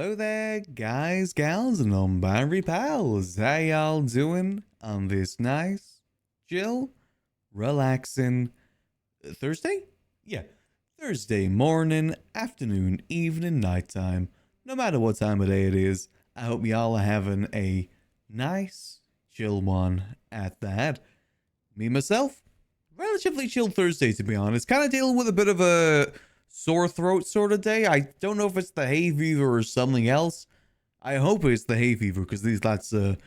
Hello there, guys, gals, and non-binary pals. How y'all doing on this nice, chill, relaxing Thursday? Yeah, Thursday morning, afternoon, evening, nighttime. No matter what time of day it is, I hope y'all are having a nice, chill one at that. Me, myself, relatively chill Thursday, to be honest. Kind of dealing with a bit of a sore throat sort of day. I don't know if it's the hay fever or something else. I hope it's the hay fever because that's a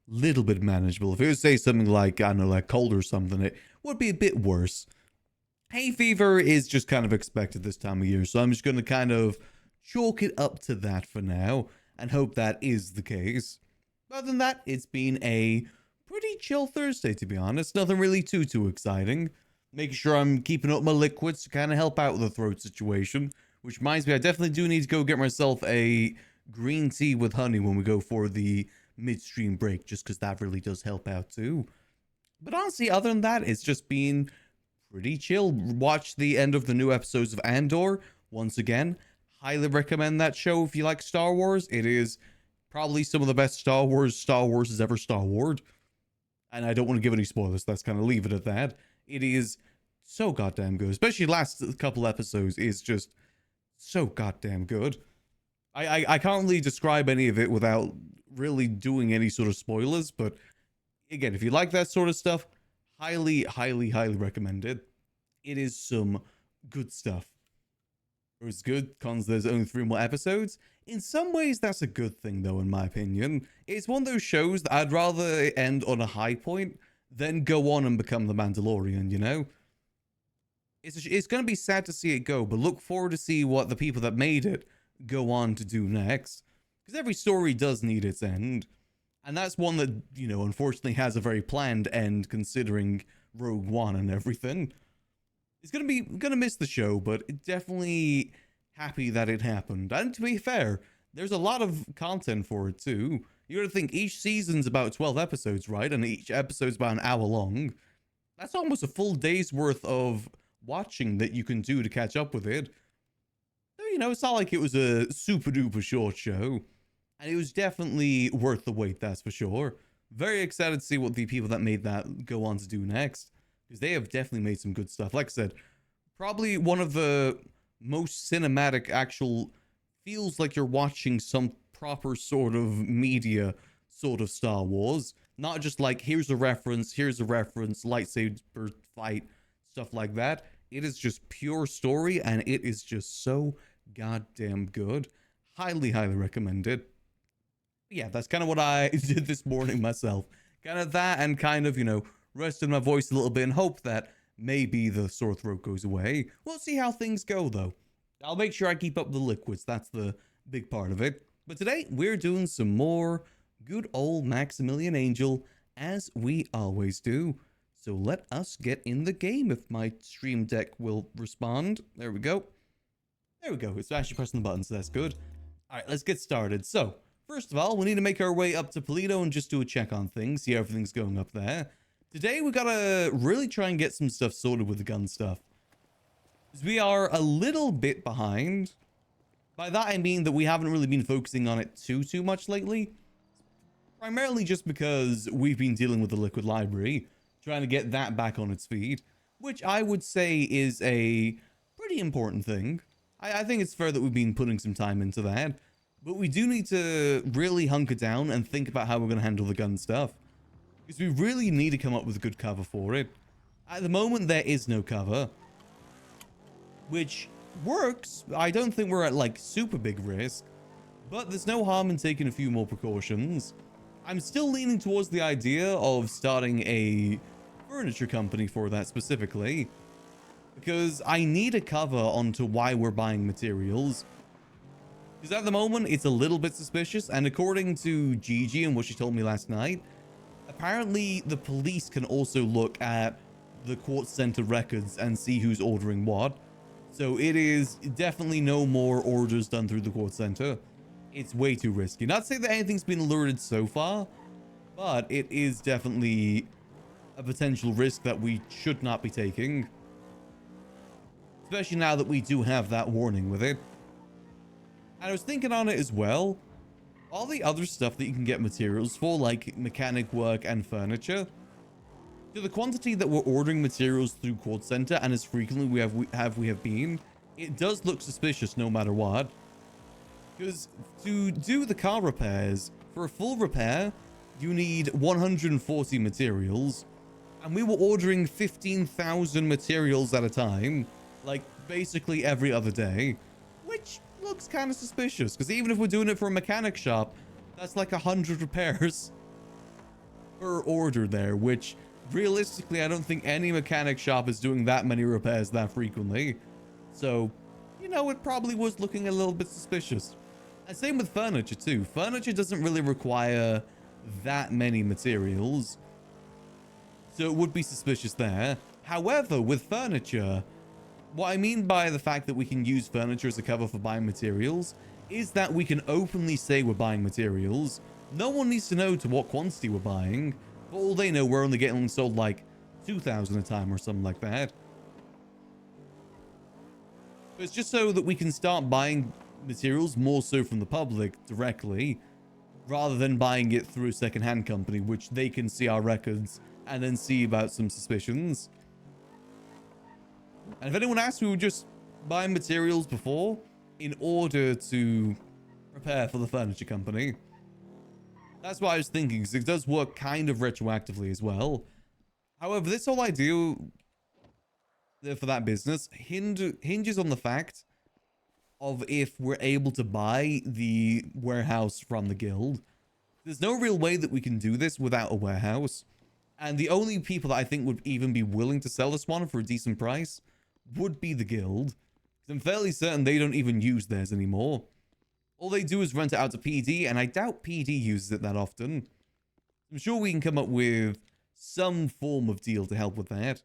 little bit manageable. If it would say something like, I don't know, like cold or something, it would be a bit worse. Hay fever is just kind of expected this time of year, so I'm just going to kind of chalk it up to that for now and hope that is the case. Other than that, it's been a pretty chill Thursday, to be honest. Nothing really too exciting. Making sure I'm keeping up my liquids to kind of help out with the throat situation. Which reminds me, I definitely do need to go get myself a green tea with honey when we go for the midstream break, just because that really does help out too. But honestly, other than that, it's just been pretty chill. Watch the end of the new episodes of Andor once again. Highly recommend that show if you like Star Wars. It is probably some of the best Star Wars has ever Star Wars. And I don't want to give any spoilers, let's kind of leave it at that. It is so goddamn good, especially last couple episodes is just so goddamn good. I can't really describe any of it without really doing any sort of spoilers, but again, if you like that sort of stuff, highly recommend it. It is some good stuff. It was good, cons there's only 3 more episodes. In some ways, that's a good thing, though, in my opinion. It's one of those shows that I'd rather end on a high point than go on and become the Mandalorian, you know? It's going to be sad to see it go, but look forward to see what the people that made it go on to do next. Because every story does need its end. And that's one that, you know, unfortunately has a very planned end, considering Rogue One and everything. It's gonna miss the show, but definitely happy that it happened. And to be fair, there's a lot of content for it too. You gotta think each season's about 12 episodes, right? And each episode's about an hour long. That's almost a full day's worth of watching that you can do to catch up with it. So, you know, it's not like it was a super duper short show. And it was definitely worth the wait, that's for sure. Very excited to see what the people that made that go on to do next. Because they have definitely made some good stuff. Like I said, probably one of the most cinematic actual, feels like you're watching some proper sort of media sort of Star Wars. Not just like, here's a reference, lightsaber fight, stuff like that. It is just pure story and it is just so goddamn good. Highly recommend it. Yeah, that's kind of what I did this morning myself. Kind of that and kind of, you know, rested my voice a little bit and hope that maybe the sore throat goes away. We'll see how things go, though. I'll make sure I keep up the liquids. That's the big part of it. But today, we're doing some more good old Maximillian Angel, as we always do. So let us get in the game if my stream deck will respond. There we go. There we go. It's actually pressing the button, so that's good. All right, let's get started. So, first of all, we need to make our way up to Polito and just do a check on things, see how everything's going up there. Today, we gotta really try and get some stuff sorted with the gun stuff. Because we are a little bit behind. By that, I mean that we haven't really been focusing on it too much lately. Primarily just because we've been dealing with the Liquid Library, trying to get that back on its feet, which I would say is a pretty important thing. I think it's fair that we've been putting some time into that. But we do need to really hunker down and think about how we're going to handle the gun stuff. Because we really need to come up with a good cover for it. At the moment, there is no cover. Which works. I don't think we're at, like, super big risk. But there's no harm in taking a few more precautions. I'm still leaning towards the idea of starting a furniture company for that specifically. Because I need a cover onto why we're buying materials. Because at the moment, it's a little bit suspicious. And according to Gigi and what she told me last night, apparently the police can also look at the Quartz Center records and see who's ordering what. So it is definitely no more orders done through the Quartz Center. It's way too risky. Not to say that anything's been alerted so far, but it is definitely a potential risk that we should not be taking. Especially now that we do have that warning with it. And I was thinking on it as well, all the other stuff that you can get materials for, like mechanic work and furniture, to the quantity that we're ordering materials through Quad Center and as frequently we have been, it does look suspicious no matter what. Because to do the car repairs, for a full repair, you need 140 materials. And we were ordering 15,000 materials at a time, like basically every other day, which looks kind of suspicious. Because even if we're doing it for a mechanic shop, that's like 100 repairs per order there, which realistically, I don't think any mechanic shop is doing that many repairs that frequently. So, you know, it probably was looking a little bit suspicious. And same with furniture too. Furniture doesn't really require that many materials, so it would be suspicious there. However, with furniture, what I mean by the fact that we can use furniture as a cover for buying materials is that we can openly say we're buying materials. No one needs to know to what quantity we're buying. For all they know, we're only getting sold like 2,000 a time or something like that. But it's just so that we can start buying materials more so from the public directly, rather than buying it through a second-hand company, which they can see our records and then see about some suspicions. And if anyone asks, we were just buying materials before in order to prepare for the furniture company. That's what I was thinking, because it does work kind of retroactively as well. However, this whole idea for that business hinges on the fact of if we're able to buy the warehouse from the guild. There's no real way that we can do this without a warehouse. And the only people that I think would even be willing to sell this one for a decent price would be the guild. I'm fairly certain they don't even use theirs anymore. All they do is rent it out to PD, and I doubt PD uses it that often. I'm sure we can come up with some form of deal to help with that.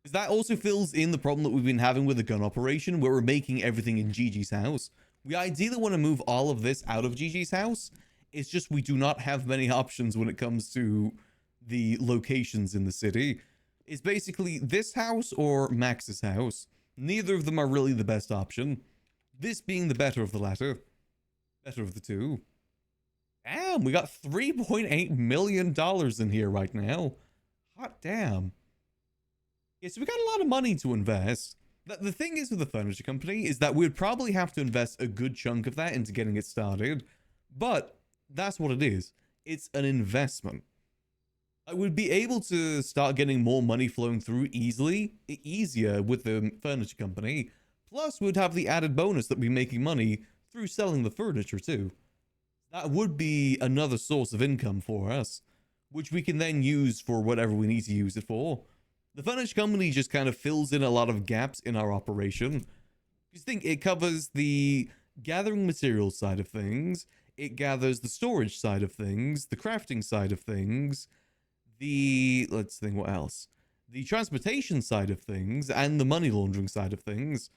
Because that also fills in the problem that we've been having with the gun operation, where we're making everything in Gigi's house. We ideally want to move all of this out of Gigi's house. It's just we do not have many options when it comes to the locations in the city. It's basically this house or Max's house. Neither of them are really the best option. This being the better of the latter. Better of the two. Damn, we got $3.8 million in here right now. Hot damn. Yeah, so we got a lot of money to invest. The thing is with the furniture company is that we'd probably have to invest a good chunk of that into getting it started. But that's what it is. It's an investment. I would be able to start getting more money flowing through easier with the furniture company. Plus, we'd have the added bonus that we're making money through selling the furniture too. That would be another source of income for us, which we can then use for whatever we need to use it for. The furniture company just kind of fills in a lot of gaps in our operation. Just think, it covers the gathering materials side of things, it gathers the storage side of things, the crafting side of things, let's think what else, the transportation side of things, and the money laundering side of things.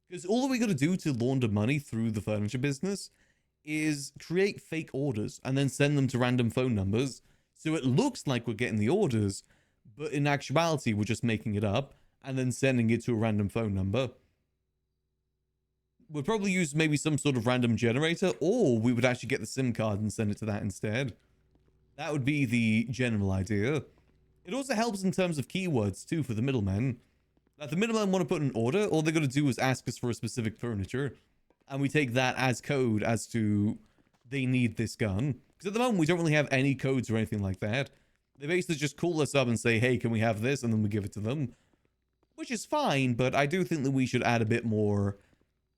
Because all we got to do to launder money through the furniture business is create fake orders and then send them to random phone numbers. So it looks like we're getting the orders, but in actuality, we're just making it up and then sending it to a random phone number. We'd probably use maybe some sort of random generator, or we would actually get the SIM card and send it to that instead. That would be the general idea. It also helps in terms of keywords too for the middlemen. If the middlemen want to put an order, all they got to do is ask us for a specific furniture, and we take that as code as to they need this gun. Because at the moment, we don't really have any codes or anything like that. They basically just call us up and say, hey, can we have this? And then we give it to them. Which is fine, but I do think that we should add a bit more,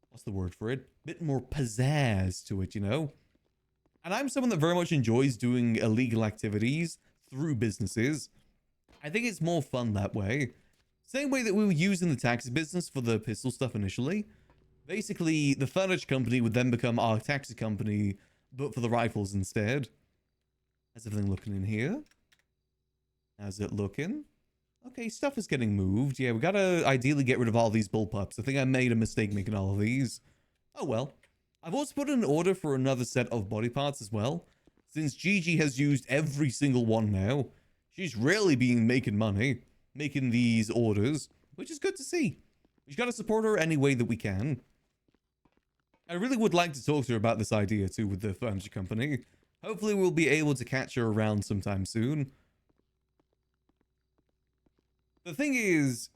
what's the word for it? A bit more pizzazz to it, you know? And I'm someone that very much enjoys doing illegal activities through businesses. I think it's more fun that way. Same way that we were using the taxi business for the pistol stuff initially. Basically, the furniture company would then become our taxi company, but for the rifles instead. How's everything looking in here? How's it looking? Okay, stuff is getting moved. Yeah, we gotta ideally get rid of all these bullpups. I think I made a mistake making all of these. Oh well. I've also put in an order for another set of body parts as well. Since Gigi has used every single one now, she's really been making money, making these orders, which is good to see. We've got to support her any way that we can. I really would like to talk to her about this idea too with the furniture company. Hopefully we'll be able to catch her around sometime soon. The thing is,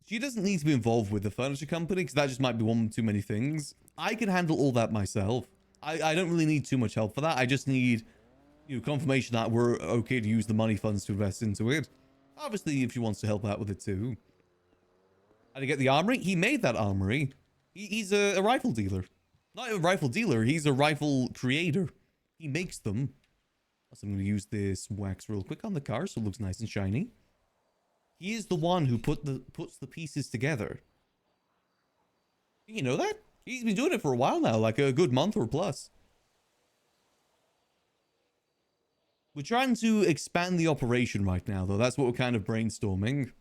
she doesn't need to be involved with the furniture company because that just might be one too many things. I can handle all that myself. I don't really need too much help for that. I just need, confirmation that we're okay to use the money funds to invest into it. Obviously, if she wants to help out with it too. How to get the armory? He made that armory. He's a rifle dealer. Not a rifle dealer, he's a rifle creator. He makes them. So I'm going to use this wax real quick on the car so it looks nice and shiny. He is the one who puts the pieces together. You know that? He's been doing it for a while now, like a good month or plus. We're trying to expand the operation right now, though. That's what we're kind of brainstorming.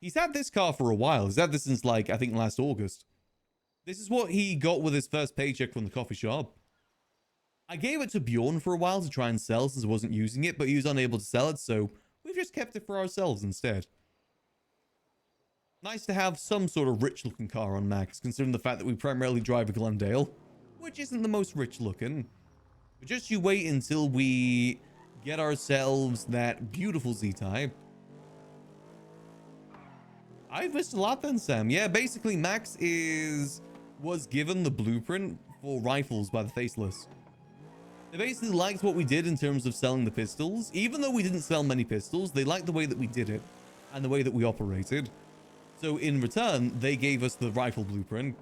He's had this car for a while. He's had this since, like, I think last August. This is what he got with his first paycheck from the coffee shop. I gave it to Bjorn for a while to try and sell since I wasn't using it, but he was unable to sell it, so we've just kept it for ourselves instead. Nice to have some sort of rich-looking car on Max, considering the fact that we primarily drive a Glendale, which isn't the most rich-looking. But just you wait until we get ourselves that beautiful Z-Type. I've missed a lot then, Sam. Yeah, basically, Max was given the blueprint for rifles by the Faceless. They basically liked what we did in terms of selling the pistols. Even though we didn't sell many pistols, they liked the way that we did it and the way that we operated. So in return, they gave us the rifle blueprint.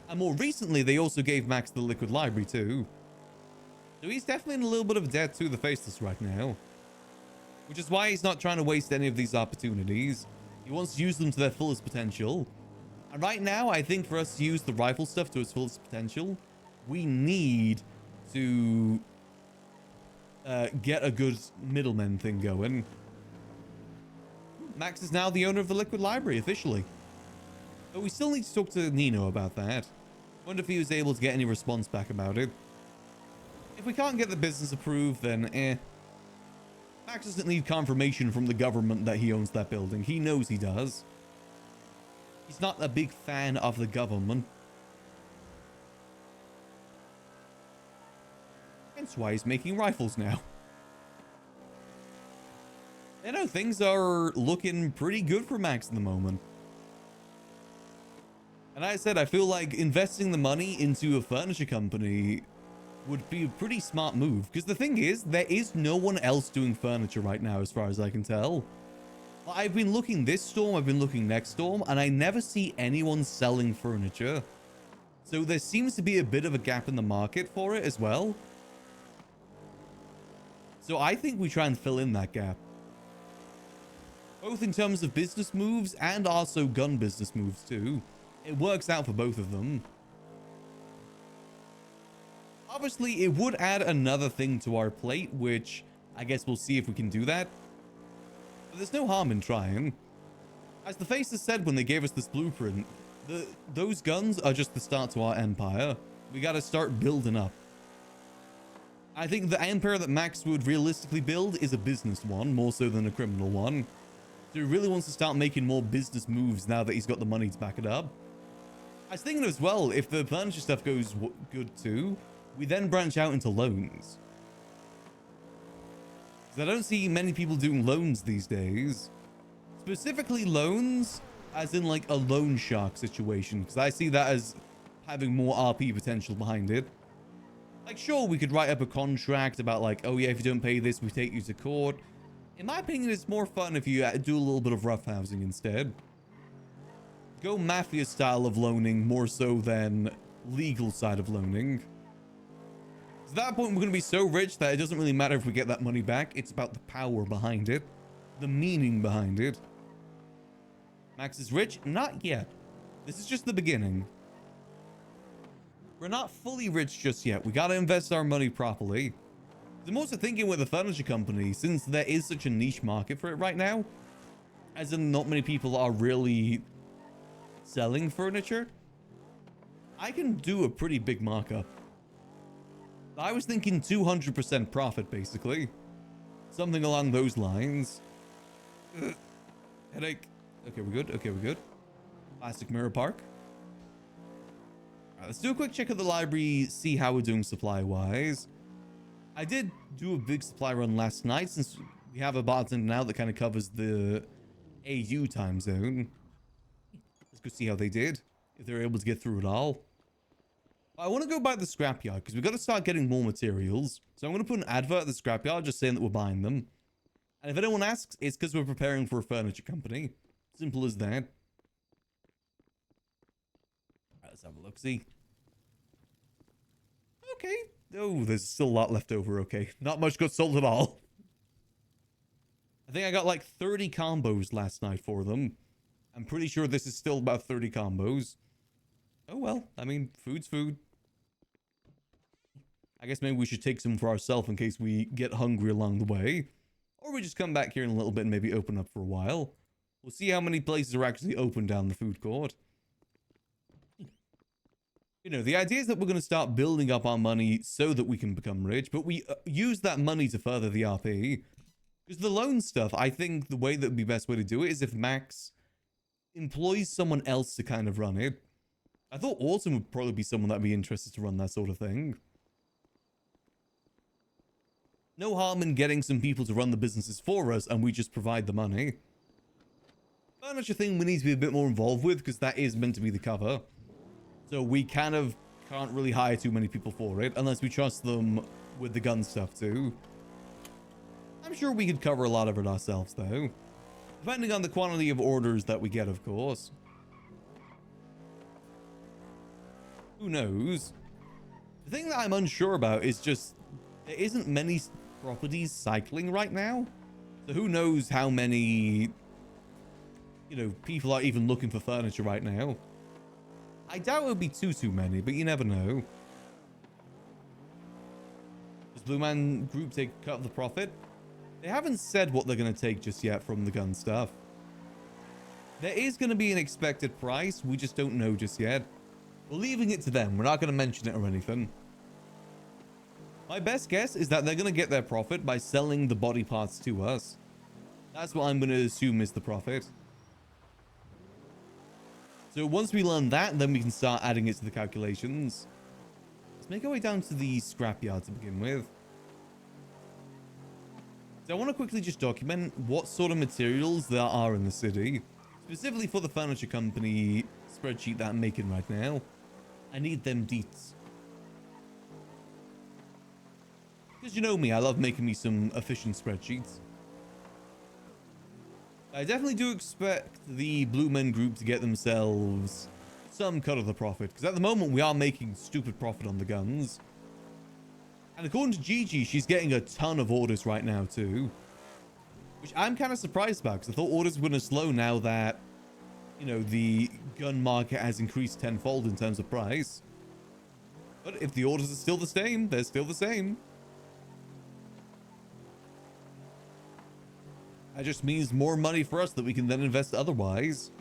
And more recently, they also gave Max the liquid library too. So he's definitely in a little bit of debt to the Faceless right now. Which is why he's not trying to waste any of these opportunities. He wants to use them to their fullest potential. And right now, I think for us to use the rifle stuff to its fullest potential, we need to get a good middleman thing going. Max is now the owner of the liquid library officially. But we still need to talk to Nino about that. Wonder if he was able to get any response back about it. If we can't get the business approved, then Max doesn't need confirmation from the government that he owns that building. He knows he does. He's not a big fan of the government. Hence why he's making rifles now. You know, things are looking pretty good for Max at the moment. And I said, I feel like investing the money into a furniture company would be a pretty smart move. Because the thing is, there is no one else doing furniture right now, as far as I can tell. I've been looking this storm, I've been looking next storm, and I never see anyone selling furniture. So there seems to be a bit of a gap in the market for it as well. So I think we try and fill in that gap. Both in terms of business moves and also gun business moves too. It works out for both of them. Obviously, it would add another thing to our plate, which I guess we'll see if we can do that. But there's no harm in trying. As the Faces said when they gave us this blueprint, those guns are just the start to our empire. We gotta start building up. I think the empire that Max would realistically build is a business one, more so than a criminal one. So he really wants to start making more business moves now that he's got the money to back it up. I was thinking as well, if the furniture stuff goes good too, we then branch out into loans. Because I don't see many people doing loans these days. Specifically loans, as in like a loan shark situation. Because I see that as having more RP potential behind it. Like, sure, we could write up a contract about like, oh yeah, if you don't pay this, we take you to court. In my opinion, it's more fun if you do a little bit of roughhousing instead. Go mafia style of loaning more so than legal side of loaning. At that point, we're going to be so rich that it doesn't really matter if we get that money back. It's about the power behind it. The meaning behind it. Max is rich? Not yet. This is just the beginning. We're not fully rich just yet. We got to invest our money properly. I'm also thinking with the furniture company, since there is such a niche market for it right now, as in not many people are really selling furniture, I can do a pretty big markup. I was thinking 200% profit, basically. Something along those lines. Headache. Okay, we're good. Okay, we're good. Plastic mirror park. Let's do a quick check at the library, see how we're doing supply-wise. I did do a big supply run last night since we have a bartender now that kind of covers the AU time zone. Let's go see how they did, if they're able to get through it all. I want to go by the scrapyard because we've got to start getting more materials. So I'm going to put an advert at the scrapyard just saying that we're buying them. And if anyone asks, it's because we're preparing for a furniture company. Simple as that. Let's have a look-see. Okay. Oh, there's still a lot left over. Okay. Not much got sold at all. I think I got like 30 combos last night for them. I'm pretty sure this is still about 30 combos. Oh, well. I mean, food's food. I guess maybe we should take some for ourselves in case we get hungry along the way. Or we just come back here in a little bit and maybe open up for a while. We'll see how many places are actually open down the food court. You know, the idea is that we're going to start building up our money so that we can become rich, but we use that money to further the RP. Because the loan stuff, I think the way that would be best way to do it is if Max employs someone else to kind of run it. I thought Autumn would probably be someone that'd be interested to run that sort of thing. No harm in getting some people to run the businesses for us and we just provide the money. Furniture thing we need to be a bit more involved with because that is meant to be the cover. So we kind of can't really hire too many people for it unless we trust them with the gun stuff too. I'm sure we could cover a lot of it ourselves though. Depending on the quantity of orders that we get, of course. Who knows? The thing that I'm unsure about is just there isn't many properties cycling right now. So who knows how many, you know, people are even looking for furniture right now. I doubt it would be too many, but you never know. Does Blue Man Group take a cut of the profit? They haven't said what they're going to take just yet from the gun stuff. There is going to be an expected price. We just don't know just yet. We're leaving it to them. We're not going to mention it or anything. My best guess is that they're going to get their profit by selling the body parts to us. That's what I'm going to assume is the profit. So once we learn that, then we can start adding it to the calculations. Let's make our way down to the scrapyard to begin with. So I want to quickly just document what sort of materials there are in the city. Specifically for the furniture company spreadsheet that I'm making right now. I need them deets. Because you know me, I love making me some efficient spreadsheets. I definitely do expect the Blue Men Group to get themselves some cut of the profit. Because at the moment, we are making stupid profit on the guns. And according to Gigi, she's getting a ton of orders right now too. Which I'm kind of surprised about. Because I thought orders were going to slow now that, you know, the gun market has increased tenfold in terms of price. But if the orders are still the same, they're still the same. That just means more money for us that we can then invest otherwise.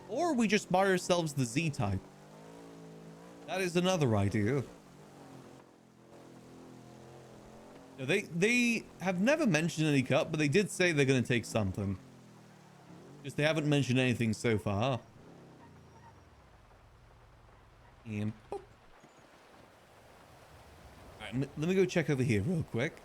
Or we just buy ourselves the Z-type. That is another idea. Now, they have never mentioned any cut, but they did say they're going to take something. Just they haven't mentioned anything so far. And... Oh. Alright, let me go check over here real quick.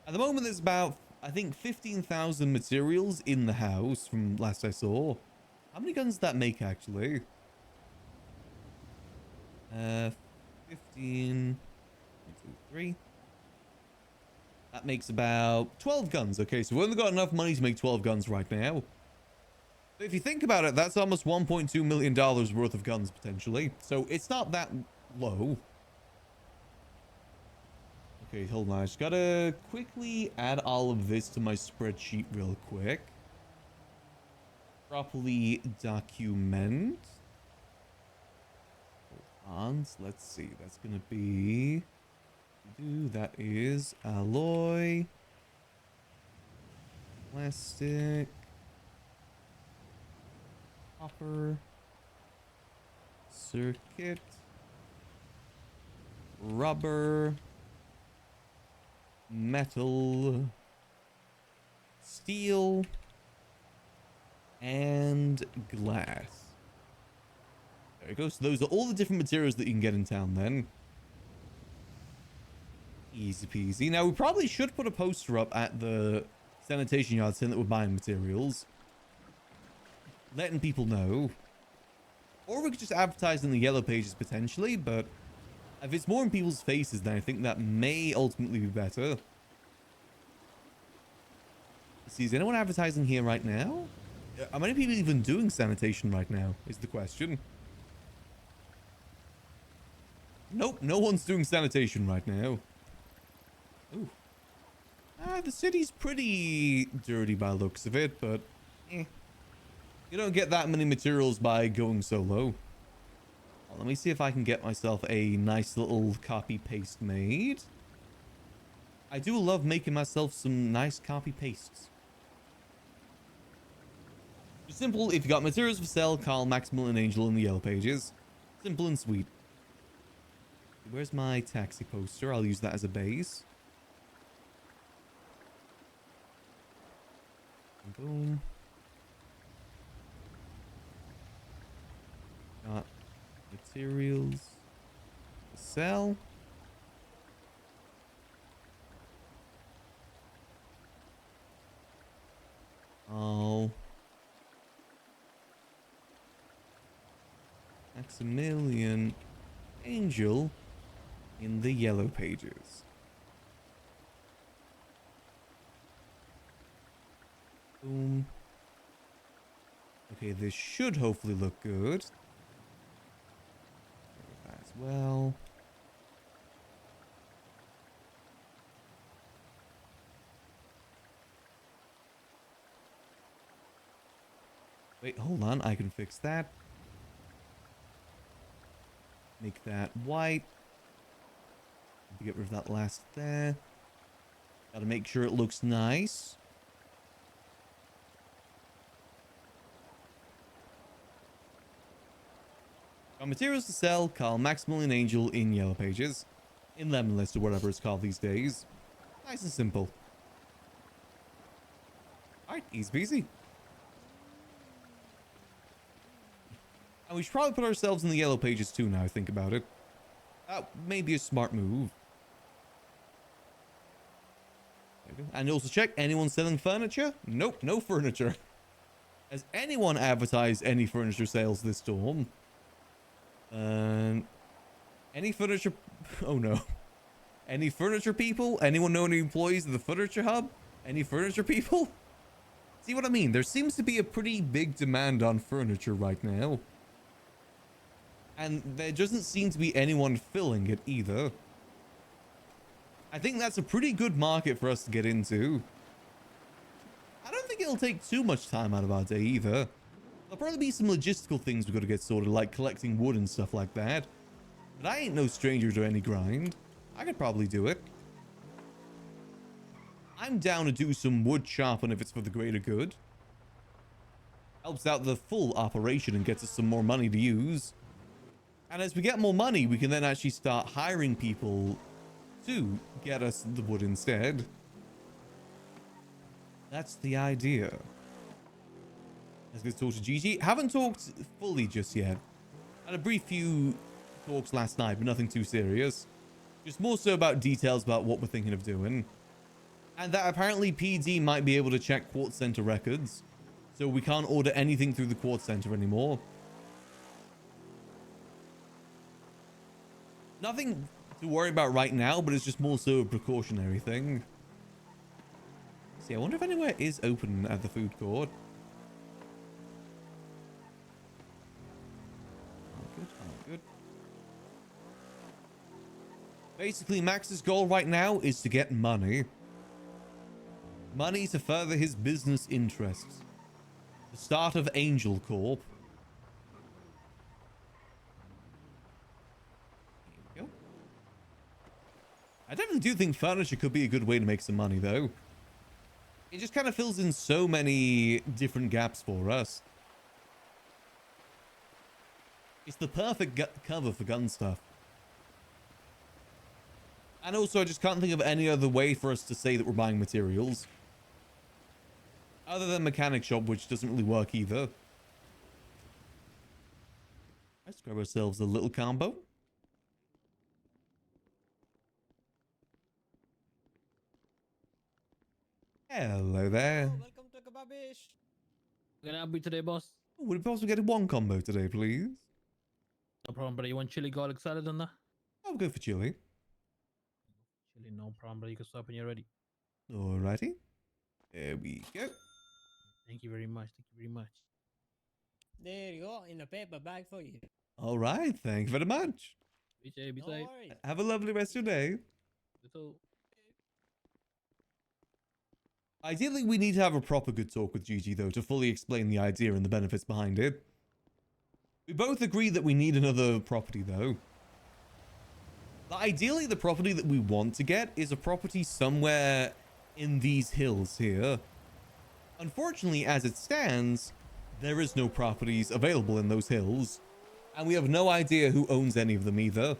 At the moment, there's about, I think, 15,000 materials in the house from last I saw. How many guns does that make, actually? 15... 1, 2, 3. That makes about 12 guns. Okay, so we've only got enough money to make 12 guns right now. But if you think about it, that's almost $1.2 million worth of guns, potentially. So it's not that low. Okay, hold on. I just gotta quickly add all of this to my spreadsheet real quick. Properly document. Hold on. So let's see. That's gonna be... That is alloy. Plastic. Copper. Circuit. Rubber. Metal, steel, and glass. There it goes. So those are all the different materials that you can get in town then. Easy peasy. Now, we probably should put a poster up at the sanitation yard saying that we're buying materials. Letting people know. Or we could just advertise in the yellow pages potentially, but if it's more in people's faces, then I think that may ultimately be better. Let's see, is anyone advertising here right now? Are many people even doing sanitation right now, is the question. Nope, no one's doing sanitation right now. Ooh. The city's pretty dirty by the looks of it, but you don't get that many materials by going solo. Well, let me see if I can get myself a nice little copy paste made. I do love making myself some nice copy pastes. Simple, if you got materials for sale, call Maximillian Angel in the yellow pages. Simple and sweet. Where's my taxi poster? I'll use that as a base. Boom. Got materials to sell. Oh. Maximillian Angel in the yellow pages. Boom. Okay, this should hopefully look good. As well. Wait, hold on. I can fix that. Make that white. Get rid of that last there. Gotta make sure it looks nice. Got materials to sell. Call Maximillian Angel in yellow pages. In lemon list or whatever it's called these days. Nice and simple. Alright, easy peasy. And we should probably put ourselves in the yellow pages too now I think about it. Maybe a smart move. And also check, anyone selling furniture? Nope, no furniture. Has anyone advertised any furniture sales this storm? Any furniture? Oh no. Any furniture people? Anyone know any employees of the furniture hub? Any furniture people? See what I mean? There seems to be a pretty big demand on furniture right now. And there doesn't seem to be anyone filling it either. I think that's a pretty good market for us to get into. I don't think it'll take too much time out of our day either. There'll probably be some logistical things we've got to get sorted, like collecting wood and stuff like that. But I ain't no stranger to any grind. I could probably do it. I'm down to do some wood chopping if it's for the greater good. Helps out the full operation and gets us some more money to use. And as we get more money, we can then actually start hiring people to get us the wood instead. That's the idea. Let's go talk to Gigi. Haven't talked fully just yet. Had a brief few talks last night, but nothing too serious. Just more so about details about what we're thinking of doing. And that apparently PD might be able to check Quartz Center records. So we can't order anything through the Quartz Center anymore. Nothing to worry about right now, but it's just more so a precautionary thing. See, I wonder if anywhere is open at the food court. Oh, good, oh, good. Basically, Max's goal right now is to get money. Money to further his business interests. The start of Angel Corp. There you go. I definitely do think furniture could be a good way to make some money, though. It just kind of fills in so many different gaps for us. It's the perfect cover for gun stuff. And also, I just can't think of any other way for us to say that we're buying materials. Other than mechanic shop, which doesn't really work either. Let's grab ourselves a little combo. Hello there. Oh, welcome to Kebabish. Can I help you today, boss? Would it be possible to get one combo today, please? No problem, brother. You want chili garlic salad on that? I'll go for chili. Chili, no problem, brother. You can stop when you're ready. Alrighty. There we go. Thank you very much. Thank you very much. There you go, in a paper bag for you. All right. Thank you very much. Be safe, be No safe. worries. Have a lovely rest of your day. You too. Ideally, we need to have a proper good talk with Gigi, though, to fully explain the idea and the benefits behind it. We both agree that we need another property, though. Ideally, the property that we want to get is a property somewhere in these hills here. Unfortunately, as it stands, there is no properties available in those hills, and we have no idea who owns any of them either.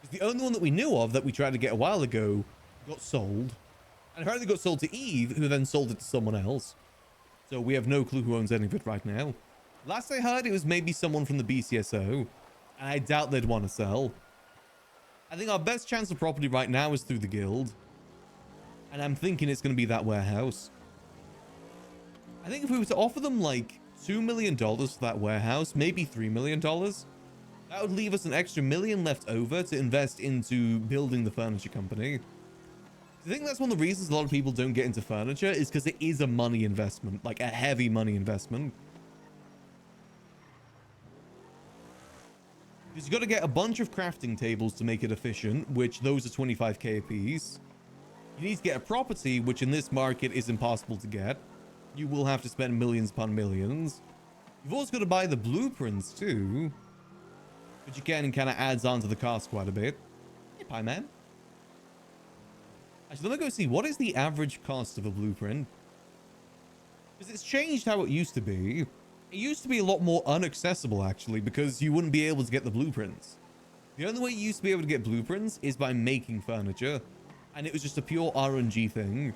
Because the only one that we knew of that we tried to get a while ago got sold, and apparently got sold to Eve, who then sold it to someone else. So we have no clue who owns any of it right now. Last I heard, it was maybe someone from the BCSO, and I doubt they'd want to sell. I think our best chance of property right now is through the guild, and I'm thinking it's going to be that warehouse. I think if we were to offer them like $2 million for that warehouse, maybe $3 million, that would leave us an extra $1 million left over to invest into building the furniture company. I think that's one of the reasons a lot of people don't get into furniture, is because it is a money investment, like a heavy money investment. Because you've got to get a bunch of crafting tables to make it efficient, which those are 25k a piece. You need to get a property, which in this market is impossible to get. You will have to spend millions upon millions. You've also got to buy the blueprints too, which again kind of adds on to the cost quite a bit. Hey, Pie Man. Actually, let me go see, what is the average cost of a blueprint? Because it's changed how it used to be. It used to be a lot more inaccessible, actually, because you wouldn't be able to get the blueprints. The only way you used to be able to get blueprints is by making furniture, and it was just a pure RNG thing.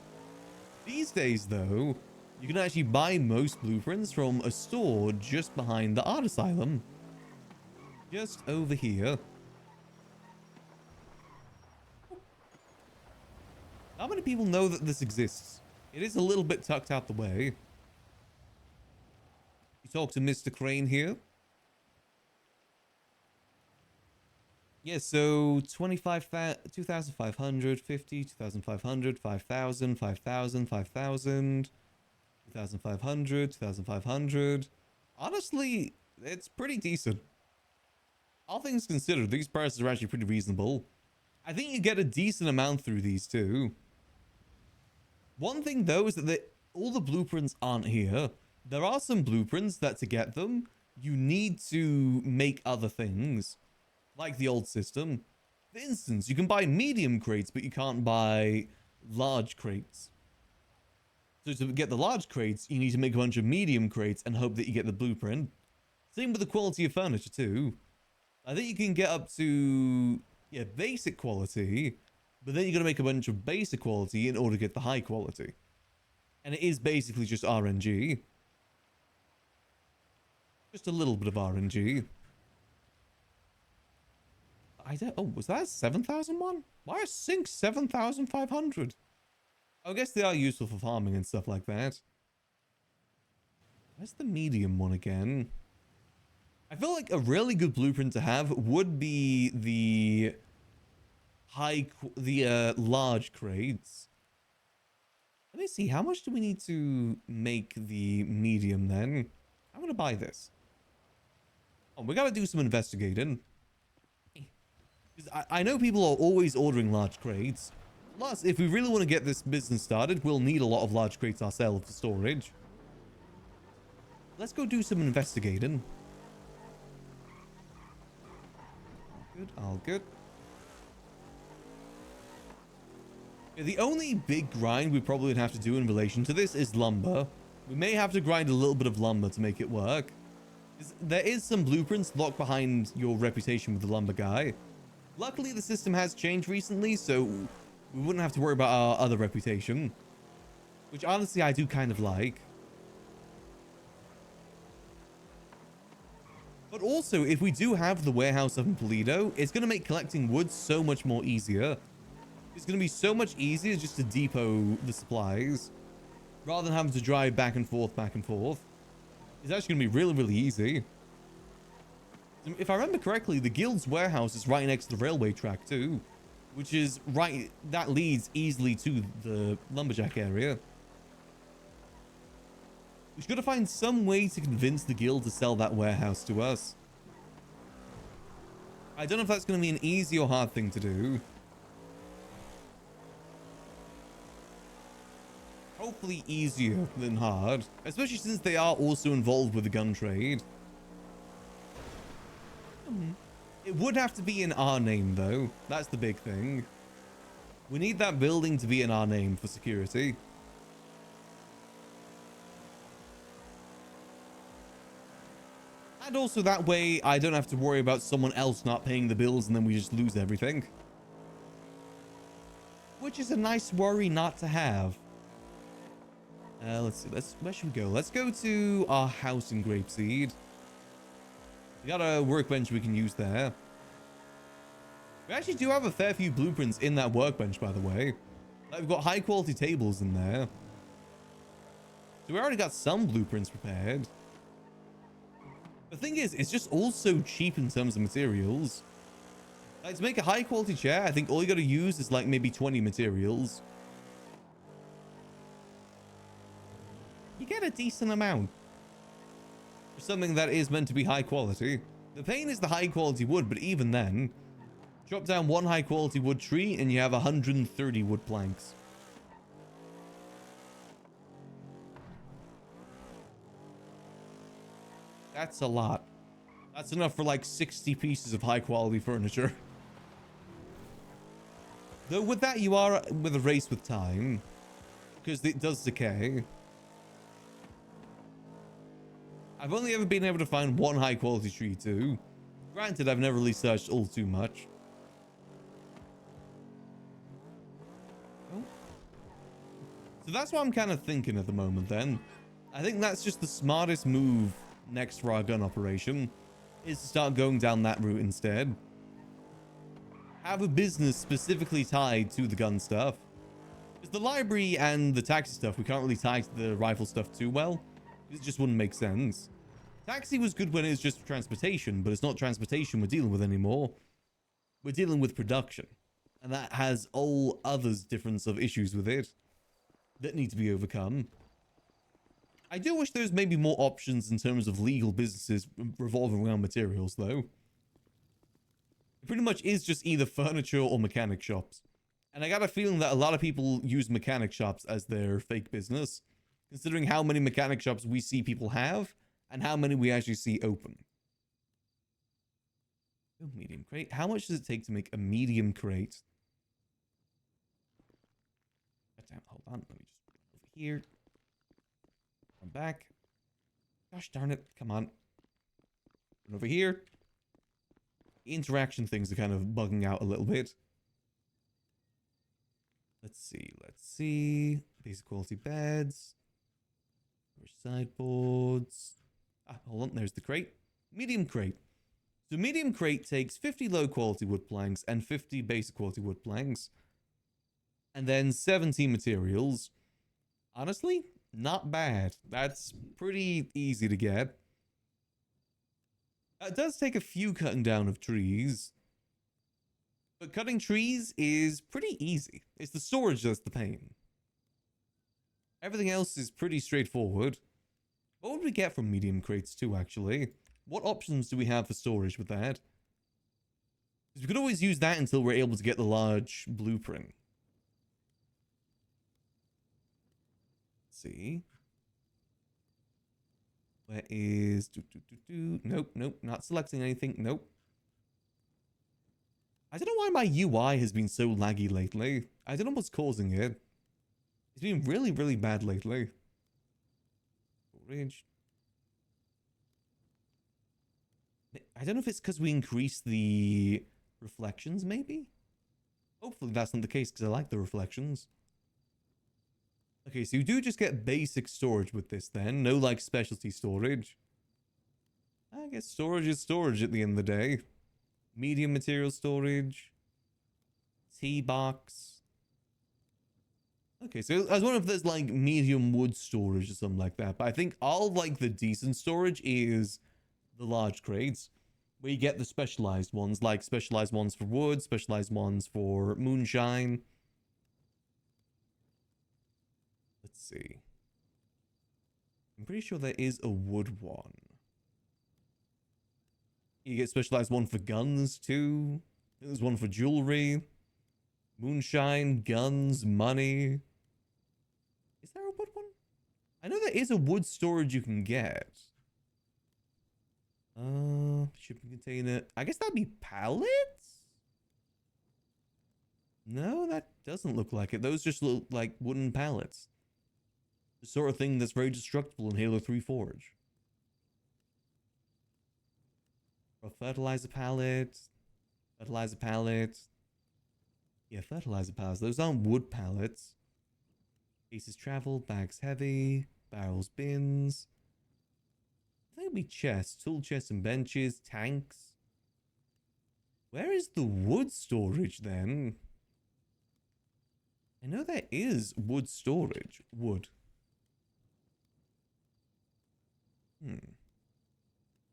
These days, though, you can actually buy most blueprints from a store just behind the art asylum. Just over here. How many people know that this exists? It is a little bit tucked out the way. You talk to Mr. Crane here. Yeah, so 2,500, 50, 2,500, 5,000, 5,000, 5,000, 2,500, 2,500. Honestly, it's pretty decent. All things considered, these prices are actually pretty reasonable. I think you get a decent amount through these too. One thing though is that all the blueprints aren't here. There are some blueprints that to get them, you need to make other things. Like the old system. For instance, you can buy medium crates, but you can't buy large crates. So to get the large crates, you need to make a bunch of medium crates and hope that you get the blueprint. Same with the quality of furniture too. I think you can get up to, yeah, basic quality, but then you got to make a bunch of basic quality in order to get the high quality. And it is basically just RNG. Just a little bit of RNG. Oh, was that 7,001? Why are sinks 7,500? I guess they are useful for farming and stuff like that. Where's the medium one again? I feel like a really good blueprint to have would be the large crates. Let me see, how much do we need to make the medium then? I'm gonna buy this. Oh, we gotta do some investigating. I know people are always ordering large crates. Plus, if we really want to get this business started, we'll need a lot of large crates ourselves for storage. Let's go do some investigating. Good, all good. Yeah, the only big grind we probably would have to do in relation to this is lumber. We may have to grind a little bit of lumber to make it work. There is some blueprints locked behind your reputation with the lumber guy. Luckily, the system has changed recently, so we wouldn't have to worry about our other reputation. which honestly I do kind of like. But also, if we do have the warehouse up in Toledo, it's going to make collecting wood so much more easier. It's going to be so much easier just to depot the supplies rather than having to drive back and forth, back and forth. It's actually going to be really, really easy. If I remember correctly, the guild's warehouse is right next to the railway track too, which is right, that leads easily to the lumberjack area. We should find some way to convince the guild to sell that warehouse to us. I don't know if that's going to be an easy or hard thing to do. Hopefully easier than hard, especially since they are also involved with the gun trade. It would have to be in our name though. That's the big thing. We need that building to be in our name for security. And also that way I don't have to worry about someone else not paying the bills and then we just lose everything. Which is a nice worry not to have. Let's see, where should we go? Let's go to our house in Grapeseed. We got a workbench we can use there. We actually do have a fair few blueprints in that workbench, by the way. Like, we've got high quality tables in there. So we already got some blueprints prepared. The thing is, it's just all so cheap in terms of materials. Like, to make a high quality chair, I think all you gotta use is like maybe 20 materials. You get a decent amount for something that is meant to be high quality. The pain is the high quality wood, but even then, chop down one high quality wood tree and you have 130 wood planks. That's a lot. That's enough for like 60 pieces of high quality furniture. Though with that you are with a race with time, because it does decay. I've only ever been able to find one high quality tree too. Granted, I've never really searched all too much. Oh. So that's what I'm kind of thinking at the moment then. I think that's just the smartest move next for our gun operation, is to start going down that route instead. Have a business specifically tied to the gun stuff. Because the library and the taxi stuff, we can't really tie to the rifle stuff too well. It just wouldn't make sense. Taxi was good when it was just transportation, but it's not transportation we're dealing with anymore. We're dealing with production. And that has all others difference of issues with it that need to be overcome. I do wish there's maybe more options in terms of legal businesses revolving around materials, though. It pretty much is just either furniture or mechanic shops. And I got a feeling that a lot of people use mechanic shops as their fake business, considering how many mechanic shops we see people have and how many we actually see open. Oh, medium crate. How much does it take to make a medium crate? Hold on. Let me just over here. Come back. Gosh darn it. Come on. And over here. The interaction things are kind of bugging out a little bit. Let's see. Basic quality beds. Sideboards. Hold on. There's the crate. Medium crate. So medium crate takes 50 low quality wood planks and 50 basic quality wood planks. And then 70 materials. Honestly, not bad. That's pretty easy to get. It does take a few cutting down of trees. But cutting trees is pretty easy. It's the storage that's the pain. Everything else is pretty straightforward. What would we get from medium crates too, actually? What options do we have for storage with that? Because we could always use that until we're able to get the large blueprint. Let's see. Where is... Nope, not selecting anything. Nope. I don't know why my UI has been so laggy lately. I don't know what's causing it. It's been really, really bad lately. Storage. I don't know if it's because we increased the reflections, maybe? Hopefully that's not the case, because I like the reflections. Okay, so you do just get basic storage with this then. No, like, specialty storage. I guess storage is storage at the end of the day. Medium material storage. Tea box. Okay, so I was wondering if there's, like, medium wood storage or something like that. But I think all, like, the decent storage is the large crates, where you get the specialized ones, like specialized ones for wood, specialized ones for moonshine. Let's see. I'm pretty sure there is a wood one. You get specialized one for guns too. There's one for jewelry. Moonshine, guns, money. Is there a wood one? I know there is a wood storage you can get. Shipping container. I guess that'd be pallets? No, that doesn't look like it. Those just look like wooden pallets. The sort of thing that's very destructible in Halo 3 Forge. A fertilizer pallet. Fertilizer pallet. Yeah, fertilizer pallets. Those aren't wood pallets. Cases travel, bags heavy, barrels bins. I think it'd be chests, tool chests and benches, tanks. Where is the wood storage then? I know there is wood storage. Wood.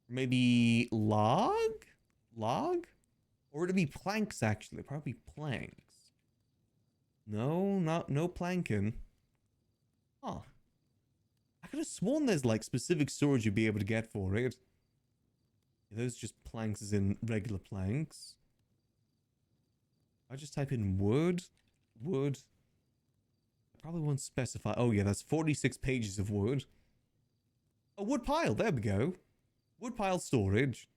Maybe log? Log? Or would it be planks actually? Probably planks. No, no planking. Huh. I could have sworn there's like specific storage you'd be able to get for it. Are those just planks as in regular planks? I just type in wood. Wood. I probably won't specify. Oh yeah, that's 46 pages of wood. A wood pile, there we go. Wood pile storage.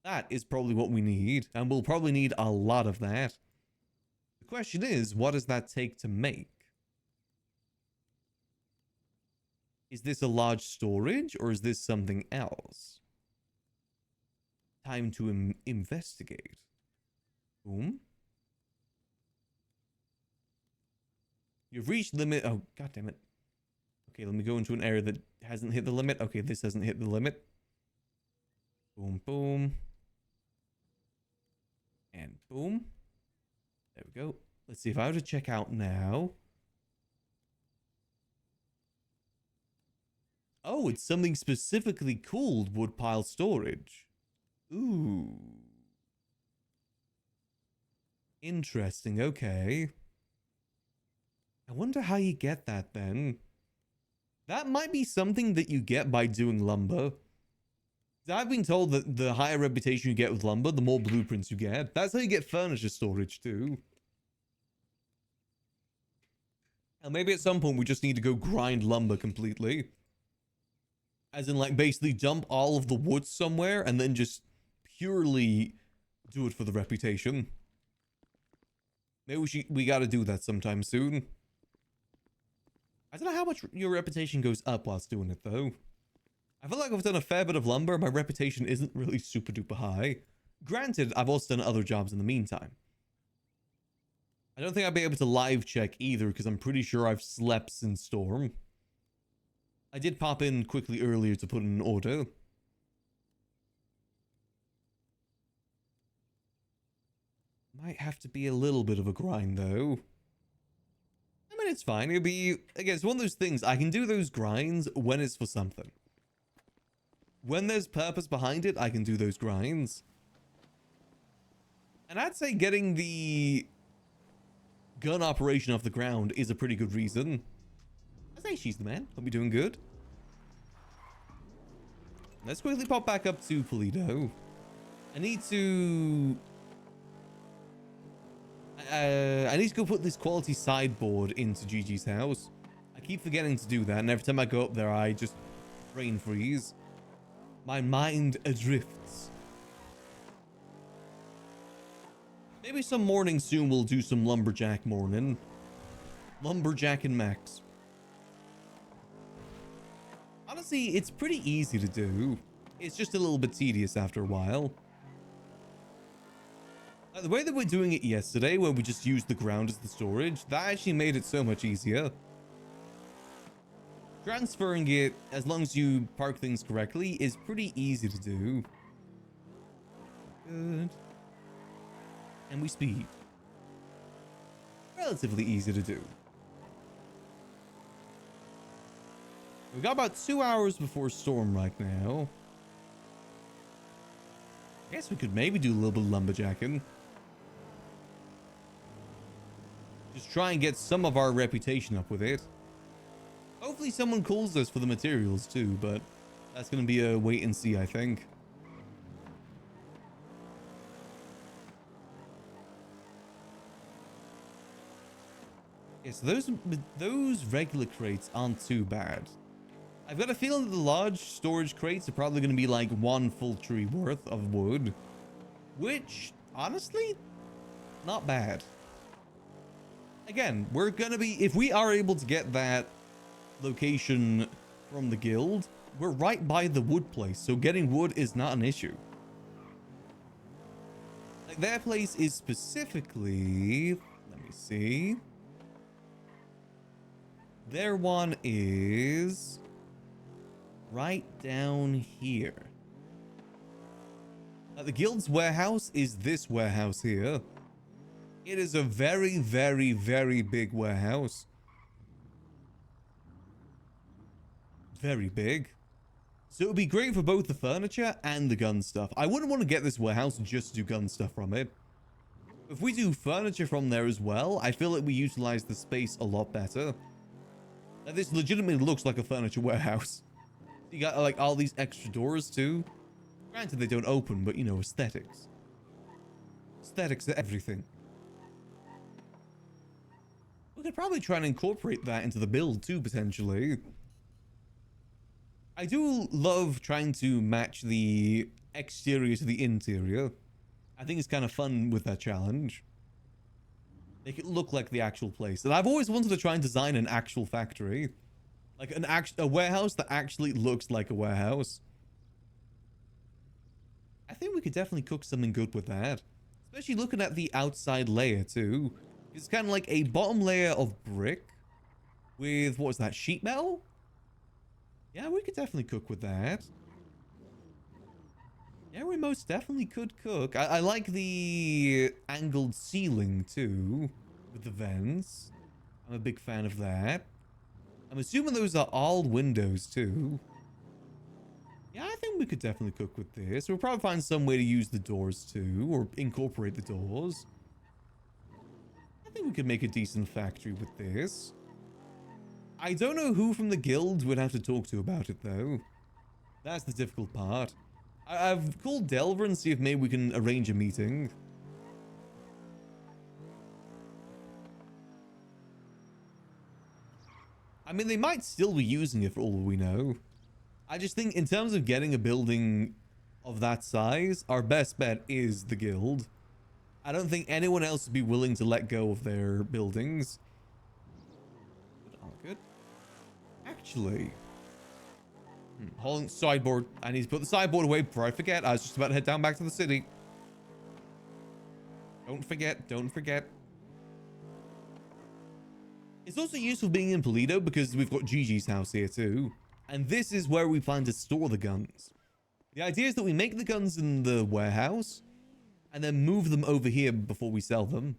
That is probably what we need, and we'll probably need a lot of that. The question is, what does that take to make? Is this a large storage, or is this something else? Time to investigate. Boom. You've reached the limit. Oh, god damn it. Okay, let me go into an area that hasn't hit the limit. Okay, this hasn't hit the limit. Boom, boom. And boom. There we go. Let's see if I were to check out now. Oh, it's something specifically called woodpile storage. Ooh. Interesting, okay. I wonder how you get that then. That might be something that you get by doing lumber. I've been told that the higher reputation you get with lumber, the more blueprints you get. That's how you get furniture storage too. And maybe at some point we just need to go grind lumber completely. As in like basically dump all of the wood somewhere and then just purely do it for the reputation. Maybe we gotta do that sometime soon. I don't know how much your reputation goes up whilst doing it though. I feel like I've done a fair bit of lumber. My reputation isn't really super duper high. Granted, I've also done other jobs in the meantime. I don't think I'll be able to live check either because I'm pretty sure I've slept since Storm. I did pop in quickly earlier to put in an order. Might have to be a little bit of a grind though. I mean, it's fine. It'll be, again, it's one of those things. I can do those grinds when it's for something. When there's purpose behind it, I can do those grinds. And I'd say getting the gun operation off the ground is a pretty good reason. I say she's the man. I'll be doing good. Let's quickly pop back up to Polito. I need to go put this quality sideboard into Gigi's house. I keep forgetting to do that, and every time I go up there, I just brain freeze. My mind adrifts. Maybe some morning soon we'll do some lumberjack morning. Lumberjack and Max. Honestly, it's pretty easy to do. It's just a little bit tedious after a while. The way that we're doing it yesterday, where we just used the ground as the storage, that actually made it so much easier. Transferring it, as long as you park things correctly, is pretty easy to do. Good. And we speed. Relatively easy to do. We've got about 2 hours before storm right now. I guess we could maybe do a little bit of lumberjacking. Just try and get some of our reputation up with it. Hopefully someone calls us for the materials too, but that's going to be a wait and see, I think. Yeah, so those regular crates aren't too bad. I've got a feeling that the large storage crates are probably going to be like 1 full tree worth of wood. Which, honestly, not bad. Again, we're going to be... If we are able to get that location from the guild, we're right by the wood place. So getting wood is not an issue. Like, their place is specifically... Let me see. Their one is... right down here. The guild's warehouse is this warehouse here. It is a very, very, very big warehouse. Very big. So it would be great for both the furniture and the gun stuff. I wouldn't want to get this warehouse just to do gun stuff from it. If we do furniture from there as well, I feel like we utilize the space a lot better. Like, this legitimately looks like a furniture warehouse. You got like all these extra doors too. Granted, they don't open, but you know, aesthetics. Aesthetics are everything. We could probably try and incorporate that into the build too, potentially. I do love trying to match the exterior to the interior. I think it's kind of fun with that challenge. Make it look like the actual place. And I've always wanted to try and design an actual factory. Like a warehouse that actually looks like a warehouse. I think we could definitely cook something good with that. Especially looking at the outside layer too. It's kind of like a bottom layer of brick with, what was that, sheet metal? Yeah, we could definitely cook with that. Yeah, we most definitely could cook. I like the angled ceiling too, with the vents. I'm a big fan of that. I'm assuming those are all windows too. Yeah, I think we could definitely cook with this. We'll probably find some way to use the doors too, or incorporate the doors. I think we could make a decent factory with this. I don't know who from the guild would have to talk to about it though. That's the difficult part. I've called Delver and see if maybe we can arrange a meeting. I mean, they might still be using it for all we know. I just think in terms of getting a building of that size, our best bet is the guild. I don't think anyone else would be willing to let go of their buildings. Good. Actually, holding sideboard. I need to put the sideboard away before I forget. I was just about to head down back to the city. Don't forget. Don't forget. It's also useful being in Polito because we've got Gigi's house here too. And this is where we plan to store the guns. The idea is that we make the guns in the warehouse and then move them over here before we sell them.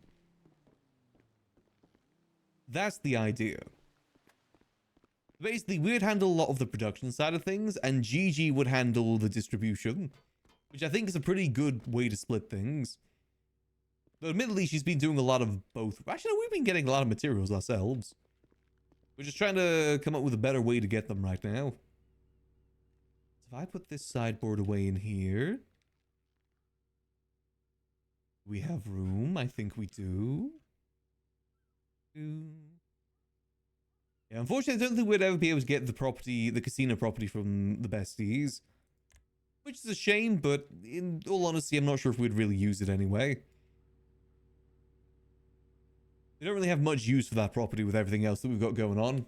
That's the idea. Basically, we would handle a lot of the production side of things and Gigi would handle the distribution, which I think is a pretty good way to split things. But admittedly, she's been doing a lot of both. Actually, we've been getting a lot of materials ourselves. We're just trying to come up with a better way to get them right now. So if I put this sideboard away in here, we have room. I think we do. Yeah, unfortunately, I don't think we'd ever be able to get the property, the casino property from the besties. Which is a shame, but in all honesty, I'm not sure if we'd really use it anyway. We don't really have much use for that property with everything else that we've got going on.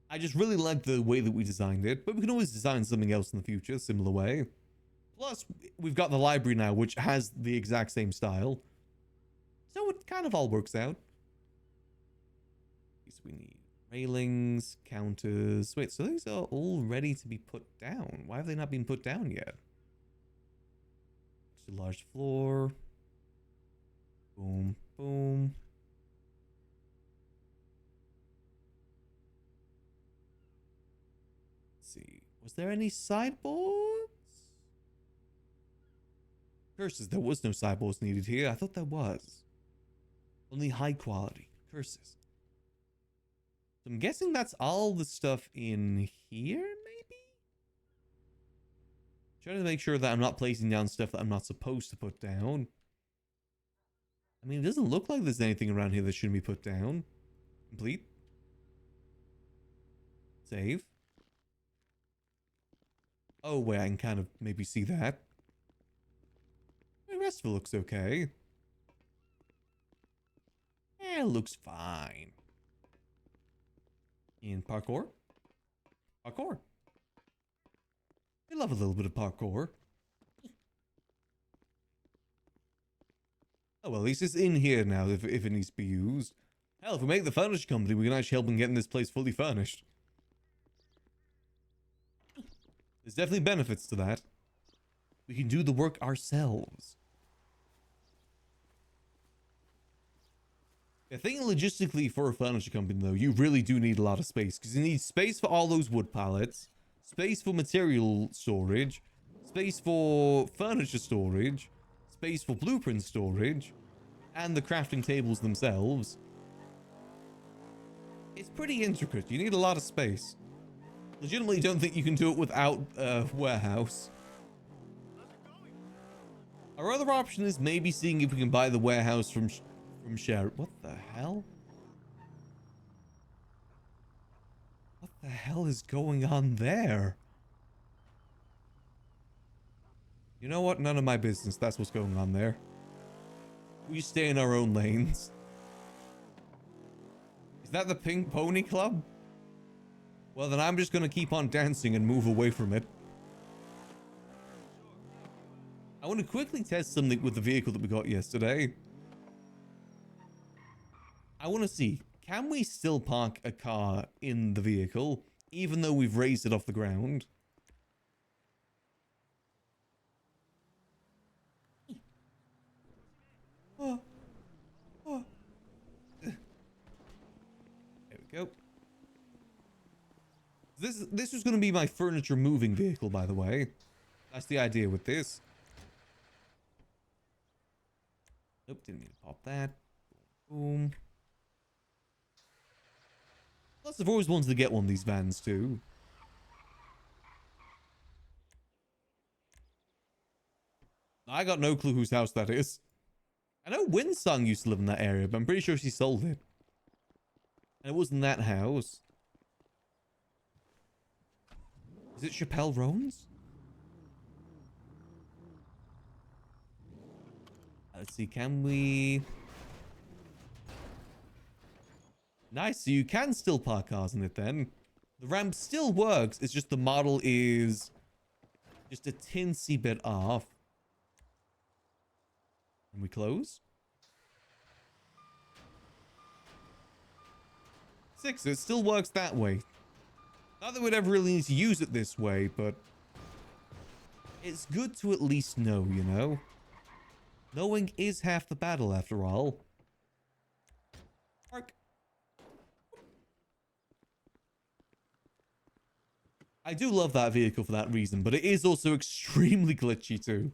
I just really like the way that we designed it, but we can always design something else in the future, similar way. Plus, we've got the library now, which has the exact same style. So it kind of all works out. So we need railings, counters. Wait, so these are all ready to be put down. Why have they not been put down yet? It's a large floor. Boom, boom. Let's see. Was there any sideboards? Curses, there was no sideboards needed here. I thought there was. Only high quality. Curses. So I'm guessing that's all the stuff in here, maybe? Trying to make sure that I'm not placing down stuff that I'm not supposed to put down. I mean, it doesn't look like there's anything around here that shouldn't be put down. Complete. Save. Oh, wait, I can kind of maybe see that. The rest of it looks okay. Yeah, it looks fine. In parkour. Parkour. I love a little bit of parkour. Oh, well, at least it's in here now if it needs to be used. Hell, if we make the furniture company, we can actually help in getting this place fully furnished. There's definitely benefits to that. We can do the work ourselves. I think logistically for a furniture company, though, you really do need a lot of space. Because you need space for all those wood pallets, space for material storage, space for furniture storage, space for blueprint storage, and the crafting tables themselves. It's pretty intricate. You need a lot of space. Legitimately don't think you can do it without a warehouse. Our other option is maybe seeing if we can buy the warehouse from Share. What the hell? What the hell is going on there? You know what? None of my business. That's what's going on there. We stay in our own lanes. Is that the Pink Pony Club? Well, then I'm just gonna keep on dancing and move away from it. I want to quickly test something with the vehicle that we got yesterday. I want to see, can we still park a car in the vehicle, even though we've raised it off the ground? Oh. Oh. There we go. This was going to be my furniture moving vehicle, by the way. That's the idea with this. Nope, didn't mean to pop that. Boom. Plus, I've always wanted to get one of these vans, too. I got no clue whose house that is. I know Winsong used to live in that area, but I'm pretty sure she sold it. And it wasn't that house. Is it Chappelle Roan's? Let's see, can we... Nice, so you can still park cars in it then. The ramp still works, it's just the model is just a tinsy bit off. And we close. 6, it still works that way. Not that we'd ever really need to use it this way, but it's good to at least know, you know? Knowing is half the battle, after all. Park. I do love that vehicle for that reason, but it is also extremely glitchy too.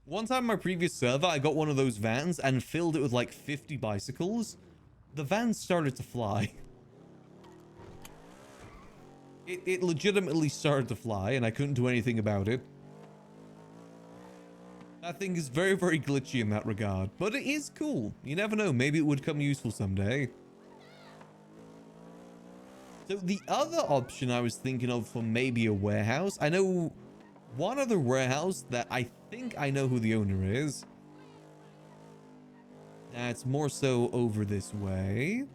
One time on my previous server, I got one of those vans and filled it with like 50 bicycles. The van started to fly. It legitimately started to fly and I couldn't do anything about it. That thing is very, very glitchy in that regard, but it is cool. You never know, maybe it would come useful someday. So the other option I was thinking of for maybe a warehouse, I know one other warehouse that I think I know who the owner is. That's more so over this way.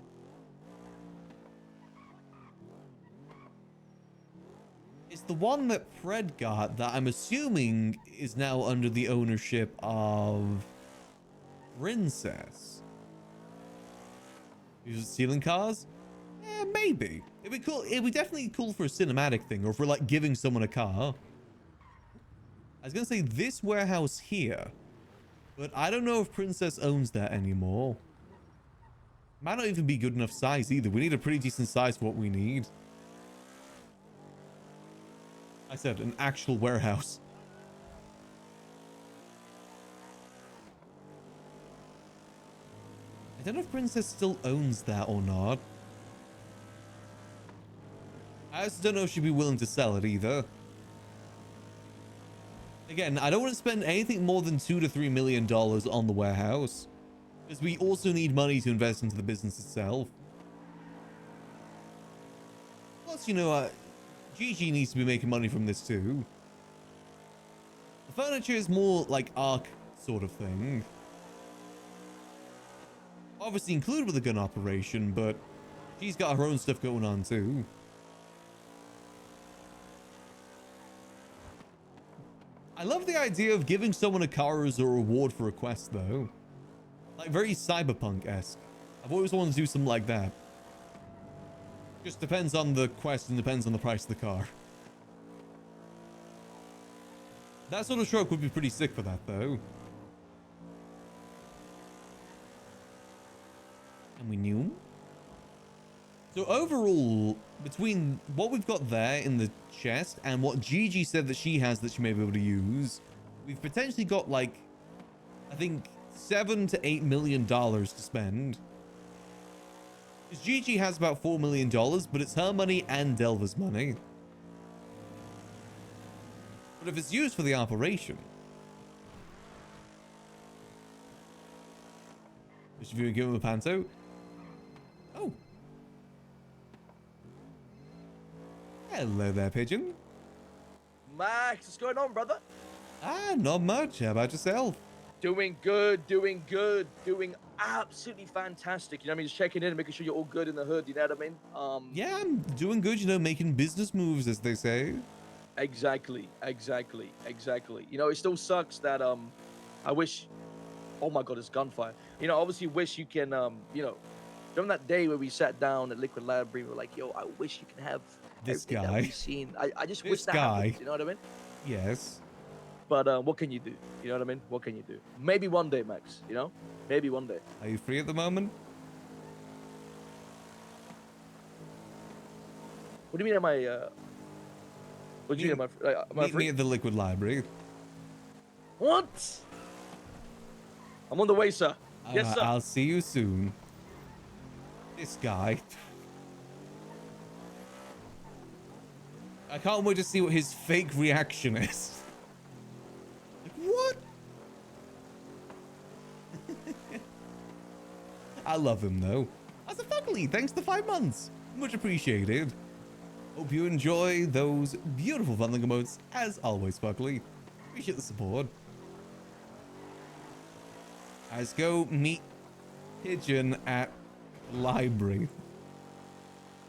Is the one that Fred got that I'm assuming is now under the ownership of Princess. Who's stealing cars? Eh, maybe. It'd be cool. It'd be definitely cool for a cinematic thing, or for like giving someone a car. I was gonna say this warehouse here, but I don't know if Princess owns that anymore. Might not even be good enough size either. We need a pretty decent size for what we need. I said an actual warehouse. I don't know if Princess still owns that or not. I also don't know if she'd be willing to sell it either. Again, I don't want to spend anything more than $2 to $3 million on the warehouse, because we also need money to invest into the business itself. Plus, you know, Gigi needs to be making money from this too. The furniture is more like Ark sort of thing. Obviously included with the gun operation, but she's got her own stuff going on too. I love the idea of giving someone a car as a reward for a quest though. Like very cyberpunk-esque. I've always wanted to do something like that. Just depends on the quest and depends on the price of the car. That sort of truck would be pretty sick for that though. And we knew. So overall, between what we've got there in the chest and what Gigi said that she has that she may be able to use, we've potentially got like, I think $7 to $8 million to spend. Because Gigi has about $4 million, but it's her money and Delva's money. But if it's used for the operation, should we give him a panto? Oh. Hello there, pigeon. Max, what's going on, brother? Ah, not much. How about yourself? Doing good, doing absolutely fantastic. You know what I mean? Just checking in and making sure you're all good in the hood, you know what I mean? Yeah, I'm doing good, you know, making business moves, as they say. Exactly. You know, it still sucks that, I wish, oh my God, it's gunfire. You know, obviously wish you can, you know, remember that day where we sat down at Liquid Library, we were like, yo, I wish you can have This everything guy. that we've seen. I just This wish that guy. happened, you know what I mean? Yes. But what can you do? You know what I mean? What can you do? Maybe one day, Max, you know? Maybe one day. Are you free at the moment? What do you mean am I, what do you mean am I Meet free? me at the Liquid Library. What? I'm on the way, sir. Yes, sir. I'll see you soon. This guy. I can't wait to see what his fake reaction is. Like, what? I love him though. As a fuckly, thanks to 5 months. Much appreciated. Hope you enjoy those beautiful funding emotes as always, Fuckly. Appreciate the support. Let's go meet Pigeon at library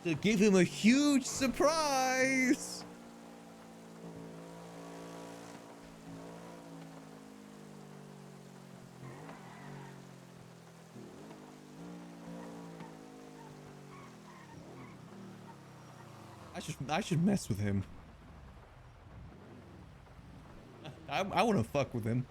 to give him a huge surprise. I should mess with him. I want to fuck with him.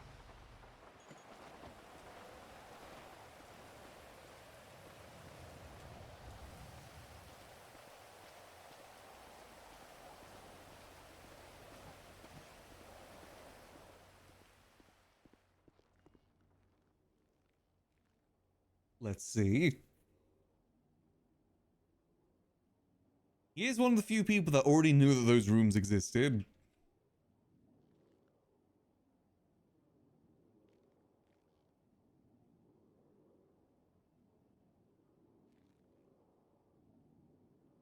Let's see. He is one of the few people that already knew that those rooms existed.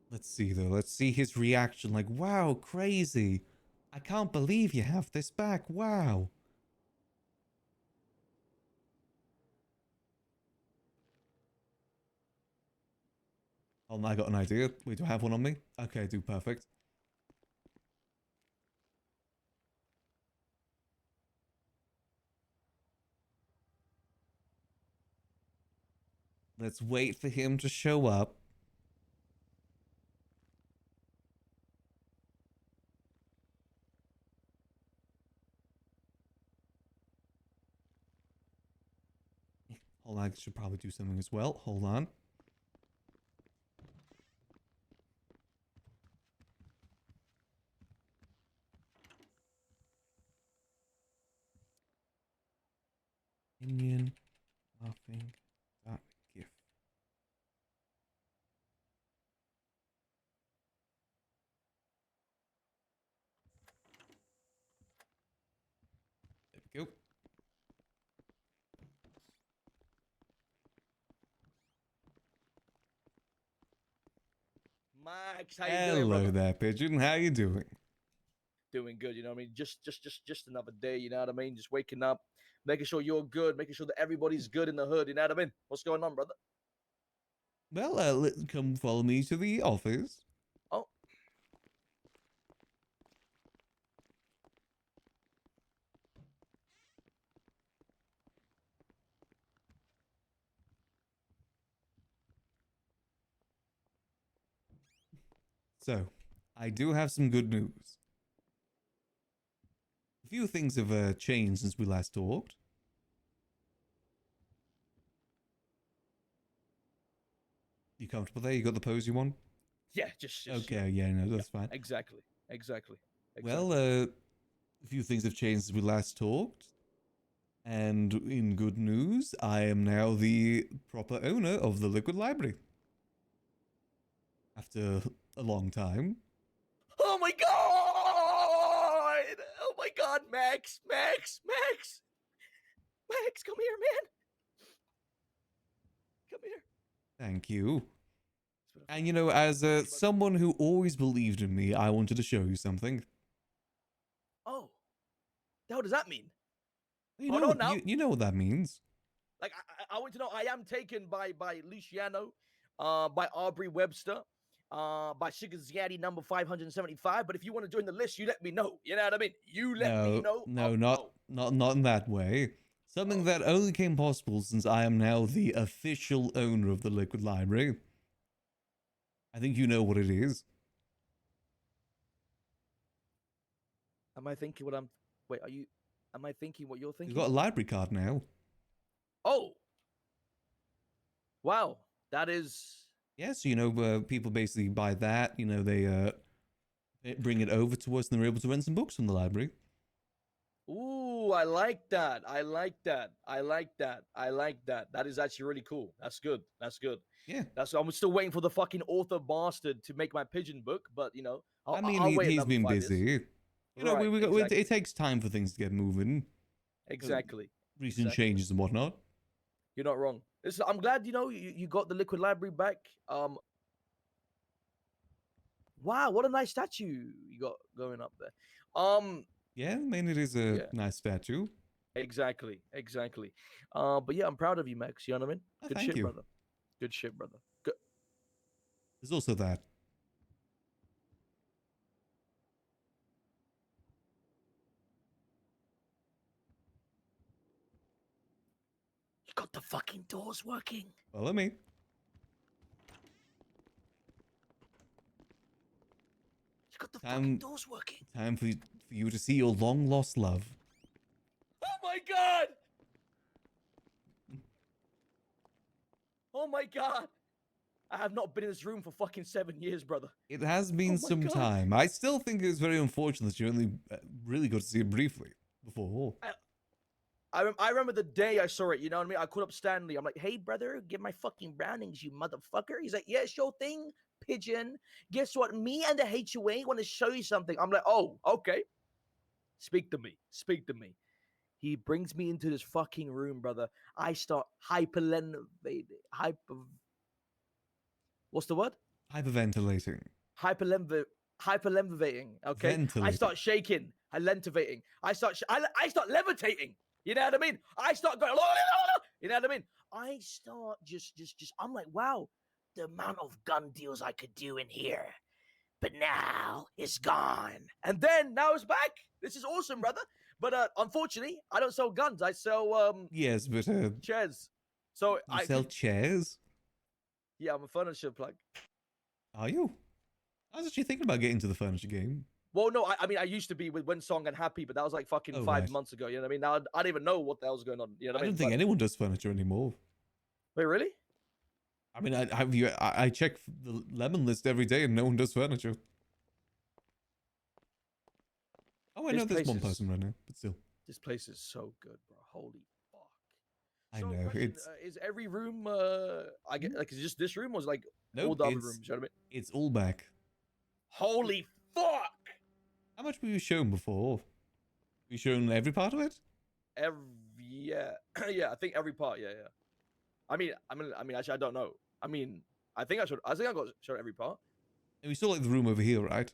Let's see though. Let's see his reaction. Like, wow, crazy. I can't believe you have this back. Wow. Oh, I got an idea. Wait, do I have one on me? Okay, I do. Perfect. Let's wait for him to show up. Hold on, I should probably do something as well. Hold on. Opinion, laughing, dot gif. There we go. Max, how you doing, Hello brother? there, Pigeon. How you doing? Doing good, you know what I mean? Just another day, you know what I mean? Just waking up, making sure you're good, making sure that everybody's good in the hood, you know what I mean? What's going on, brother? Well, come follow me to the office. Oh, So, I do have some good news. A few things have changed since we last talked. You comfortable there? You got the pose you want? yeah, just Okay, yeah, no, that's fine. exactly, exactly, Well, exactly. a few things have changed since we last talked. And in good news, I am now the proper owner of the Liquid Library. After a long time. Oh my god! Oh my god, Max, Max, Max, Max, come here, man. Come here. Thank you. It's been a And fucking you know, pleasure, as brother. someone who always believed in me, I wanted to show you something. Oh, the hell does that mean? You Hold know on what now. you know what that means. Like I want to know. I am taken by Luciano, by Aubrey Webster, by Shigazati number 575. But if you want to join the list, you let me know. You know what I mean? You let me No, know. no, Oh, not in that way. Something oh. that only came possible since I am now the official owner of the Liquid Library. I think you know what it is. Am I thinking what I'm? Wait, are you? Am I thinking what you're You've thinking? got a library card now. Oh, wow, that is. Yeah, so you know, people basically buy that. You know, they bring it over to us, and they're able to rent some books from the library. Ooh, I like that. I like that. I like that. I like that. That is actually really cool. That's good. That's good. Yeah, I'm still waiting for the fucking author bastard to make my pigeon book, but you know, I mean, I'll wait he's another been 5 years. busy. You know, Right, it exactly, takes time for things to get moving. exactly, Recent exactly. changes and whatnot. You're not wrong. Listen, I'm glad you got the liquid library back. Wow, what a nice statue you got going up there. Yeah, I mean, it is a Yeah, nice statue. exactly, exactly. But yeah, I'm proud of you, Max. You know what I mean? Oh, Good thank shit, you. brother. Good shit, brother. Good. There's also that. You got the fucking doors working. Follow me. You got the fucking Time, doors working. time for you to see your long lost love. Oh my god! Oh my god! I have not been in this room for fucking 7 years, brother. It has Oh been my some god! time. I still think it was very unfortunate that you only really got to see it briefly before. I remember the day I saw it, you know what I mean? I called up Stanley. I'm like, hey, brother, give my fucking brownings, you motherfucker. He's like, yeah, sure thing, pigeon. Guess what? Me and the HOA want to show you something. I'm like, oh, okay. Speak to me. Speak to me. He brings me into this fucking room, brother. I start what's the word? Hyperventilating. Hyperlenv- hyperlevitating. Okay, I Ventilating. start shaking, I levitating. I start levitating. You know what I mean? I start going. You know what I mean? I start just. I'm like, wow, the amount of gun deals I could do in here, but now it's gone. And then now it's back. This is awesome, brother. But unfortunately, I don't sell guns. I sell Yes, but chairs. So you I sell could chairs? Yeah, I'm a furniture plug. Are you? I was actually thinking about getting into the furniture game. Well, no, I mean, I used to be with Winsong and Happy, but that was like fucking Oh, 5 right. months ago. You know what I mean? Now I don't even know what the hell's going on. You know what I I mean? don't think But- anyone does furniture anymore. Wait, really? I mean, I check the lemon list every day and no one does furniture. Oh, I This know there's place one is- person right now, but still. This place is so good, bro. Holy fuck. I So, know, question, it's... is every room I get like is it just this room or is it, like No, all the other rooms? You know what I mean? it's all back. Holy fuck! How much were you shown before? Were you shown every part of it? Yeah, yeah. I think every part. Yeah, yeah. I mean, actually, I don't know. I mean, I think I got shown every part. And we saw like the room over here, right?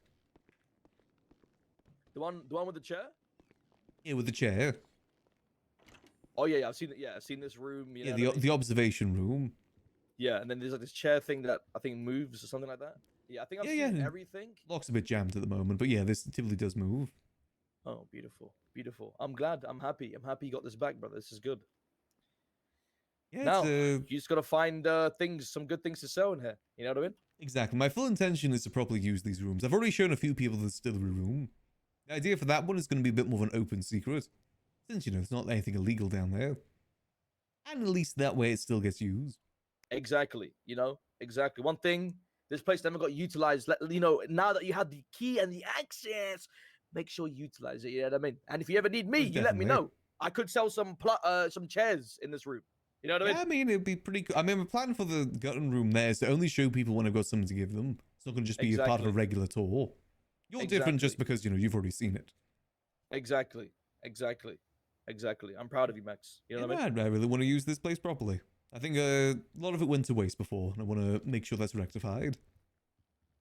The one with the chair. Yeah, with the chair. Oh yeah, yeah. I've seen it. Yeah, I've seen this room. You Yeah, know the what I mean? the observation room. Yeah, and then there's like this chair thing that I think moves or something like that. Yeah, I think I've Yeah, seen yeah. everything. Lock's a bit jammed at the moment, but yeah, this typically does move. Oh, beautiful, beautiful. I'm glad. I'm happy. I'm happy you got this back, brother. This is good. Yeah, Now it's you just gotta find some good things to sell in here. You know what I mean? exactly. My full intention is to properly use these rooms. I've already shown a few people the distillery room. The idea for that one is going to be a bit more of an open secret, since you know it's not anything illegal down there, and at least that way it still gets used. Exactly. You know, exactly. One thing, this place never got utilized. You know, now that you have the key and the access, make sure you utilize it. You know what I mean? And if you ever need me, Most you let me definitely. know. I could sell some chairs in this room. You know what I Yeah, mean? I mean it'd be pretty cool. I mean, my plan for the Gutton room there is to only show people when I've got something to give them. It's not going to just be a part of a Exactly. regular tour. You're different just Exactly. because you know you've already seen it. Exactly. Exactly. Exactly. I'm proud of you, Max. You know what I mean? I really want to use this place properly. I think a lot of it went to waste before, and I want to make sure that's rectified.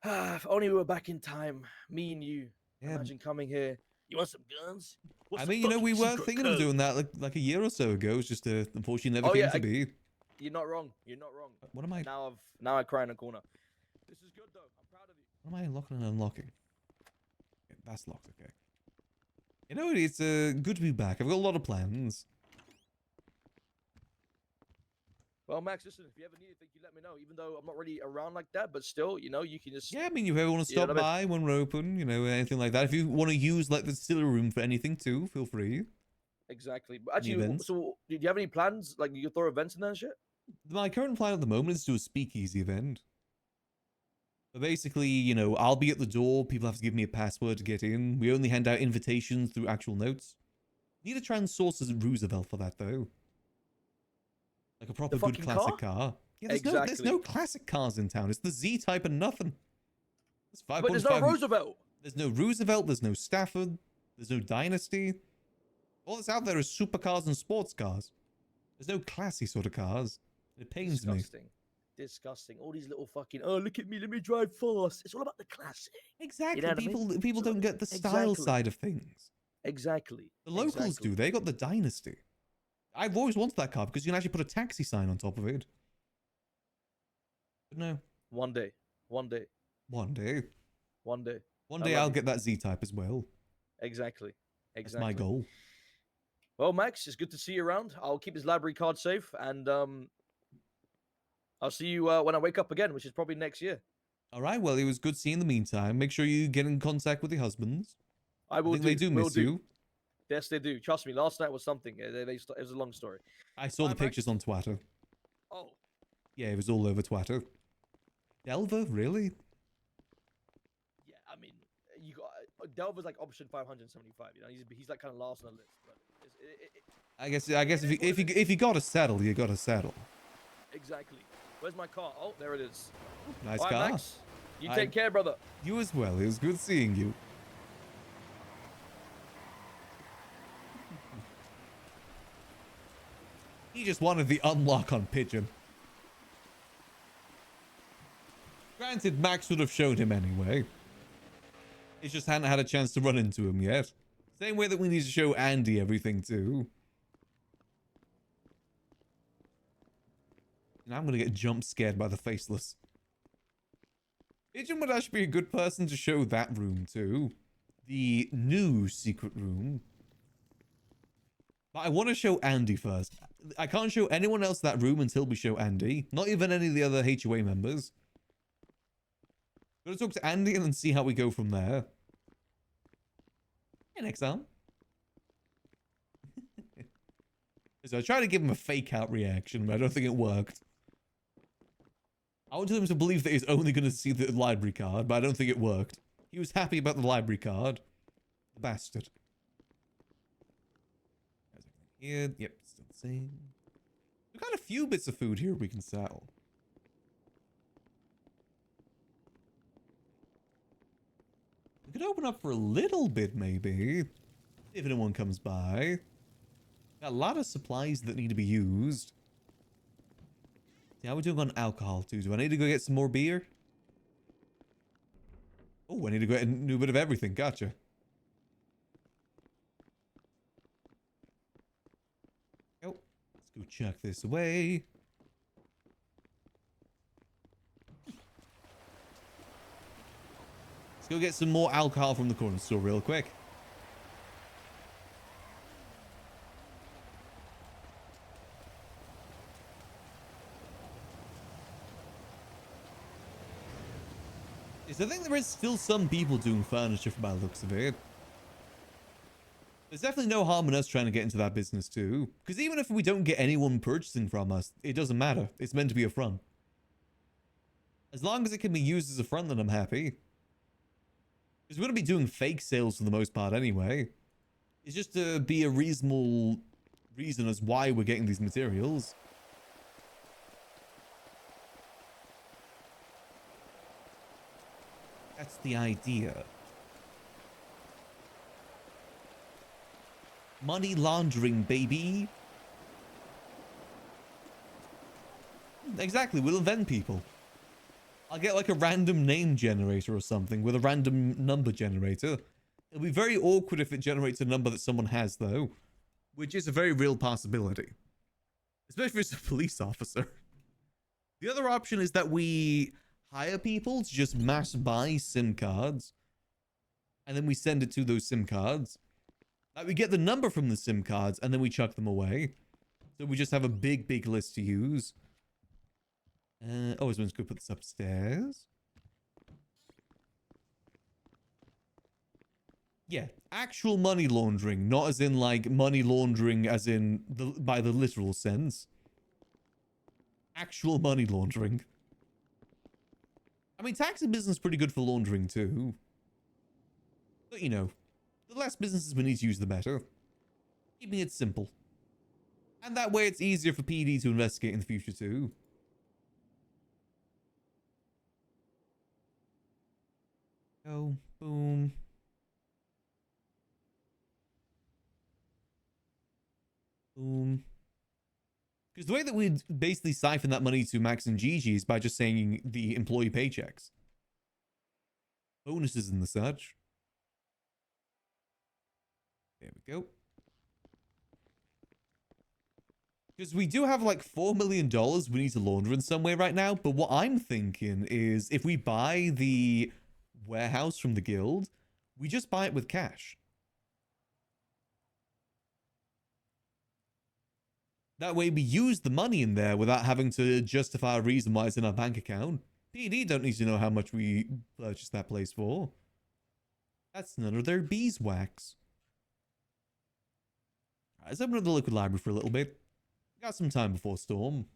If only we were back in time, me and you. Yeah. Imagine coming here. You want some guns? What's I the mean, you know, we fucking were secret thinking of code? doing that like a year or so ago. It's just unfortunately never Oh, came yeah, to be. You're not wrong. You're not wrong. What am I? Now I cry in a corner. This is good though. I'm proud of you. What am I unlocking and unlocking? Okay, that's locked. Okay. You know, it's good to be back. I've got a lot of plans. Well, Max, listen, if you ever need anything, you let me know. Even though I'm not really around like that, but still, you know, you can just. Yeah, I mean, if you ever want to You know stop what I by when we're open, you know, anything like that. If you want to use like the distillery room for anything too, feel free. Exactly. But actually, events? so do you have any plans? Like, you throw events in there and shit? My current plan at the moment is to do a speakeasy event. But basically, you know, I'll be at the door. People have to give me a password to get in. We only hand out invitations through actual notes. Need a trans source as Roosevelt for that, though. Like a proper good fucking classic car. Yeah, there's no Exactly. classic cars in town. It's the Z-Type and nothing. It's 5.5. But there's no Roosevelt. There's no Roosevelt. There's no Stafford. There's no Dynasty. All that's out there is supercars and sports cars. There's no classy sort of cars. It pains me. Disgusting. Disgusting. All these little fucking, oh, look at me, let me drive fast. It's all about the classic. Exactly. what I mean? People So- don't get the style exactly. side of things. Exactly. The locals Exactly. do. They got the Dynasty. I've always wanted that car because you can actually put a taxi sign on top of it. But no, One day. One day. one day. One day. One I day love I'll you. get that Z-Type as well. Exactly. That's Exactly. my goal. Well, Max, it's good to see you around. I'll keep this library card safe, and I'll see you when I wake up again, which is probably next year. All right. Well, it was good seeing you in the meantime. Make sure you get in contact with your husbands. I I will think do. they do will miss do. you. Yes, they do. Trust me. Last night was something. It was a long story. I saw Bye, the pictures on Twitter. Oh, Yeah, it was all over Twitter. Delver, really? yeah. I mean, you got Delver's like option 575. You know, he's like kind of last on the list. But I guess if you got to settle, you got to settle. exactly. Where's my car? Oh, there it is. Nice All right, car. Max. You I- take care, brother. You as well. It was good seeing you. He just wanted the unlock on Pigeon. Granted, Max would have shown him anyway. He just hadn't had a chance to run into him yet. Same way that we need to show Andy everything too. Now I'm gonna get jump scared by the faceless. Pigeon would actually be a good person to show that room too. The new secret room. But I want to show Andy first. I can't show anyone else that room until we show Andy. Not even any of the other HOA members. Gotta talk to Andy and then see how we go from there. Hey, next time. So I tried to give him a fake out reaction, but I don't think it worked. I wanted him to believe that he's only going to see the library card, but I don't think it worked. He was happy about the library card. The bastard. Here, yep, still the same. We've got a few bits of food here we can sell. We could open up for a little bit, maybe. If anyone comes by. Got a lot of supplies that need to be used. See, how are we doing on alcohol, too? Do I need to go get some more beer? Oh, I need to go get a new bit of everything. Gotcha. Oh, let's go chuck this away. Let's go get some more alcohol from the corner store real quick. I think there is still some people doing furniture from by the looks of it. There's definitely no harm in us trying to get into that business too. Because even if we don't get anyone purchasing from us, it doesn't matter. It's meant to be a front. As long as it can be used as a front, then I'm happy. Because we're going to be doing fake sales for the most part anyway. It's just to be a reasonable reason as why we're getting these materials. That's the idea. Money laundering, baby. Exactly, we'll invent people. I'll get like a random name generator or something with a random number generator. It'll be very awkward if it generates a number that someone has, though. Which is a very real possibility. Especially if it's a police officer. The other option is that we hire people to just mass buy SIM cards. And then we send it to those SIM cards. Like we get the number from the SIM cards and then we chuck them away. So we just have a big, big list to use. Oh, I was going to go put this upstairs. Yeah, actual money laundering, not as in like money laundering as in by the literal sense. Actual money laundering. I mean, taxi business is pretty good for laundering too. But you know, the less businesses we need to use, the better. Keeping it simple. And that way it's easier for PD to investigate in the future too. Oh, boom. Boom. Because the way that we'd basically siphon that money to Max and Gigi is by just saying the employee paychecks. Bonuses and the such. There we go. Because we do have like $4 million we need to launder in some way right now. But what I'm thinking is if we buy the warehouse from the guild, we just buy it with cash. That way we use the money in there without having to justify a reason why it's in our bank account. PD don't need to know how much we purchased that place for. That's none of their beeswax. Alright, let's open up the liquid library for a little bit. Got some time before storm.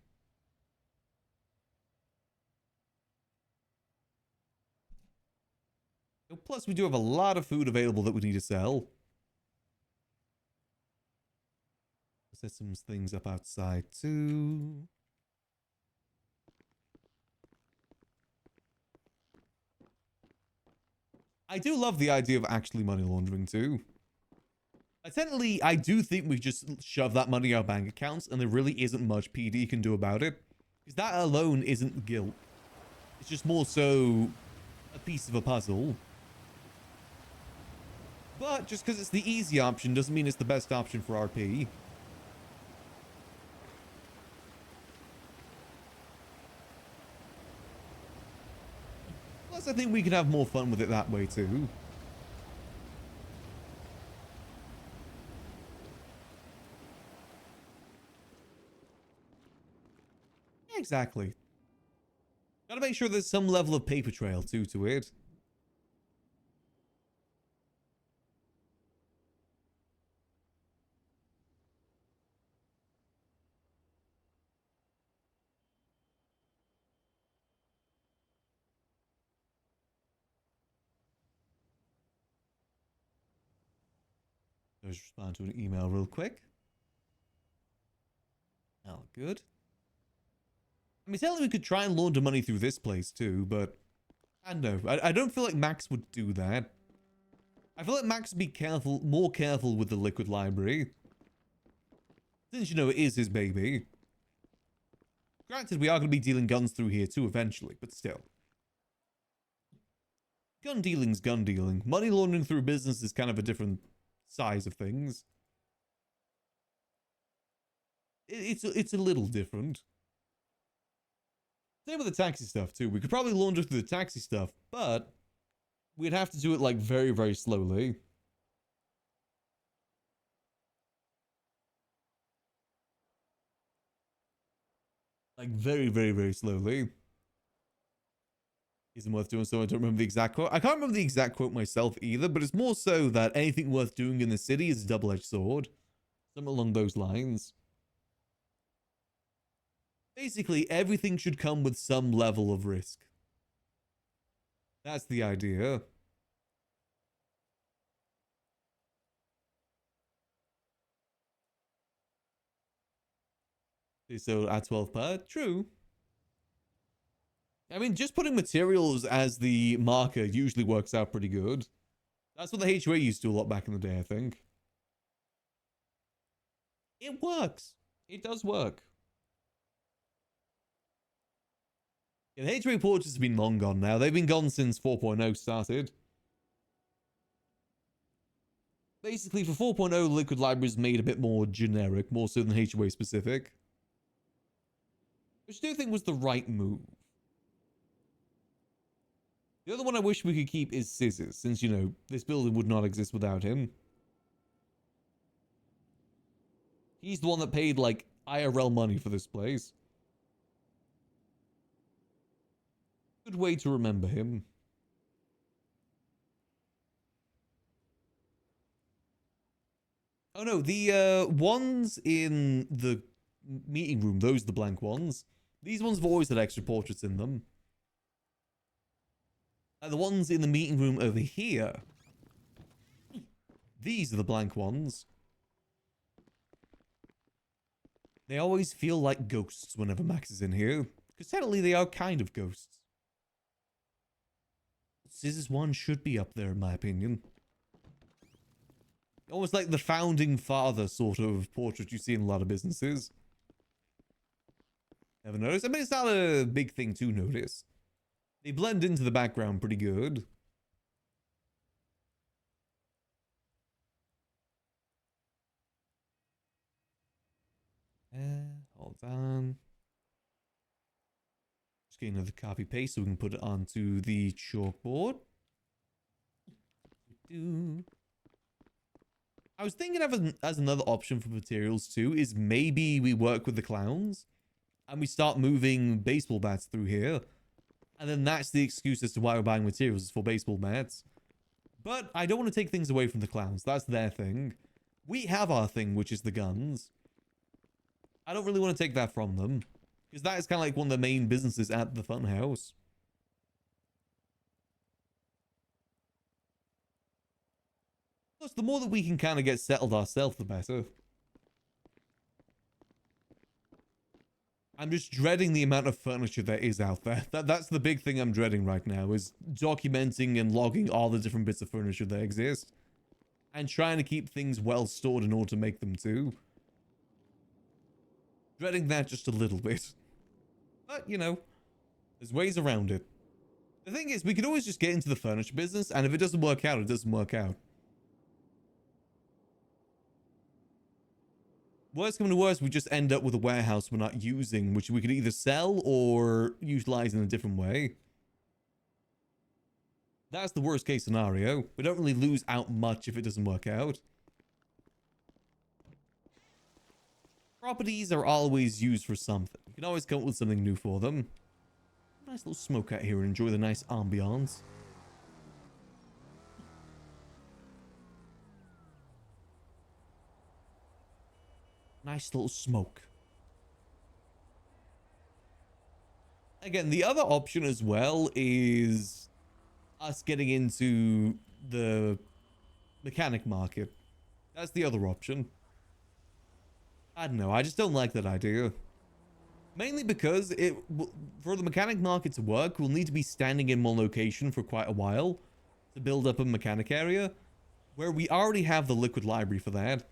Plus, we do have a lot of food available that we need to sell. Set some things up outside too. I do love the idea of actually money laundering too. Technically, I do think we just shove that money in our bank accounts and there really isn't much PD can do about it. Because that alone isn't guilt. It's just more so a piece of a puzzle. But just because it's the easy option doesn't mean it's the best option for RP. Plus, I think we can have more fun with it that way too. exactly. Gotta make sure there's some level of paper trail, too, to it. Let's respond to an email real quick. Oh, good. I mean, technically we could try and launder money through this place too, but I don't know. I don't feel like Max would do that. I feel like Max would be careful, more careful with the liquid library. Since, you know, it is his baby. Granted, we are going to be dealing guns through here too eventually, but still. Gun dealing's gun dealing. Money laundering through business is kind of a different size of things. It's a little different. Same with the taxi stuff too. We could probably launder through the taxi stuff, but we'd have to do it like very, very slowly. Like very, very, very slowly. Isn't worth doing, so I don't remember the exact quote. I can't remember the exact quote myself either, but it's more so that anything worth doing in the city is a double-edged sword. Something along those lines. Basically, everything should come with some level of risk. That's the idea. So at 12 per, true. I mean, just putting materials as the marker usually works out pretty good. That's what the HOA used to do a lot back in the day, I think. It works. It does work. Yeah, the HOA portraits have been long gone now. They've been gone since 4.0 started. Basically, for 4.0, Liquid Library is made a bit more generic, more so than HOA specific. Which I do think was the right move. The other one I wish we could keep is Scissors, since, you know, this building would not exist without him. He's the one that paid, like, IRL money for this place. Good way to remember him. Oh no, the ones in the meeting room, those are the blank ones. These ones have always had extra portraits in them. And the ones in the meeting room over here, these are the blank ones. They always feel like ghosts whenever Max is in here, because technically they are kind of ghosts. Scissors 1 should be up there in my opinion. Almost like the founding father sort of portrait you see in a lot of businesses. Never noticed? I mean, it's not a big thing to notice. They blend into the background pretty good. Hold on. Just getting another copy paste so we can put it onto the chalkboard. I was thinking of as another option for materials too is maybe we work with the clowns and we start moving baseball bats through here. And then that's the excuse as to why we're buying materials is for baseball bats. But I don't want to take things away from the clowns. That's their thing. We have our thing, which is the guns. I don't really want to take that from them. Because that is kind of like one of the main businesses at the funhouse. Plus, the more that we can kind of get settled ourselves, the better. I'm just dreading the amount of furniture there is out there. That's the big thing I'm dreading right now, is documenting and logging all the different bits of furniture that exist. And trying to keep things well stored in order to make them too. Dreading that just a little bit. But, you know, there's ways around it. The thing is, we could always just get into the furniture business, and if it doesn't work out, it doesn't work out. Worst coming to worst, we just end up with a warehouse we're not using, which we could either sell or utilize in a different way. That's the worst case scenario. We don't really lose out much if it doesn't work out. Properties are always used for something. You can always come up with something new for them. Nice little smoke out here and enjoy the nice ambiance. Nice little smoke. Again, the other option as well is us getting into the mechanic market. That's the other option. I don't know. I just don't like that idea. Mainly because for the mechanic market to work, we'll need to be standing in one location for quite a while to build up a mechanic area, where we already have the liquid library for that.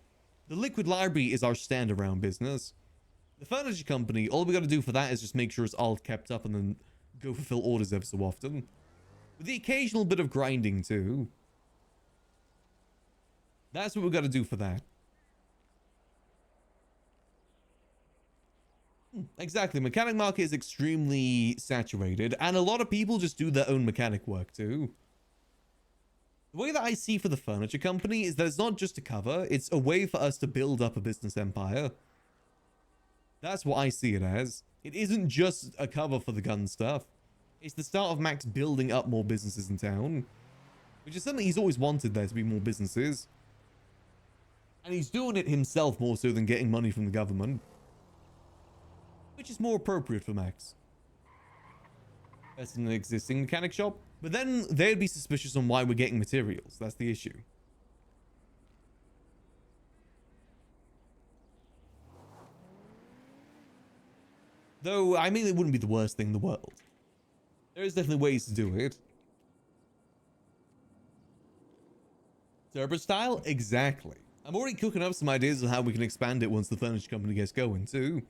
The liquid library is our stand-around business. The furniture company, all we got to do for that is just make sure it's all kept up and then go fulfill orders every so often. With the occasional bit of grinding too. That's what we got to do for that. Exactly. Mechanic market is extremely saturated, and a lot of people just do their own mechanic work too. The way that I see for the furniture company is that it's not just a cover, it's a way for us to build up a business empire. That's what I see it as. It isn't just a cover for the gun stuff. It's the start of Max building up more businesses in town, which is something he's always wanted, there to be more businesses. And he's doing it himself more so than getting money from the government, which is more appropriate for Max. That's an existing mechanic shop. But then they'd be suspicious on why we're getting materials. That's the issue. Though, I mean, it wouldn't be the worst thing in the world. There is definitely ways to do it. Turbo style? Exactly. I'm already cooking up some ideas of how we can expand it once the furniture company gets going, too.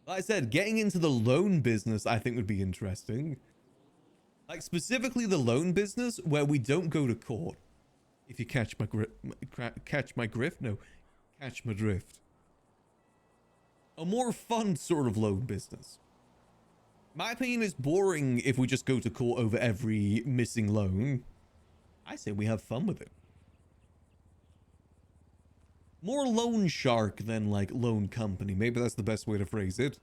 Like I said, getting into the loan business, I think would be interesting. Like, specifically the loan business, where we don't go to court. If you catch my grift? No, catch my drift. A more fun sort of loan business. My opinion is boring if we just go to court over every missing loan. I say we have fun with it. More loan shark than, like, loan company. Maybe that's the best way to phrase it.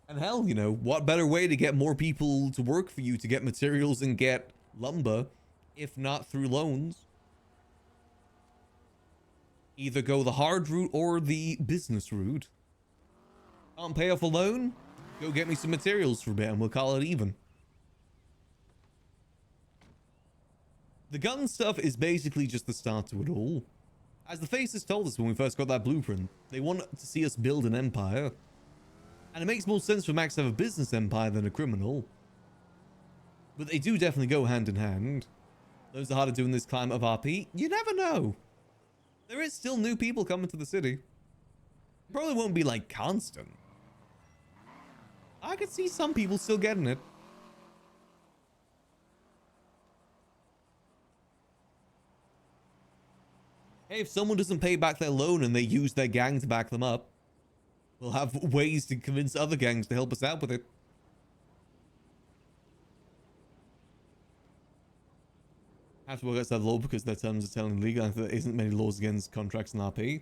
And hell, you know, what better way to get more people to work for you to get materials and get lumber, if not through loans? Either go the hard route or the business route. Can't pay off a loan? Go get me some materials for a bit and we'll call it even. The gun stuff is basically just the start to it all. As the faces told us when we first got that blueprint, they want to see us build an empire. And it makes more sense for Max to have a business empire than a criminal. But they do definitely go hand in hand. Those are hard to do in this climate of RP. You never know. There is still new people coming to the city. Probably won't be like constant. I could see some people still getting it. Hey, if someone doesn't pay back their loan and they use their gang to back them up, we'll have ways to convince other gangs to help us out with it. Have to work outside the law because their terms are telling legal and there isn't many laws against contracts in RP.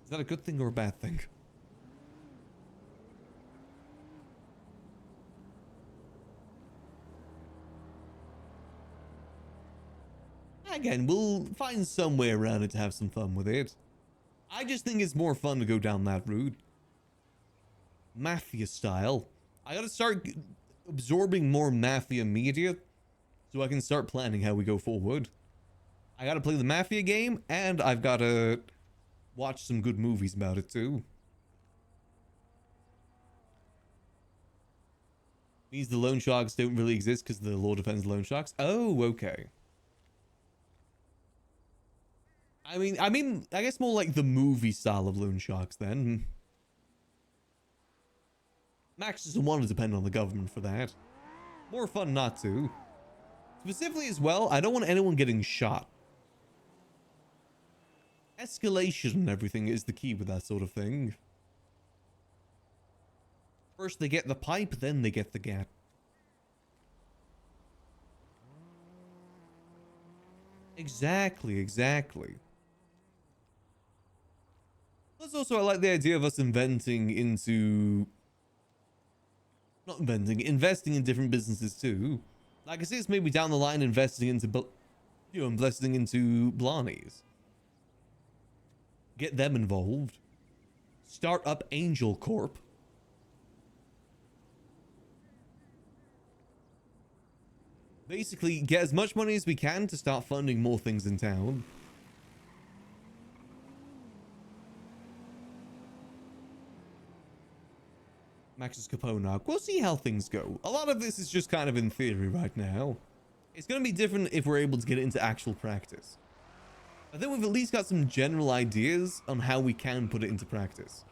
Is that a good thing or a bad thing? Again, we'll find some way around it to have some fun with it. I just think it's more fun to go down that route. Mafia style. I gotta start absorbing more Mafia media so I can start planning how we go forward. I gotta play the Mafia game and I've gotta watch some good movies about it too. Means the loan sharks don't really exist because the law defends loan sharks. Oh, okay. I mean, I guess more like the movie style of loan sharks then. Max doesn't want to depend on the government for that. More fun not to. Specifically as well, I don't want anyone getting shot. Escalation and everything is the key with that sort of thing. First they get the pipe, then they get the gat. Exactly, exactly. Plus also I like the idea of us inventing into... Not inventing, investing in different businesses too. Like I see us maybe down the line investing into... investing into Blarneys. Get them involved. Start up Angel Corp. Basically, get as much money as we can to start funding more things in town. Max's Capone arc. We'll see how things go. A lot of this is just kind of in theory right now. It's going to be different if we're able to get it into actual practice. I think we've at least got some general ideas on how we can put it into practice.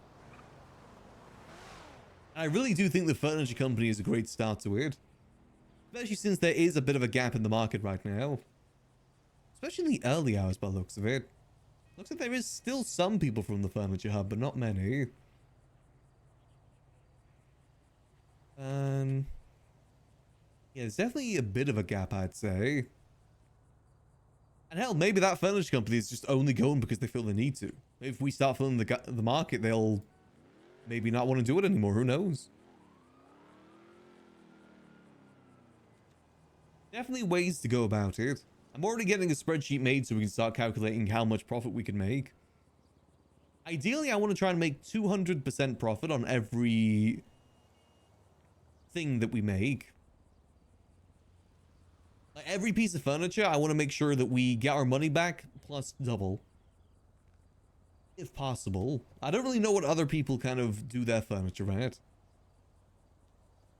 I really do think the furniture company is a great start to it. Especially since there is a bit of a gap in the market right now. Especially in the early hours by the looks of it. Looks like there is still some people from the furniture hub, but not many. Yeah, there's definitely a bit of a gap, I'd say. And hell, maybe that furniture company is just only going because they feel the need to. Maybe if we start filling the market, they'll maybe not want to do it anymore. Who knows? Definitely ways to go about it. I'm already getting a spreadsheet made so we can start calculating how much profit we can make. Ideally, I want to try and make 200% profit on every thing that we make. Like every piece of furniture, I want to make sure that we get our money back plus double. If possible. I don't really know what other people kind of do their furniture at.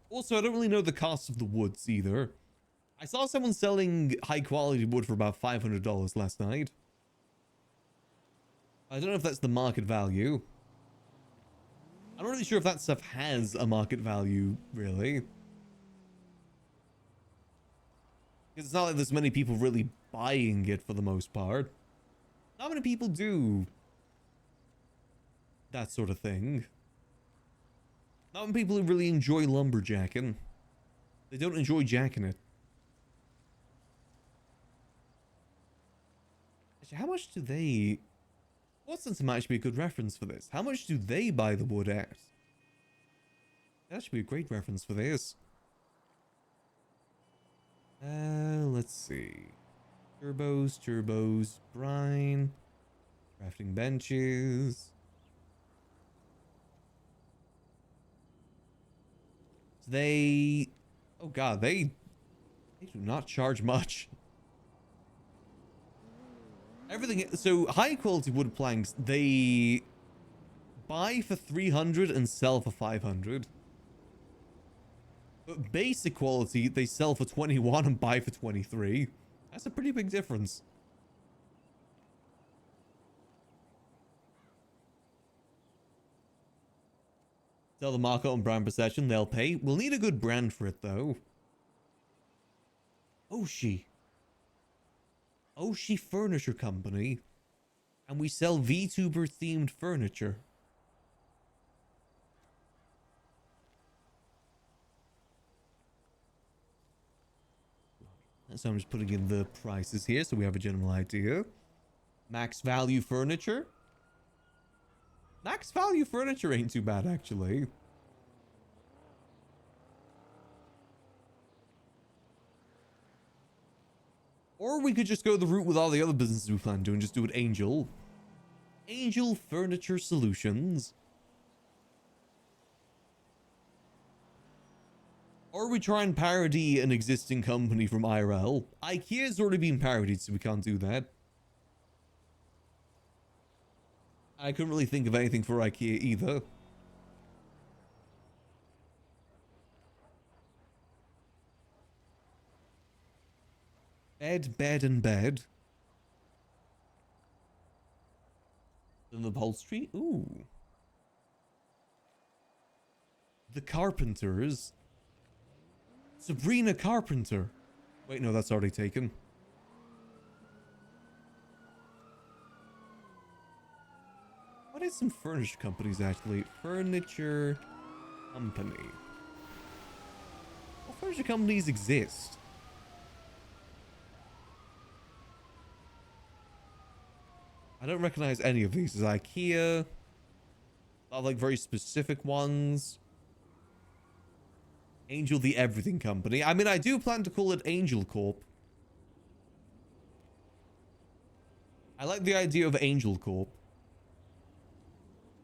Also, I don't really know the cost of the woods either. I saw someone selling high quality wood for about $500 last night. I don't know if that's the market value. I'm not really sure if that stuff has a market value, really. Because it's not like there's many people really buying it for the most part. Not many people do that sort of thing. Not many people who really enjoy lumberjacking. They don't enjoy jacking it. Actually, how much do they... Watson's might actually be a good reference for this. How much do they buy the wood at? That should be a great reference for this. Let's see. Turbos, brine. Crafting benches. They... Oh god, they do not charge much. Everything... So, high quality wood planks, they buy for 300 and sell for 500. But basic quality, they sell for 21 and buy for 23. That's a pretty big difference. Sell the market on brand possession, they'll pay. We'll need a good brand for it, though. Oshi Furniture Company. And we sell VTuber themed furniture. So I'm just putting in the prices here so we have a general idea. Max value furniture. Max value furniture ain't too bad, actually. Or we could just go the route with all the other businesses we plan to do and just do it Angel. Angel Furniture Solutions. Or we try and parody an existing company from IRL. IKEA's already been parodied, so we can't do that. I couldn't really think of anything for IKEA either. Bed, and bed. Then the upholstery. Ooh. The Carpenters. Sabrina Carpenter. Wait, no, that's already taken. What is some furniture companies, actually? Furniture company. What furniture companies exist? I don't recognize any of these. There's IKEA. I like very specific ones. Angel the Everything Company. I mean, I do plan to call it Angel Corp. I like the idea of Angel Corp.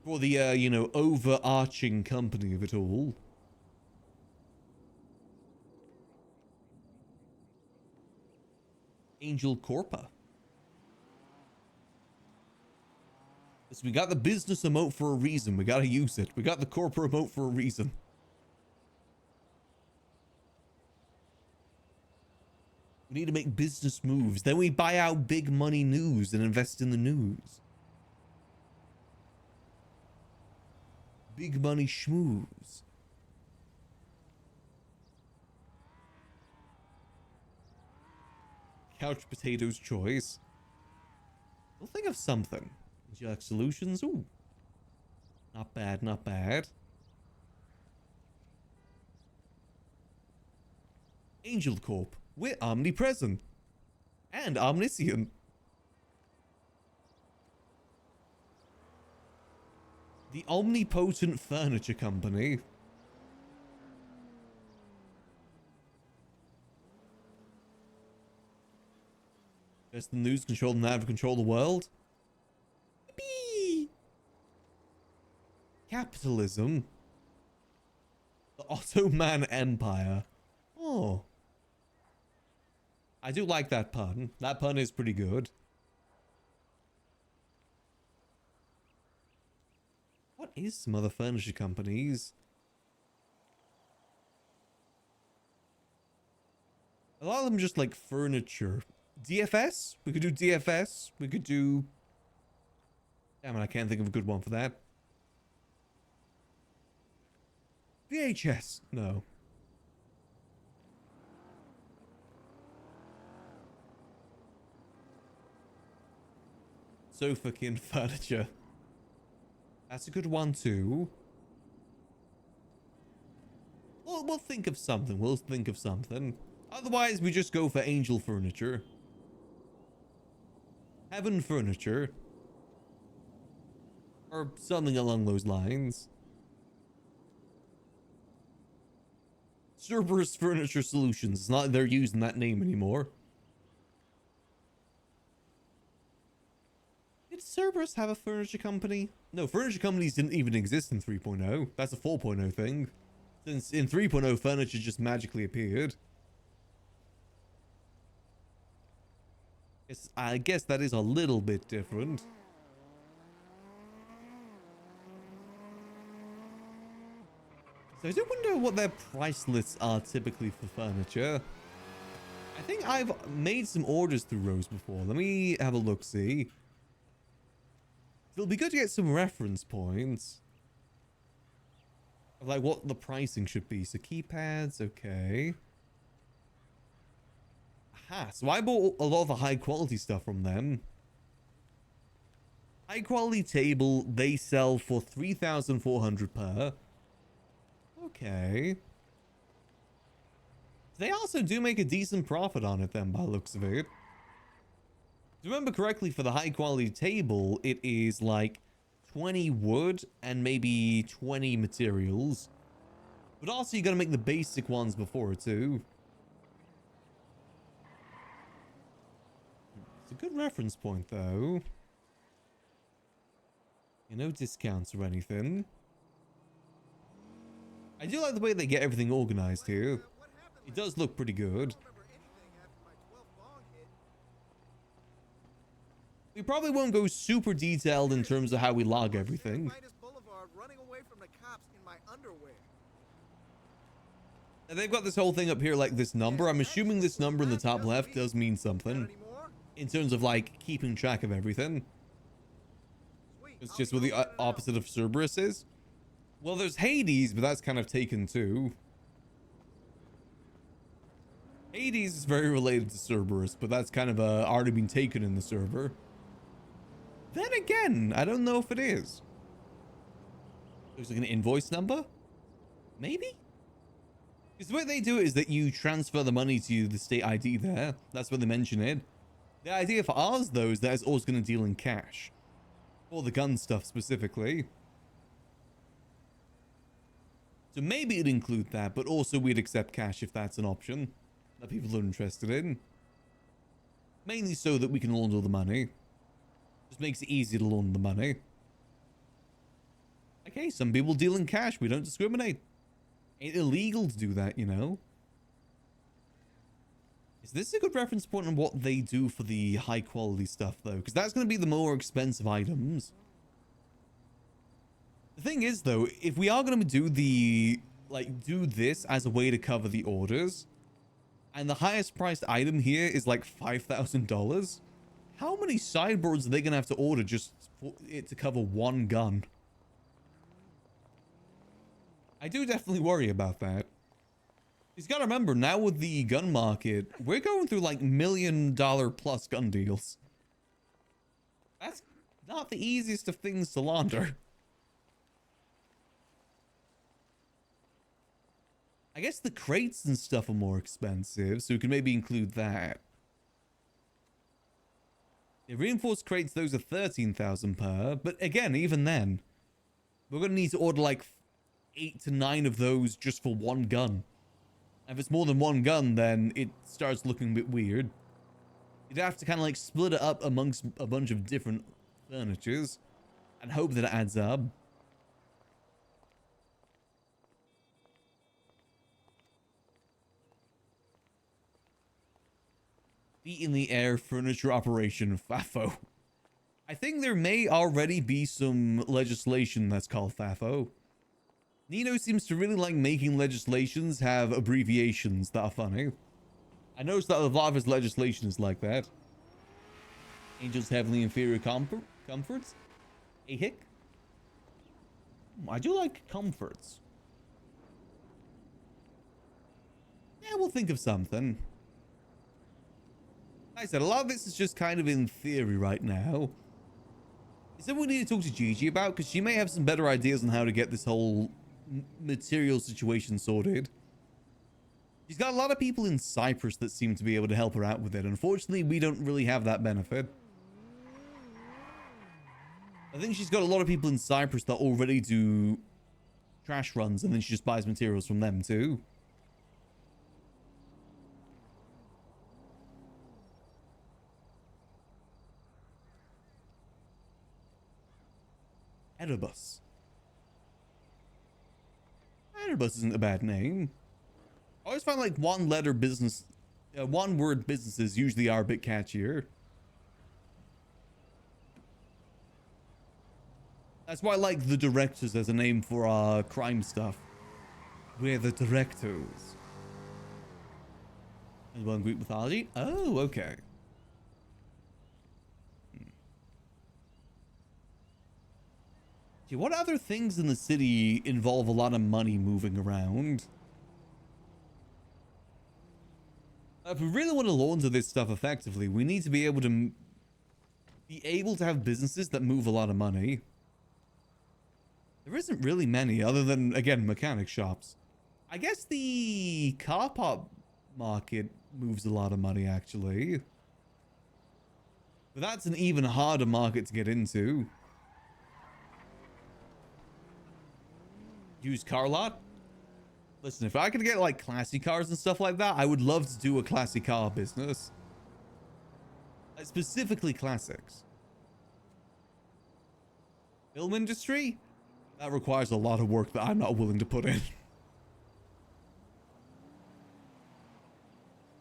For the, you know, overarching company of it all. Angel Corpa. So we got the business emote for a reason. We gotta use it. We got the corporate emote for a reason. We need to make business moves. Then we buy out big money news and invest in the news. Big money schmooze. Couch potatoes choice. We'll think of something. Jerk solutions. Ooh. Not bad, not bad. Angel Corp. We're omnipresent. And omniscient. The Omnipotent Furniture Company. Just the news, control the nav, control the world. Yippee! Capitalism. The Ottoman Empire. Oh. I do like that pun. That pun is pretty good. What is some other furniture companies? A lot of them just like furniture. DFS? We could do DFS. We could do... Damn it, I can't think of a good one for that. VHS. No. Sofakin furniture. That's a good one too. Well, we'll think of something. We'll think of something. Otherwise, we just go for Angel Furniture. Heaven Furniture. Or something along those lines. Cerberus Furniture Solutions. It's not like they're using that name anymore. Did Cerberus have a furniture company? No, furniture companies didn't even exist in 3.0. That's a 4.0 thing. Since in 3.0, furniture just magically appeared. I guess that is a little bit different. So I do wonder what their price lists are typically for furniture. I think I've made some orders through Rose before. Let me have a look-see. It'll be good to get some reference points. Of like what the pricing should be. So keypads, okay. Aha, so I bought a lot of the high quality stuff from them. High quality table, they sell for 3,400 per. Okay. They also do make a decent profit on it then by the looks of it. If you remember correctly, for the high quality table, it is like 20 wood and maybe 20 materials. But also you gotta make the basic ones before too. It's a good reference point though. You know, discounts or anything. I do like the way they get everything organized here. It does look pretty good. We probably won't go super detailed in terms of how we log everything. And they've got this whole thing up here like this number. I'm assuming this number in the top left does mean something. In terms of like keeping track of everything. It's just what the opposite of Cerberus is. Well, there's Hades, but that's kind of taken too. Hades is very related to Cerberus, but that's kind of already been taken in the server. Then again, I don't know if it is. There's like an invoice number? Maybe? Because the way they do it is that you transfer the money to the state ID there. That's where they mention it. The idea for ours, though, is that it's always going to deal in cash. For the gun stuff specifically. So maybe it'd include that, but also we'd accept cash if that's an option that people are interested in. Mainly so that we can launder the money. Just makes it easy to launder the money. Okay, some people deal in cash. We don't discriminate. Ain't illegal to do that, you know. Is this a good reference point on what they do for the high quality stuff, though? Because that's going to be the more expensive items. The thing is, though, if we are going to do do this as a way to cover the orders, and the highest priced item here is like $5,000, how many sideboards are they going to have to order just for it to cover one gun? I do definitely worry about that. You've got to remember, now with the gun market, we're going through like $1 million plus gun deals. That's not the easiest of things to launder. I guess the crates and stuff are more expensive, so we can maybe include that. The reinforced crates, those are 13,000 per, but again, even then, we're going to need to order like 8 to 9 of those just for one gun. And if it's more than one gun, then it starts looking a bit weird. You'd have to kind of like split it up amongst a bunch of different furnitures and hope that it adds up. Feet in the air furniture operation, FAFO. I think there may already be some legislation that's called FAFO. Nino seems to really like making legislations have abbreviations that are funny. I noticed that a lot of his legislation is like that. Angels heavenly inferior comforts? A hick? I do like comforts. Yeah, we'll think of something. Like I said, a lot of this is just kind of in theory right now. It's something we need to talk to Gigi about, because she may have some better ideas on how to get this whole material situation sorted. She's got a lot of people in Cyprus that seem to be able to help her out with it. Unfortunately, we don't really have that benefit. I think she's got a lot of people in Cyprus that already do trash runs, and then she just buys materials from them too. Erebus. Erebus isn't a bad name. I always find like one word businesses usually are a bit catchier. That's why I like the directors as a name for crime stuff. We're the directors. And one Greek mythology? Oh, okay. What other things in the city involve a lot of money moving around? If we really want to launder this stuff effectively, we need to be able to have businesses that move a lot of money. There isn't really many other than, again, mechanic shops. I guess the car part market moves a lot of money, actually. But that's an even harder market to get into. Used car lot? Listen, if I could get like classy cars and stuff like that, I would love to do a classy car business. Like, specifically classics. Film industry? That requires a lot of work that I'm not willing to put in.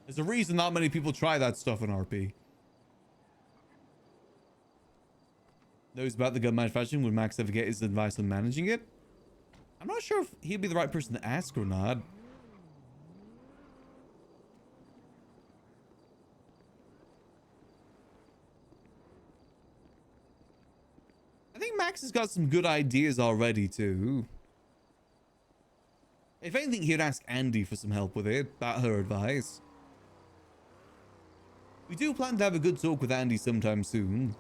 There's a reason not many people try that stuff in RP. Knows about the gun manufacturing. Would Max ever get his advice on managing it? I'm not sure if he'd be the right person to ask or not. I think Max has got some good ideas already, too. If anything, he'd ask Andy for some help with it, about her advice. We do plan to have a good talk with Andy sometime soon.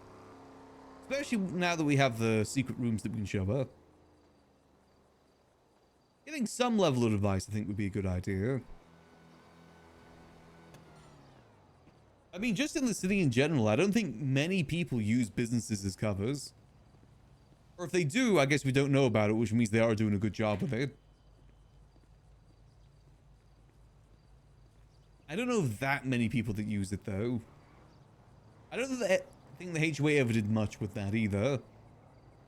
Especially now that we have the secret rooms that we can show her. Getting some level of advice, I think, would be a good idea. I mean, just in the city in general, I don't think many people use businesses as covers. Or if they do, I guess we don't know about it, which means they are doing a good job with it. I don't know that many people that use it, though. I don't think the HOA ever did much with that, either.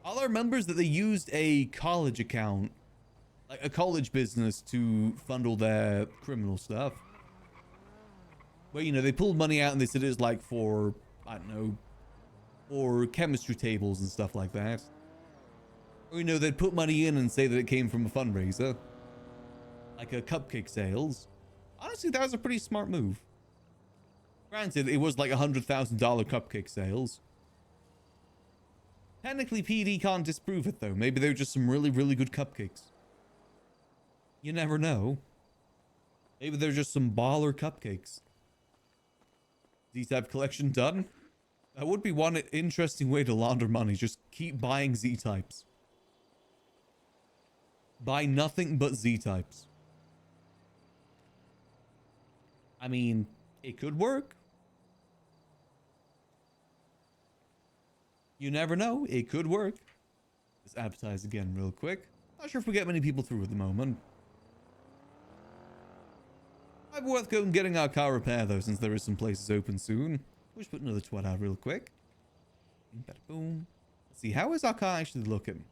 All I remember is that they used a college account, like a college business, to fund all their criminal stuff. Where, you know, they pulled money out and they said it was like for, I don't know, for chemistry tables and stuff like that. Or, you know, they'd put money in and say that it came from a fundraiser. Like a cupcake sales. Honestly, that was a pretty smart move. Granted, it was like $100,000 cupcake sales. Technically, PD can't disprove it, though. Maybe they were just some really, really good cupcakes. You never know. Maybe they're just some baller cupcakes. Z-Type collection done? That would be one interesting way to launder money. Just keep buying Z-Types. Buy nothing but Z-Types. I mean, it could work. You never know. It could work. Let's advertise again real quick. Not sure if we get many people through at the moment. Might be worth going and getting our car repaired, though, since there is some places open soon. We'll just put another twat out real quick. Boom. Let's see, how is our car actually looking?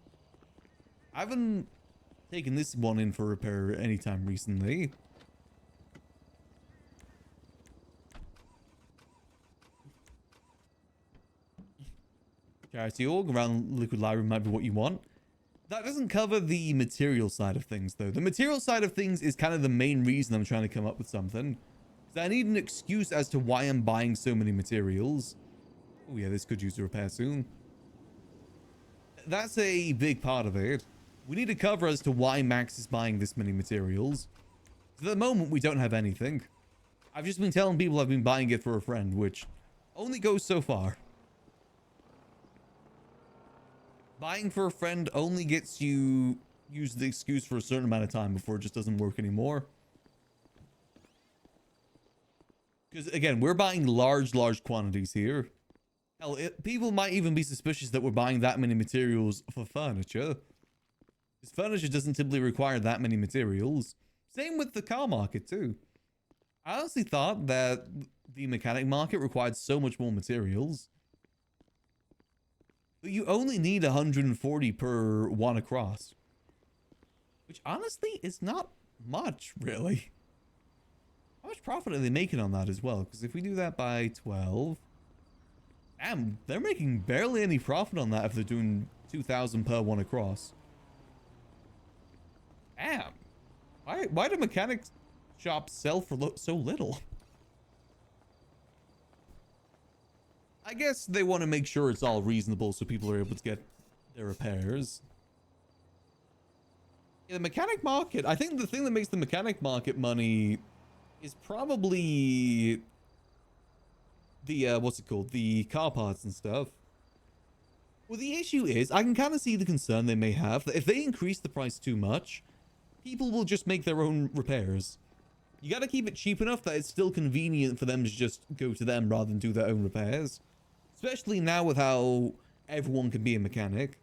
I haven't taken this one in for repair anytime recently. Charity org around Liquid Library might be what you want. That doesn't cover the material side of things, though. The material side of things is kind of the main reason I'm trying to come up with something. So I need an excuse as to why I'm buying so many materials. Oh yeah, this could use a repair soon. That's a big part of it. We need to cover as to why Max is buying this many materials. So at the moment, we don't have anything. I've just been telling people I've been buying it for a friend, which only goes so far. Buying for a friend only gets you use the excuse for a certain amount of time before it just doesn't work anymore. Because again, we're buying large quantities here. Hell, people might even be suspicious that we're buying that many materials for furniture. Because furniture doesn't typically require that many materials. Same with the car market too. I honestly thought that the mechanic market required so much more materials. But you only need 140 per one across. Which honestly is not much, really. How much profit are they making on that as well? Because if we do that by 12... Damn, they're making barely any profit on that if they're doing 2,000 per one across. Damn. Why do mechanic shops sell for so little? I guess they want to make sure it's all reasonable so people are able to get their repairs. Yeah, the mechanic market, I think the thing that makes the mechanic market money is probably the, what's it called? The car parts and stuff. Well, the issue is, I can kind of see the concern they may have that if they increase the price too much, people will just make their own repairs. You got to keep it cheap enough that it's still convenient for them to just go to them rather than do their own repairs. Especially now with how everyone can be a mechanic.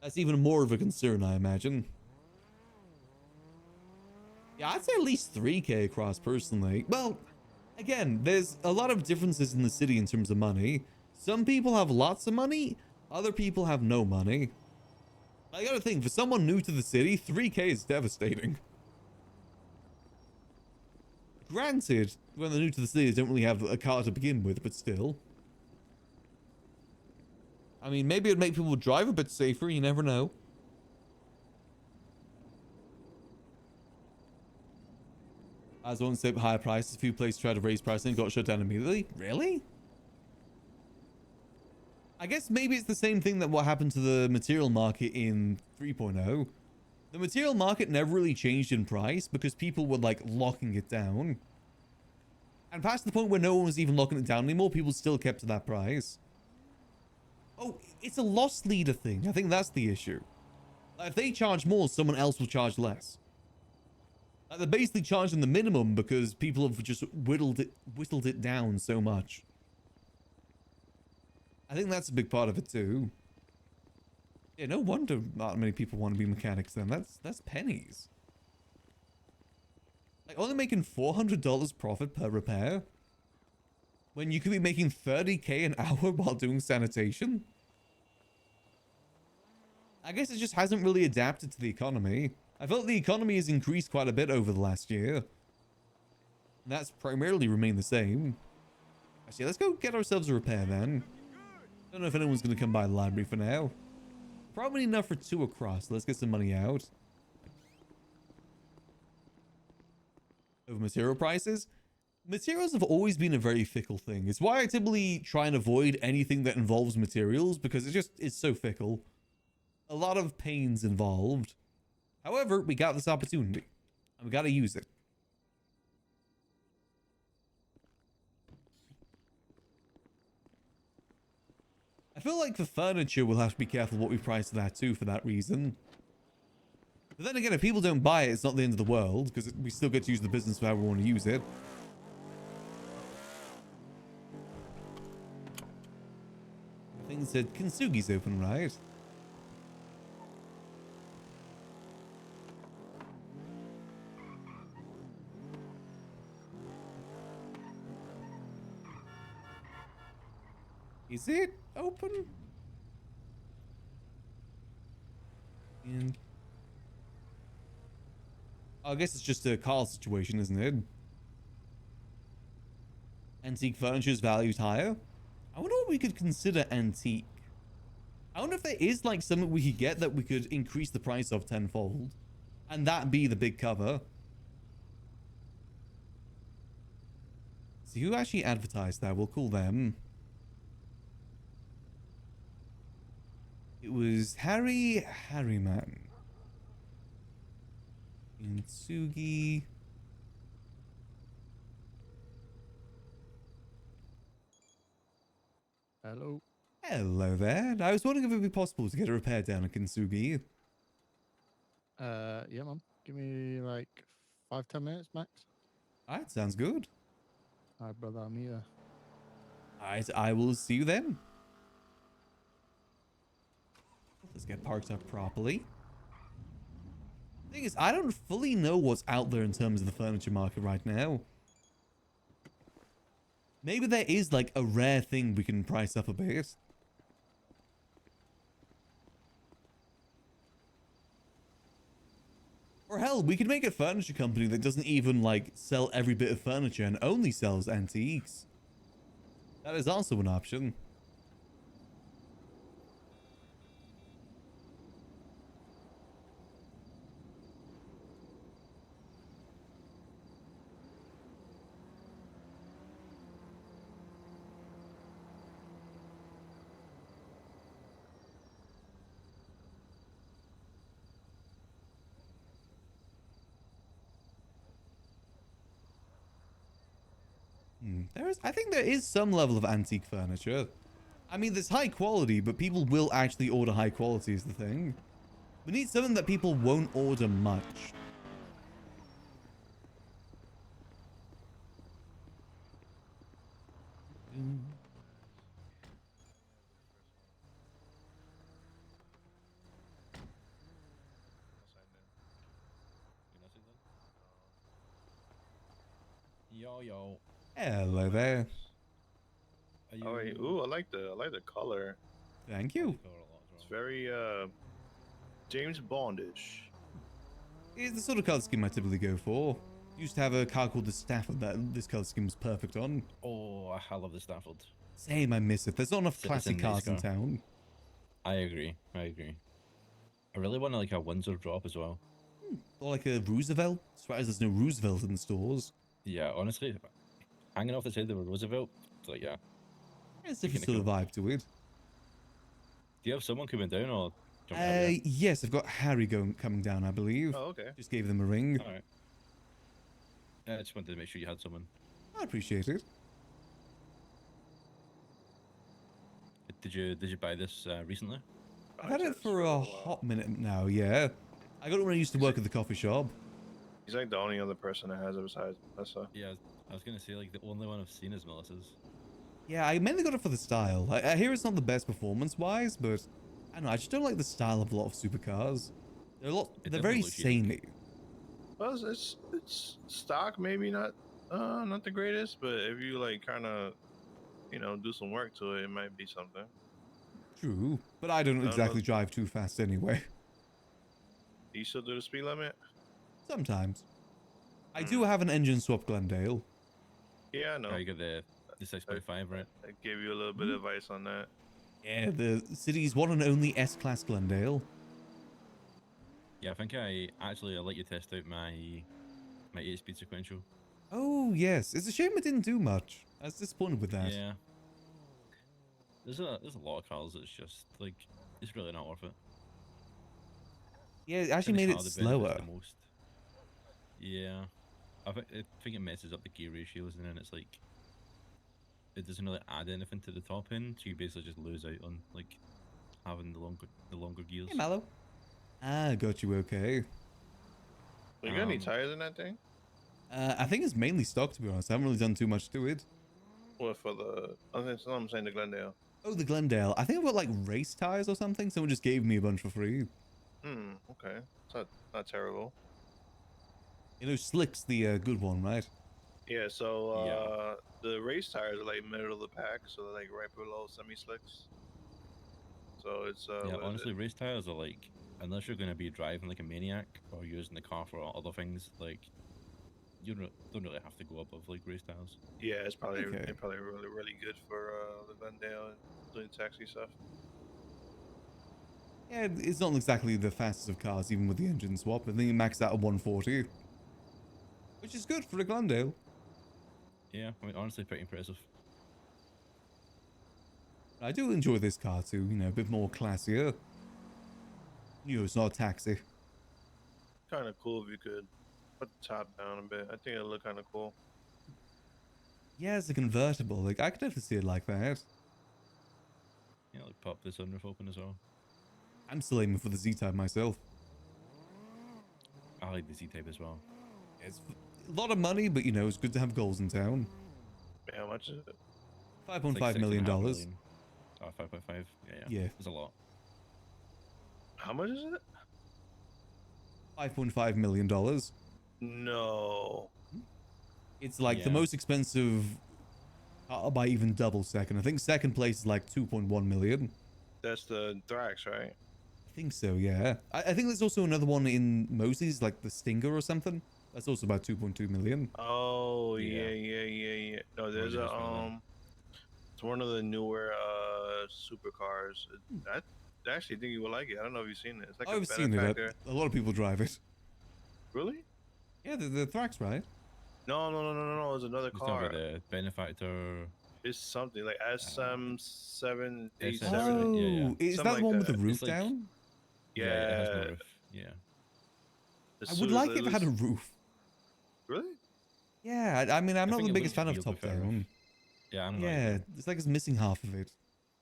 That's even more of a concern, I imagine. Yeah, I'd say at least 3k across, personally. Well, again, there's a lot of differences in the city in terms of money. Some people have lots of money, other people have no money. I gotta think, for someone new to the city, 3k is devastating. Granted, when they're new to the city, they don't really have a car to begin with, but still. I mean, maybe it'd make people drive a bit safer, you never know. As one said, higher prices, a few places tried to raise prices and got shut down immediately. Really? I guess maybe it's the same thing that what happened to the material market in 3.0. The material market never really changed in price because people were like locking it down. And past the point where no one was even locking it down anymore, people still kept to that price. Oh, it's a loss leader thing. I think that's the issue. If they charge more, someone else will charge less. Like, they're basically charging the minimum because people have just whittled it down so much. I think that's a big part of it too. Yeah, no wonder not many people want to be mechanics then. That's pennies. Like, only making $400 profit per repair when you could be making 30K an hour while doing sanitation. I guess it just hasn't really adapted to the economy. I felt the economy has increased quite a bit over the last year. And that's primarily remained the same. Actually, let's go get ourselves a repair then. Don't know if anyone's going to come by the library for now. Probably enough for 2 across. Let's get some money out. Over material prices? Materials have always been a very fickle thing. It's why I typically try and avoid anything that involves materials, because it's so fickle. A lot of pains involved. However, we got this opportunity, and we got to use it. I feel like for furniture, we'll have to be careful what we price that too for that reason. But then again, if people don't buy it, it's not the end of the world, because we still get to use the business for how we want to use it. I think it said Kintsugi's open, right? Is it open? And I guess it's just a call situation, isn't it? Antique furniture is valued higher. I wonder what we could consider antique. I wonder if there is like something we could get that we could increase the price of tenfold, and that be the big cover. See who actually advertised that. We'll call them. It was Harryman. Kintsugi. Hello. Hello there. I was wondering if it would be possible to get a repair down at Kintsugi. Yeah, man. Give me like 5-10 minutes max. Alright, sounds good. Alright, brother, I'm here. Alright, I will see you then. Let's get parked up properly. Thing is, I don't fully know what's out there in terms of the furniture market right now. Maybe there is like a rare thing we can price up a bit. Or hell, we could make a furniture company that doesn't even like sell every bit of furniture and only sells antiques. That is also an option. I think there is some level of antique furniture. I mean, there's high quality, but people will actually order high quality is the thing. We need something that people won't order much. Yo. Hello there. Oh wait, ooh, I like the color. Thank you. It's very James Bondish. It's the sort of color scheme I typically go for. Used to have a car called the Stafford that this color scheme was perfect on. Oh, I love the Stafford. Same, I miss it. There's not enough It's classic a nice cars in car. town. I agree. I really want like a Windsor drop as well. Or like a Roosevelt. Surprised there's no Roosevelt in the stores. Yeah, honestly, hanging off the side of a Roosevelt, it's like, yeah. It's a different sort of vibe to it. Do you have someone coming down or? do you want me to have you? Yes, I've got Harry coming down, I believe. Oh, okay. Just gave them a ring. All right. I just wanted to make sure you had someone. I appreciate it. Did you buy this recently? I've had it for a hot minute now, yeah. I got it when I used to work at the coffee shop. He's like the only other person that has it besides Melissa. Yeah, I was gonna say like the only one I've seen is Melissa's. Yeah, I mainly got it for the style. I hear it's not the best performance-wise, but I don't know. I just don't like the style of a lot of supercars. They're very definitely looks unique. samey. Well, it's stock, maybe not the greatest, but if you like kind of, do some work to it, it might be something. True, but I don't I don't exactly know. drive too fast anyway. Do you still do the speed limit? Sometimes. I do have an engine swap Glendale. Yeah, I know. Oh, you got the 6.5, right? I gave you a little bit of advice on that. Yeah, the city's one and only S-Class Glendale. Yeah, I think I let you test out my 8-speed sequential. Oh, yes. It's a shame it didn't do much. I was disappointed with that. Yeah. There's a lot of cars that's just like it's really not worth it. Yeah, it actually Kinda made it car that benefits slower. the most. Yeah. I think it messes up the gear ratios and then it's like it doesn't really add anything to the top end, so you basically just lose out on like having the longer gears. Hey, Mallow. Ah, got you okay. You got any Um, tires in that thing? I think it's mainly stock, to be honest. I haven't really done too much to it. What for the? I'm saying the Glendale. Oh, the Glendale. I think I've got like race tires or something. Someone just gave me a bunch for free. Okay. It's not terrible. You know, Slick's the good one, right? Yeah. So Yeah. the race tires are like middle of the pack, so they're like right below semi slicks. So it's Yeah, what is honestly, it? race tires are like, unless you're going to be driving like a maniac or using the car for other things, like you don't really have to go above like race tires. Yeah, it's probably Okay. they're probably really good for the Glendale and doing taxi stuff. Yeah, it's not exactly the fastest of cars, even with the engine swap. I think it maxed out at 140. Which is good for a Glendale. Yeah, I mean, honestly, pretty impressive. I do enjoy this car too, you know, a bit more classier. You know, it's not a taxi. Kind of cool if you could put the top down a bit. I think it'll look kind of cool. Yeah, it's a convertible. Like, I could definitely see it like that. Yeah, like pop the sunroof open as well. I'm still aiming for the Z-Type myself. I like the Z-Type as well. It's a lot of money, but you know, it's good to have goals in town. How much is it? It's $5.5 like million. $6.5 million. Oh, 5.5. Yeah. Yeah. It's a lot. How much is it? $5.5 million. No. It's like the Yeah. most expensive car by even double second. I think second place is like 2.1 million. That's the Thrax, right? I think so, yeah. I think there's also another one in Mosey's, like the Stinger or something. That's also about 2.2 million. Oh Yeah. yeah. No, there's Moses was really- it's one of the newer supercars. I actually think you would like it. I don't know if you've seen it. It's like I've a seen it. benefactor. A lot of people drive it. Really? Yeah, the Thrax, right? No. It's another It's talking car. about the benefactor. It's something like SM787. SM7, yeah. Is Something that like the one with the that. roof It's like- down? It has no Yeah. roof. Yeah. I would like it if it had a roof. Really? Yeah, I mean, I'm not think the it biggest looks fan of weird top without a roof. down. Yeah, I'm Yeah, like, it's like it's missing half of it.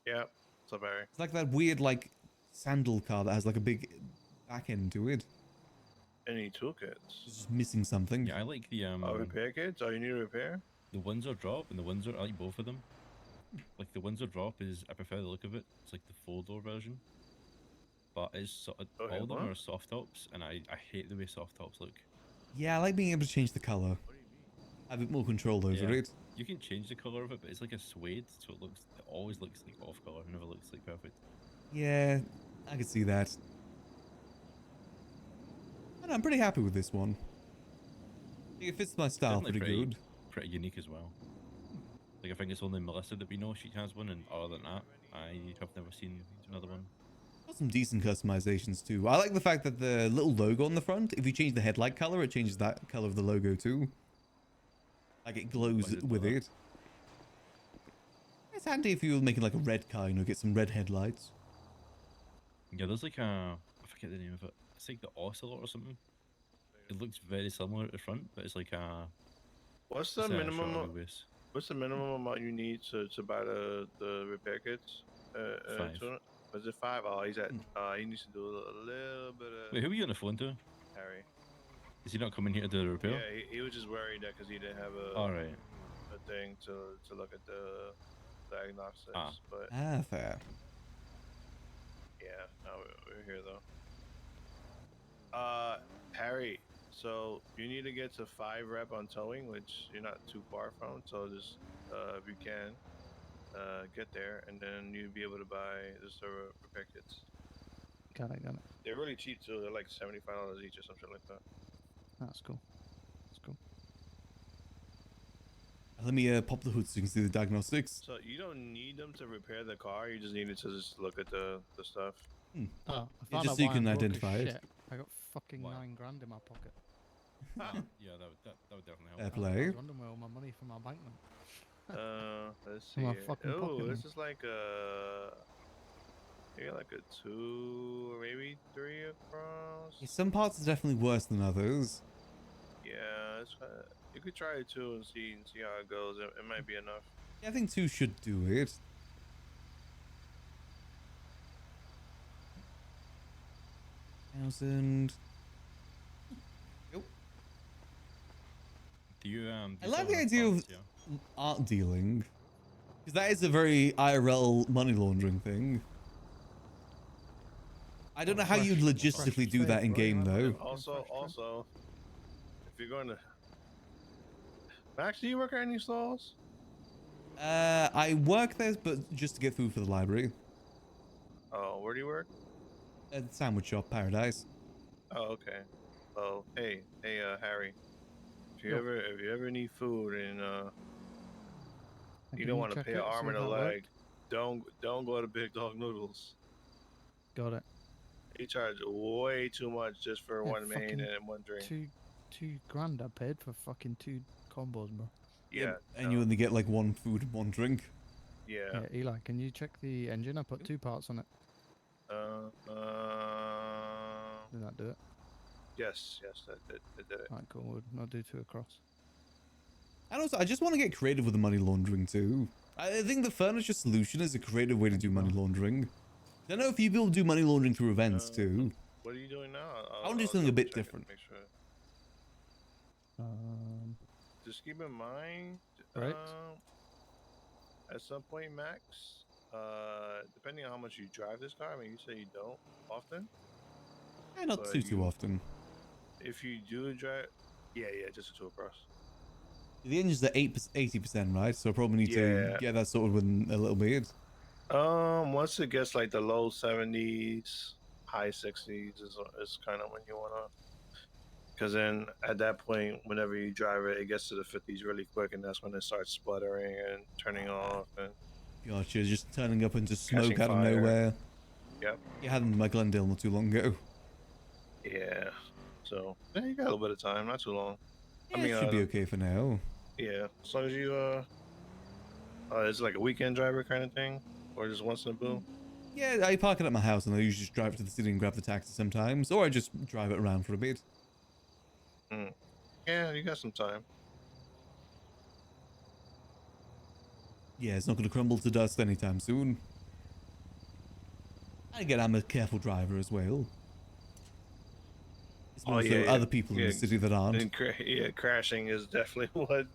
Yeah. So very. It's like that weird, like, sandal car that has like a big back end to it. Any toolkits? It's just missing something. yeah, I like the Repair kits? Oh, you need a repair? the Windsor drop and the Windsor. I like both of them. Like the Windsor drop is, I prefer the look of it. It's like the 4-door version, but Oh, all of them what? are soft tops, and I hate the way soft tops look. Yeah, I like being able to change the color. Have a bit more control over Yeah. it. You can change the color of it, but it's like a suede, so it always looks like off color. It never looks like perfect. Yeah, I could see that. And I'm pretty happy with this one. It fits my style Definitely pretty good. Pretty unique as well. Like I think it's only Melissa that we know she has one, and other than that, I have never seen another one. Got some decent customizations too. I like the fact that the little logo on the front, if you change the headlight color, it changes that color of the logo too. Like it glows Why did it do with that? it. It's handy if you're making like a red car, you know, get some red headlights. Yeah, there's like I forget the name of it. It's like the Ocelot or something. It looks very similar at the front, but it's like What's the it's a minimum? shorter wheelbase. What's the minimum amount you need to buy the repair kits? 5. Was it 5? Oh, he's at. He needs to do a little bit of Wait, who are you on the phone to? Harry. Is he not coming here to do the repair? Yeah, he was just worried that because he didn't have All right. a thing to look at the diagnostics. Ah. But Ah, fair. yeah, no, we're here though. Harry, so you need to get to 5 rep on towing, which you're not too far from. So just if you can, get there, and then you'll be able to buy the server repair kits. Got it. They're really cheap too. They're like $75 each or something like that. That's cool. That's cool. Let me pop the hood so you can see the diagnostics. So you don't need them to repair the car. You just need it to just look at the stuff. Oh, I Yeah, found just out so you why can I'm broke as identify it. shit. I got fucking Why? 9 grand in my pocket. Yeah, that would definitely Fair help. I play. was wondering where all my money from my bank went. Let's see. My here. fucking Oh, pocket this money. is like a maybe like a 2 or maybe 3 across. Yeah, some parts are definitely worse than others. Yeah, it's, you could try it too and see how it goes. It might be enough. Yeah, I think 2 should do it. $1,000. Do you I do like sell the enough idea of parts, yeah? art dealing. Because that is a very IRL money laundering thing. I don't know how you'd logistically do that in game though. Also, if you're going to Max, do you work at any stalls? I work there, but just to get food for the library. Oh, where do you work? At the sandwich shop, Paradise. Oh, okay. Oh, hey, Harry. If you Yo. ever need food and you Can don't want to check pay it, an see arm if and a that leg, worked? don't go to Big Dog Noodles. Got it. They charge way too much just for Yeah, one main fucking and one drink. Two grand I paid for fucking 2 combos, bro. Yeah, And you only get like 1 food and 1 drink. yeah. Yeah, Eli, can you check the engine? I put 2 parts on it. Did that do it? Yes, that did it. Alright, cool. I'll do 2 across. And also, I just want to get creative with the money laundering too. I think the furniture solution is a creative way to do money laundering. I don't know if you people do money laundering through events too. What are you doing now? I want to do something a bit double check it, different. Make sure. Just keep in mind, Right. At some point, Max, depending on how much you drive this car, I mean, you say you don't often. Not But too you- often. If you do drive, yeah, just a 2 across. The engine's at 80%, right? So I probably need to Yeah. get that sorted within a little bit. Once it gets like the low 70s, high 60s is kind of when you wanna. Because then at that point, whenever you drive it, it gets to the 50s really quick, and that's when it starts sputtering and turning off. And Gotcha, just turning up into smoke Catching out of fire. nowhere. Yep. You had them in my Glendale not too long ago. yeah, so yeah, you got a little bit of time, not too long. Yeah, I mean, it should be okay for now. Yeah, as long as you it's like a weekend driver kind of thing, or just once in a blue. Yeah, I park it at my house and I usually just drive to the city and grab the taxi sometimes, or I just drive it around for a bit. Yeah, you got some time. Yeah, it's not going to crumble to dust anytime soon. Again, I'm a careful driver as well. It's more so other people in the city that aren't. And crashing is definitely what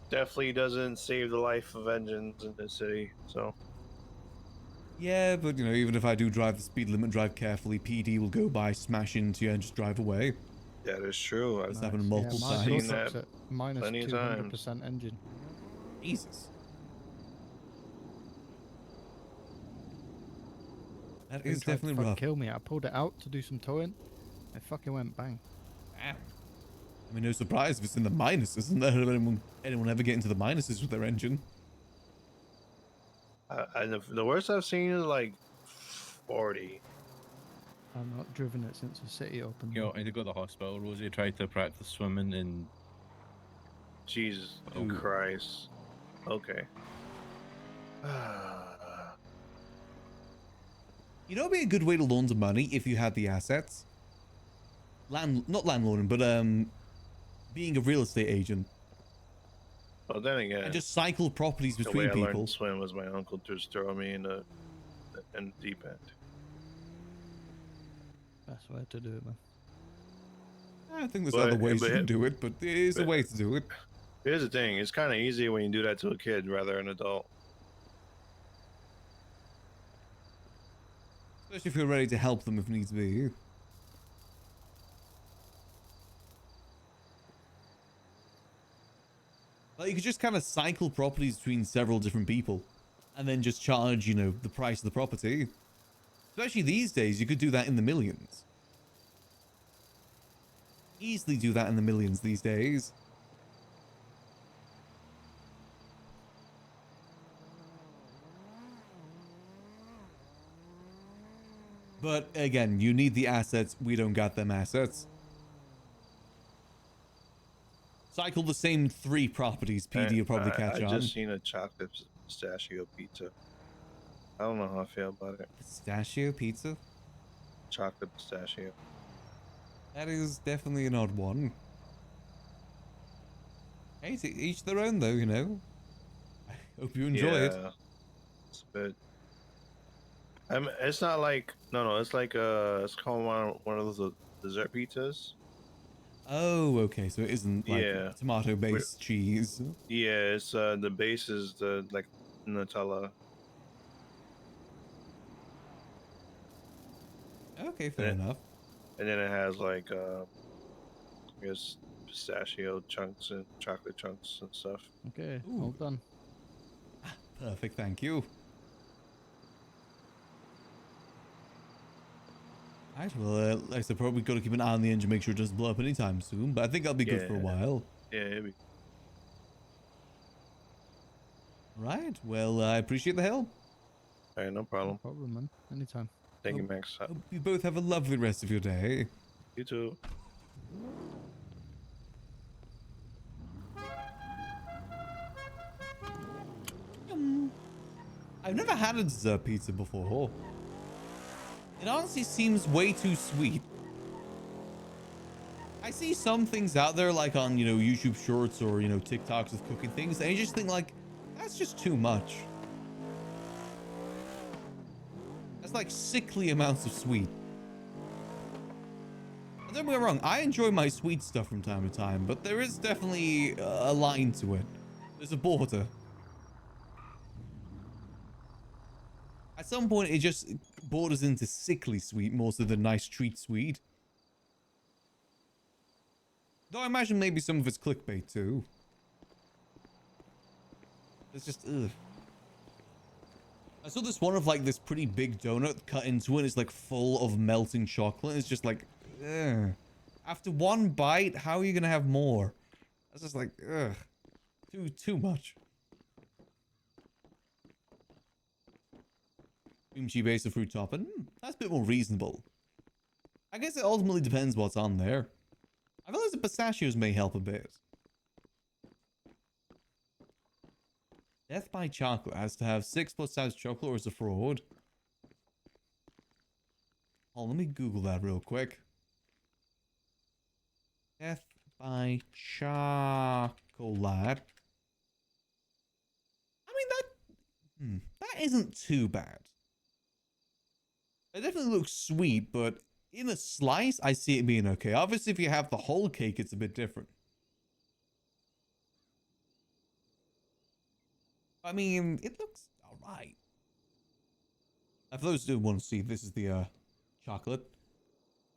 definitely doesn't save the life of engines in the city. So Yeah, but you know, even if I do drive the speed limit, drive carefully, PD will go by, smash into you, and just drive away. that is true. It's I've happened multiple yeah, times. seen that at minus plenty of 200% engine. Jesus. That Thing is tried to definitely fucking rough. kill me. I pulled it out to do some towing. It fucking went bang. I mean, no surprise if it's in the minuses. Isn't there anyone ever get into the minuses with their engine? and the worst I've seen is like 40. I've not driven it since the city opened. Yo, I had to go to the hospital. Rosie tried to practice swimming and Jesus, oh Ooh. Christ. Okay. You know, it'd be a good way to launder money if you had the assets. Not landlording, but being a real estate agent Well, then again, and just cycle properties the between way I learned people. to swim was my uncle just throw me in the deep end. Best way to do it, man. I think there's But- other ways but- you can do it, but there is a but- way to do it. Here's the thing: it's kind of easy when you do that to a kid rather than an adult. Especially if you're ready to help them if needs be. Like, you could just kind of cycle properties between several different people and then just charge, you know, the price of the property. Especially these days, you could do that in the millions. Easily do that in the millions these days. But again, you need the assets. We don't got them assets. Cycle the same 3 properties. PD will probably catch I on. just seen a chocolate pistachio pizza. I don't know how I feel about it. Pistachio pizza? Chocolate pistachio. That is definitely an odd one. Hey, to each their own though, you know. I hope you enjoy it. Yeah, it's good. It's not like no. It's like it's called one of those dessert pizzas. Oh, okay, so it isn't like Yeah. tomato-based cheese. Yeah, it's the base is the like Nutella. Okay, fair Yeah. enough. And then it has like I guess pistachio chunks and chocolate chunks and stuff. Okay, Ooh. all done. Perfect, thank you. Alright, well, like I said, probably got to keep an eye on the engine, make sure it doesn't blow up anytime soon, but I think I'll be good for a Yeah. while. Yeah, it'd be Right, well, I appreciate the help. all right, no No problem. problem, man. Anytime. Thank you, Max. Hope you both have a lovely rest of your day. You too. I've never had a dessert pizza before. It honestly seems way too sweet. I see some things out there like on, you know, YouTube shorts or, you know, TikToks with cooking things, and you just think like, that's just too much. That's like sickly amounts of sweet. Don't get me wrong, I enjoy my sweet stuff from time to time, but there is definitely a line to it. There's a border. At some point, it just borders into sickly sweet more so than nice treat sweet. Though I imagine maybe some of it's clickbait too. It's just, ugh. I saw this one of like this pretty big donut cut into it. It's like full of melting chocolate. It's just like, ugh. After one bite, how are you gonna have more? That's just like, ugh. Too much. Kimchi base of fruit topping. That's a bit more reasonable. I guess it ultimately depends what's on there. I feel like the pistachios may help a bit. Death by chocolate has to have 6+ size chocolate or it's a fraud. Oh, let me Google that real quick. Death by chocolate. I mean, that isn't too bad. It definitely looks sweet, but in a slice, I see it being okay. Obviously, if you have the whole cake, it's a bit different. I mean, it looks alright. For those who want to see, this is the chocolate.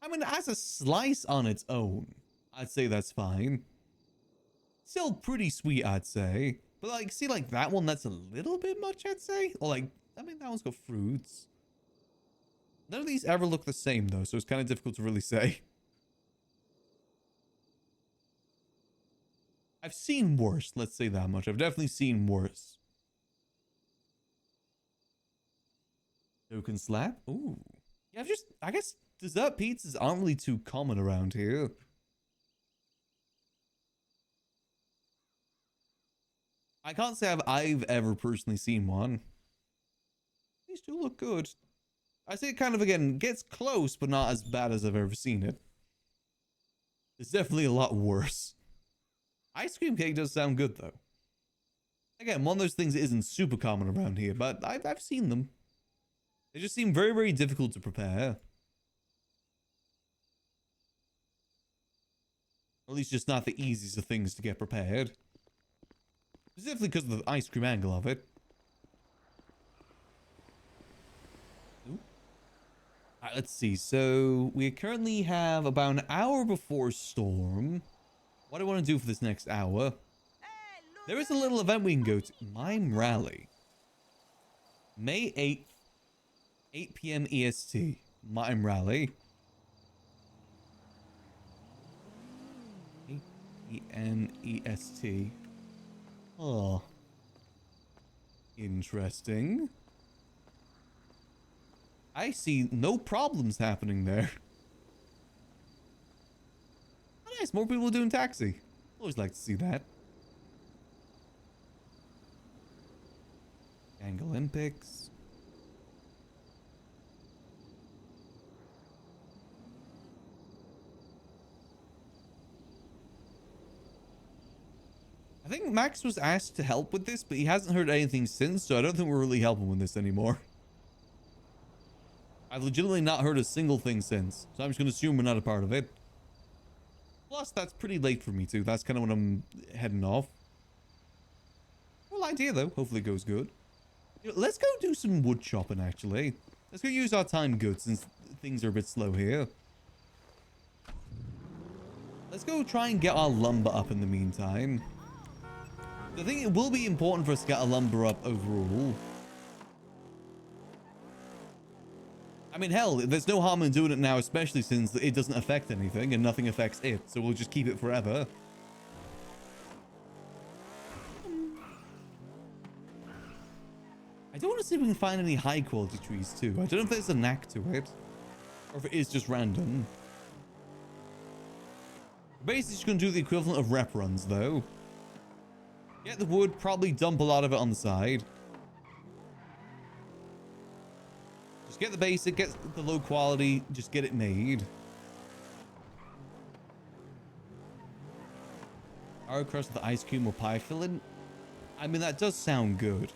I mean, as a slice on its own, I'd say that's fine. Still pretty sweet, I'd say. But like, see like that one, that's a little bit much, I'd say. Or like, I mean, that one's got fruits. None of these ever look the same though, so it's kind of difficult to really say. I've seen worse, let's say that much. I've definitely seen worse. Token slap? Ooh. Yeah, I guess dessert pizzas aren't really too common around here. I can't say I've ever personally seen one. These do look good. I say it kind of, again, gets close, but not as bad as I've ever seen it. It's definitely a lot worse. Ice cream cake does sound good, though. Again, one of those things that isn't super common around here, but I've seen them. They just seem very, very difficult to prepare. Or at least just not the easiest of things to get prepared. Specifically because of the ice cream angle of it. Ooh. Alright, let's see. So, we currently have about an hour before storm. What do I want to do for this next hour? There is a little event we can go to. Mime Rally. May 8th, 8 p.m. EST. Mime Rally. 8 p.m. EST. Oh. Interesting. I see no problems happening there. Oh, nice, more people doing taxi. Always like to see that. Gang Olympics. I think Max was asked to help with this, but he hasn't heard anything since, so I don't think we're really helping with this anymore. I've legitimately not heard a single thing since, so I'm just going to assume we're not a part of it. Plus, that's pretty late for me too. That's kind of when I'm heading off. Cool idea though. Hopefully it goes good. You know, let's go do some wood chopping actually. Let's go use our time good since things are a bit slow here. Let's go try and get our lumber up in the meantime. I think it will be important for us to get our lumber up overall. I mean, hell, there's no harm in doing it now, especially since it doesn't affect anything and nothing affects it. So we'll just keep it forever. I do want to see if we can find any high quality trees too. I don't know if there's a knack to it or if it is just random. We're basically just going to do the equivalent of rep runs though. Get the wood, probably dump a lot of it on the side. Just get the basic, get the low quality, just get it made. Arrow crust with ice cream or pie filling. I mean, that does sound good.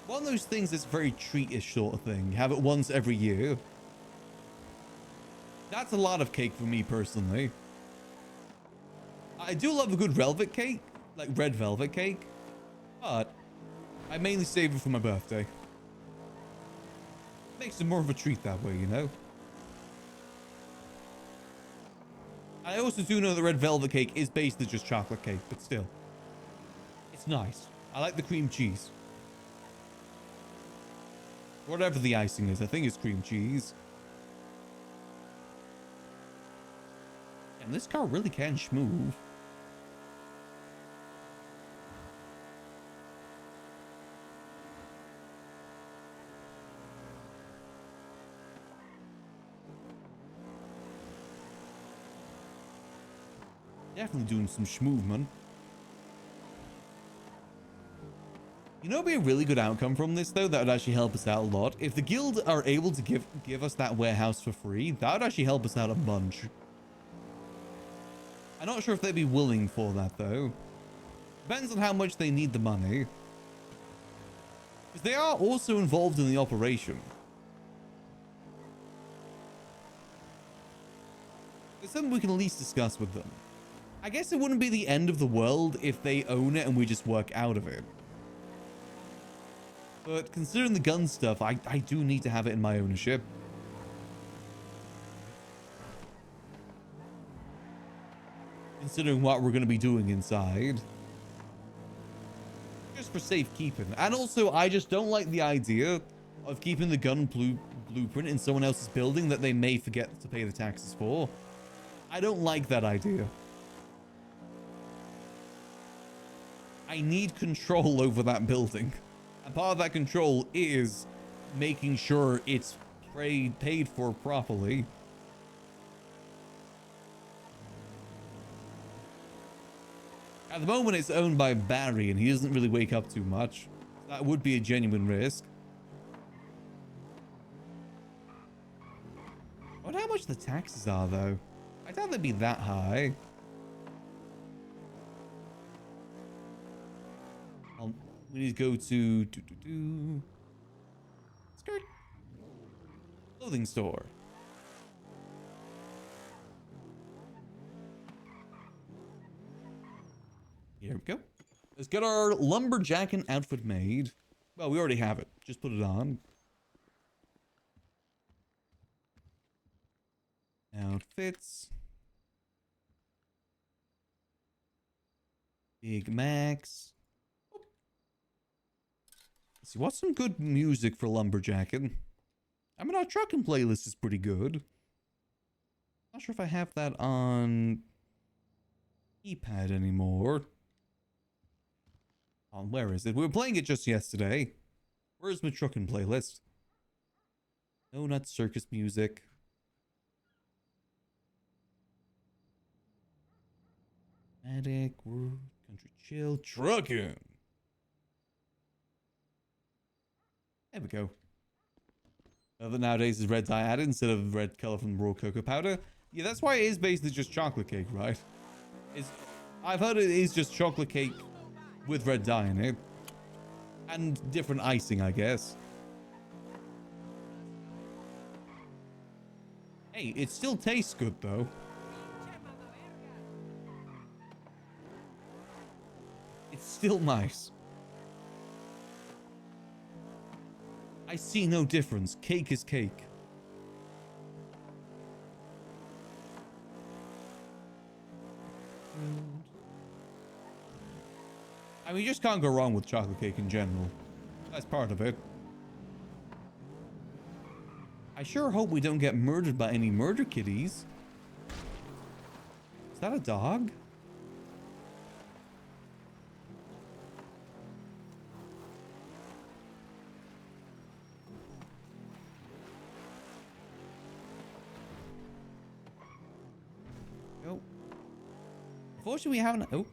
One of those things that's very treat-ish sort of thing. Have it once every year. That's a lot of cake for me personally. I do love a good velvet cake, like red velvet cake, but I mainly save it for my birthday. Makes it more of a treat that way, you know? I also do know that red velvet cake is basically just chocolate cake, but still. It's nice. I like the cream cheese. Whatever the icing is, I think it's cream cheese. And this car really can schmoove. Definitely doing some schmoove, man. You know, it'd be a really good outcome from this, though. That would actually help us out a lot. If the guild are able to give us that warehouse for free, that would actually help us out a bunch. I'm not sure if they'd be willing for that, though. Depends on how much they need the money. Because they are also involved in the operation. It's something we can at least discuss with them. I guess it wouldn't be the end of the world if they own it and we just work out of it. But considering the gun stuff, I do need to have it in my ownership. Considering what we're going to be doing inside. Just for safekeeping. And also, I just don't like the idea of keeping the gun blueprint in someone else's building that they may forget to pay the taxes for. I don't like that idea. I need control over that building. And part of that control is making sure it's paid for properly. At the moment, it's owned by Barry, and he doesn't really wake up too much. That would be a genuine risk. I wonder how much the taxes are, though. I doubt they'd be that high. We need to go to skirt clothing store. Here we go. Let's get our lumberjacking outfit made. Well, we already have it. Just put it on. Outfits. Big Max. Let's see, what's some good music for lumberjacking? I mean, our trucking playlist is pretty good. Not sure if I have that on keypad anymore. Oh, where is it? We were playing it just yesterday. Where's my trucking playlist? No, not circus music. Attic, world, country chill, trucking. There we go. Other nowadays is red dye added instead of red color from raw cocoa powder. Yeah, that's why it is basically just chocolate cake, right? I've heard it is just chocolate cake with red dye in it. And different icing, I guess. Hey, it still tastes good though. It's still nice. I see no difference. Cake is cake. I mean, you just can't go wrong with chocolate cake in general. That's part of it. I sure hope we don't get murdered by any murder kitties. Is that a dog? Oh. Unfortunately, we haven't. Oh.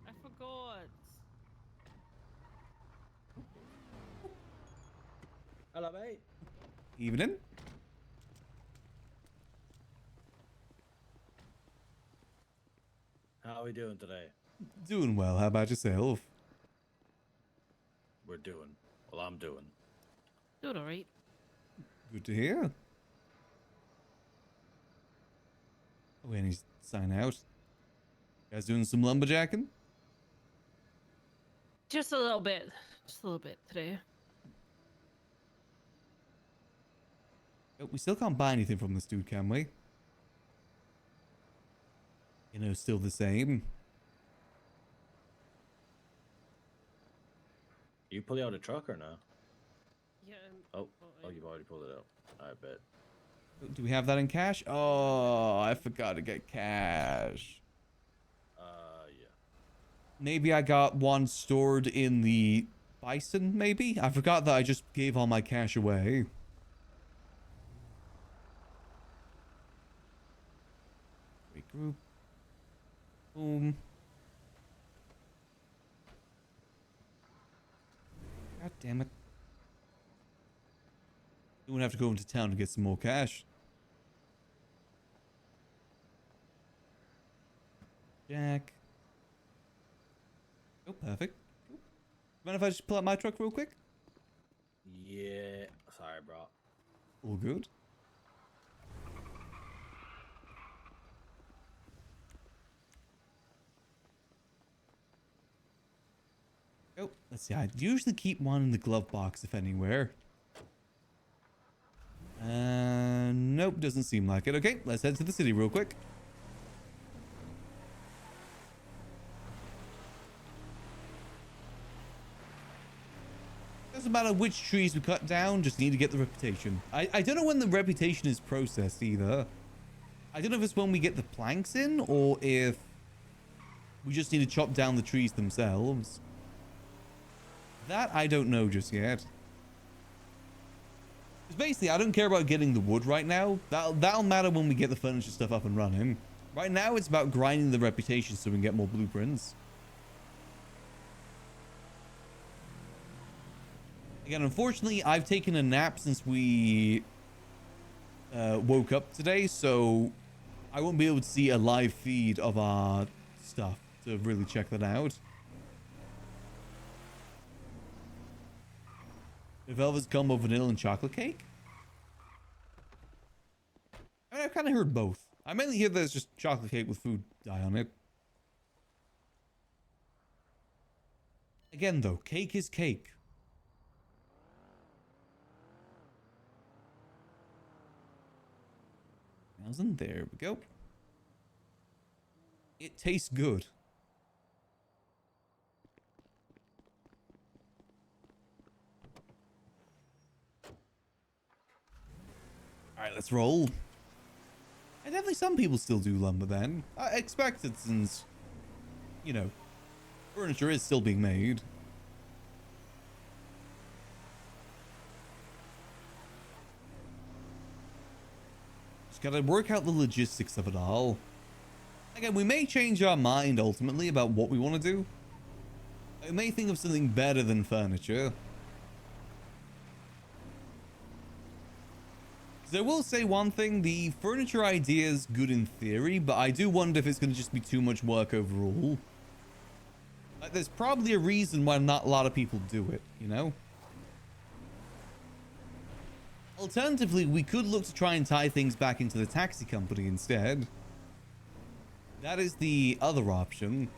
I forgot. Hello, mate. Evening. How are we doing today? Doing well. How about yourself? We're doing. Well, I'm doing. Doing alright. Good to hear. Oh, and he's sign out. You guys doing some lumberjacking? Just a little bit. Just a little bit today. Oh, we still can't buy anything from this dude, can we? You know, still the same. You pull out a truck or no? Yeah. Oh, you've already pulled it out. I bet. Do we have that in cash? Oh, I forgot to get cash. Yeah. Maybe I got one stored in the bison, maybe? I forgot that I just gave all my cash away. Regroup. Boom. God damn it. You won't have to go into town to get some more cash. Jack. Oh, perfect. Cool. Mind if I just pull out my truck real quick? Yeah. Sorry, bro. All good. Oh, let's see. I usually keep one in the glove box, if anywhere. Nope, doesn't seem like it. Okay, let's head to the city real quick. Doesn't matter which trees we cut down, just need to get the reputation. I don't know when the reputation is processed either. I don't know if it's when we get the planks in, or if we just need to chop down the trees themselves. That I don't know just yet. Because basically, I don't care about getting the wood right now. That'll matter when we get the furniture stuff up and running. Right now, it's about grinding the reputation so we can get more blueprints. Again, unfortunately, I've taken a nap since we woke up today, so I won't be able to see a live feed of our stuff to really check that out. The Velvet's Gumbo Vanilla and Chocolate Cake? I mean, I've kind of heard both. I mainly hear that it's just chocolate cake with food dye on it. Again, though, cake is cake. There we go. It tastes good. Alright, let's roll. And definitely some people still do lumber then. I expect it since, you know, furniture is still being made. Just gotta work out the logistics of it all. Again, we may change our mind ultimately about what we want to do. We may think of something better than furniture. So I will say one thing, the furniture idea is good in theory, but I do wonder if it's going to just be too much work overall. Like, there's probably a reason why not a lot of people do it, you know? Alternatively, we could look to try and tie things back into the taxi company instead. That is the other option.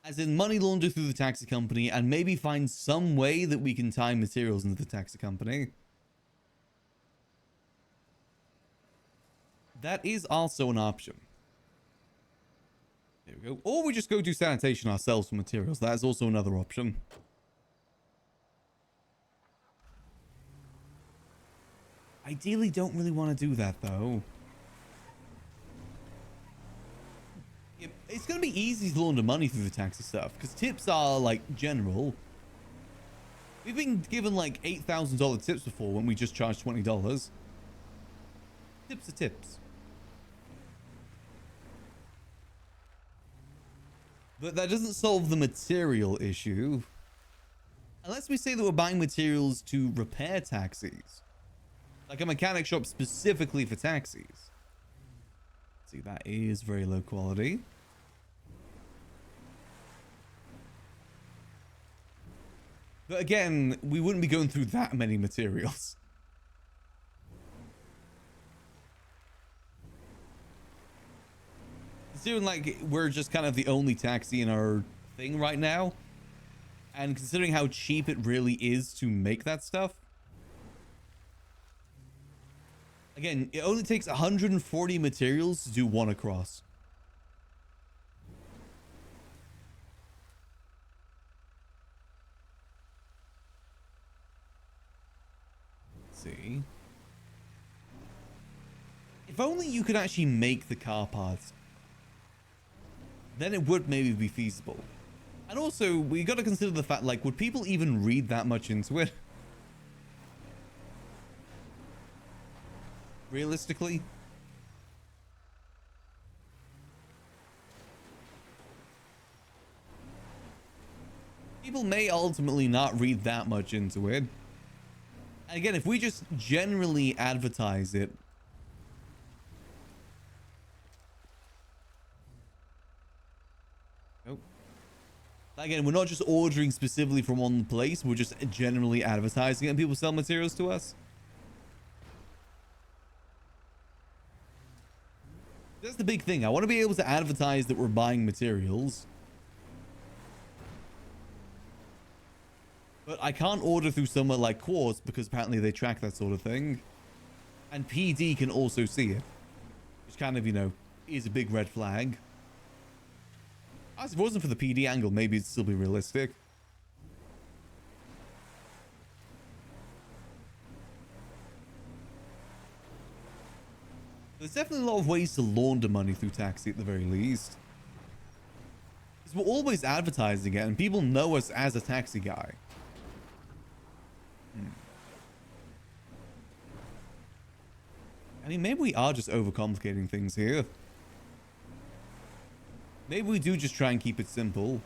As in money launder through the taxi company and maybe find some way that we can tie materials into the taxi company. That is also an option. There we go. Or we just go do sanitation ourselves for materials. That is also another option. Ideally, don't really want to do that, though. It's going to be easy to launder money through the taxi stuff, because tips are, like, general. We've been given, like, $8,000 tips before when we just charged $20. Tips are tips. But that doesn't solve the material issue. Unless we say that we're buying materials to repair taxis. Like a mechanic shop specifically for taxis. See, that is very low quality. But again, we wouldn't be going through that many materials. Considering, like, we're just kind of the only taxi in our thing right now. And considering how cheap it really is to make that stuff. Again, it only takes 140 materials to do one across. Let's see. If only you could actually make the car parts. Then it would maybe be feasible. And also, we got to consider the fact, like, would people even read that much into it? Realistically? People may ultimately not read that much into it. And again, if we just generally advertise it, again, we're not just ordering specifically from one place, we're just generally advertising it and people sell materials to us. That's the big thing. I want to be able to advertise that we're buying materials. But I can't order through somewhere like Quartz because apparently they track that sort of thing. And PD can also see it. Which kind of, you know, is a big red flag. If it wasn't for the PD angle, maybe it'd still be realistic. There's definitely a lot of ways to launder money through taxi at the very least. Because we're always advertising it and people know us as a taxi guy. I mean, maybe we are just overcomplicating things here. Maybe we do just try and keep it simple.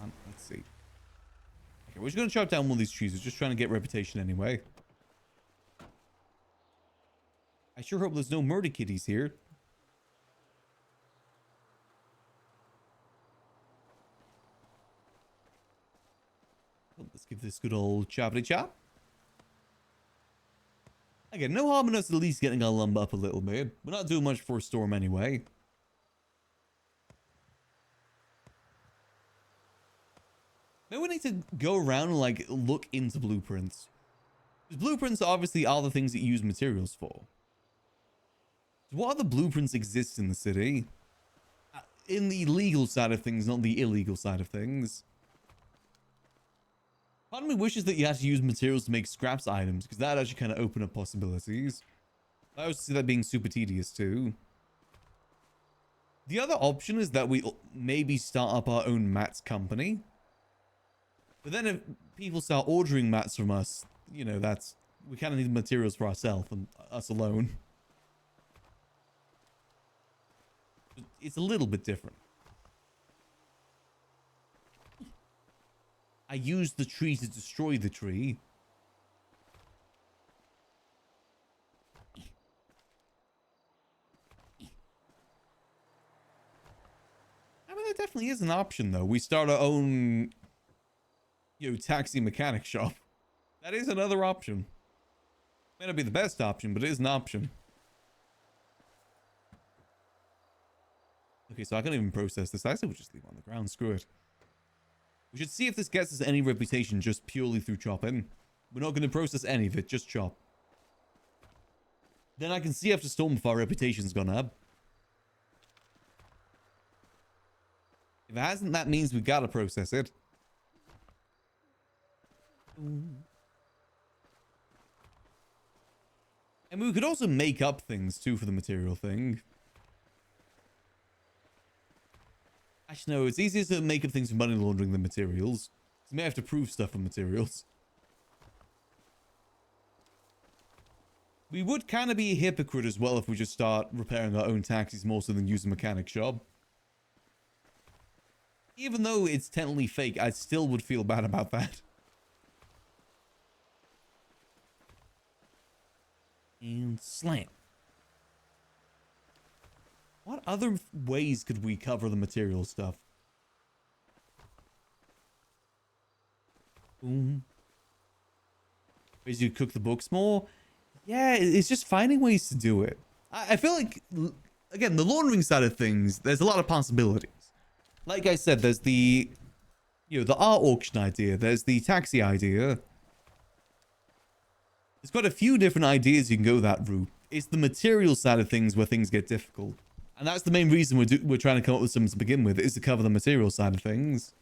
Let's see. Okay, we're just going to chop down one of these trees. We're just trying to get reputation anyway. I sure hope there's no murder kitties here. Well, let's give this good old choppity chop. Again, no harm in us at least getting our lumber up a little bit. We're not doing much for a storm anyway. Maybe we need to go around and like look into blueprints. Because blueprints obviously are the things that you use materials for. So what other blueprints exist in the city? In the legal side of things, not the illegal side of things. Part of me wishes that you had to use materials to make scraps items, because that actually kind of open up possibilities. I also see that being super tedious too. The other option is that we maybe start up our own mats company. But then if people start ordering mats from us, you know, we kind of need materials for ourselves and us alone. It's a little bit different. I used the tree to destroy the tree. I mean, there definitely is an option, though. We start our own, you know, taxi mechanic shop. That is another option. May not be the best option, but it is an option. Okay, so I can't even process this. I said we'll just leave it on the ground. Screw it. We should see if this gets us any reputation just purely through chopping. We're not going to process any of it, just chop. Then I can see after storm if our reputation's gone up. If it hasn't, that means we gotta process it. And we could also make up things too for the material thing. Actually, no, it's easier to make up things for money laundering than materials. You may have to prove stuff for materials. We would kind of be a hypocrite as well if we just start repairing our own taxis more so than use a mechanic shop. Even though it's technically fake, I still would feel bad about that. And slam. What other ways could we cover the material stuff? Boom. Ways you cook the books more? Yeah, it's just finding ways to do it. I feel like, again, the laundering side of things, there's a lot of possibilities. Like I said, there's the, you know, the art auction idea. There's the taxi idea. There's quite a few different ideas you can go that route. It's the material side of things where things get difficult. And that's the main reason we're trying to come up with something to begin with, is to cover the material side of things.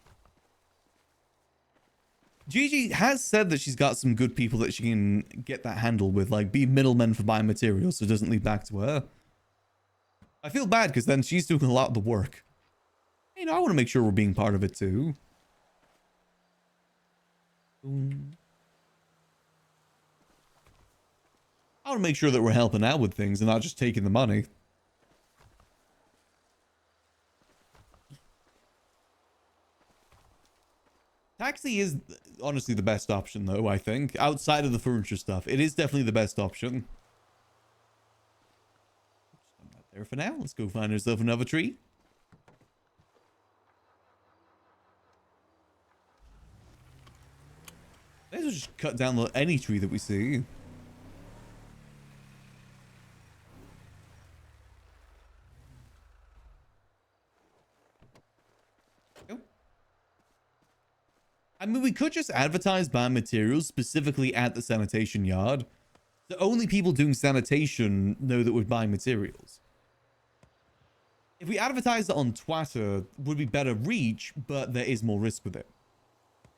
Gigi has said that she's got some good people that she can get that handle with, like be middlemen for buying materials so it doesn't lead back to her. I feel bad because then she's doing a lot of the work. You know, I want to make sure we're being part of it too. I want to make sure that we're helping out with things and not just taking the money. Taxi is honestly the best option though, I think. Outside of the furniture stuff, it is definitely the best option. I'm not there for now. Let's go find ourselves another tree. Let's just cut down any tree that we see. I mean, we could just advertise buying materials specifically at the sanitation yard. So only people doing sanitation know that we're buying materials. If we advertise it on Twitter, would be better reach, but there is more risk with it.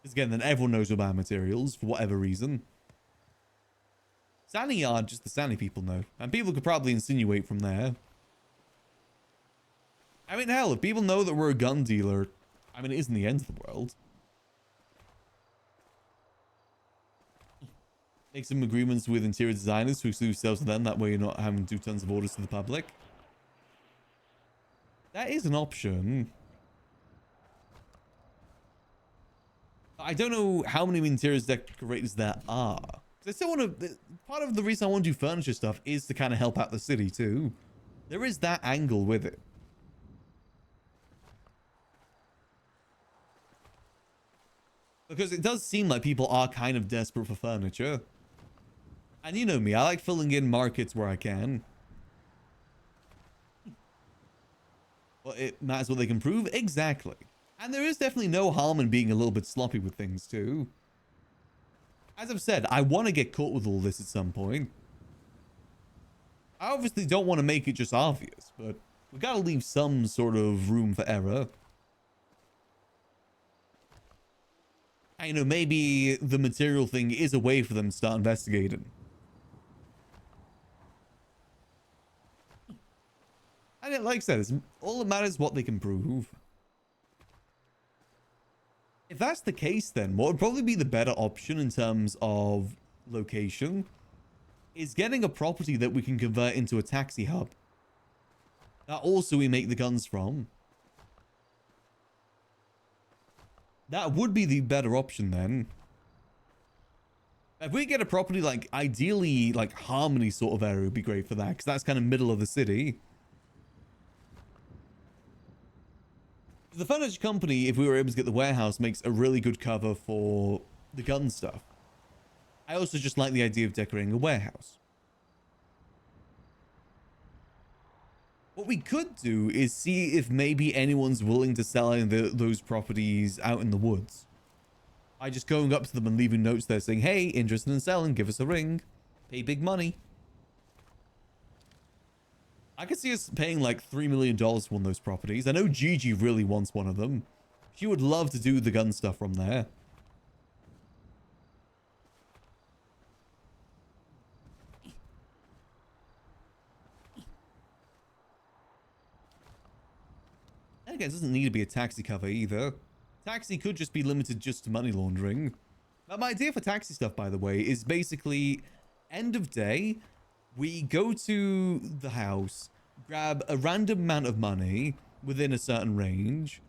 Because again, then everyone knows we're buying materials for whatever reason. Sani yard, just the Sani people know. And people could probably insinuate from there. I mean, hell, if people know that we're a gun dealer, I mean, it isn't the end of the world. Make some agreements with interior designers to exclude sales to them. That way you're not having to do tons of orders to the public. That is an option. I don't know how many interior decorators there are. I still want to... Part of the reason I want to do furniture stuff is to kind of help out the city too. There is that angle with it. Because it does seem like people are kind of desperate for furniture. And you know me, I like filling in markets where I can. Well, it matters what they can prove. Exactly. And there is definitely no harm in being a little bit sloppy with things too. As I've said, I want to get caught with all this at some point. I obviously don't want to make it just obvious, but we gotta leave some sort of room for error. I know maybe the material thing is a way for them to start investigating. And like I said, all that matters is what they can prove. If that's the case, then what would probably be the better option in terms of location is getting a property that we can convert into a taxi hub. That also we make the guns from. That would be the better option then. If we get a property like ideally like Harmony sort of area would be great for that because that's kind of middle of the city. The furniture company, if we were able to get the warehouse, makes a really good cover for the gun stuff. I also just like the idea of decorating a warehouse. What we could do is see if maybe anyone's willing to sell those properties out in the woods. By just going up to them and leaving notes there saying, hey, interested in selling, give us a ring. Pay big money. I could see us paying like $3 million for one of those properties. I know Gigi really wants one of them. She would love to do the gun stuff from there. And again, it doesn't need to be a taxi cover either. Taxi could just be limited just to money laundering. Now, my idea for taxi stuff, by the way, is basically end of day, we go to the house, grab a random amount of money within a certain range,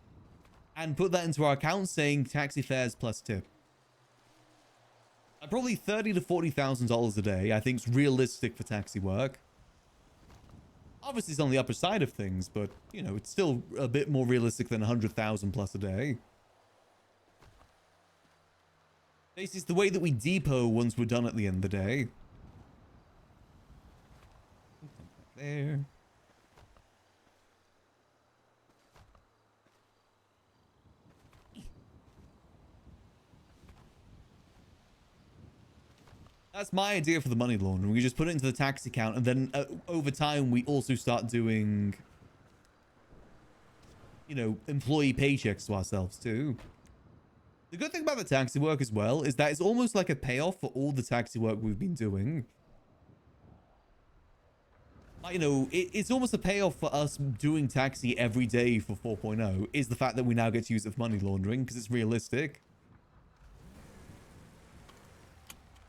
and put that into our account saying taxi fares plus tip. Probably $30,000 to $40,000 a day, I think is realistic for taxi work. Obviously, it's on the upper side of things, but, you know, it's still a bit more realistic than 100,000 plus a day. Basically, it's the way that we depot once we're done at the end of the day. There. That's my idea for the money laundering. We just put it into the tax account, and then over time, we also start doing, you know, employee paychecks to ourselves too. The good thing about the taxi work as well is that it's almost like a payoff for all the taxi work we've been doing. Like, you know, it's almost a payoff for us doing taxi every day for 4.0 is the fact that we now get to use it for money laundering because it's realistic.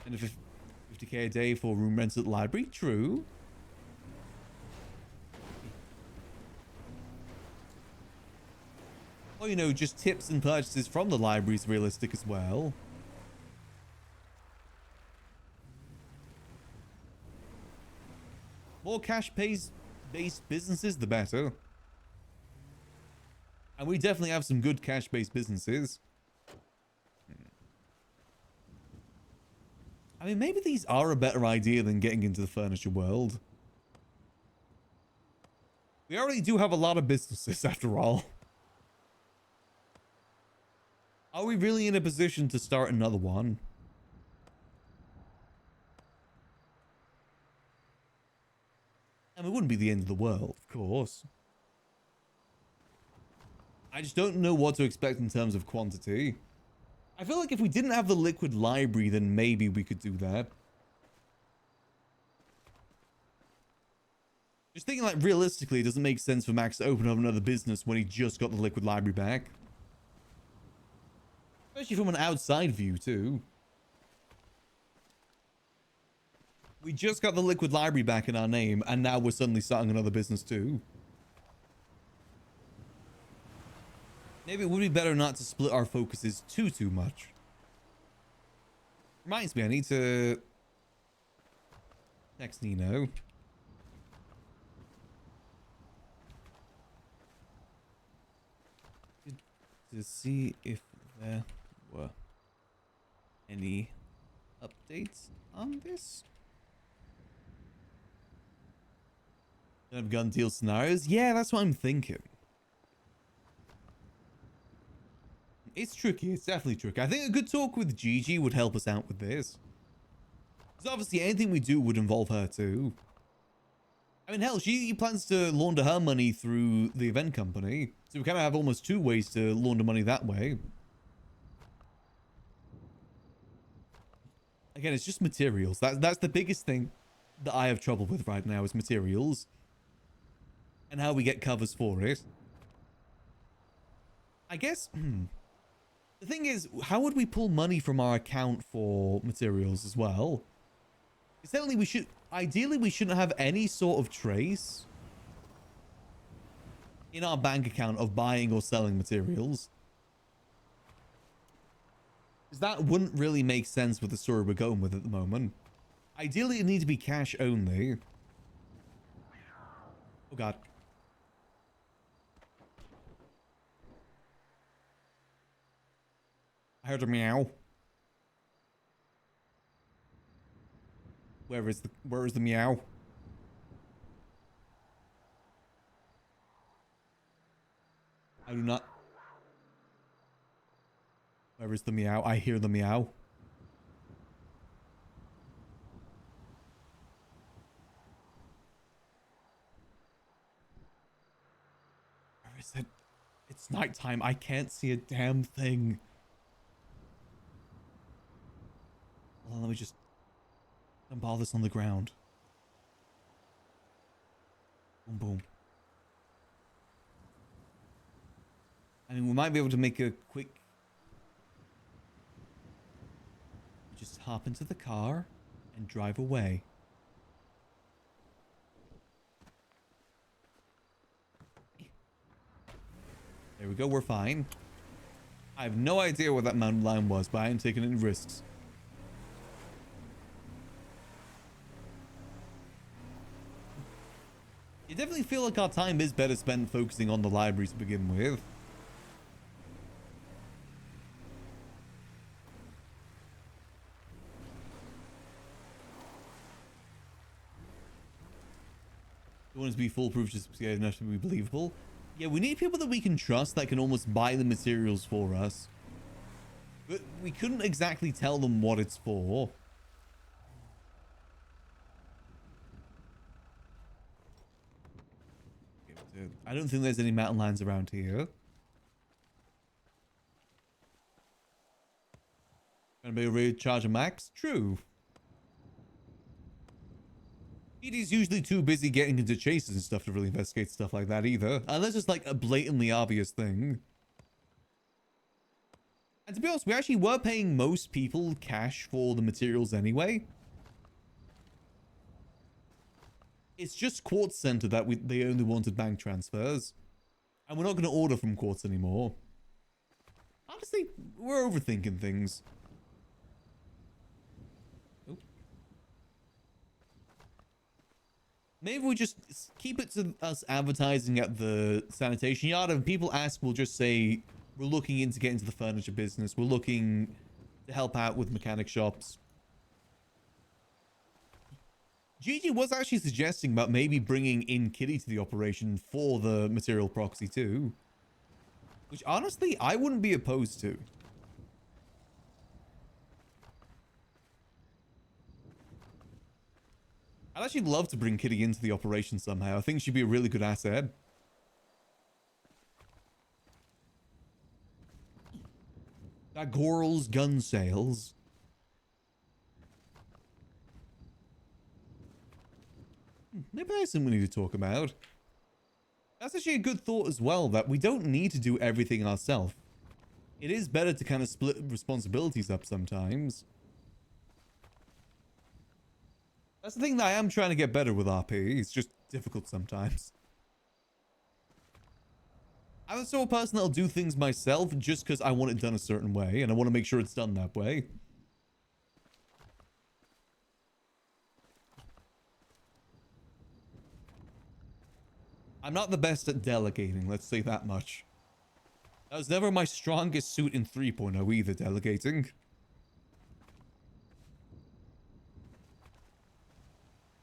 And if 50k a day for room rents at the library, true. Or, you know, just tips and purchases from the library is realistic as well. More cash-based businesses, the better. And we definitely have some good cash-based businesses. I mean, maybe these are a better idea than getting into the furniture world. We already do have a lot of businesses, after all. Are we really in a position to start another one? I mean, it wouldn't be the end of the world, of course. I just don't know what to expect in terms of quantity. I feel like if we didn't have the liquid library, then maybe we could do that. Just thinking like realistically, it doesn't make sense for Max to open up another business when he just got the liquid library back. Especially from an outside view too. We just got the liquid library back in our name and now we're suddenly starting another business too. Maybe it would be better not to split our focuses too much. Reminds me, I need to text Nino. To see if there were any updates on this. Have gun deal scenarios? Yeah, that's what I'm thinking. It's tricky. It's definitely tricky. I think a good talk with Gigi would help us out with this. Because obviously anything we do would involve her too. I mean, hell, she plans to launder her money through the event company. So we kind of have almost two ways to launder money that way. Again, it's just materials. That's the biggest thing that I have trouble with right now is materials. And how we get covers for it. I guess, the thing is, how would we pull money from our account for materials as well? Certainly we should, ideally we shouldn't have any sort of trace in our bank account of buying or selling materials. Because that wouldn't really make sense with the story we're going with at the moment. Ideally it needs to be cash only. Oh god. I heard a meow. Where is the meow? I do not. Where is the meow? I hear the meow. Where is it? It's nighttime. I can't see a damn thing. Hold on, let me just dump this on the ground. Boom, boom. I mean, we might be able to make a quick... Just hop into the car and drive away. There we go, we're fine. I have no idea what that mountain lion was, but I ain't taking any risks. You definitely feel like our time is better spent focusing on the library to begin with. You want it to be foolproof, just enough to be believable. Yeah, we need people that we can trust that can almost buy the materials for us. But we couldn't exactly tell them what it's for. I don't think there's any mountain lions around here. Gonna be ready to charge a max? True. ED's usually too busy getting into chases and stuff to really investigate stuff like that either. Unless it's like a blatantly obvious thing. And to be honest, we actually were paying most people cash for the materials anyway. It's just Quartz Center that they only wanted bank transfers. And we're not going to order from Quartz anymore. Honestly, we're overthinking things. Oh. Maybe we just keep it to us advertising at the sanitation yard. And if people ask, we'll just say, we're looking into getting into the furniture business. We're looking to help out with mechanic shops. Gigi was actually suggesting about maybe bringing in Kitty to the operation for the material proxy too. Which honestly, I wouldn't be opposed to. I'd actually love to bring Kitty into the operation somehow. I think she'd be a really good asset. That Goral's gun sales. Maybe that's something we need to talk about. That's actually a good thought as well, that we don't need to do everything ourselves. It is better to kind of split responsibilities up sometimes. That's the thing that I am trying to get better with RP. It's just difficult sometimes. I'm the sort of person that'll do things myself just because I want it done a certain way, and I want to make sure it's done that way. I'm not the best at delegating, let's say that much. That was never my strongest suit in 3.0 either, delegating.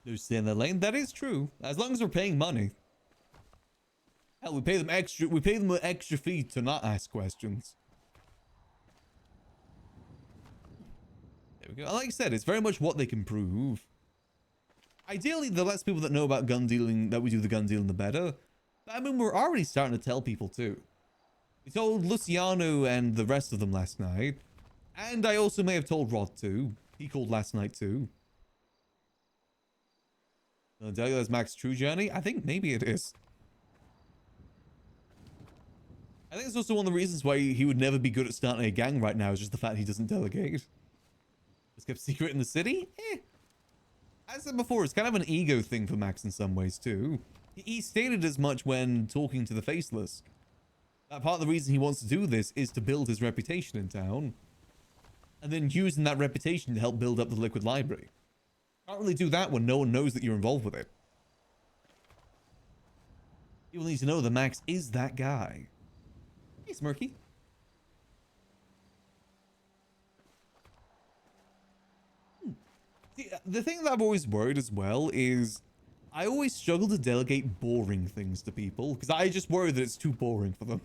They're staying in their lane. That is true. As long as we're paying money. Hell, we pay them extra. We pay them an extra fee to not ask questions. There we go. Like I said, it's very much what they can prove. Ideally, the less people that know about gun dealing that we do the gun dealing, the better. But I mean, we're already starting to tell people too. We told Luciano and the rest of them last night. And I also may have told Rod too. He called last night too. Delia's Max's true journey? I think maybe it is. I think it's also one of the reasons why he would never be good at starting a gang right now is just the fact he doesn't delegate. It's kept secret in the city? Eh. As I said before, it's kind of an ego thing for Max in some ways too. He stated as much when talking to the Faceless. That part of the reason he wants to do this is to build his reputation in town. And then using that reputation to help build up the Liquid Library. Can't really do that when no one knows that you're involved with it. People need to know that Max is that guy. Hey, Smirky. See, the thing that I've always worried as well is I always struggle to delegate boring things to people because I just worry that it's too boring for them.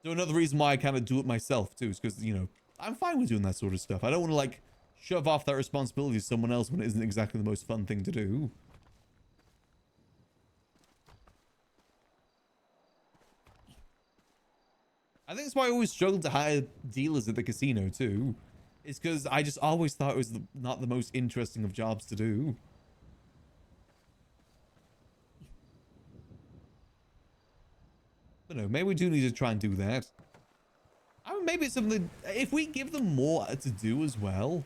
So another reason why I kind of do it myself too is because, you know, I'm fine with doing that sort of stuff. I don't want to like shove off that responsibility to someone else when it isn't exactly the most fun thing to do. I think that's why I always struggled to hire dealers at the casino too. It's because I just always thought it was not the most interesting of jobs to do. But no, maybe we do need to try and do that. I mean, maybe it's something, if we give them more to do as well,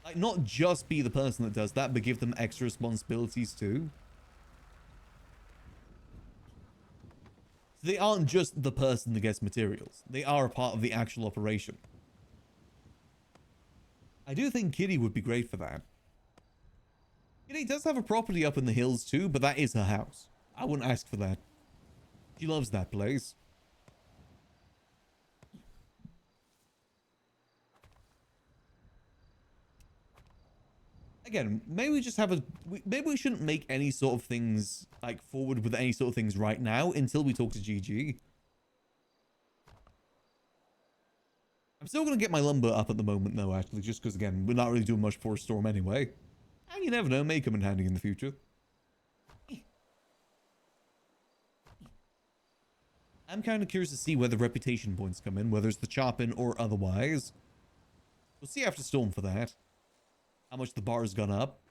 like not just be the person that does that, but give them extra responsibilities too. So they aren't just the person that gets materials. They are a part of the actual operation. I do think Kitty would be great for that. Kitty does have a property up in the hills too, but that is her house. I wouldn't ask for that. She loves that place. Again, maybe we just have a... Maybe we shouldn't make any sort of things, like, forward with any sort of things right now until we talk to GG. I'm still going to get my lumber up at the moment, though, actually, just because, again, we're not really doing much for a storm anyway. And you never know, may come in handy in the future. I'm kind of curious to see where the reputation points come in, whether it's the chop-in or otherwise. We'll see after storm for that. How much the bar's gone up.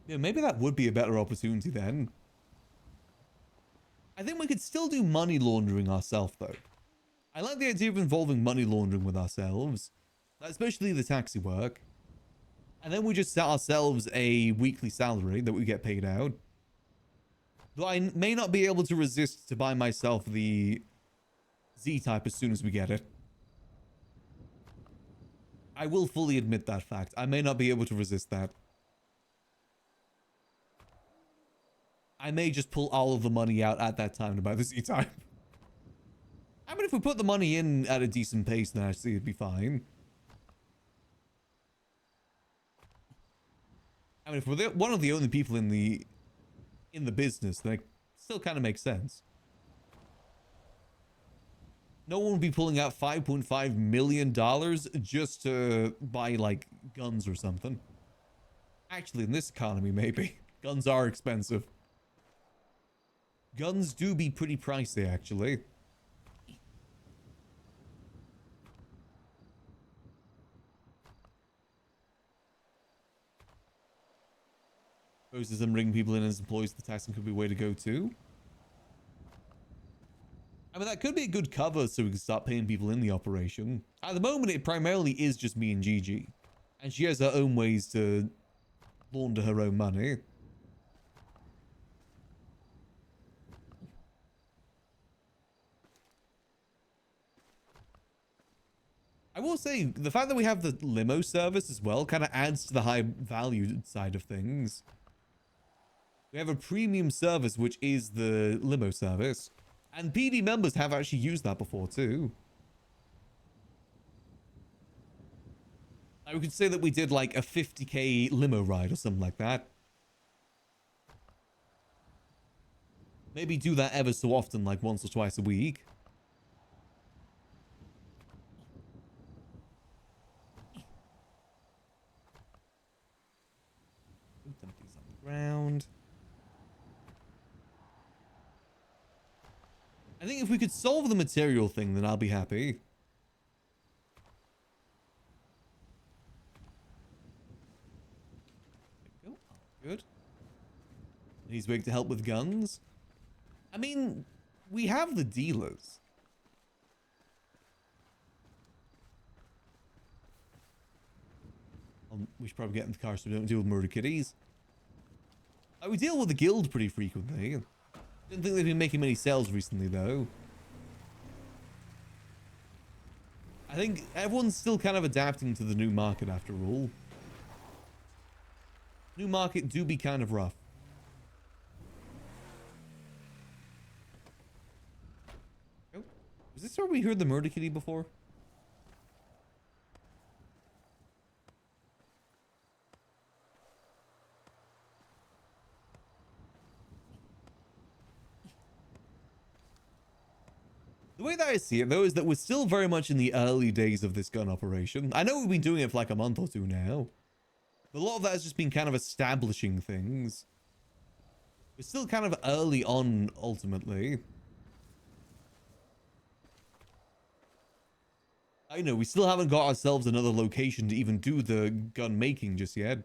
Yeah, maybe that would be a better opportunity then. I think we could still do money laundering ourselves, though. I like the idea of involving money laundering with ourselves, especially the taxi work. And then we just set ourselves a weekly salary that we get paid out. Though I may not be able to resist to buy myself the Z-type as soon as we get it. I will fully admit that fact. I may not be able to resist that. I may just pull all of the money out at that time to buy the Z-type. I mean, if we put the money in at a decent pace, then actually it'd be fine. I mean, if we're one of the only people in the business, then it still kind of makes sense. No one would be pulling out $5.5 million just to buy, like, guns or something. Actually, in this economy, maybe. Guns are expensive. Guns do be pretty pricey, actually. Supposes them bringing people in as employees to the taxing could be a way to go too. I mean, that could be a good cover so we can start paying people in the operation. At the moment, it primarily is just me and Gigi. And she has her own ways to launder her own money. I will say, the fact that we have the limo service as well kind of adds to the high value side of things. We have a premium service, which is the limo service. And PD members have actually used that before too. We could say that we did like a 50k limo ride or something like that. Maybe do that ever so often, like once or twice a week. Dump these on the ground. I think if we could solve the material thing, then I'll be happy. There we go. Good. He's willing to help with guns. I mean, we have the dealers. We should probably get in the car so we don't deal with murder kitties. We deal with the guild pretty frequently. Didn't think they've been making many sales recently, though. I think everyone's still kind of adapting to the new market after all. New market do be kind of rough. Oh, was this where we heard the murder kitty before? The way that I see it, though, is that we're still very much in the early days of this gun operation. I know we've been doing it for like a month or two now. But a lot of that has just been kind of establishing things. We're still kind of early on, ultimately. I know, we still haven't got ourselves another location to even do the gun making just yet.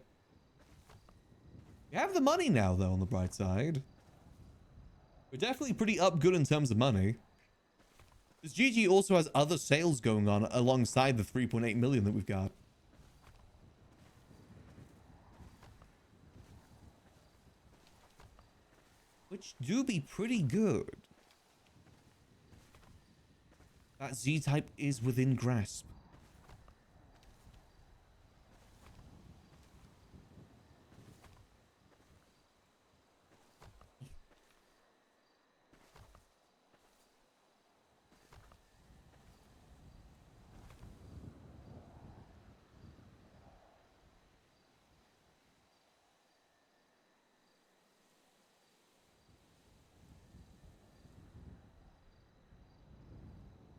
We have the money now, though, on the bright side. We're definitely pretty up good in terms of money. Because GG also has other sales going on alongside the 3.8 million that we've got. Which do be pretty good. That Z-type is within grasp.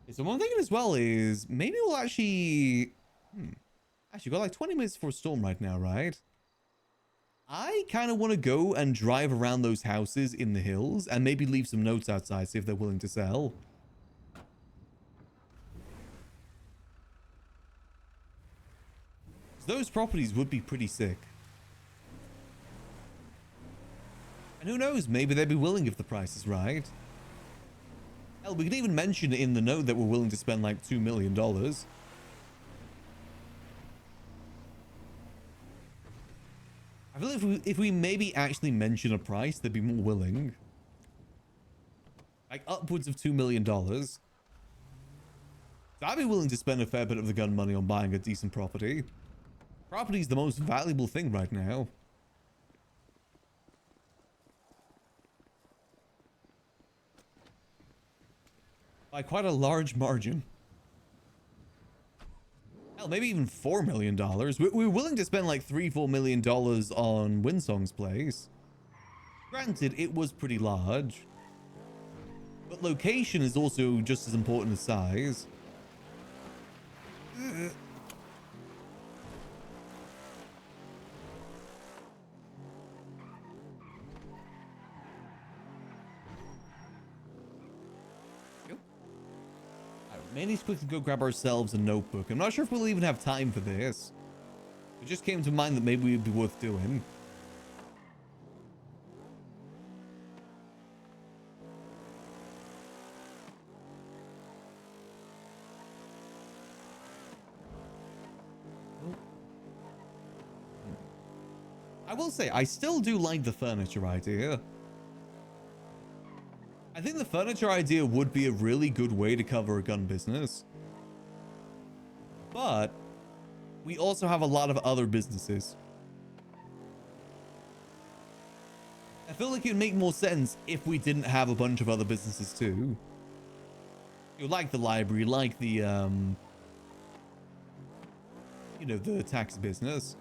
So what I'm thinking as well is maybe we'll actually actually got like 20 minutes before storm right now, right? I kind of want to go and drive around those houses in the hills and maybe leave some notes outside, see if they're willing to sell. Those properties would be pretty sick. And who knows, maybe they'd be willing if the price is right. Hell, we could even mention in the note that we're willing to spend like $2 million. I feel if we maybe actually mention a price, they'd be more willing. Like upwards of $2 million. So I'd be willing to spend a fair bit of the gun money on buying a decent property. Property is the most valuable thing right now. By quite a large margin. Hell, maybe even $4 million. We're willing to spend like $3-4 million on Winsong's place. Granted, it was pretty large. But location is also just as important as size. Maybe let's quickly go grab ourselves a notebook. I'm not sure if we'll even have time for this. It just came to mind that maybe it'd be worth doing. I will say, I still do like the furniture idea. I think the furniture idea would be a really good way to cover a gun business. But we also have a lot of other businesses. feel like it would make more sense if we didn't have a bunch of other businesses too. You know, like the library, like the, you know, the tax business.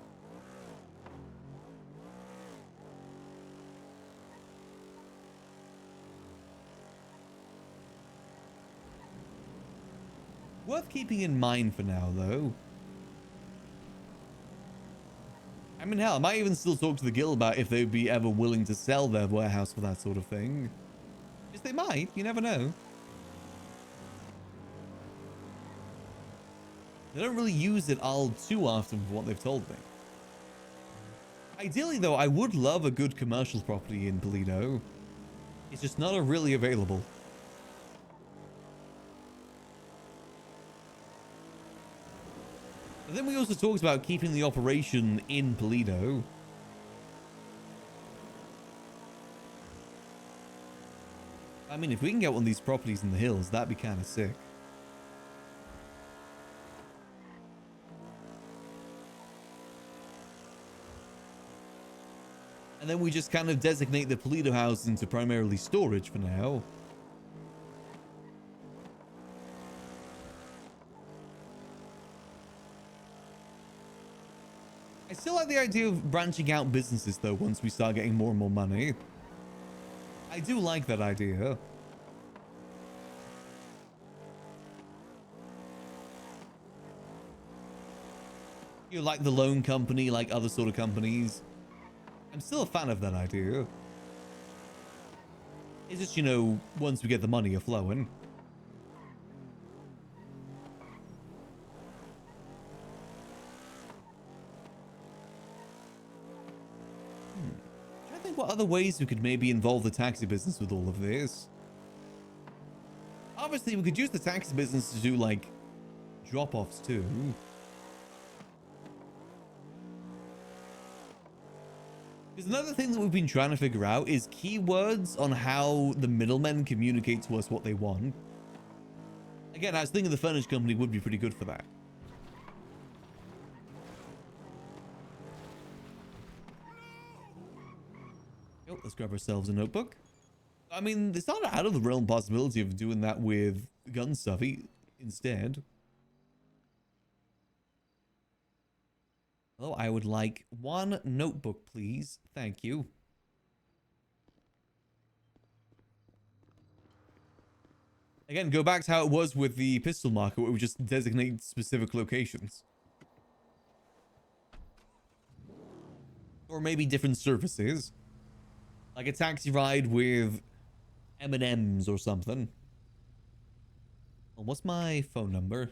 Worth keeping in mind for now, though. I mean, hell, I might even still talk to the guild about if they'd be ever willing to sell their warehouse for that sort of thing. Because they might, you never know. They don't really use it all too often for what they've told me. Ideally, though, I would love a good commercial property in Toledo. It's just not really available. But then we also talked about keeping the operation in Toledo. I mean, if we can get one of these properties in the hills, that'd be kind of sick. And then we just kind of designate the Toledo house into primarily storage for now. I still like the idea of branching out businesses though once we start getting more and more money. I do like that idea. You know, like the loan company, like other sort of companies. I'm still a fan of that idea. It's just, you know, once we get the money flowing. I think what other ways we could maybe involve the taxi business with all of this. Obviously, we could use the taxi business to do, like, drop-offs too. Because another thing that we've been trying to figure out is keywords on how the middlemen communicate to us what they want. Again, I was thinking the furniture company would be pretty good for that. Oh, let's grab ourselves a notebook. I mean, it's not out of the realm possibility of doing that with gun stuff instead. Oh, I would like one notebook, please. Thank you. Again, go back to how it was with the pistol marker, where we just designate specific locations. Or maybe different services. Like a taxi ride with M&Ms or something. Well, what's my phone number?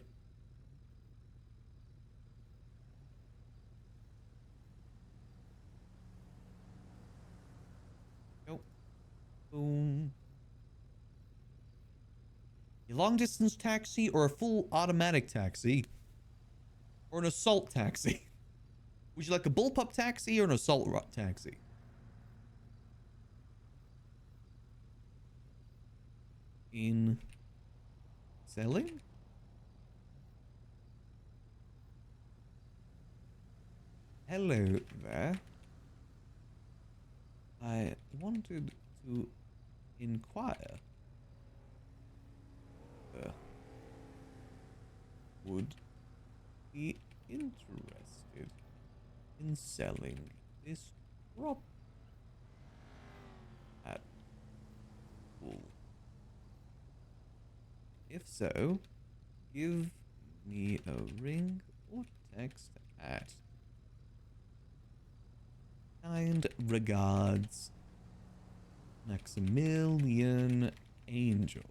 Boom. A long distance taxi or a full automatic taxi? Or an assault taxi? Would you like a bullpup taxi or an assault taxi? In selling? Hello there. I wanted to inquire. Would be interested in selling this prop at all. If so, give me a ring or text at kind regards, Maximillian Angel.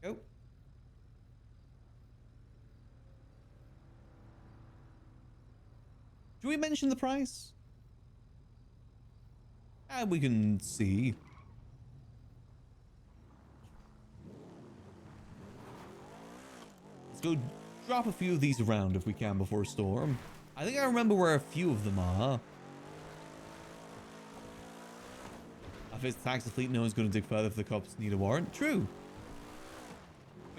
Go. Do we mention the price? We can see. Let's go drop a few of these around if we can before a storm. I think I remember where a few of them are. If it's taxi fleet, no one's going to dig further if the cops need a warrant. True.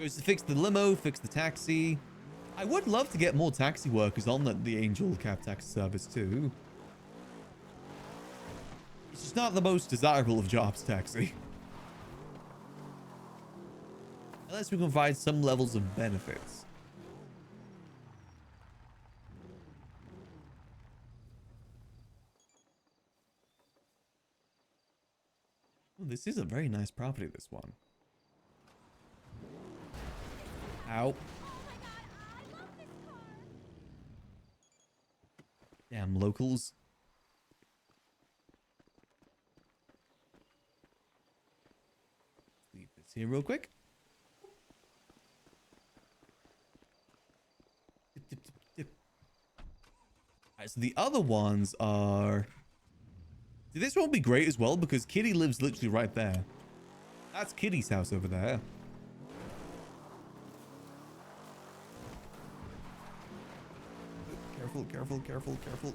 Goes to fix the limo, fix the taxi. I would love to get more taxi workers on the Angel cab taxi service too. not the most desirable of jobs, taxi. Unless we can provide some levels of benefits. Oh, this is a very nice property, this one. Ow. Damn locals. Leave this here real quick. Dip, dip, dip, dip. Alright, so the other ones are... See, this won't be great as well because Kitty lives literally right there. That's Kitty's house over there. Careful, careful, careful, careful.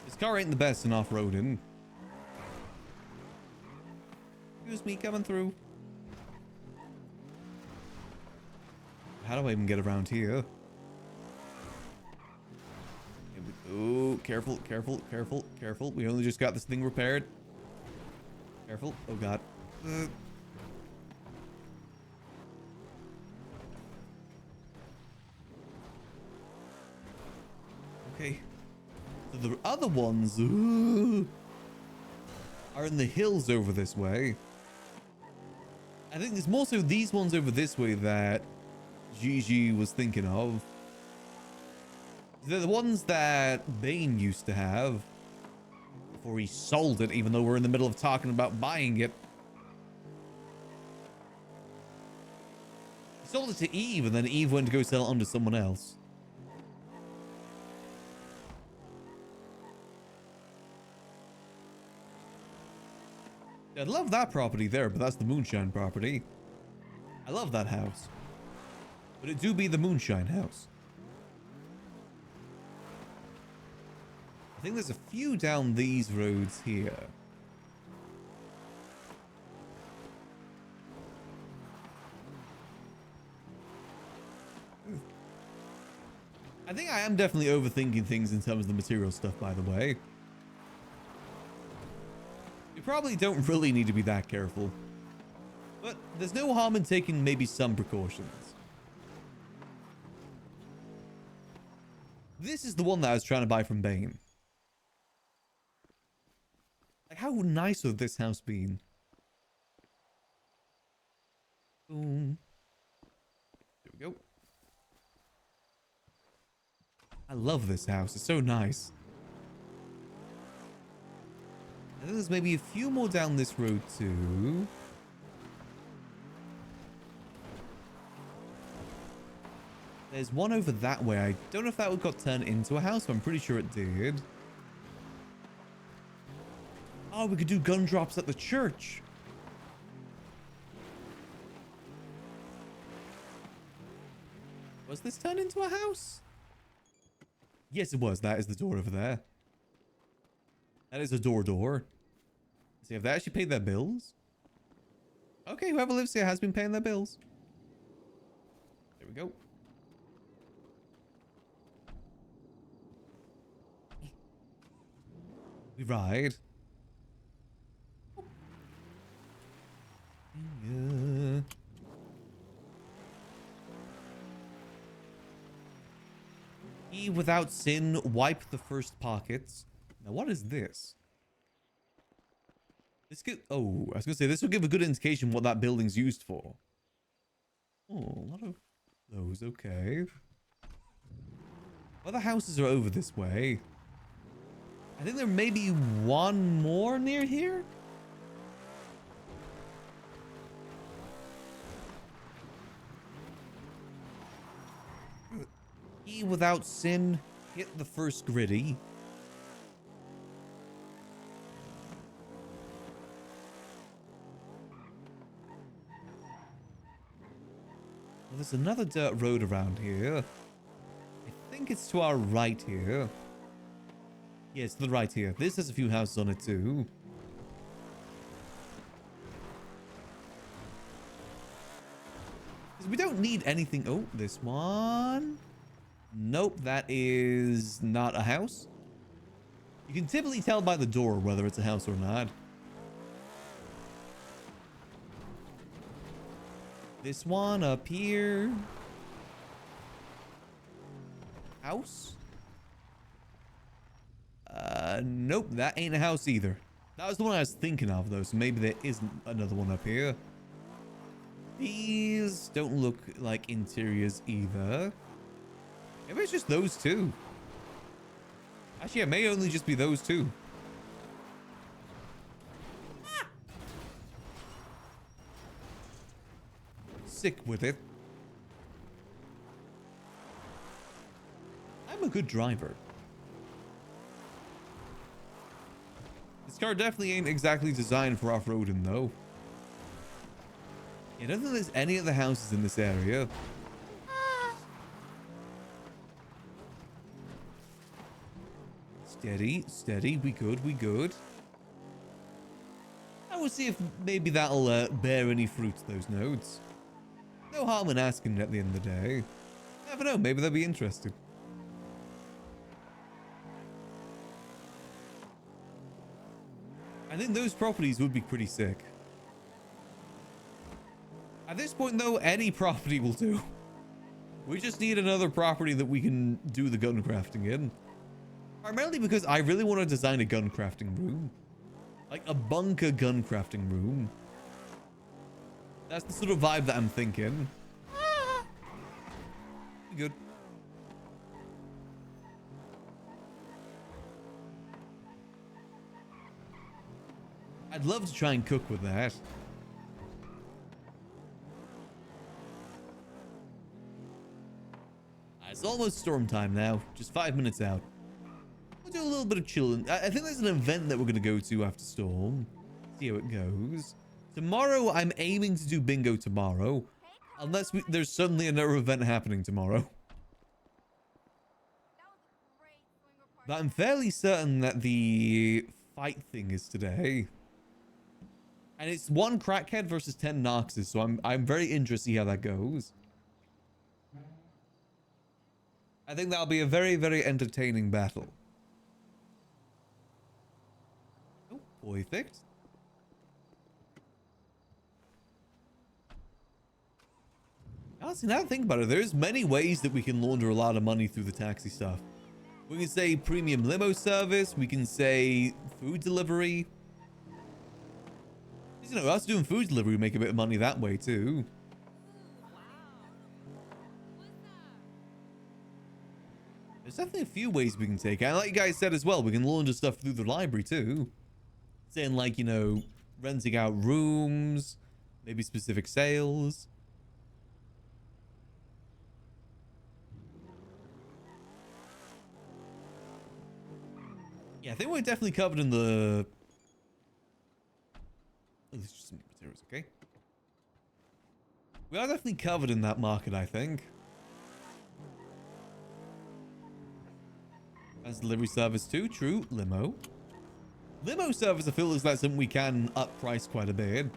This car ain't the best in off-roading. Excuse me, coming through. How do I even get around here? Oh, careful, careful, careful, careful. We only just got this thing repaired. Careful. Oh, God. Okay. So the other ones are in the hills over this way. I think there's more so these ones over this way that Gigi was thinking of. They're the ones that Bane used to have before he sold it, even though we're in the middle of talking about buying it. He sold it to Eve, and then Eve went to go sell it on to someone else. I love that property there, but that's the Moonshine property. I love that house. But it do be the Moonshine house. I think there's a few down these roads here. I think I am definitely overthinking things in terms of the material stuff, by the way. You probably don't really need to be that careful. But there's no harm in taking maybe some precautions. This is the one that I was trying to buy from Bane. Like, how nice would this house been? Boom. There we go. I love this house. It's so nice. I think there's maybe a few more down this road too. There's one over that way. I don't know if that one got turned into a house, but I'm pretty sure it did. Oh, we could do gun drops at the church. Was this turned into a house? Yes, it was. That is the door over there. That is a door. See, have they actually paid their bills? Okay, whoever lives here has been paying their bills. There we go. We ride. Yeah. E without sin, wipe the first pockets. Now, what is this? This could... Oh, I was going to say, this will give a good indication what that building's used for. Oh, a lot of those. Okay. Other houses are over this way. I think there may be one more near here. E without sin, hit the first gritty. Well, there's another dirt road around here. I think it's to our right here. Yeah, it's to the right here. This has a few houses on it too. Because we don't need anything. Oh, this one. Nope, that is not a house. You can typically tell by the door whether it's a house or not. This one up here. House? Nope, that ain't a house either. That was the one I was thinking of, though, so maybe there isn't another one up here. These don't look like interiors either. Maybe it's just those two. Actually, it may only just be those two. Ah! Sick with it. I'm a good driver. This car definitely ain't exactly designed for off-roading, though. I don't think there's any other houses in this area. Steady, steady. We good, we good. I will see if maybe that'll bear any fruit, those nodes. No harm in asking at the end of the day. Never know, maybe they'll be interested. I think those properties would be pretty sick. At this point, though, any property will do. We just need another property that we can do the gun crafting in. Primarily because I really want to design a gun crafting room. Like a bunker gun crafting room. That's the sort of vibe that I'm thinking. Good. I'd love to try and cook with that. It's almost storm time now. Just 5 minutes out. We'll do a little bit of chilling. I think there's an event that we're going to go to after storm. See how it goes. Tomorrow, I'm aiming to do bingo tomorrow. Unless there's suddenly another event happening tomorrow. But I'm fairly certain that the fight thing is today. And it's 1 crackhead versus 10 Noxes, so I'm very interested to see how that goes. I think that'll be a very, very entertaining battle. Oh, perfect. Honestly, now that I think about it, there's many ways that we can launder a lot of money through the taxi stuff. We can say premium limo service. We can say food delivery. You know, us doing food delivery, we make a bit of money that way too. There's definitely a few ways we can take it. And like you guys said as well, we can launder stuff through the library too. Saying like, you know, renting out rooms, maybe specific sales. Yeah, I think we're definitely covered in the... Oh, there's just some materials, okay? We are definitely covered in that market, I think. That's delivery service too. True. Limo. Limo service, I feel looks like something we can up price quite a bit.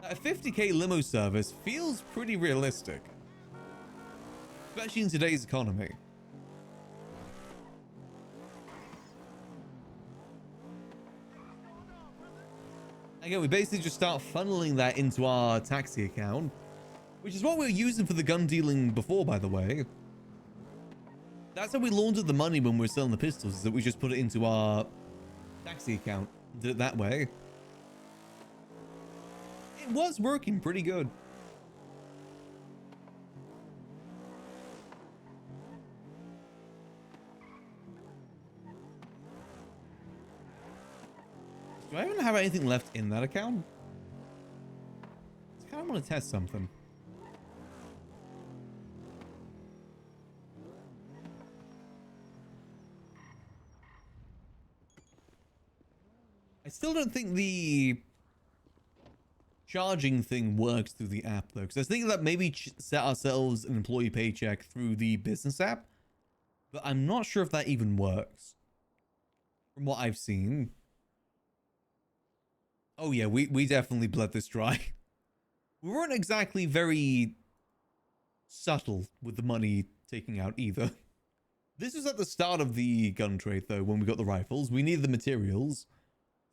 A 50k limo service feels pretty realistic. Especially in today's economy. Again, we basically just start funneling that into our taxi account. Which is what we were using for the gun dealing before, by the way. That's how we laundered the money when we were selling the pistols, is that we just put it into our taxi account. Did it that way. It was working pretty good. Do I even have anything left in that account? I kind of want to test something. I still don't think the charging thing works through the app though, because I was thinking that maybe set ourselves an employee paycheck through the business app, but I'm not sure if that even works from what I've seen. Oh yeah, we definitely bled this dry. We weren't exactly very subtle with the money taking out either. This was at the start of the gun trade, though, when we got the rifles. We needed the materials.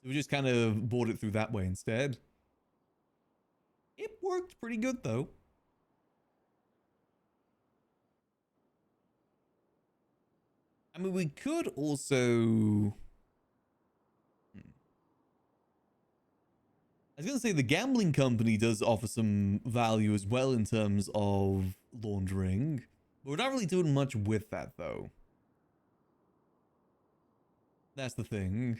So we just kind of bought it through that way instead. It worked pretty good, though. I mean, we could also... I was going to say the gambling company does offer some value as well in terms of laundering. But we're not really doing much with that, though. That's the thing.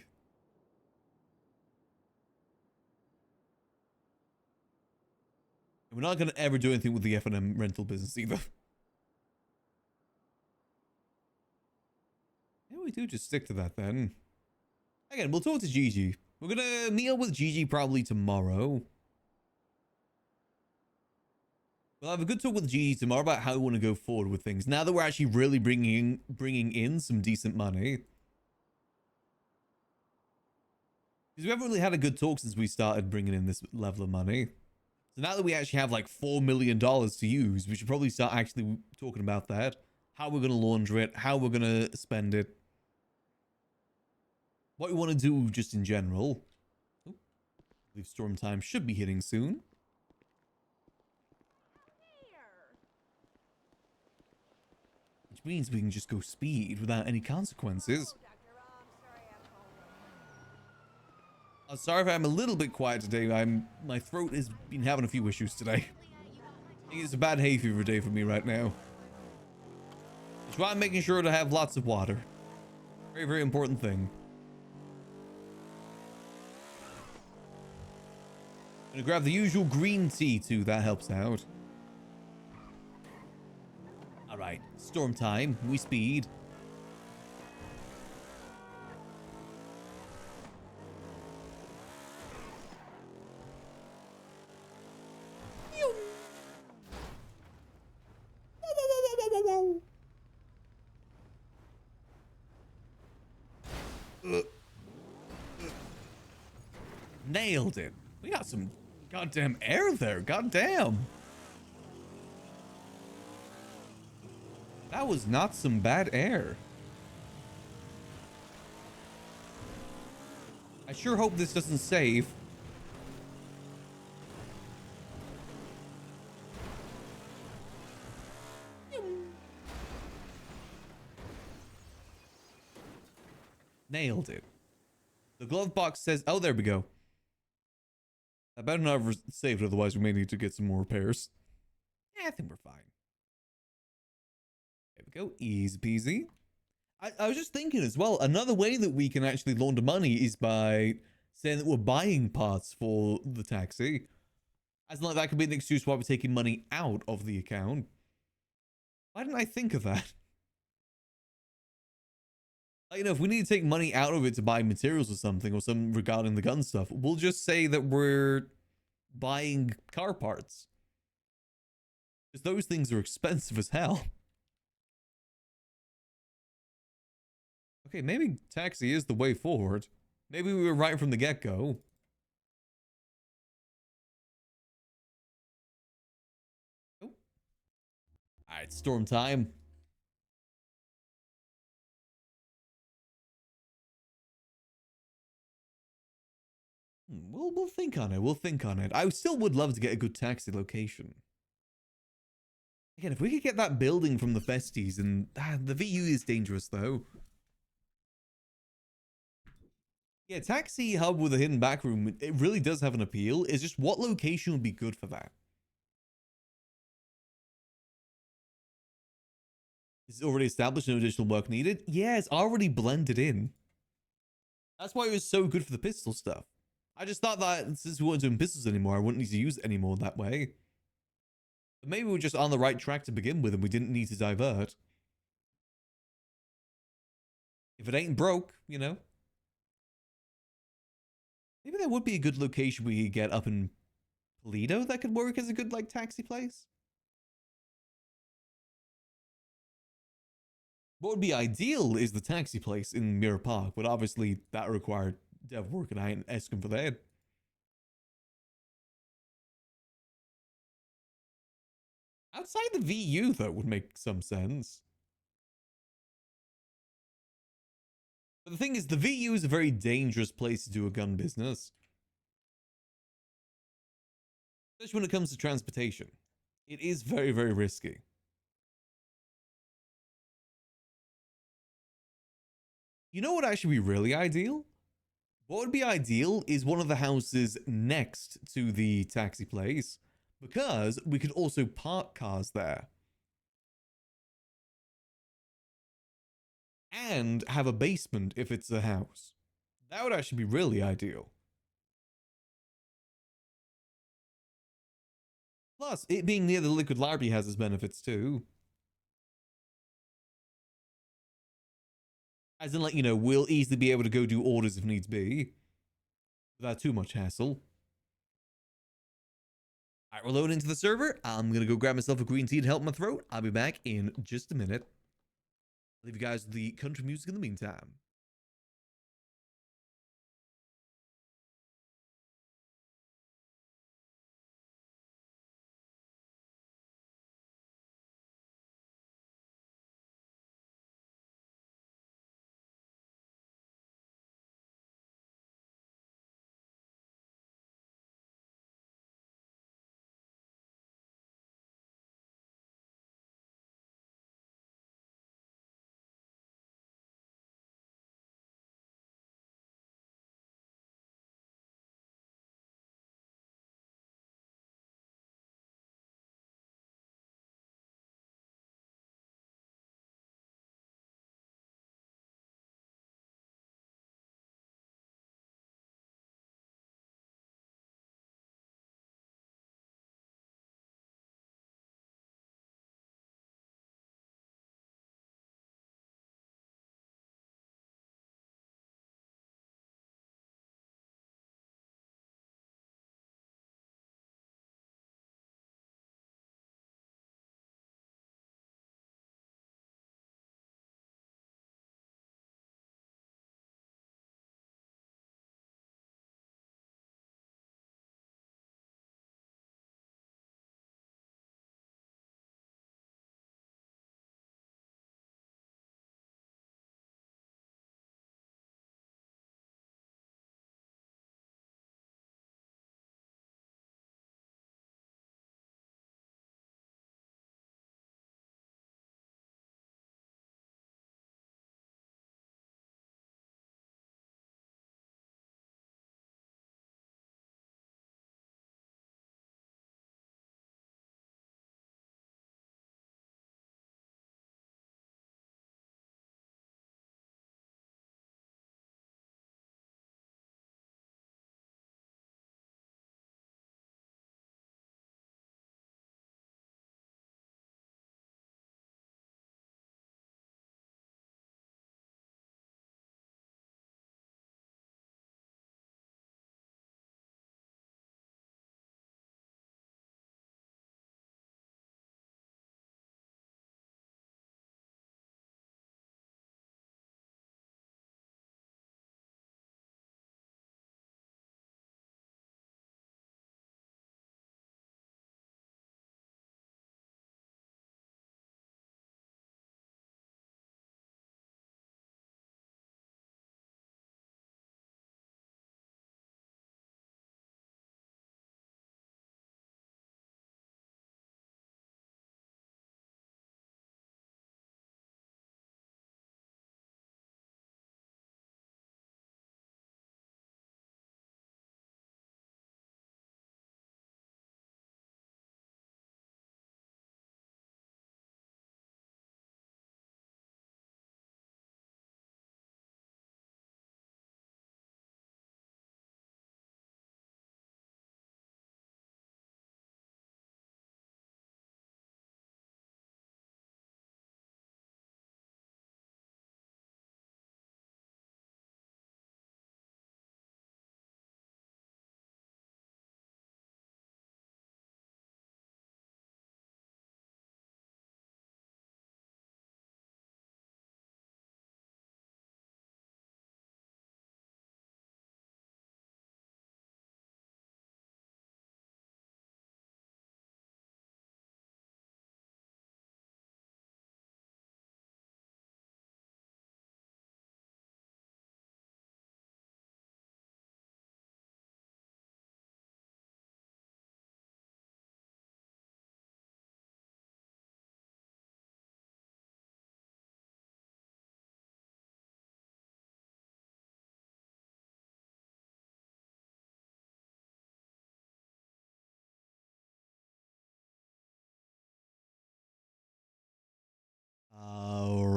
We're not going to ever do anything with the F&M rental business either. Yeah, we do just stick to that then. Again, we'll talk to Gigi. We're going to meet up with Gigi probably tomorrow. We'll have a good talk with Gigi tomorrow about how we want to go forward with things. Now that we're actually really bringing in some decent money. Because we haven't really had a good talk since we started bringing in this level of money. So now that we actually have like $4 million to use, we should probably start actually talking about that. How we're going to launder it, how we're going to spend it. What we want to do just in general. Oh, I believe storm time should be hitting soon. Which means we can just go speed without any consequences. I'm sorry if I'm a little bit quiet today. My throat has been having a few issues today. I think it's a bad hay fever day for me right now. That's why I'm making sure to have lots of water. Very, very important thing. Gonna grab the usual green tea too. That helps out. All right, storm time. We speed. Nailed it. We got some goddamn air there. Goddamn. That was not some bad air. I sure hope this doesn't save. Nailed it. The glove box says, oh, there we go. I better not have saved, otherwise we may need to get some more repairs. Yeah, I think we're fine. There we go. Easy peasy. I was just thinking as well, another way that we can actually launder money is by saying that we're buying parts for the taxi. As like that could be an excuse why we're taking money out of the account. Why didn't I think of that? You know, if we need to take money out of it to buy materials or something regarding the gun stuff, we'll just say that we're buying car parts. Because those things are expensive as hell. Okay, maybe taxi is the way forward. Maybe we were right from the get-go. Oh. Alright, storm time. We'll think on it. We'll think on it. I still would love to get a good taxi location. Again, if we could get that building from the Festies, and the VU is dangerous though. Yeah, taxi hub with a hidden back room, it really does have an appeal. It's just what location would be good for that? Is it already established, no additional work needed? Yeah, it's already blended in. That's why it was so good for the pistol stuff. I just thought that since we weren't doing pistols anymore, I wouldn't need to use it anymore that way. But maybe we're just on the right track to begin with and we didn't need to divert. If it ain't broke, you know. Maybe there would be a good location we could get up in Toledo that could work as a good, like, taxi place. What would be ideal is the taxi place in Mirror Park, but obviously that required dev work and I ain't asking for that. Outside the VU, though, would make some sense. But the thing is, the VU is a very dangerous place to do a gun business. Especially when it comes to transportation. It is very, very risky. You know what would actually be really ideal? What would be ideal is one of the houses next to the taxi place, because we could also park cars there. And have a basement if it's a house. That would actually be really ideal. Plus, it being near the liquid library has its benefits too. As in, like, you know, we'll easily be able to go do orders if needs be. Without too much hassle. Alright, we're loading into the server. I'm gonna go grab myself a green tea to help my throat. I'll be back in just a minute. I'll leave you guys with the country music in the meantime.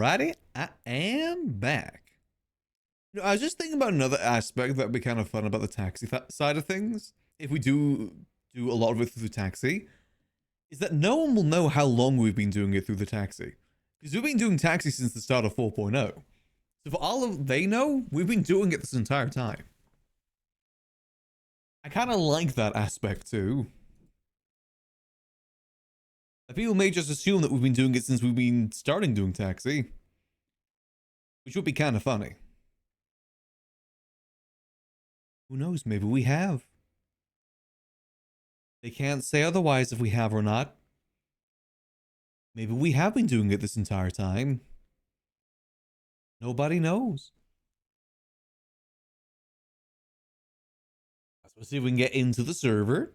Alrighty, I am back. You know, I was just thinking about another aspect that'd be kind of fun about the taxi side of things. If we do a lot of it through the taxi, is that no one will know how long we've been doing it through the taxi. Because we've been doing taxi since the start of 4.0. So for all of they know, we've been doing it this entire time. I kind of like that aspect too. People may just assume that we've been doing it since we've been starting doing taxi. Which would be kind of funny. Who knows, maybe we have. They can't say otherwise if we have or not. Maybe we have been doing it this entire time. Nobody knows. Let's see if we can get into the server.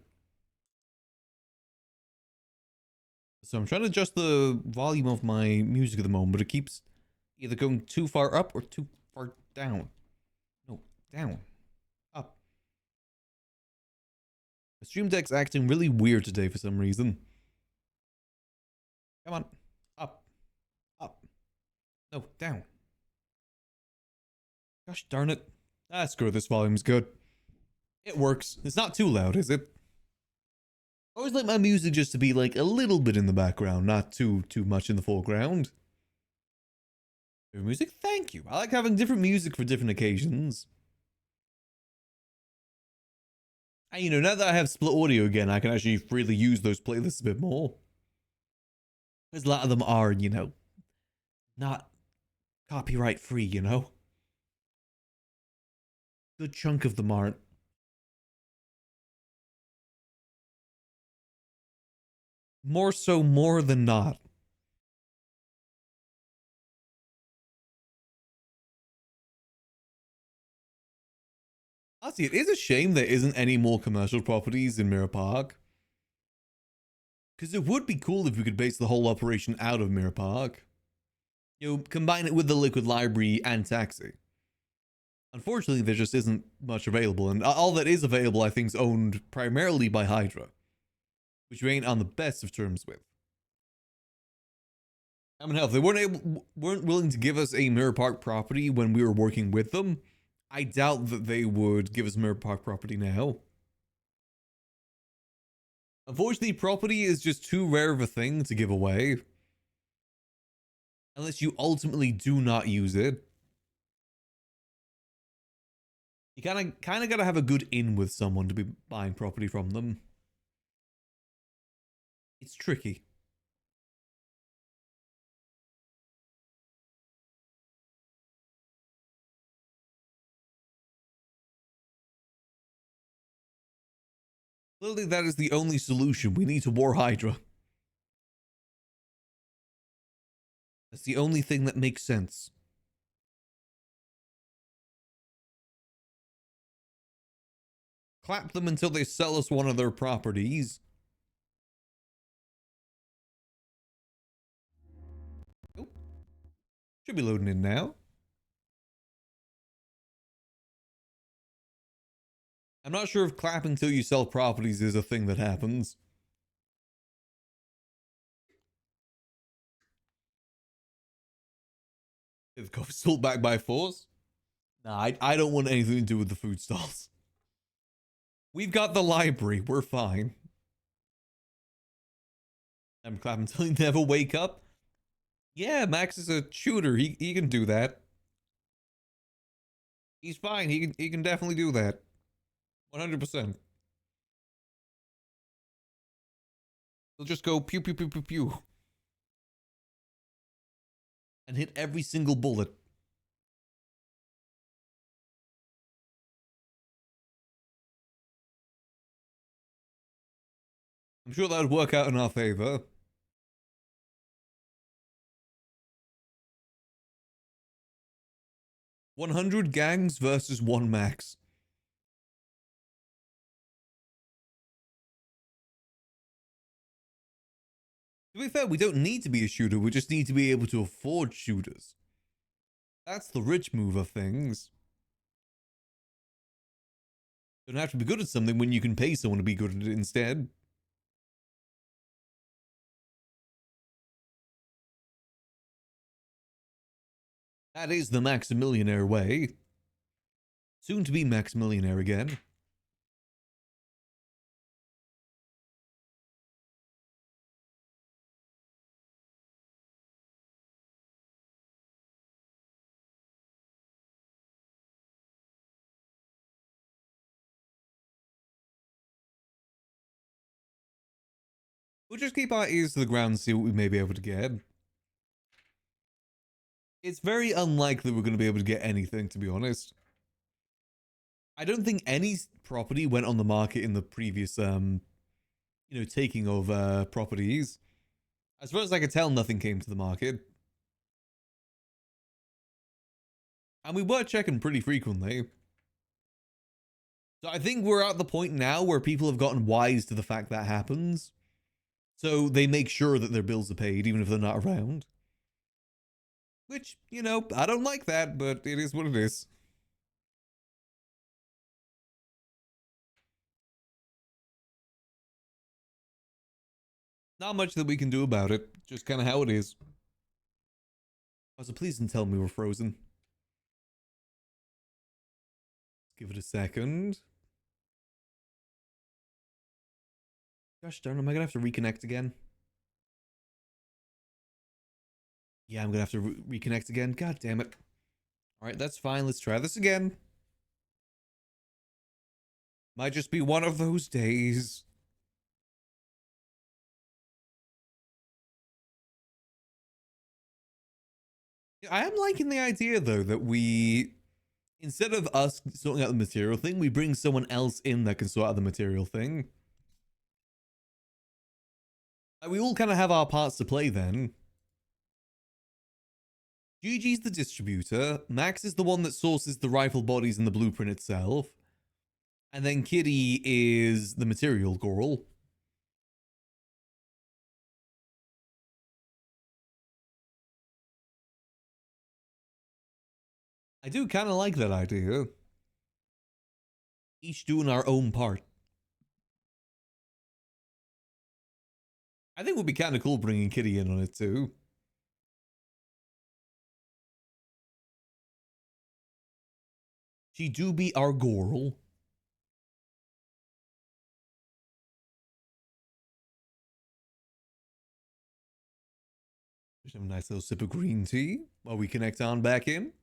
So I'm trying to adjust the volume of my music at the moment, but it keeps either going too far up or too far down. No, down. Up. The stream deck's acting really weird today for some reason. Come on. Up. Up. No, down. Gosh darn it. Ah, screw it, this volume's good. It works. It's not too loud, is it? I always like my music just to be like a little bit in the background, not too much in the foreground. Favorite music? Thank you. I like having different music for different occasions. And you know, now that I have split audio again, I can actually freely use those playlists a bit more. Because a lot of them are, you know, not copyright free, you know? Good chunk of them aren't. More so, more than not. Honestly, it is a shame there isn't any more commercial properties in Mirror Park. Because it would be cool if we could base the whole operation out of Mirror Park. You know, combine it with the Liquid Library and Taxi. Unfortunately, there just isn't much available, and all that is available, I think, is owned primarily by Hydra. Which we ain't on the best of terms with. I mean, hell, if they weren't willing to give us a Mirror Park property when we were working with them, I doubt that they would give us Mirror Park property now. Unfortunately, property is just too rare of a thing to give away. Unless you ultimately do not use it. You kind of gotta have a good in with someone to be buying property from them. It's tricky. Literally, that is the only solution. We need to war Hydra. That's the only thing that makes sense. Clap them until they sell us one of their properties. Oh. Should be loading in now. I'm not sure if clapping till you sell properties is a thing that happens. Is the still back by force? Nah, I don't want anything to do with the food stalls. We've got the library. We're fine. I'm clapping until you never wake up. Yeah, Max is a shooter. He can do that. He's fine. He can definitely do that. 100%. He'll just go pew pew pew pew pew. And hit every single bullet. I'm sure that would work out in our favor. $100 gangs versus 1 Max. To be fair, we don't need to be a shooter, we just need to be able to afford shooters. That's the rich move of things. You don't have to be good at something when you can pay someone to be good at it instead. That is the Maximillionaire way. Soon to be Maximillionaire again. We'll just keep our ears to the ground and see what we may be able to get. It's very unlikely we're going to be able to get anything, to be honest. I don't think any property went on the market in the previous, taking of properties. As far as I can tell, nothing came to the market. And we were checking pretty frequently. So I think we're at the point now where people have gotten wise to the fact that happens. So they make sure that their bills are paid, even if they're not around. Which, I don't like that, but it is what it is. Not much that we can do about it. Just kind of how it is. Oh, so please don't tell me we're frozen. Give it a second. Gosh darn, am I gonna have to reconnect again? Yeah, I'm gonna have to reconnect again. God damn it. Alright, that's fine. Let's try this again. Might just be one of those days. I am liking the idea, though, that we, instead of us sorting out the material thing, we bring someone else in that can sort out the material thing. Like, we all kind of have our parts to play then. Gigi's the distributor, Max is the one that sources the rifle bodies and the blueprint itself, and then Kitty is the material girl. I do kind of like that idea. Each doing our own part. I think it would be kind of cool bringing Kitty in on it too. She do be our girl. Just have a nice little sip of green tea while we connect on back in.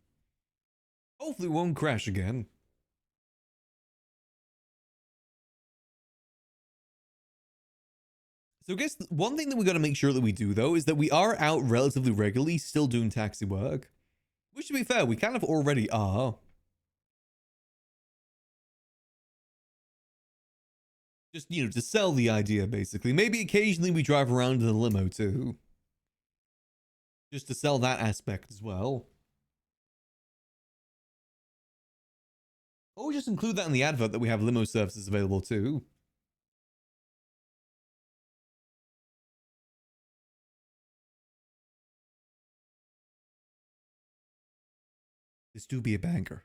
Hopefully it won't crash again. So I guess one thing that we got to make sure that we do, though, is that we are out relatively regularly still doing taxi work. Which, to be fair, we kind of already are. Just, to sell the idea, basically. Maybe occasionally we drive around in a limo, too. Just to sell that aspect as well. Or just include that in the advert that we have limo services available, too. This do be a banker.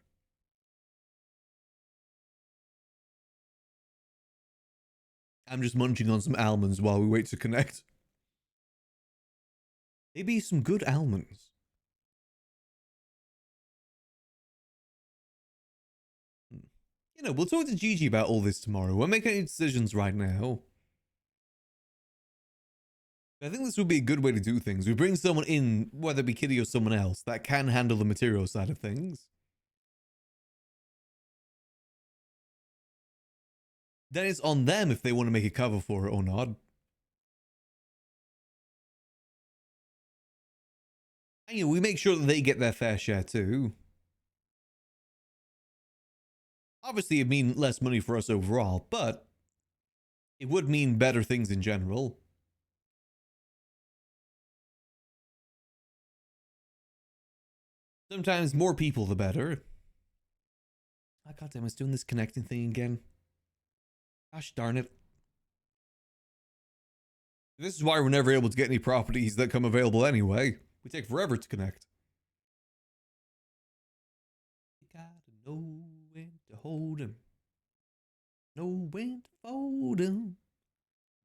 I'm just munching on some almonds while we wait to connect. Maybe some good almonds. We'll talk to Gigi about all this tomorrow. We'll make any decisions right now. I think this would be a good way to do things. We bring someone in, whether it be Kitty or someone else, that can handle the material side of things. Then it's on them if they want to make a cover for it or not. And we make sure that they get their fair share too. Obviously, it'd mean less money for us overall, but it would mean better things in general. Sometimes more people, the better. Oh, goddamn, it's doing this connecting thing again. Gosh darn it. This is why we're never able to get any properties that come available anyway. We take forever to connect. You gotta know when to hold 'em. Know when to fold 'em.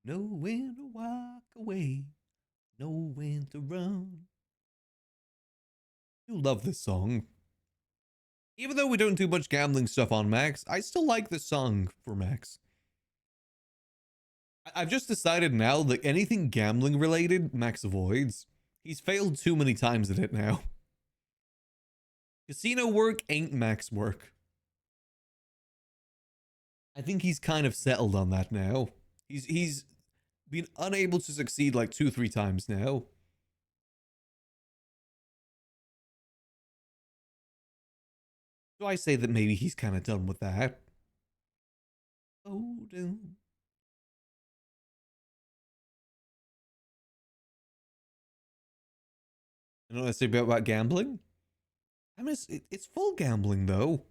Know when to walk away. Know when to run. You love this song. Even though we don't do much gambling stuff on Max, I still like this song for Max. I've just decided now that anything gambling related, Max avoids. He's failed too many times at it now. Casino work ain't Max work. I think he's kind of settled on that now. He's been unable to succeed like 2-3 times now. So I say that maybe he's kind of done with that. Oh, damn. You know what I say about gambling? I mean, it's full gambling though.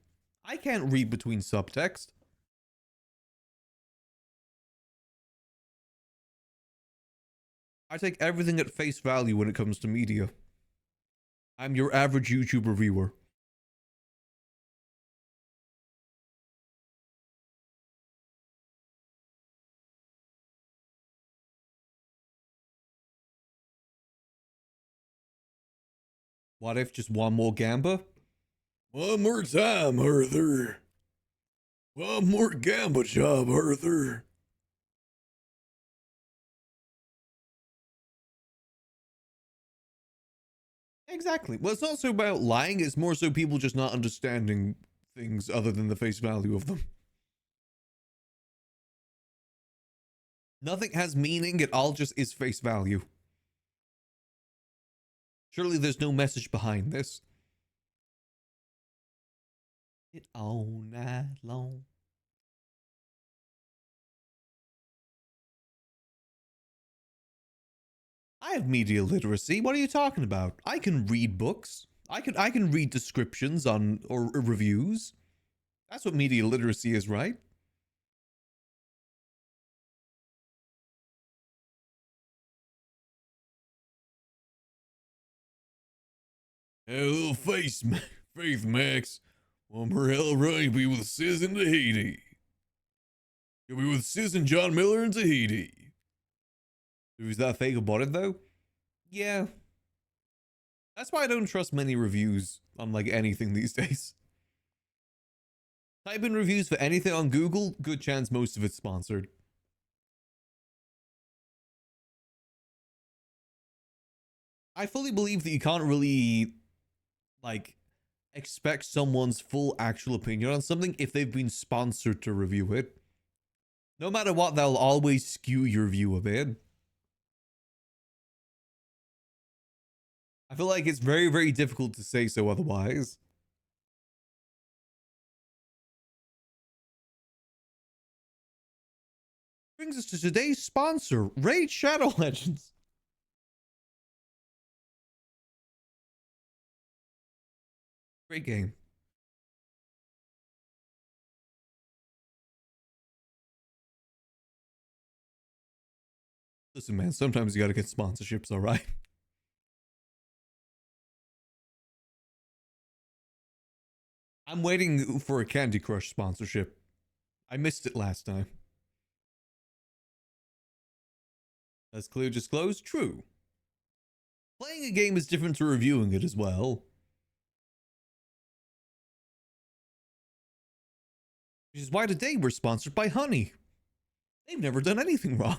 I can't read between subtext. I take everything at face value when it comes to media. I'm your average YouTube reviewer. What if just one more gamba? One more time, Arthur. One more gamba job, Arthur. Exactly. Well, it's not so about lying, it's more so people just not understanding things other than the face value of them. Nothing has meaning, it all just is face value. Surely there's no message behind this. It all night long. I have media literacy. What are you talking about? I can read books. I can read descriptions on or reviews. That's what media literacy is, right? Hey, little Faith Max. One more hell run, you'll be with Sis in Tahiti. You'll be with Sis and John Miller in Tahiti. Is that fake about it though? Yeah. That's why I don't trust many reviews on like anything these days. Type in reviews for anything on Google, good chance most of it's sponsored. I fully believe that you can't really like expect someone's full actual opinion on something if they've been sponsored to review it. No matter what, they'll always skew your view of it. I feel like it's very, very difficult to say so otherwise. Brings us to today's sponsor, Raid Shadow Legends. Great game. Listen, man, sometimes you gotta get sponsorships, alright? I'm waiting for a Candy Crush sponsorship. I missed it last time. As clear disclosed, true. Playing a game is different to reviewing it as well. Which is why today we're sponsored by Honey. They've never done anything wrong.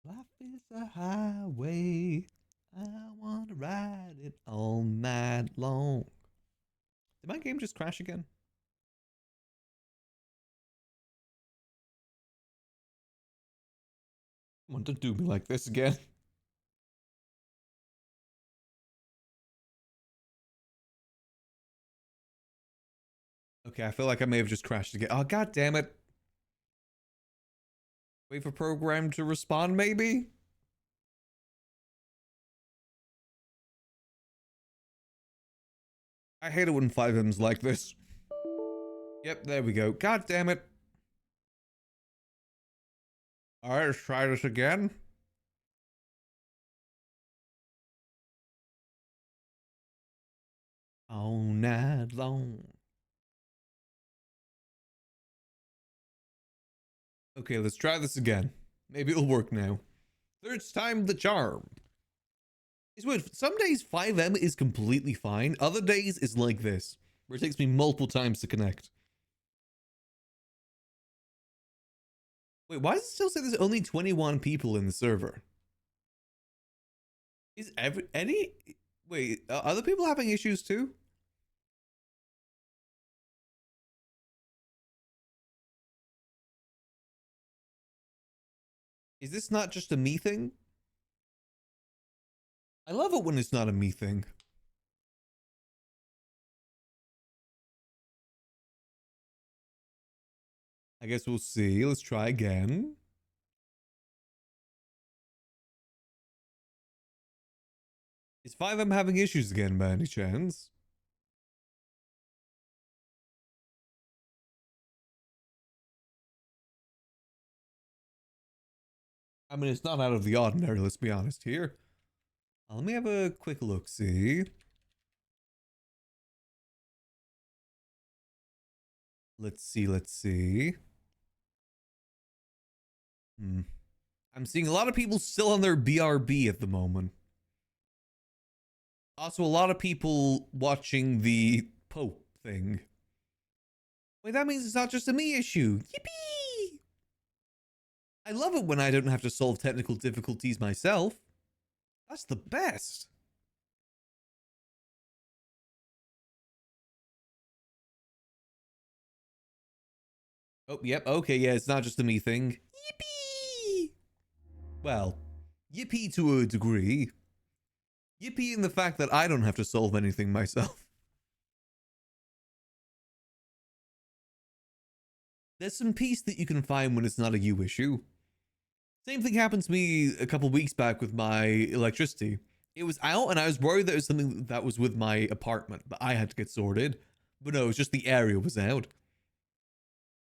Life is a highway. I want to ride it all night long. Did my game just crash again? Come on, don't do me like this again. Okay, I feel like I may have just crashed again. Oh, god damn it. Wait for program to respond, maybe? I hate it when 5M's like this. Yep, there we go. God damn it. Alright, let's try this again. All night long. Okay, let's try this again. Maybe it'll work now. Third time the charm. It's weird. Some days 5M is completely fine. Other days is like this, where it takes me multiple times to connect. Wait, why does it still say there's only 21 people in the server? Is wait, are other people having issues too? Is this not just a me thing? I love it when it's not a me thing. I guess we'll see. Let's try again. Is 5M having issues again by any chance? I mean, it's not out of the ordinary, let's be honest here. Let me have a quick look, see. Let's see. I'm seeing a lot of people still on their BRB at the moment. Also, a lot of people watching the Pope thing. Wait, that means it's not just a me issue. Yippee! I love it when I don't have to solve technical difficulties myself. That's the best. Oh, yep, okay, yeah, it's not just a me thing. Yippee! Well, yippee to a degree. Yippee in the fact that I don't have to solve anything myself. There's some peace that you can find when it's not a you issue. Same thing happened to me a couple weeks back with my electricity. It was out and I was worried that it was something that was with my apartment that I had to get sorted. But no, it was just the area was out.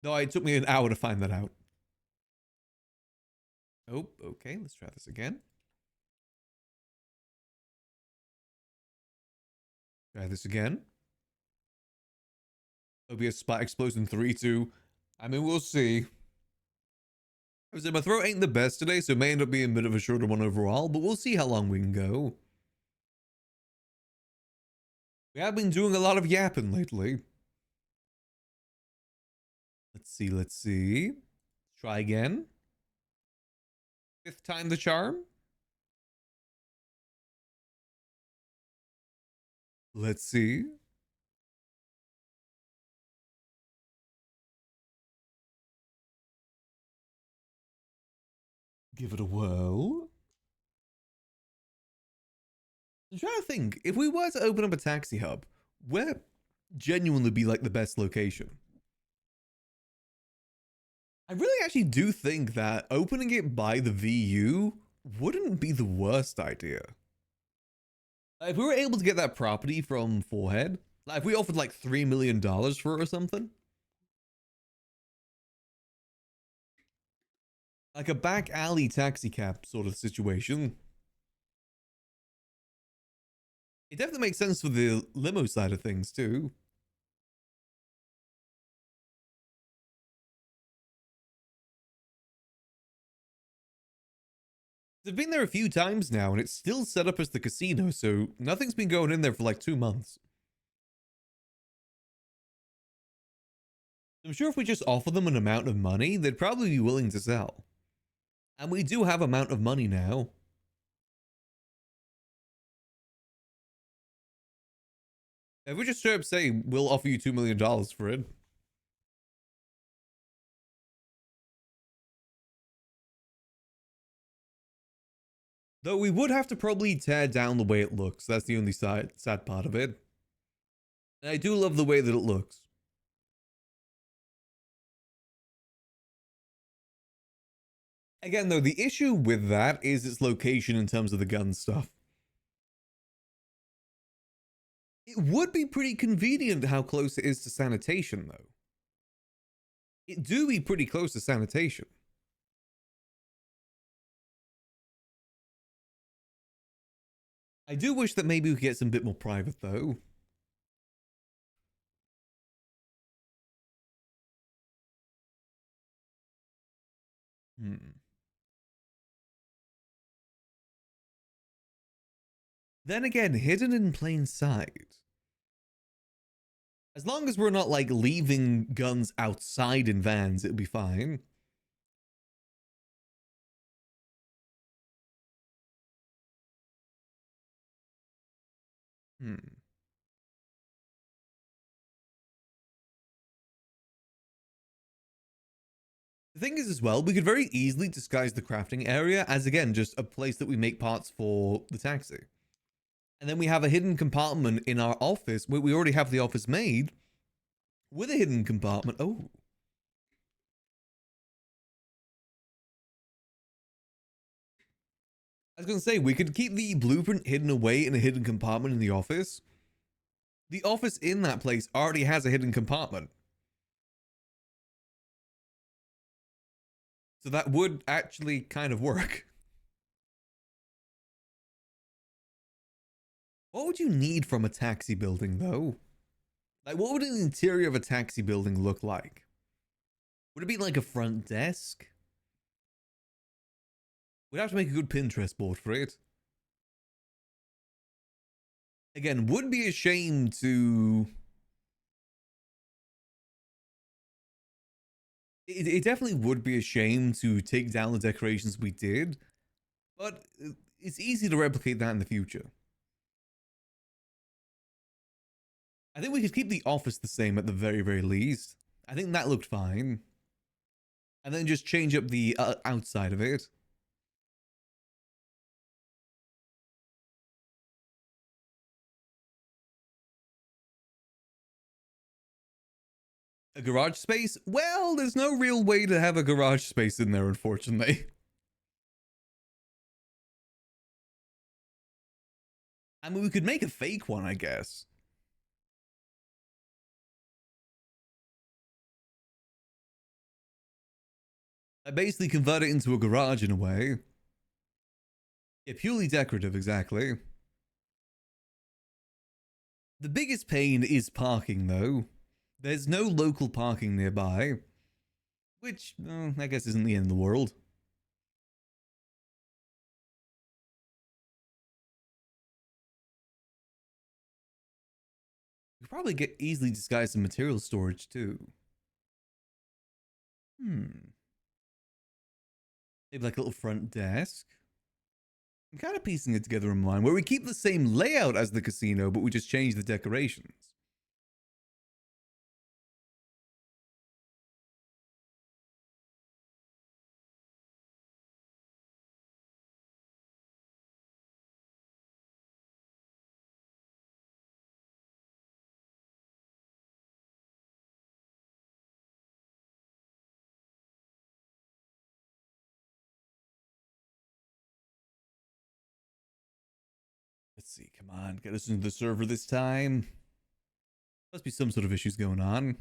No, it took me an hour to find that out. Oh, okay, let's try this again. Try this again. OBS spot explosion 3, 2. I mean, we'll see. I said my throat ain't the best today, so it may end up being a bit of a shorter one overall, but we'll see how long we can go. We have been doing a lot of yapping lately. Let's see. Try again. Fifth time the charm. Let's see. Give it a whirl. I'm trying to think. If we were to open up a taxi hub, where genuinely be like the best location? I really actually do think that opening it by the VU wouldn't be the worst idea. If we were able to get that property from Forehead, like if we offered like $3 million for it or something. Like a back alley taxi cab sort of situation. It definitely makes sense for the limo side of things too. They've been there a few times now and it's still set up as the casino, so nothing's been going in there for like 2 months. I'm sure if we just offer them an amount of money, they'd probably be willing to sell. And we do have amount of money now. If we just straight up say, we'll offer you $2 million for it. Though we would have to probably tear down the way it looks. That's the only sad part of it. And I do love the way that it looks. Again, though, the issue with that is its location in terms of the gun stuff. It would be pretty convenient how close it is to sanitation, though. It do be pretty close to sanitation. I do wish that maybe we could get some bit more private, though. Then again, hidden in plain sight. As long as we're not like leaving guns outside in vans, it'll be fine. Hmm. The thing is as well, we could very easily disguise the crafting area as, again, just a place that we make parts for the taxi. And then we have a hidden compartment in our office where we already have the office made with a hidden compartment. Oh. I was going to say, we could keep the blueprint hidden away in a hidden compartment in the office. The office in that place already has a hidden compartment. So that would actually kind of work. What would you need from a taxi building, though? Like, what would an interior of a taxi building look like? Would it be like a front desk? We'd have to make a good Pinterest board for it. Again, would be a shame to... It definitely would be a shame to take down the decorations we did, but it's easy to replicate that in the future. I think we could keep the office the same at the very, very least. I think that looked fine. And then just change up the outside of it. A garage space? Well, there's no real way to have a garage space in there, unfortunately. I mean, we could make a fake one, I guess. I basically convert it into a garage in a way. Yeah, purely decorative, exactly. The biggest pain is parking, though. There's no local parking nearby. Which, I guess isn't the end of the world. We could probably get easily disguise some material storage, too. Maybe like a little front desk. I'm kind of piecing it together in mind, where we keep the same layout as the casino, but we just change the decorations. Let's see, come on, get us into the server this time. Must be some sort of issues going on.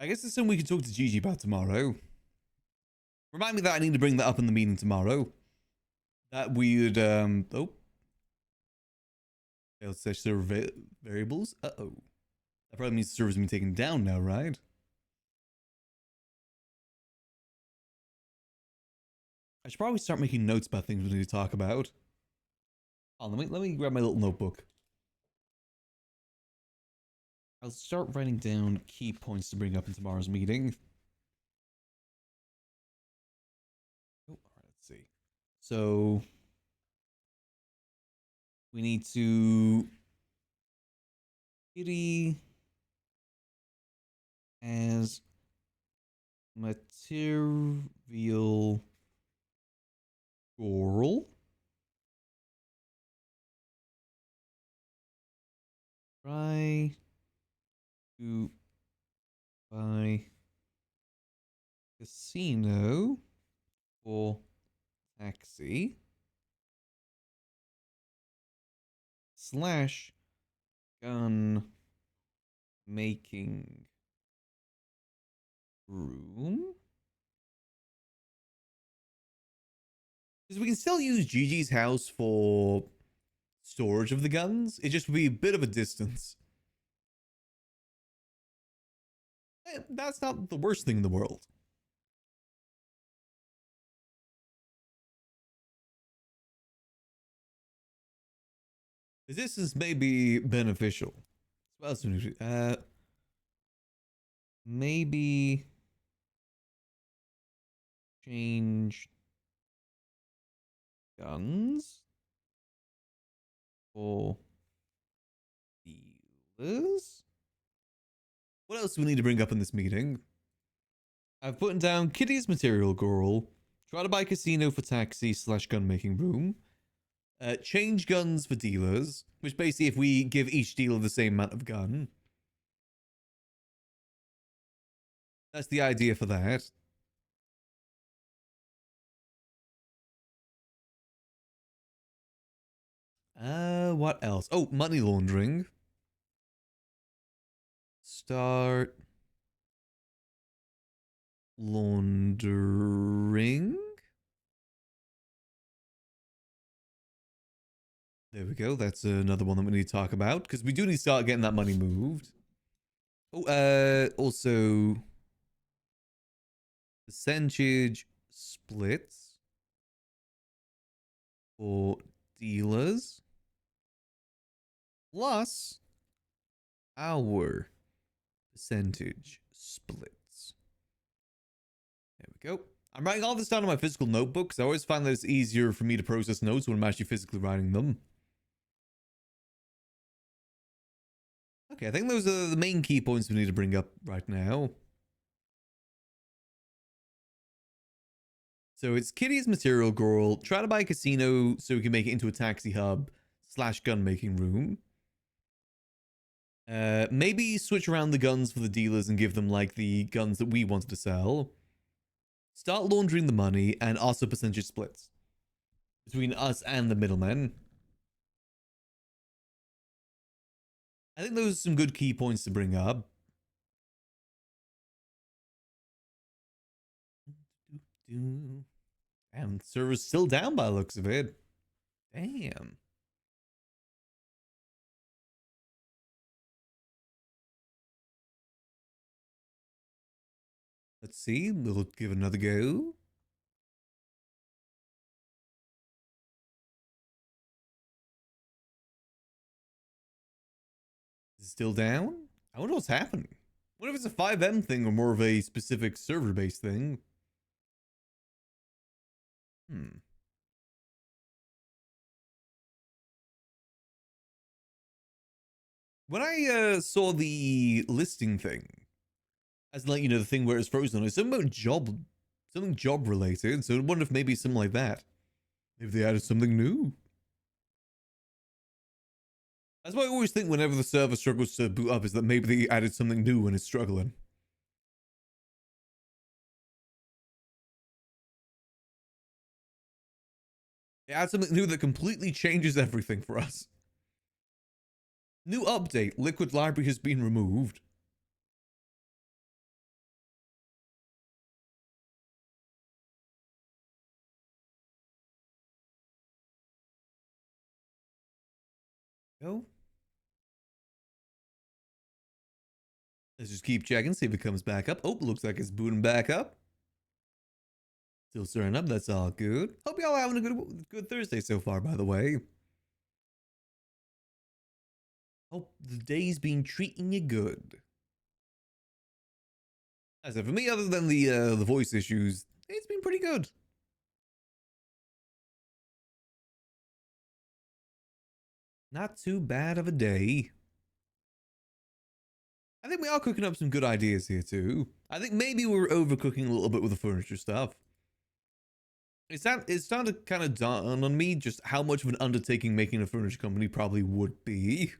I guess it's something we can talk to Gigi about tomorrow. Remind me that I need to bring that up in the meeting tomorrow. That weird, oh. Failed to set server variables. Uh-oh. That probably means the server's been taken down now, right? I should probably start making notes about things we need to talk about. Oh, let me grab my little notebook. I'll start writing down key points to bring up in tomorrow's meeting. Oh, alright, let's see. So we need to Kitty as material girl. Try to buy casino for taxi / gun making room. Because we can still use Gigi's house for storage of the guns. It just would be a bit of a distance. That's not the worst thing in the world. The distance may be beneficial. What else do we need to do? Maybe change guns for dealers. What else do we need to bring up in this meeting? I've put down Kitty's material girl. Try to buy casino for taxi / gun making room. Change guns for dealers, which basically if we give each dealer the same amount of gun. That's the idea for that. What else? Oh, money laundering. Start laundering. There we go. That's another one that we need to talk about because we do need to start getting that money moved. Oh, also percentage splits for dealers plus our percentage splits. There we go. I'm writing all this down on my physical notebook because I always find that it's easier for me to process notes when I'm actually physically writing them. Okay, I think those are the main key points we need to bring up right now. So it's Kitty's material girl. Try to buy a casino so we can make it into a taxi hub / gun making room. Maybe switch around the guns for the dealers and give them like the guns that we wanted to sell. Start laundering the money and also percentage splits between us and the middlemen. I think those are some good key points to bring up. And the server's still down by the looks of it. Damn. Let's see. We'll give it another go. Is it still down? I wonder what's happening. What if it's a 5M thing or more of a specific server-based thing? When I saw the listing thing, as like, you know, the thing where it's frozen, it's something about something job related. So I wonder if maybe something like that. Maybe they added something new. That's what I always think whenever the server struggles to boot up, is that maybe they added something new and it's struggling. It adds something new that completely changes everything for us. New update. Liquid library has been removed. Go. Let's just keep checking, see if it comes back up. Oh, looks like it's booting back up. Still stirring up. That's all good. Hope y'all having a good Thursday so far, by the way. Hope the day's been treating you good. As for me, other than the voice issues, it's been pretty good. Not too bad of a day. I think we are cooking up some good ideas here too. I think maybe we're overcooking a little bit with the furniture stuff. It's starting to kind of dawn on me just how much of an undertaking making a furniture company probably would be.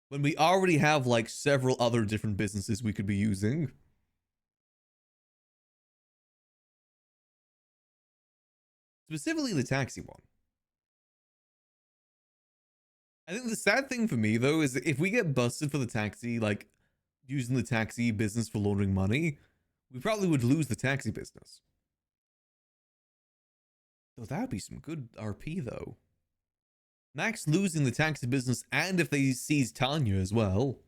When we already have like several other different businesses we could be using. Specifically the taxi one. I think the sad thing for me though is that if we get busted for the taxi, like using the taxi business for laundering money, we probably would lose the taxi business. So that would be some good RP though. Max losing the taxi business, and if they seize Tanya as well,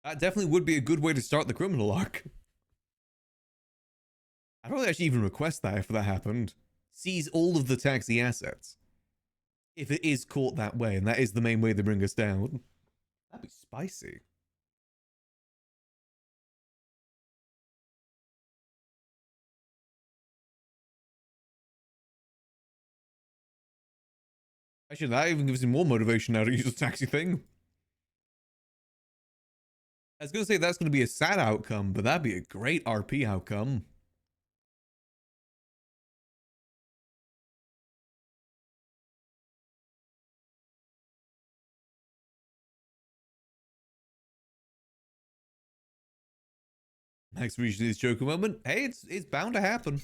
that definitely would be a good way to start the criminal arc. I'd probably actually even request that if that happened. Seize all of the taxi assets. If it is caught that way, and that is the main way they bring us down. That'd be spicy. Actually, that even gives him more motivation now to use the taxi thing. I was going to say that's going to be a sad outcome, but that'd be a great RP outcome. Max reached his Joker moment. Hey, it's bound to happen.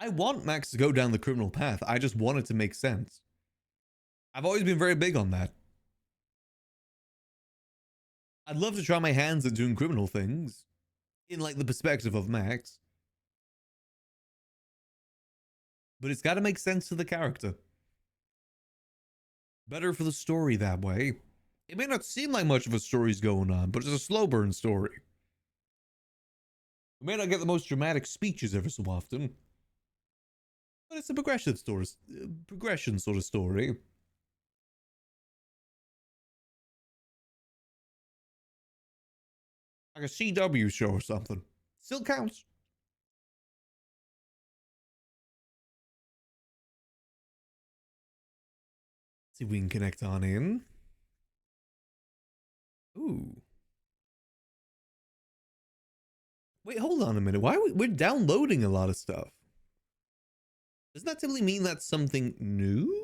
I want Max to go down the criminal path. I just want it to make sense. I've always been very big on that. I'd love to try my hands at doing criminal things in like the perspective of Max. But it's got to make sense to the character. Better for the story that way. It may not seem like much of a story's going on, but it's a slow burn story. We may not get the most dramatic speeches ever so often, but it's a progression sort of story. Like a CW show or something. Still counts. See if we can connect on in. Ooh. Wait, hold on a minute. Why are we're downloading a lot of stuff? Doesn't that simply mean that's something new?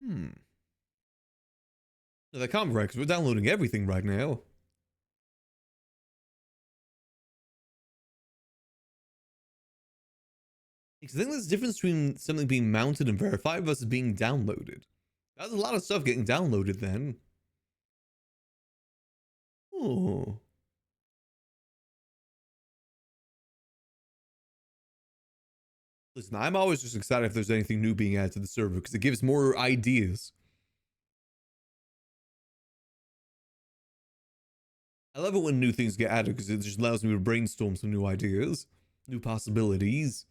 No, that can't be right, because we're downloading everything right now. Because I think there's a difference between something being mounted and verified versus being downloaded. That's a lot of stuff getting downloaded then. Oh. Listen, I'm always just excited if there's anything new being added to the server because it gives more ideas. I love it when new things get added because it just allows me to brainstorm some new ideas, new possibilities.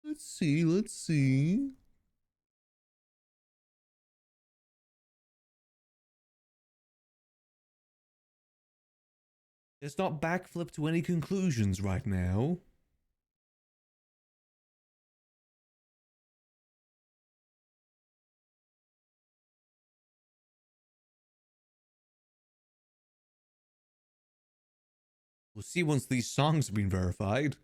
Let's see. Let's not backflip to any conclusions right now. We'll see once these songs have been verified.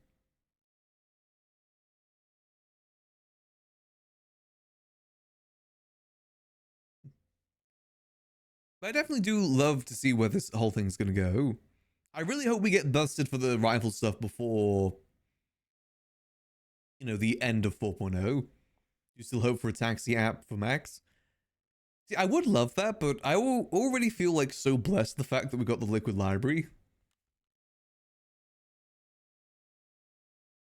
But I definitely do love to see where this whole thing's gonna go. I really hope we get busted for the rifle stuff before, you know, the end of 4.0. You still hope for a taxi app for Max? See, I would love that, but I already feel like so blessed the fact that we got the liquid library.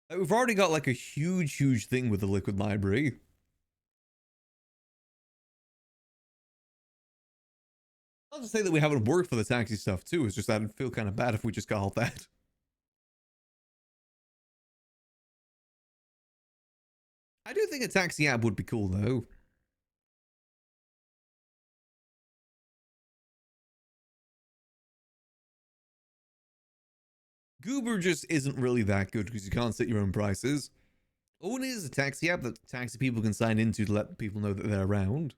Like, we've already got like a huge thing with the liquid library. Not to say that we haven't worked for the taxi stuff too, it's just that I'd feel kind of bad if we just got all that. I do think a taxi app would be cool though. Goober just isn't really that good because you can't set your own prices. All it is a taxi app that taxi people can sign into to let people know that they're around.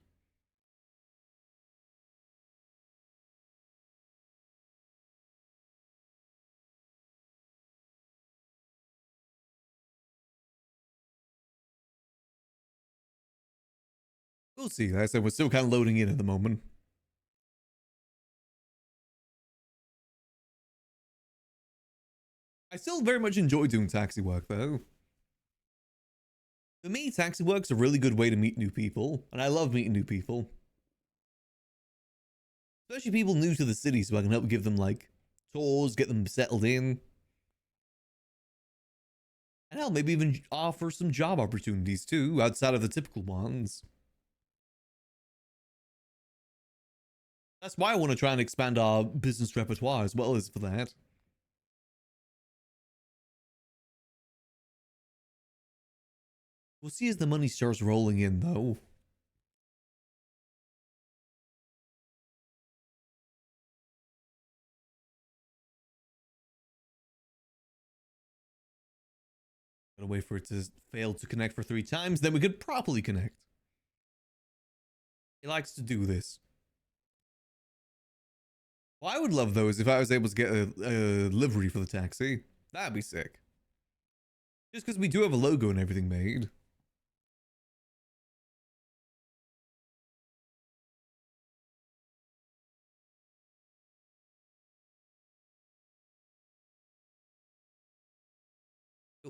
We'll see. Like I said, we're still kind of loading in at the moment. I still very much enjoy doing taxi work, though. For me, taxi work's a really good way to meet new people, and I love meeting new people. Especially people new to the city, so I can help give them, like, tours, get them settled in. And hell, maybe even offer some job opportunities, too, outside of the typical ones. That's why I want to try and expand our business repertoire as well as for that. We'll see as the money starts rolling in, though. Gotta wait for it to fail to connect for 3 times, then we could properly connect. He likes to do this. Well, I would love those if I was able to get a livery for the taxi. That'd be sick. Just because we do have a logo and everything made.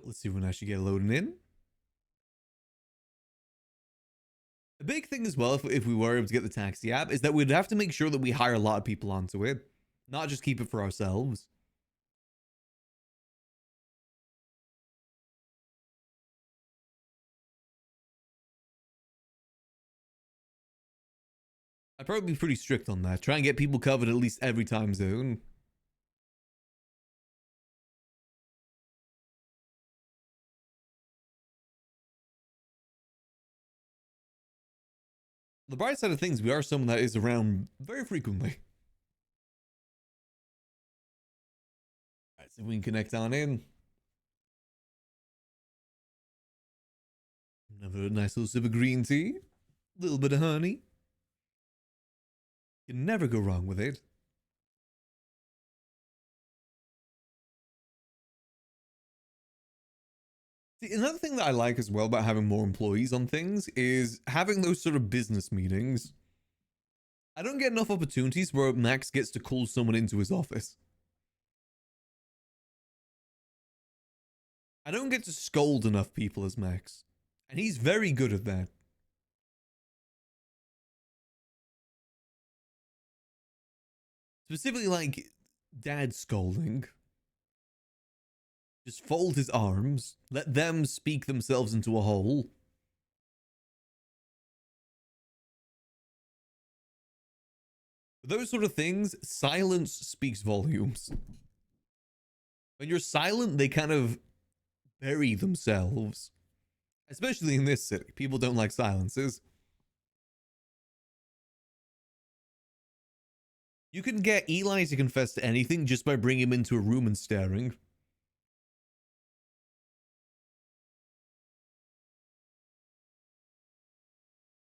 Let's see when I should get loading in. The big thing as well, if we were able to get the taxi app, is that we'd have to make sure that we hire a lot of people onto it. Not just keep it for ourselves. I'd probably be pretty strict on that. Try and get people covered at least every time zone. The bright side of things, we are someone that is around very frequently. Alright, so we can connect on in. Another nice little sip of green tea. A little bit of honey. You can never go wrong with it. See, another thing that I like as well about having more employees on things is having those sort of business meetings. I don't get enough opportunities where Max gets to call someone into his office. I don't get to scold enough people as Max. And he's very good at that. Specifically like dad scolding. Just fold his arms, let them speak themselves into a hole. For those sort of things, silence speaks volumes. When you're silent, they kind of bury themselves. Especially in this city. People don't like silences. You can get Eli to confess to anything just by bringing him into a room and staring.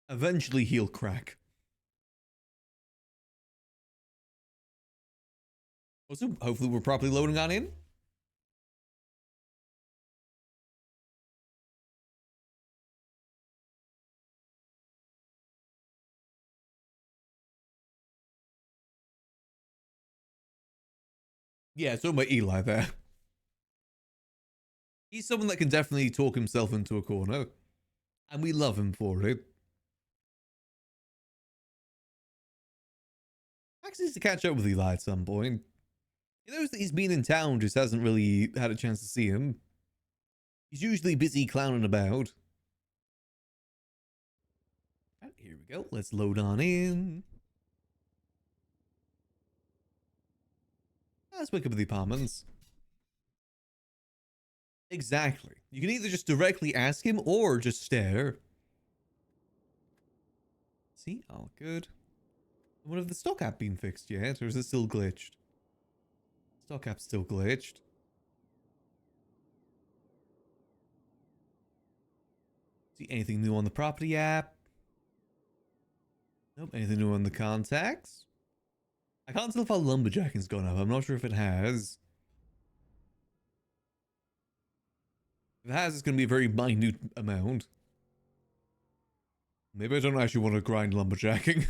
Eventually he'll crack. Also, hopefully we're properly loading on in. Yeah, so about Eli there. He's someone that can definitely talk himself into a corner. And we love him for it. Max needs to catch up with Eli at some point. He knows that he's been in town, just hasn't really had a chance to see him. He's usually busy clowning about. Right, here we go. Let's load on in. Let's wake up at the apartments. Exactly. You can either just directly ask him or just stare. See? All good. What if the stock app been fixed yet? Or is it still glitched? Stock app's still glitched. See anything new on the property app? Nope. Anything new on the contacts? I can't tell if our lumberjacking's gone up. I'm not sure if it has. If it has, it's going to be a very minute amount. Maybe I don't actually want to grind lumberjacking.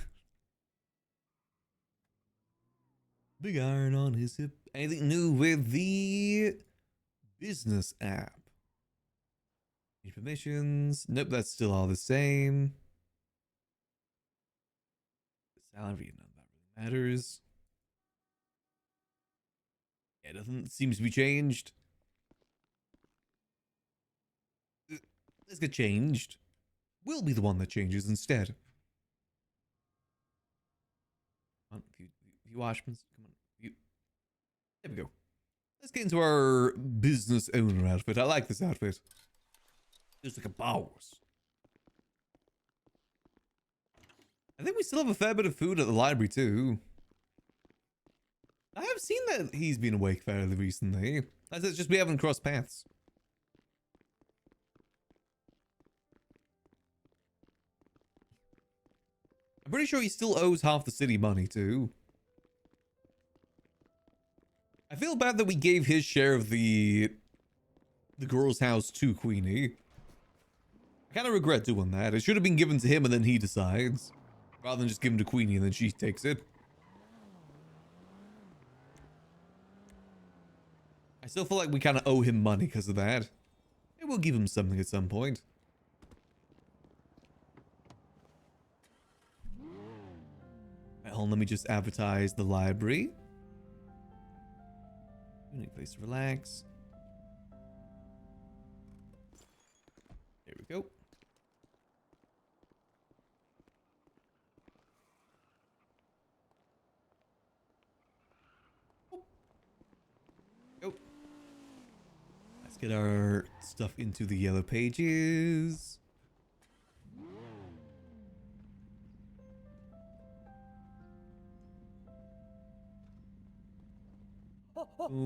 Big iron on his hip. Anything new with the business app? Any permissions? Nope, that's still all the same. The salary, none of that really matters. Yeah, nothing seems to be changed. Let's get changed. We'll be the one that changes instead. Come on, view Washmans. Come on, view. There we go. Let's get into our business owner outfit. I like this outfit. Feels like a boss. I think we still have a fair bit of food at the library too. I have seen that he's been awake fairly recently. It's just we haven't crossed paths. I'm pretty sure he still owes half the city money too. I feel bad that we gave his share of the girl's house to Queenie. I kind of regret doing that. It should have been given to him and then he decides. Rather than just give him to Queenie and then she takes it. I still feel like we kind of owe him money because of that. Maybe we'll give him something at some point. Right, hold on, let me just advertise the library. Any place to relax. There we go. Go. Let's get our stuff into the yellow pages.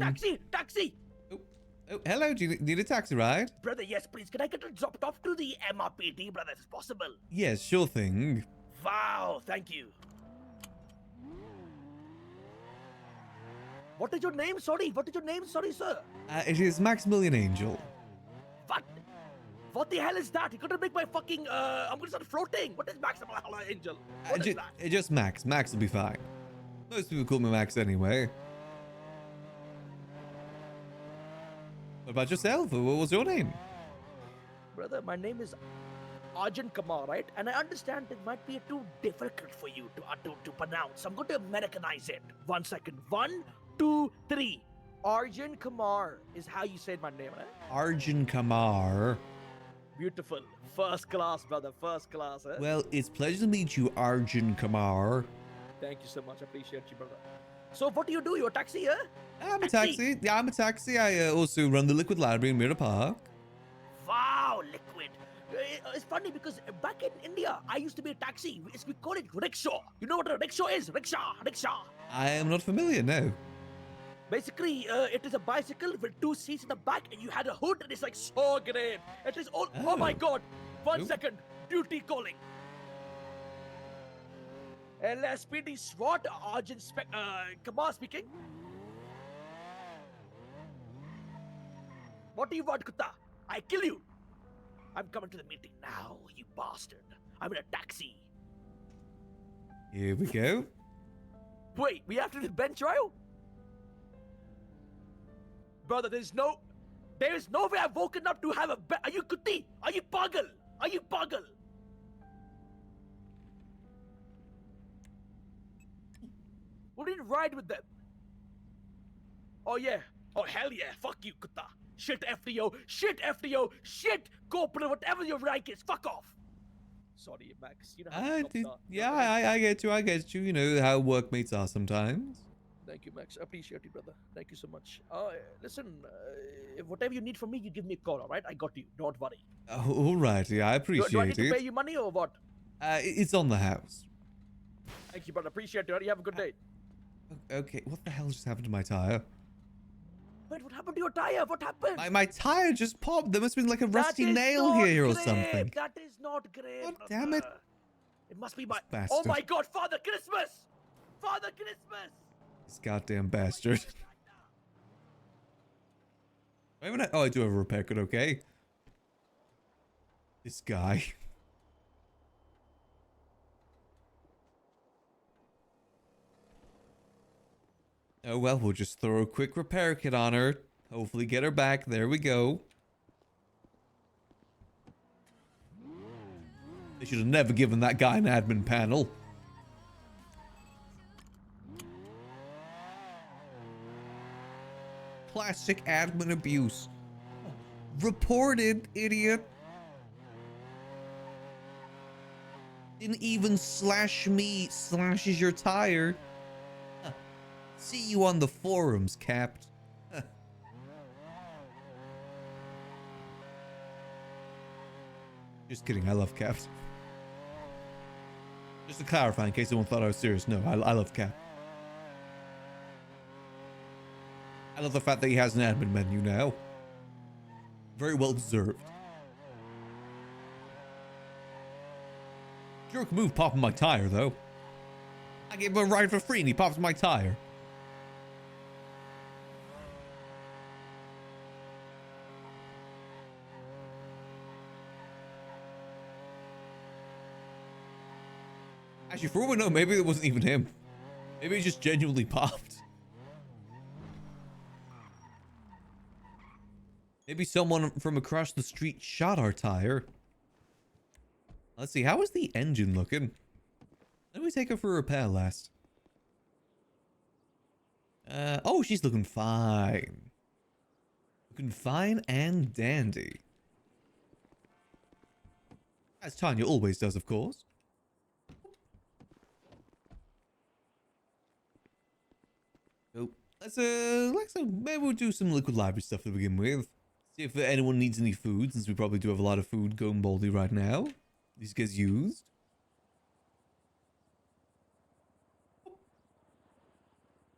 Taxi! Taxi! Oh, hello. Do you need a taxi ride? Brother, yes, please. Can I get it dropped off to the MRPD, brother, if it's possible? Yes, sure thing. Wow, thank you. What is your name? Sorry, what is your name? Sorry, sir. It is Maximillian Angel. What? What the hell is that? You're gonna make my fucking, I'm gonna start floating. What is Maximilian Angel? What is that? Just Max. Max will be fine. Most people call me Max anyway. What about yourself? What was your name? Brother, my name is Arjun Kumar, right? And I understand it might be too difficult for you to pronounce. I'm going to Americanize it. 1 second. 1, 2, 3. Arjun Kumar is how you said my name, right? Arjun Kamar. Beautiful. First class, brother. First class, eh? Well, it's a pleasure to meet you, Arjun Kamar. Thank you so much. I appreciate you, brother. So what do? You're a taxi, huh? I'm a taxi. Yeah, I'm a taxi. I also run the Liquid Library in Mirror Park. Wow, liquid. It's funny because back in India, I used to be a taxi. We call it rickshaw. You know what a rickshaw is? Rickshaw. I am not familiar, no. Basically, it is a bicycle with 2 seats in the back and you had a hood and it's like so great. It is all, oh my god. 1 second, duty calling. LSPD SWAT, Arjun Kumar speaking. What do you want, Kutta? I kill you. I'm coming to the meeting now, you bastard. I'm in a taxi. Here we go. Wait, we have to do the bench trial? Brother, there is no way I've woken up to have a Are you Kutti? Are you pagal? Are you pagal? We didn't ride with them. Oh yeah. Oh hell yeah. Fuck you, Kutta. Shit FTO. Shit FTO. Shit corporate. Whatever your rank is. Fuck off. Sorry, Max. You know how I get you. I get you. You know how workmates are sometimes. Thank you, Max. I appreciate you, brother. Thank you so much. Listen, whatever you need from me, you give me a call, all right? I got you. Don't worry. All right. Yeah, I appreciate do I need it. to pay you money or what? It's on the house. Thank you, brother. Appreciate it. You have a good day. Okay. What the hell just happened to my tire? Wait, what happened to your tire? What happened? My tire just popped. There must have been like a rusty nail not here or great. something. That is not great. God brother. damn it. It must be my. This Oh bastard. my God, Father Christmas! Father Christmas! This goddamn bastard. Wait a minute. Oh, I do have a repair kit, okay? This guy. Oh well, we'll just throw a quick repair kit on her. Hopefully get her back. There we go. They should have never given that guy an admin panel. Classic admin abuse. Reported, idiot. Didn't even slash me, slashes your tire. Huh. See you on the forums, Capt. Huh. Just kidding, I love Capt. Just to clarify, in case anyone thought I was serious, no, I love Cap. I love the fact that he has an admin menu now. Very well deserved. Jerk move popping my tire, though. I gave him a ride for free and he pops my tire. Actually, for all we know, maybe it wasn't even him. Maybe he just genuinely popped. Maybe someone from across the street shot our tire. Let's see, how is the engine looking? Let me take her for a repair last. Oh, she's looking fine. Looking fine and dandy. As Tanya always does, of course. So, let's maybe we'll do some liquid library stuff to begin with. See if anyone needs any food, since we probably do have a lot of food going baldy right now. These gets used.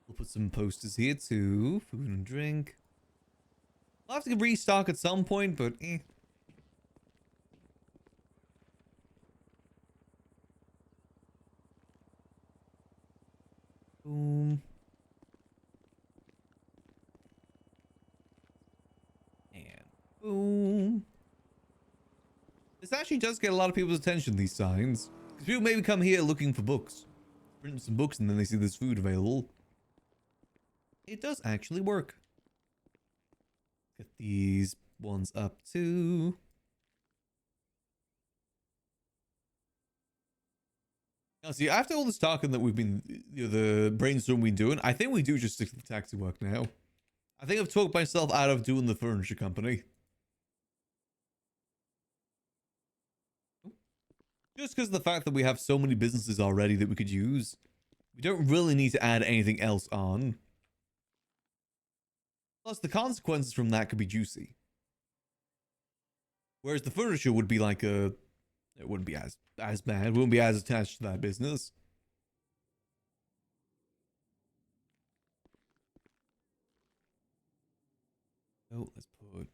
We'll put some posters here too. Food and drink. I'll have to restock at some point, but eh. Boom. And boom. This actually does get a lot of people's attention, these signs. Because people maybe come here looking for books. Print some books and then they see there's food available. It does actually work. Get these ones up too. Now see, after all this talking that we've been, the brainstorm we've been doing, I think we do just stick to the taxi work now. I think I've talked myself out of doing the furniture company. Just because of the fact that we have so many businesses already that we could use. We don't really need to add anything else on. Plus, the consequences from that could be juicy. Whereas the furniture would be like a... It wouldn't be as bad. It wouldn't be as attached to that business. Oh, let's put...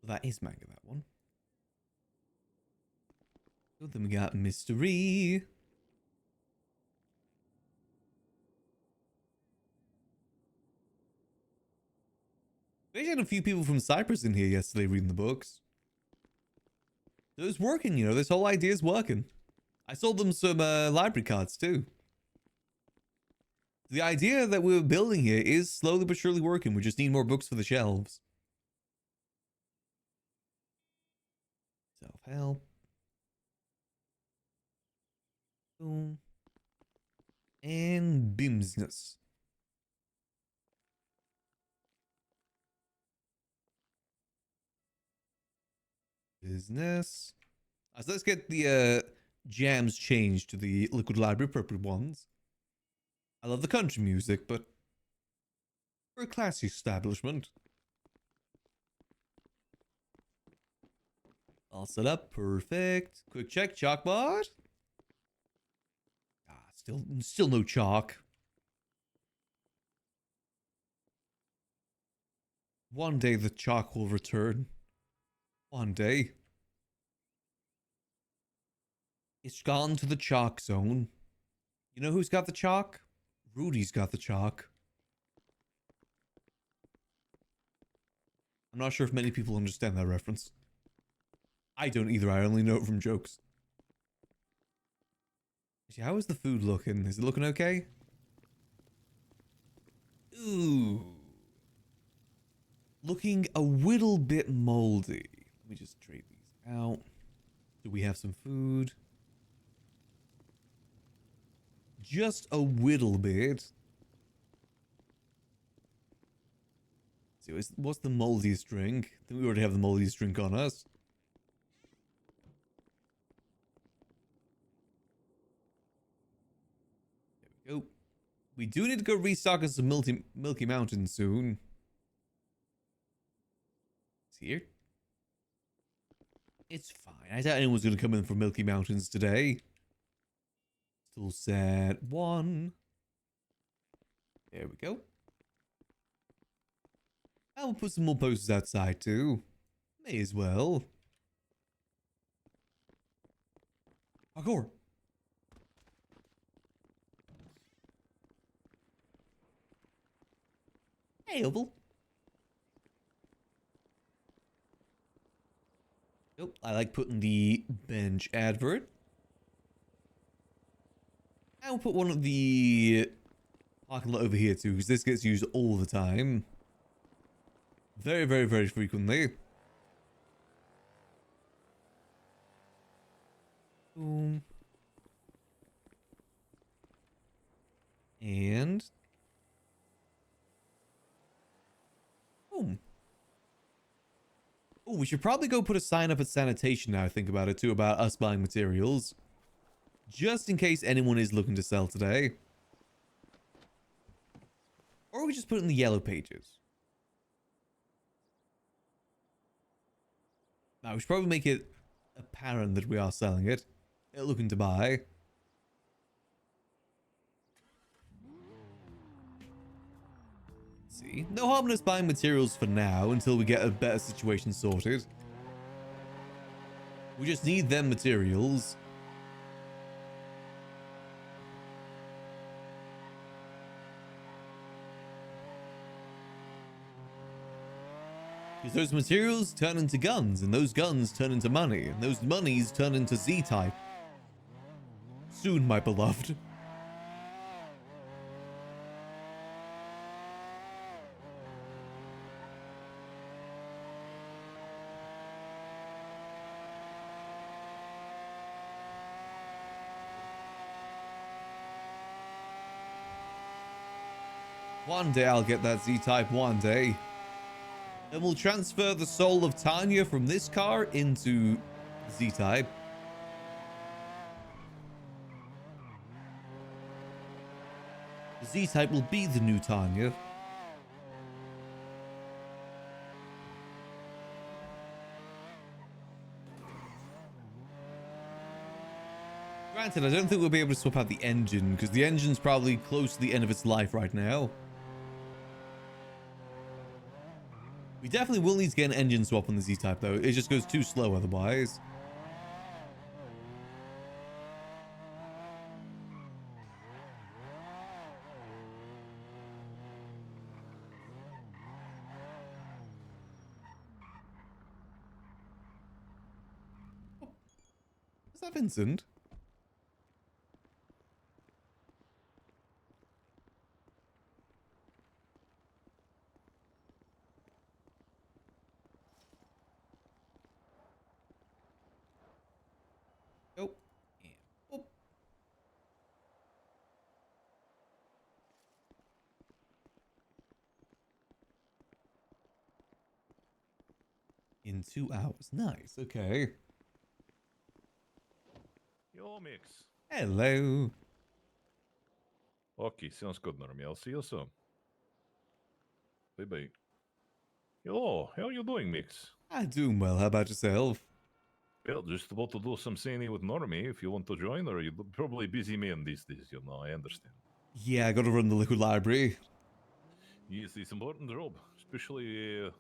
That is manga, that one. So then we got mystery. We actually had a few people from Cyprus in here yesterday reading the books. So it's working, you know, this whole idea is working. I sold them some library cards too. The idea that we're building here is slowly but surely working. We just need more books for the shelves. Self-help. Boom. And business. Business. So let's get the jams changed to the liquid library appropriate ones. I love the country music, but for a classy establishment. All set up, perfect. Quick check, chalkboard. Still no chalk. One day the chalk will return. One day. It's gone to the chalk zone. You know who's got the chalk? Rudy's got the chalk. I'm not sure if many people understand that reference. I don't either, I only know it from jokes. How is the food looking? Is it looking okay? Ooh. Looking a little bit moldy. Let me just trade these out. Do we have some food? Just a little bit. So what's the moldiest drink? I think we already have the moldiest drink on us. There we go. We do need to go restock on some Milky Mountain soon. It's here. It's fine. I doubt anyone's going to come in for Milky Mountains today. Still set 1. There we go. And we'll put some more posters outside too. May as well. Parkour. Hey, Oval. Nope, I like putting the bench advert. I'll put one of the parking lot over here too, because this gets used all the time. Very, very, very frequently. Boom. And boom. Oh, we should probably go put a sign up at sanitation now I think about it too, about us buying materials. Just in case anyone is looking to sell today. Or we just put it in the yellow pages. Now, we should probably make it apparent that we are selling it. They're looking to buy. See, no harm in us buying materials for now until we get a better situation sorted. We just need them materials. Because those materials turn into guns, and those guns turn into money, and those monies turn into Z-type. Soon, my beloved. One day I'll get that Z-type, one day. And we'll transfer the soul of Tanya from this car into Z-type. Z-type will be the new Tanya. Granted, I don't think we'll be able to swap out the engine, because the engine's probably close to the end of its life right now. We definitely will need to get an engine swap on the Z-Type, though. It just goes too slow otherwise. Oh, is that Vincent? Nope. And oh. In 2 hours. Nice. Okay. Yo, Mix. Hello. Okay, sounds good, Normie. I'll see you soon. Bye-bye. Yo, how you doing, Mix? I'm doing well. How about yourself? Well, just about to do some singing with Normie if you want to join, or you're probably busy man these days, you know, I understand. Yeah, I gotta run the liquid library. Yes, it's important job, especially, you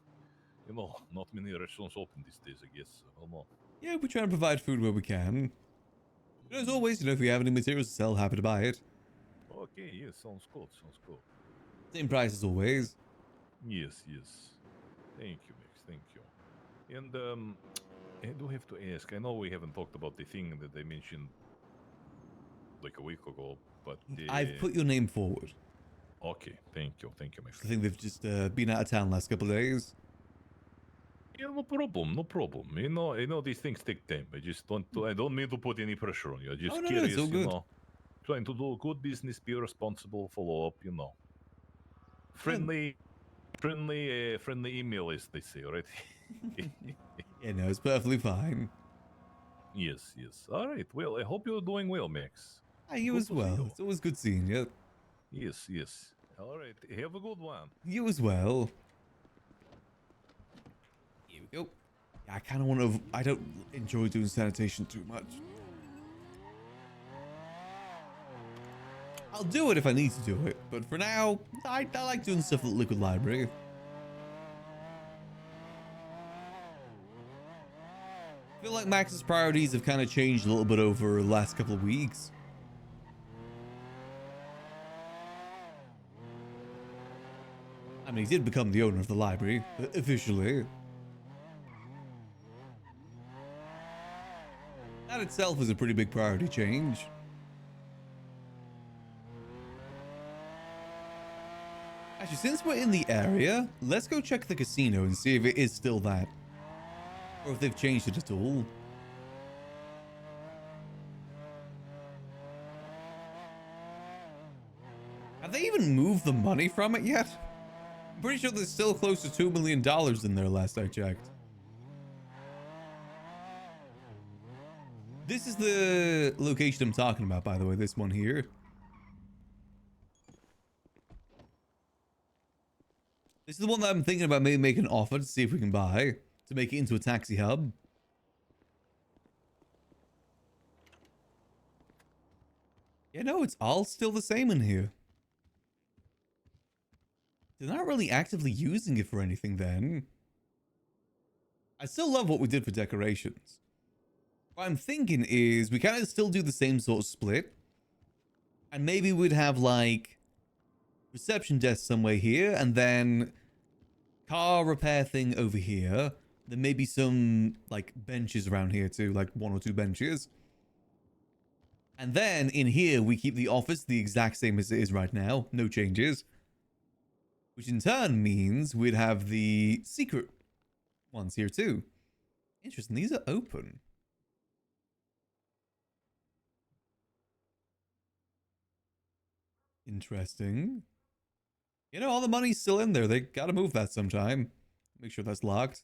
know, not many restaurants open these days, I guess. I don't know. Yeah, we try and provide food where we can. But as always, if we have any materials to sell, happy to buy it. Okay, yes, sounds good, sounds good. Same price as always. Yes, yes. Thank you, Mix, thank you. And, I do have to ask, I know we haven't talked about the thing that I mentioned like a week ago, but... I've put your name forward. Okay, thank you, my I friend. think they've just been out of town last couple of days. Yeah, no problem, no problem. You know these things take time. I don't mean to put any pressure on you. I'm just Oh, no, curious, it's all good. trying to do good business, be responsible, follow up, Friendly, friendly email, as they say, right? Yeah, no, it's perfectly fine. Yes. All right. Well, I hope you're doing well, Max. You Good as to see well. you. It's always good seeing you. Yes. All right. Have a good one. You as well. Here we go. Yeah, I kind of want to. I don't enjoy doing sanitation too much. I'll do it if I need to do it, but for now, I like doing stuff at the Liquid Library. I feel like Max's priorities have kind of changed a little bit over the last couple of weeks. I mean, he did become the owner of the library, officially. That itself is a pretty big priority change. Actually, since we're in the area, let's go check the casino and see if it is still that. Or if they've changed it at all. Have they even moved the money from it yet? I'm pretty sure there's still close to $2 million in there last I checked. This is the location I'm talking about, by the way, this one here. This is the one that I'm thinking about maybe making an offer to see if we can buy, to make it into a taxi hub. Yeah, no, it's all still the same in here. They're not really actively using it for anything then. I still love what we did for decorations. What I'm thinking is we kind of still do the same sort of split. And maybe we'd have like reception desk somewhere here and then car repair thing over here. Then maybe some like benches around here too, like 1 or 2 benches. And then in here we keep the office the exact same as it is right now. No changes. Which in turn means we'd have the secret ones here too. Interesting. These are open. Interesting. You know, all the money's still in there. They gotta move that sometime. Make sure that's locked.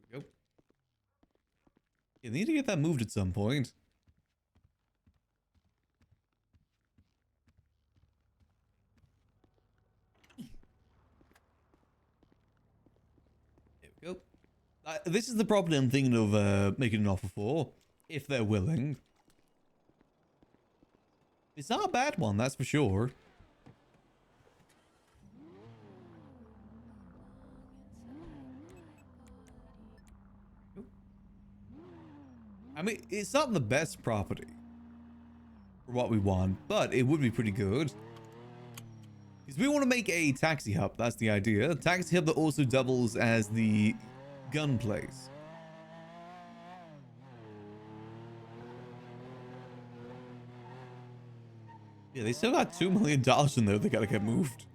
There we go. You need to get that moved at some point. There we go. This is the property I'm thinking of making an offer for, if they're willing. It's not a bad one, that's for sure. I mean, it's not the best property for what we want, but it would be pretty good. Because we want to make a taxi hub, that's the idea. A taxi hub that also doubles as the gun place. Yeah, they still got $2 million in there they gotta get moved.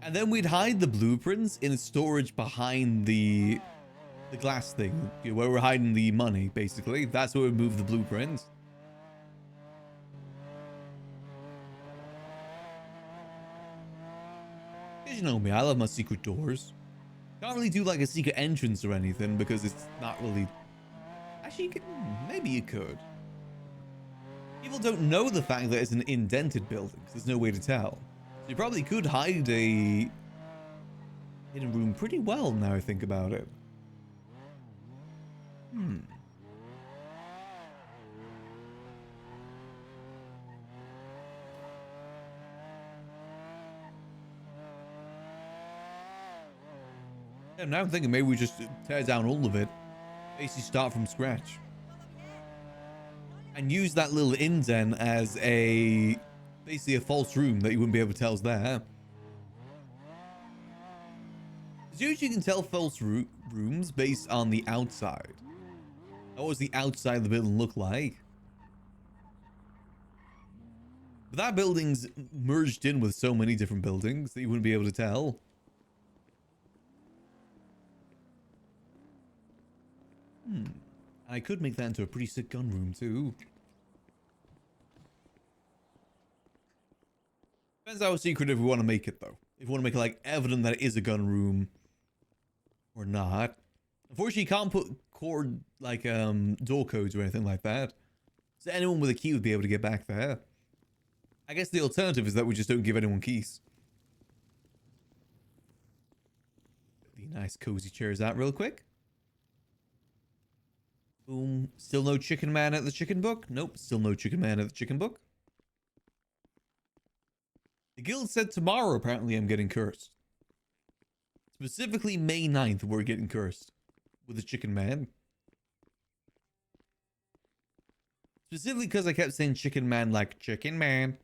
And then we'd hide the blueprints in storage behind the glass thing, you know, where we're hiding the money, basically. That's where we move the blueprints. Because you know me, I love my secret doors. Can't really do like a secret entrance or anything because it's not really... Actually, maybe you could. People don't know the fact that it's an indented building because there's no way to tell. So you probably could hide a hidden room pretty well now I think about it. Yeah, now I'm thinking maybe we just tear down all of it. Basically start from scratch. And use that little indent as a... basically a false room that you wouldn't be able to tell is there. Because usually you can tell false rooms based on the outside. What does the outside of the building look like? But that building's merged in with so many different buildings that you wouldn't be able to tell. I could make that into a pretty sick gun room too. Depends how secretive we want to make it though. If we want to make it like evident that it is a gun room or not. Unfortunately, you can't put cord like door codes or anything like that. So anyone with a key would be able to get back there. I guess the alternative is that we just don't give anyone keys. Get the nice cozy chairs out real quick. Boom. Still no chicken man at the chicken book? Nope, still no chicken man at the chicken book. The guild said tomorrow apparently I'm getting cursed. Specifically May 9th we're getting cursed. With the chicken man. Specifically because I kept saying chicken man like chicken man.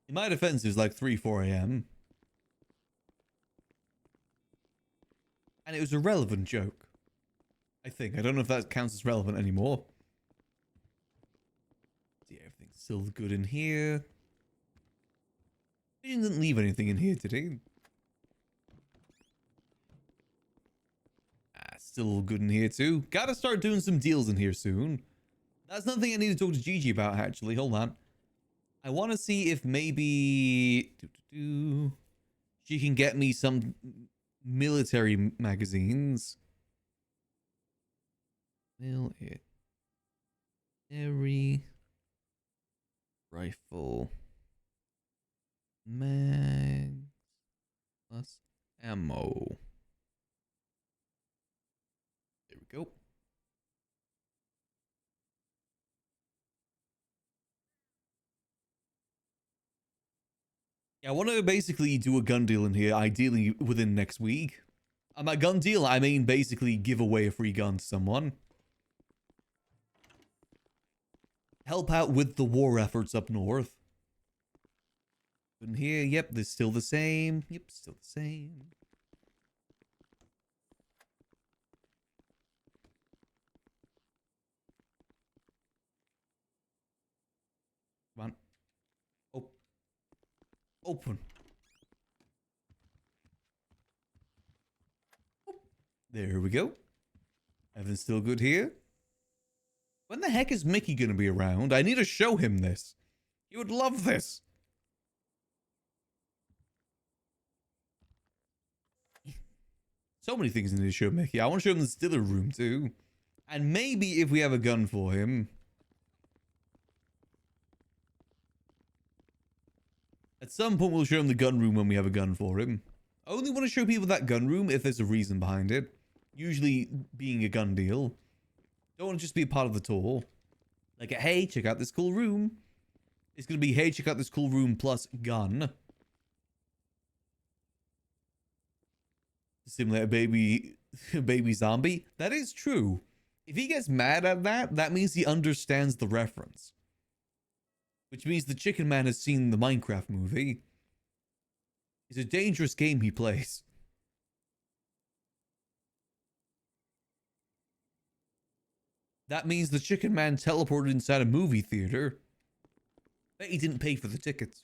In my defense, it was like 3, 4 a.m. And it was a relevant joke. I think. I don't know if that counts as relevant anymore. See, everything's still good in here. He didn't leave anything in here today. Still good in here too. Gotta start doing some deals in here soon. That's another thing I need to talk to Gigi about actually. Hold on. I want to see if maybe she can get me some military magazines. Military rifle mag plus ammo. There we go. Yeah, I want to basically do a gun deal in here, ideally within next week. And by gun deal, I mean basically give away a free gun to someone. Help out with the war efforts up north. In here, yep, they're still the same. Yep, still the same. Come on. Open. There we go. Everything's still good here. When the heck is Mickey going to be around? I need to show him this. He would love this. So many things I need to show Mickey. I want to show him the stiller room too. And maybe if we have a gun for him. At some point, we'll show him the gun room when we have a gun for him. I only want to show people that gun room if there's a reason behind it. Usually being a gun deal. Don't want to just be a part of the tour. Like, hey, check out this cool room. It's going to be, hey, check out this cool room plus gun. Simulate a baby zombie. That is true. If he gets mad at that, that means he understands the reference. Which means the chicken man has seen the Minecraft movie. It's a dangerous game he plays. That means the chicken man teleported inside a movie theater. Bet he didn't pay for the tickets.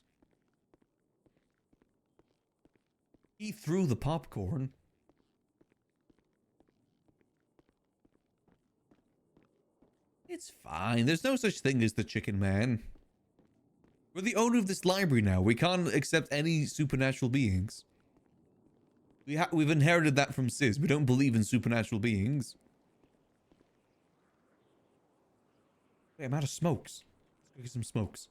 He threw the popcorn. It's fine. There's no such thing as the chicken man. We're the owner of this library now. We can't accept any supernatural beings. We've inherited that from Sis. We don't believe in supernatural beings. Wait, I'm out of smokes. Let's go get some smokes.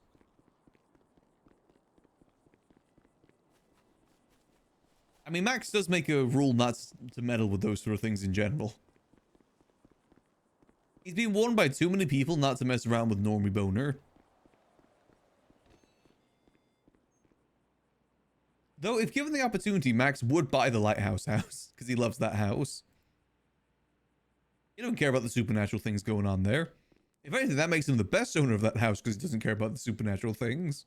I mean, Max does make a rule not to meddle with those sort of things in general. He's been warned by too many people not to mess around with Normie Boner. Though, if given the opportunity, Max would buy the lighthouse house, because he loves that house. He don't care about the supernatural things going on there. If anything, that makes him the best owner of that house, because he doesn't care about the supernatural things.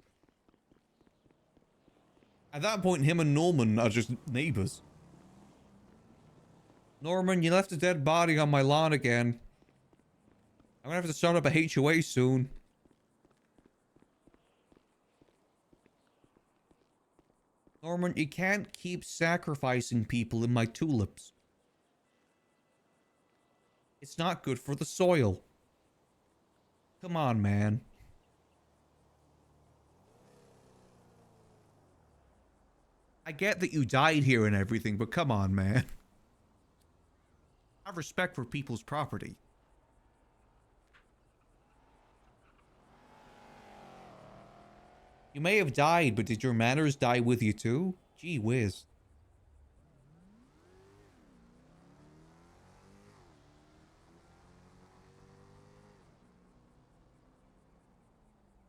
At that point, him and Norman are just neighbors. Norman, you left a dead body on my lawn again. I'm gonna have to start up a HOA soon. Norman, you can't keep sacrificing people in my tulips. It's not good for the soil. Come on, man. I get that you died here and everything, but come on, man. Have respect for people's property. You may have died, but did your manners die with you too? Gee whiz.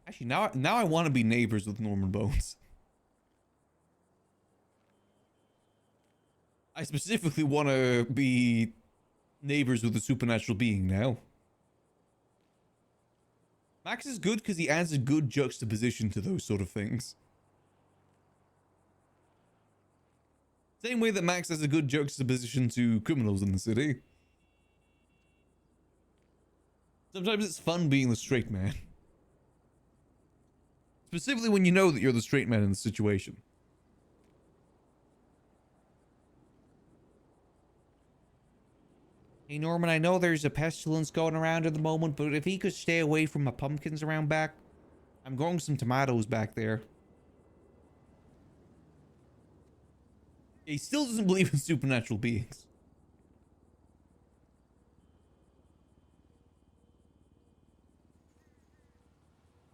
Actually, now I want to be neighbors with Norman Bones. I specifically want to be neighbors with a supernatural being now. Max is good because he adds a good juxtaposition to those sort of things. Same way that Max has a good juxtaposition to criminals in the city. Sometimes it's fun being the straight man. Specifically when you know that you're the straight man in the situation. Hey Norman, I know there's a pestilence going around at the moment, but if he could stay away from my pumpkins around back, I'm growing some tomatoes back there. He still doesn't believe in supernatural beings.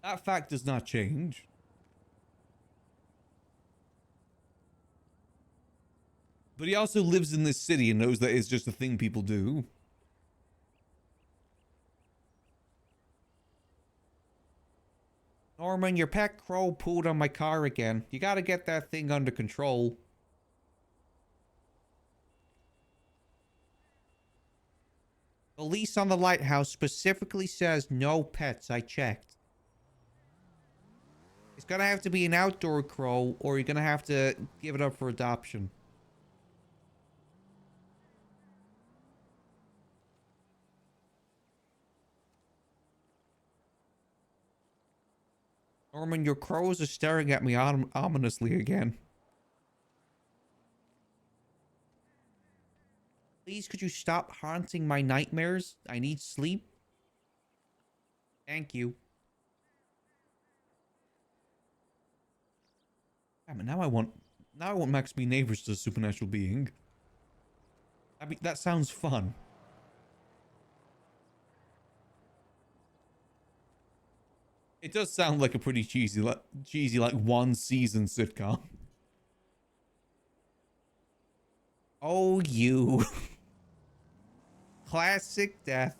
That fact does not change. But he also lives in this city and knows that it's just a thing people do. Norman, your pet crow pooed on my car again. You gotta get that thing under control. The lease on the lighthouse specifically says no pets. I checked. It's gonna have to be an outdoor crow, or you're gonna have to give it up for adoption. Norman, your crows are staring at me ominously again. Please, could you stop haunting my nightmares? I need sleep. Thank you. Damn it, now I want Max to be neighbors to a supernatural being. I mean, that sounds fun. It does sound like a pretty cheesy like one season sitcom. Oh, you. Classic death.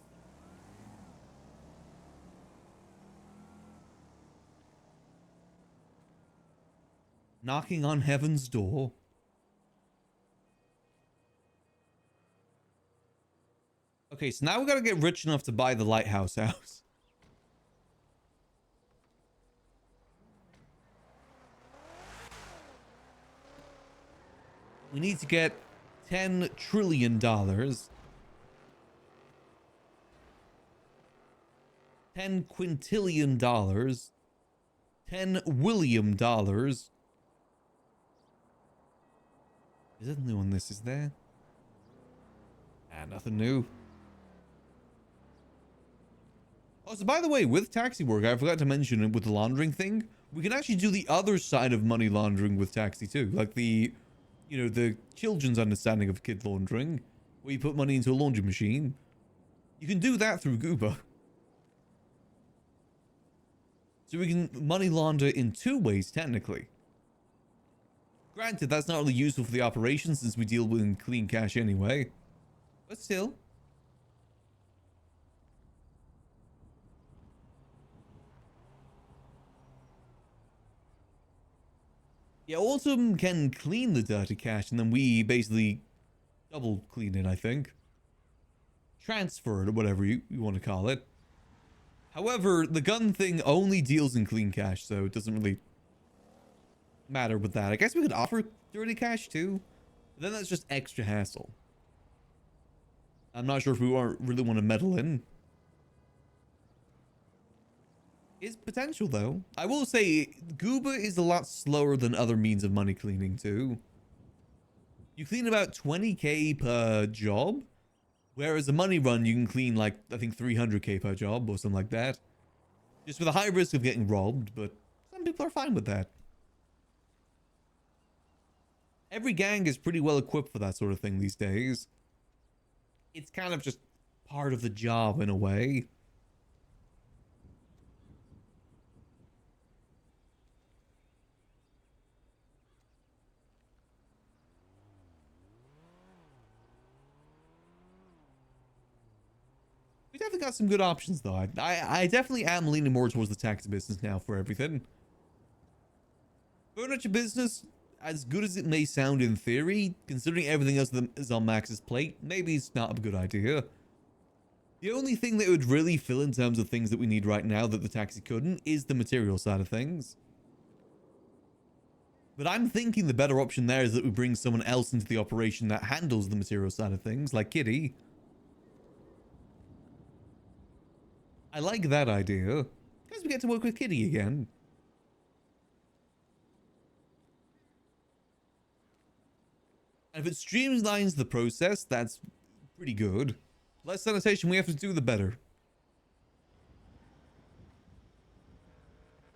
Knocking on heaven's door. Okay, so now we gotta get rich enough to buy the lighthouse house. We need to get $10 trillion. $10 quintillion. $10 William. Is it new on this, is there? Ah, nothing new. Oh, so by the way, with taxi work, I forgot to mention it with the laundering thing. We can actually do the other side of money laundering with taxi too. Like the, you know, the children's understanding of kid laundering, where you put money into a laundry machine. You can do that through Gooba. So we can money launder in two ways, technically. Granted, that's not really useful for the operation since we deal with clean cash anyway. But still. Yeah, Autumn can clean the dirty cash and then we basically double clean it, I think. Transfer it, or whatever you want to call it. However, the gun thing only deals in clean cash, so it doesn't really matter with that. I guess we could offer dirty cash too, but then that's just extra hassle. I'm not sure if we really want to meddle in. Is potential though. I will say Gooba is a lot slower than other means of money cleaning too. You clean about 20k per job, whereas a money run you can clean like I think 300k per job or something like that. Just with a high risk of getting robbed, but some people are fine with that. Every gang is pretty well equipped for that sort of thing these days. It's kind of just part of the job in a way. We definitely got some good options though. I definitely am leaning more towards the taxi business now for everything. Furniture business, as good as it may sound in theory, considering everything else that is on Max's plate, maybe it's not a good idea. The only thing that would really fill in terms of things that we need right now that the taxi couldn't is the material side of things. But I'm thinking the better option there is that we bring someone else into the operation that handles the material side of things, like Kitty. I like that idea. Because we get to work with Kitty again. And if it streamlines the process, that's pretty good. The less sanitation we have to do, the better.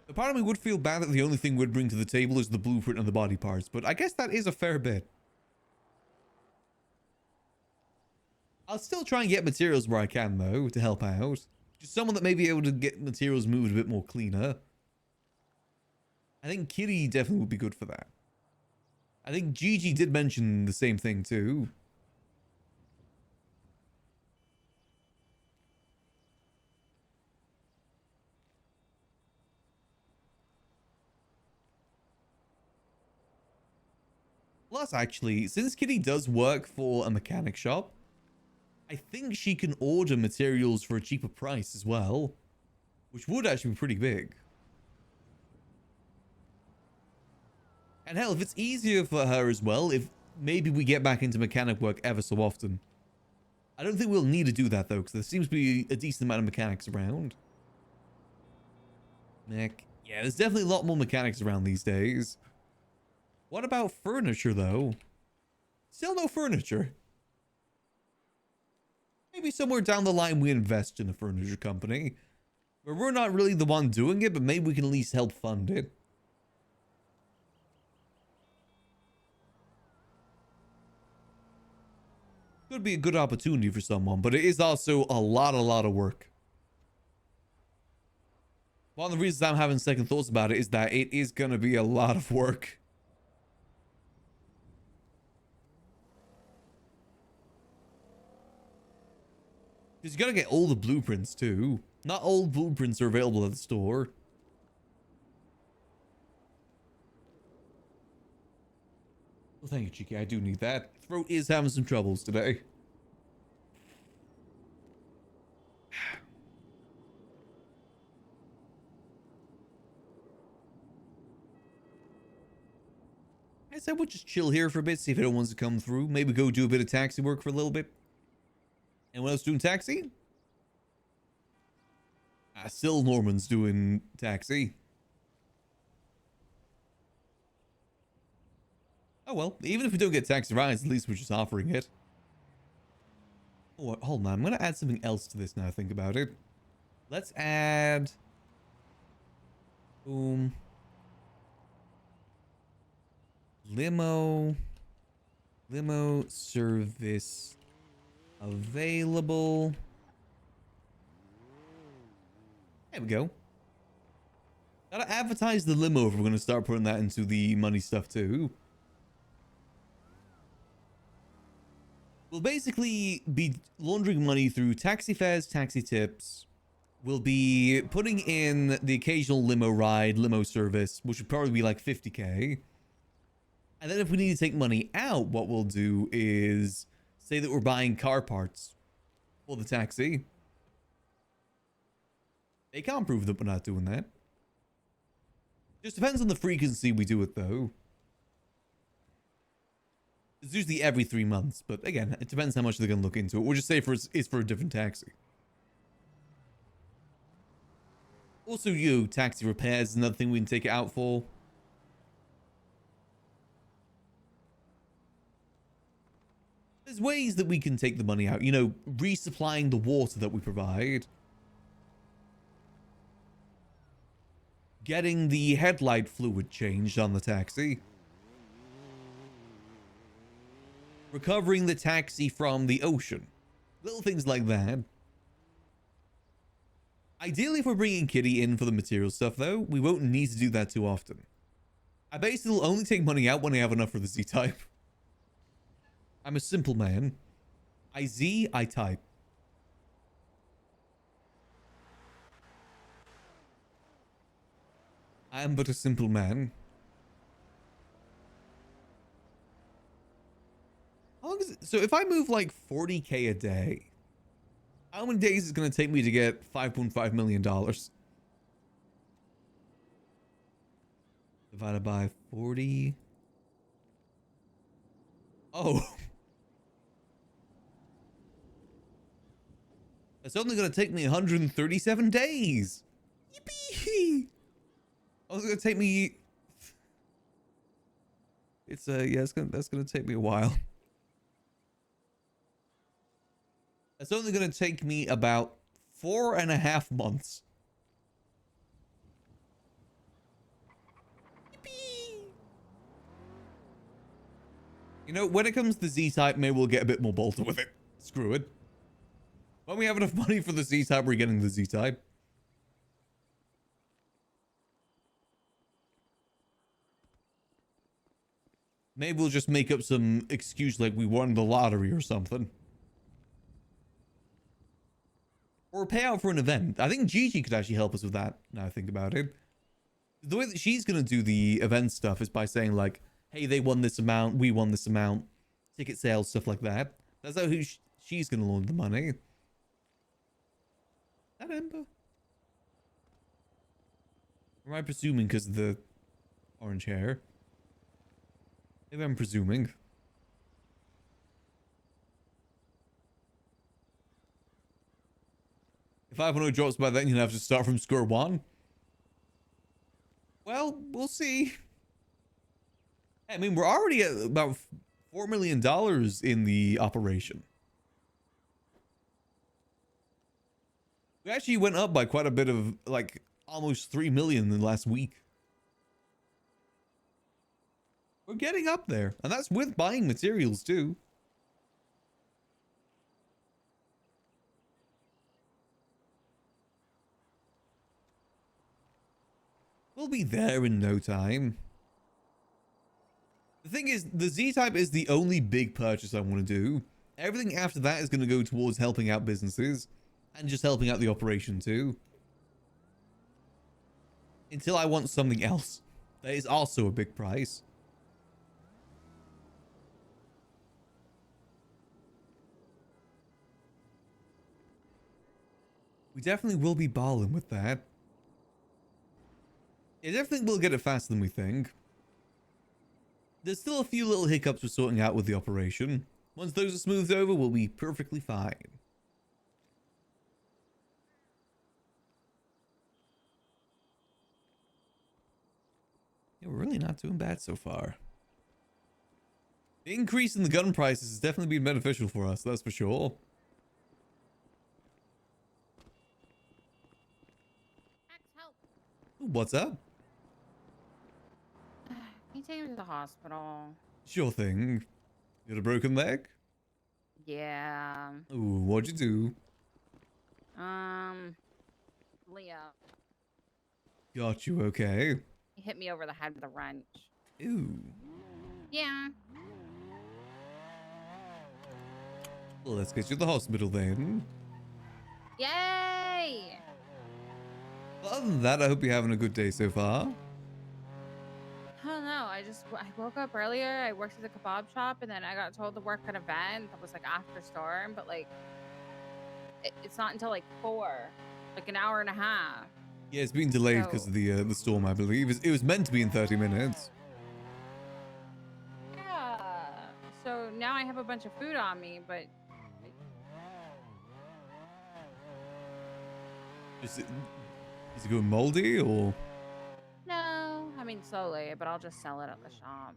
The part of me would feel bad that the only thing we'd bring to the table is the blueprint and the body parts, but I guess that is a fair bit. I'll still try and get materials where I can, though, to help out. Just someone that may be able to get materials moved a bit more cleaner. I think Kitty definitely would be good for that. I think Gigi did mention the same thing too. Plus, actually, since Kitty does work for a mechanic shop, I think she can order materials for a cheaper price as well, which would actually be pretty big. And hell, if it's easier for her as well, if maybe we get back into mechanic work ever so often. I don't think we'll need to do that though, because there seems to be a decent amount of mechanics around. Yeah, there's definitely a lot more mechanics around these days. What about furniture though? Still no furniture. Maybe somewhere down the line we invest in a furniture company. Where we're not really the one doing it, but maybe we can at least help fund it. Could be a good opportunity for someone, but it is also a lot of work. One of the reasons I'm having second thoughts about it is that it is going to be a lot of work. Because you got to get all the blueprints too. Not all blueprints are available at the store. Well, thank you, Cheeky. I do need that. Throat is having some troubles today. I said we'll just chill here for a bit, see if anyone wants to come through. Maybe go do a bit of taxi work for a little bit. Anyone else doing taxi? Still Norman's doing taxi. Oh well, even if we don't get taxi rides, at least we're just offering it. Oh, hold on, I'm gonna add something else to this now I think about it. Let's add... Boom. Limo service available. There we go. Gotta advertise the limo if we're gonna start putting that into the money stuff too. We'll basically be laundering money through taxi fares, taxi tips. We'll be putting in the occasional limo ride, limo service, which would probably be like 50k. And then if we need to take money out, what we'll do is say that we're buying car parts for the taxi. They can't prove that we're not doing that. Just depends on the frequency we do it though. It's usually every 3 months, but again, it depends how much they're going to look into it. We'll just say it's for a different taxi. Also, taxi repairs is another thing we can take it out for. There's ways that we can take the money out, you know, resupplying the water that we provide. Getting the headlight fluid changed on the taxi. Recovering the taxi from the ocean. Little things like that. Ideally, if we're bringing Kitty in for the material stuff, though, we won't need to do that too often. I basically will only take money out when I have enough for the Z-type. I'm a simple man. I type. I am but a simple man. How long is it? So if I move like 40k a day, how many days is it going to take me to get $5.5 million? Divided by 40. Oh. It's only going to take me 137 days. Yippee! Oh, it's going to take me... It's, yeah, that's going to take me a while. It's only going to take me about 4.5 months. Yippee! You know, when it comes to the Z-Type, maybe we'll get a bit more bolder with it. Screw it. When we have enough money for the Z-Type, we're getting the Z-Type. Maybe we'll just make up some excuse like we won the lottery or something. Or pay out for an event. I think Gigi could actually help us with that, now I think about it. The way that she's going to do the event stuff is by saying like, hey, they won this amount, we won this amount, ticket sales, stuff like that. That's how she's going to loan the money. That Ember? Or am I presuming because of the orange hair? Maybe I'm presuming. If 500 drops by then, you'll have to start from square one. Well, we'll see. I mean, we're already at about $4 million in the operation. We actually went up by quite a bit of, like, almost 3 million in the last week. We're getting up there. And that's with buying materials, too. We'll be there in no time. The thing is, the Z-Type is the only big purchase I want to do. Everything after that is going to go towards helping out businesses. And just helping out the operation too. Until I want something else. That is also a big price. We definitely will be balling with that. It definitely will get it faster than we think. There's still a few little hiccups we're sorting out with the operation. Once those are smoothed over, we'll be perfectly fine. Yeah, we're really not doing bad so far. The increase in the gun prices has definitely been beneficial for us, that's for sure. Help. Ooh, what's up? Can you take me to the hospital? Sure thing. You got a broken leg? Yeah. Ooh, what'd you do? Leo. Got you, okay. He hit me over the head with a wrench. Ooh. Yeah. Well, let's get you to the hospital then. Yay! Well, other than that, I hope you're having a good day so far. I don't know. I woke up earlier. I worked at the kebab shop, and then I got told to work an event that was like after storm, but like it's not until like 4, like an hour and a half. Yeah, it's been delayed because So- of the storm, I believe. It was meant to be in 30 minutes. Yeah. So now I have a bunch of food on me, but Is it going moldy or? no, I mean slowly, but I'll just sell it at the shop.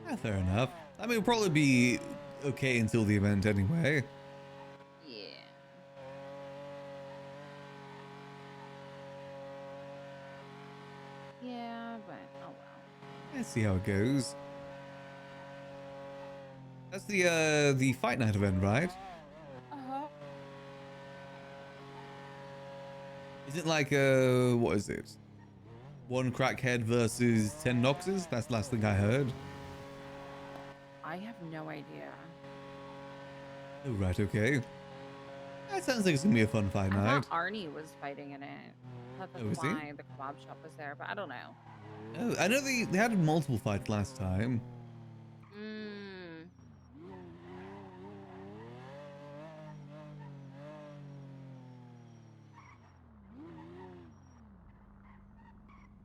Yeah, fair enough. I mean, it'll probably be okay until the event anyway. Yeah. Yeah, but oh well. Let's see how it goes. That's the fight night event, right? Uh-huh. Is it like what is it? 1 crackhead versus 10 Noxes? That's the last thing I heard. I have no idea. Oh, right, okay. That sounds like it's gonna be a fun fight I night. thought Arnie was fighting in it. I thought Oh, that's is he? why the kebab shop was there, but I don't know. Oh, I know they had multiple fights last time. Mm.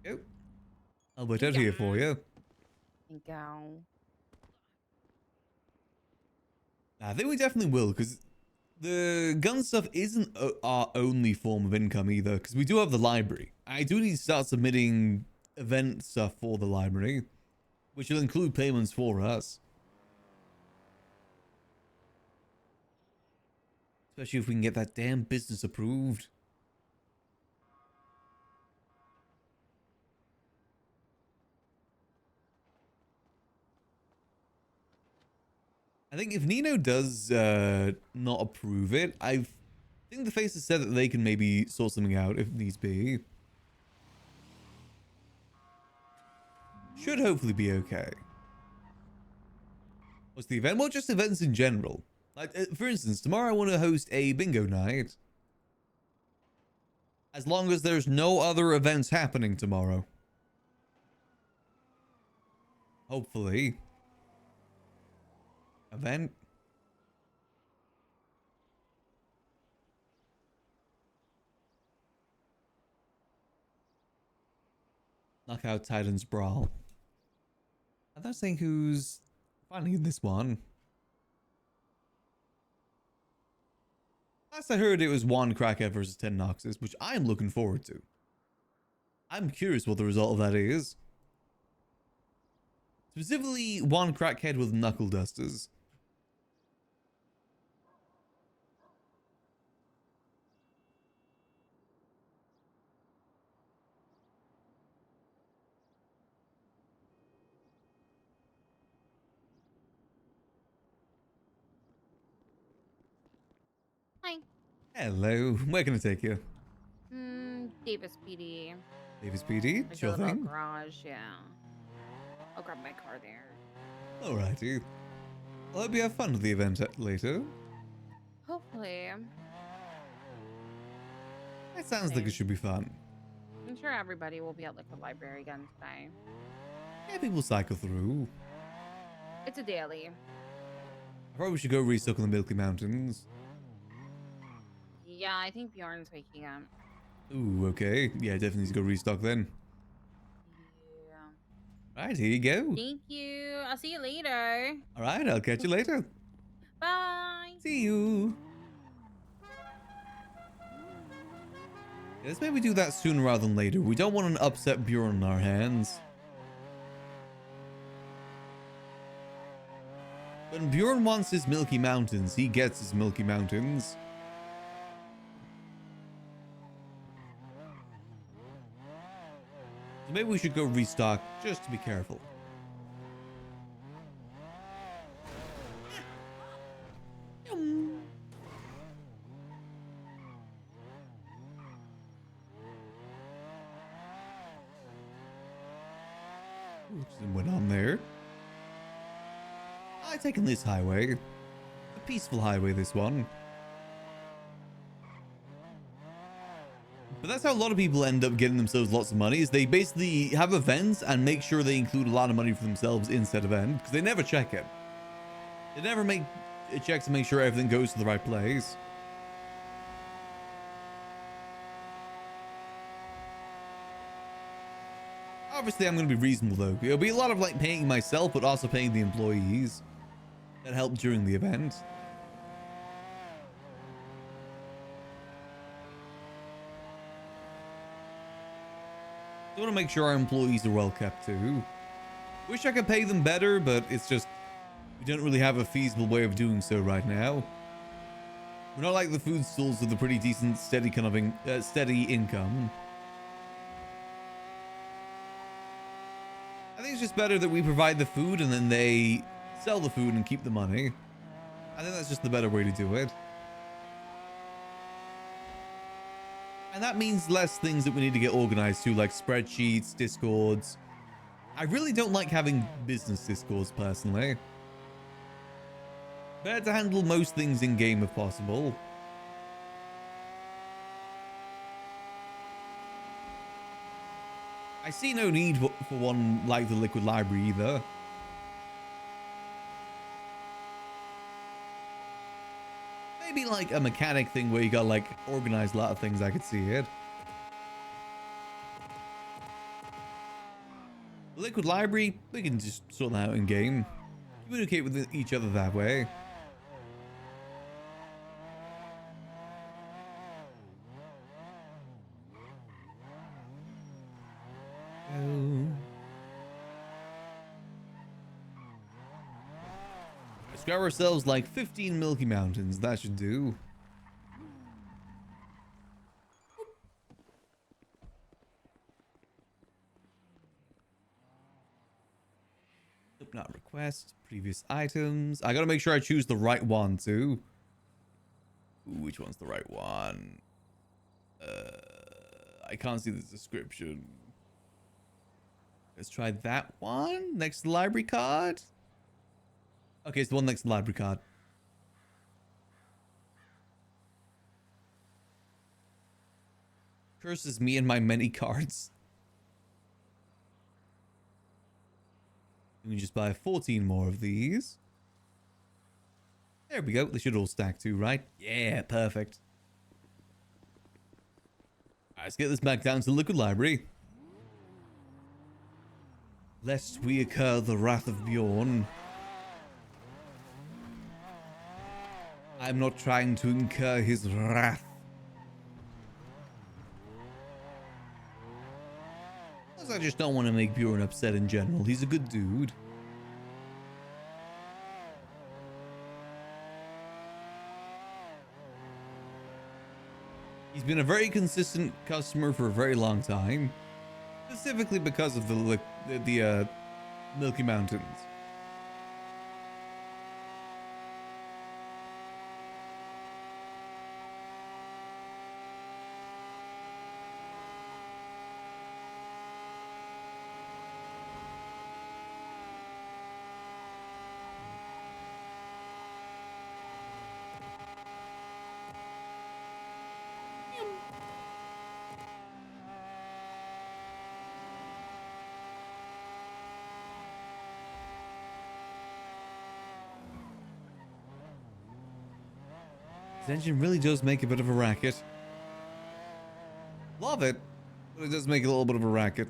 Oh, I'll wait out here for you. Thank you. I think we definitely will, because the gun stuff isn't our only form of income either, because we do have the library. I do need to start submitting event stuff for the library, which will include payments for us. Especially if we can get that damn business approved. I think if Nino does not approve it, I think the faces said that they can maybe sort something out if needs be. Should hopefully be okay. What's the event? Well, just events in general. Like, for instance, tomorrow I want to host a bingo night. As long as there's no other events happening tomorrow. Hopefully. Event. Knockout Titans Brawl. I'm not saying who's finally in this one. Last I heard it was 1 crackhead versus 10 Noxes, which I'm looking forward to. I'm curious what the result of that is. Specifically, 1 crackhead with knuckle dusters. Hi. Hello, where can I take you? Davis PD. Davis PD, Like sure a little thing. garage, yeah. I'll grab my car there. Alrighty. I hope you have fun with the event later. Hopefully. It sounds like it should be fun. I'm sure everybody will be at like the library again today. Yeah, people cycle through. It's a daily. I probably should go restock on the Milky Mountains. Yeah, I think Bjorn's waking up. Ooh, okay. Yeah, definitely need to go restock then. Yeah. Right, here you go. Thank you. I'll see you later. Alright, I'll catch you later. Bye. See you. Yeah, let's maybe do that sooner rather than later. We don't want an upset Bjorn on our hands. When Bjorn wants his Milky Mountains, he gets his Milky Mountains. So maybe we should go restock just to be careful. Something went on there. I've taken this highway. A peaceful highway, this one. But that's how a lot of people end up getting themselves lots of money, is they basically have events and make sure they include a lot of money for themselves in said event, because they never check it. They never make a check to make sure everything goes to the right place. Obviously, I'm going to be reasonable, though. It'll be a lot of, like, paying myself, but also paying the employees. that helped during the event. I want to make sure our employees are well kept too. Wish I could pay them better, but it's just we don't really have a feasible way of doing so right now. We're not like the food stalls with a pretty decent, steady kind of steady income. I think it's just better that we provide the food and then they sell the food and keep the money. I think that's just the better way to do it. And that means less things that we need to get organized to, like spreadsheets, discords. I really don't like having business discords personally. Better to handle most things in game if possible. I see no need for one like the Liquid Library either. Maybe like a mechanic thing where you got like organize a lot of things. I could see it. Liquid Library, we can just sort that out in game. Communicate with each other that way. Let's grab ourselves like 15 Milky Mountains. That should do. Nope, not request. Previous items. I gotta make sure I choose the right one too. Ooh, which one's the right one? I can't see the description. Let's try that one next to the library card. Okay, it's the one next to the library card. Curses me and my many cards. We can just buy 14 more of these. There we go. They should all stack too, right? Yeah, perfect. Alright, let's get this back down to the Liquid Library. Lest we incur the wrath of Bjorn. I'm not trying to incur his wrath. Plus, I just don't want to make Bjorn upset in general. He's a good dude. He's been a very consistent customer for a very long time. Specifically because of the Milky Mountains. This engine really does make a bit of a racket. Love it, but it does make a little bit of a racket.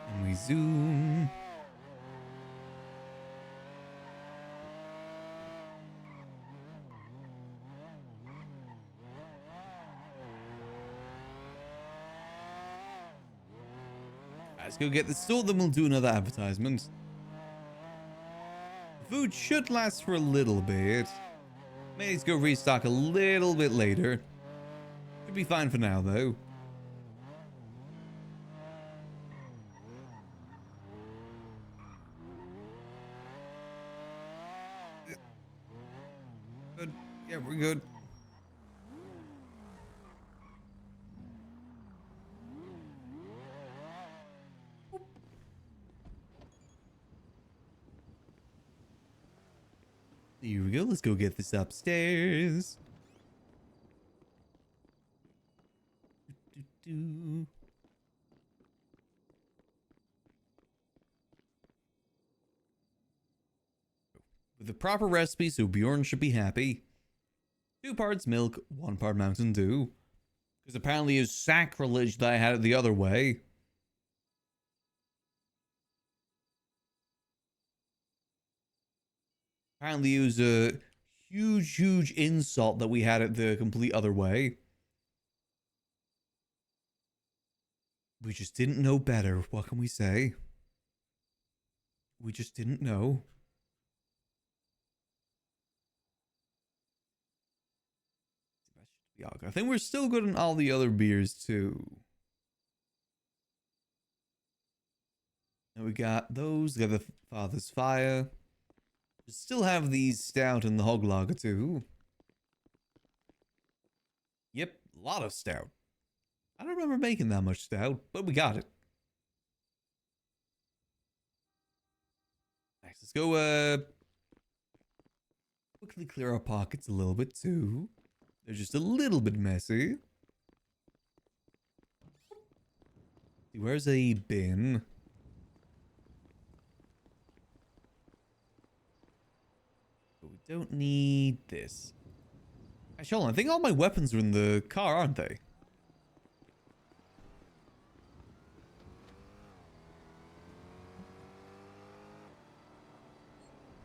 And we zoom. Let's go get this sold, then we'll do another advertisement. Food should last for a little bit. May need to go restock a little bit later. Should be fine for now, though. Good. Yeah, we're good. Here we go. Let's go get this upstairs. With the proper recipe, so Bjorn should be happy. 2 parts milk, 1 part Mountain Dew. Because apparently it's sacrilege that I had it the other way. Apparently it was a huge, huge insult that we had it the complete other way. We just didn't know better. What can we say? We just didn't know. I think we're still good on all the other beers too. And we got those. We got the Father's Fire. We still have these stout and the hog lager too. Yep, a lot of stout. I don't remember making that much stout, but we got it. Nice. Let's go quickly clear our pockets a little bit too. They're just a little bit messy. See, where's a bin? But we don't need this. Actually, hold on. I think all my weapons are in the car, aren't they?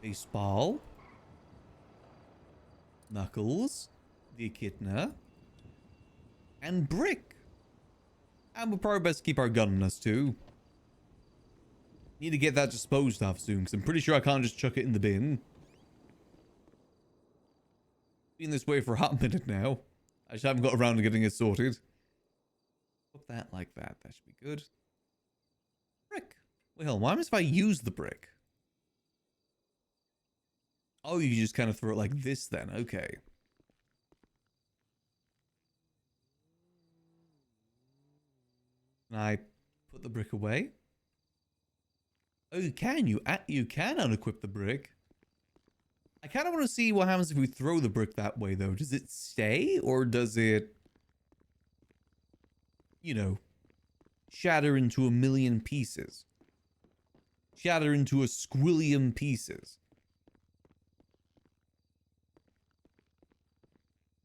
Baseball. Knuckles. The Echidna. And Brick. And we'll probably best keep our gun on us too. Need to get that disposed of soon, because I'm pretty sure I can't just chuck it in the bin. Been this way for a hot minute now. I just haven't got around to getting it sorted. Put that like that. That should be good. Brick. Well, hell, why if I use the brick? Oh, you just kind of throw it like this then. Okay. Can I put the brick away? Oh, you can. You can unequip the brick. I kind of want to see what happens if we throw the brick that way, though. Does it stay, or does it, you know, shatter into a million pieces? Shatter into a squillion pieces.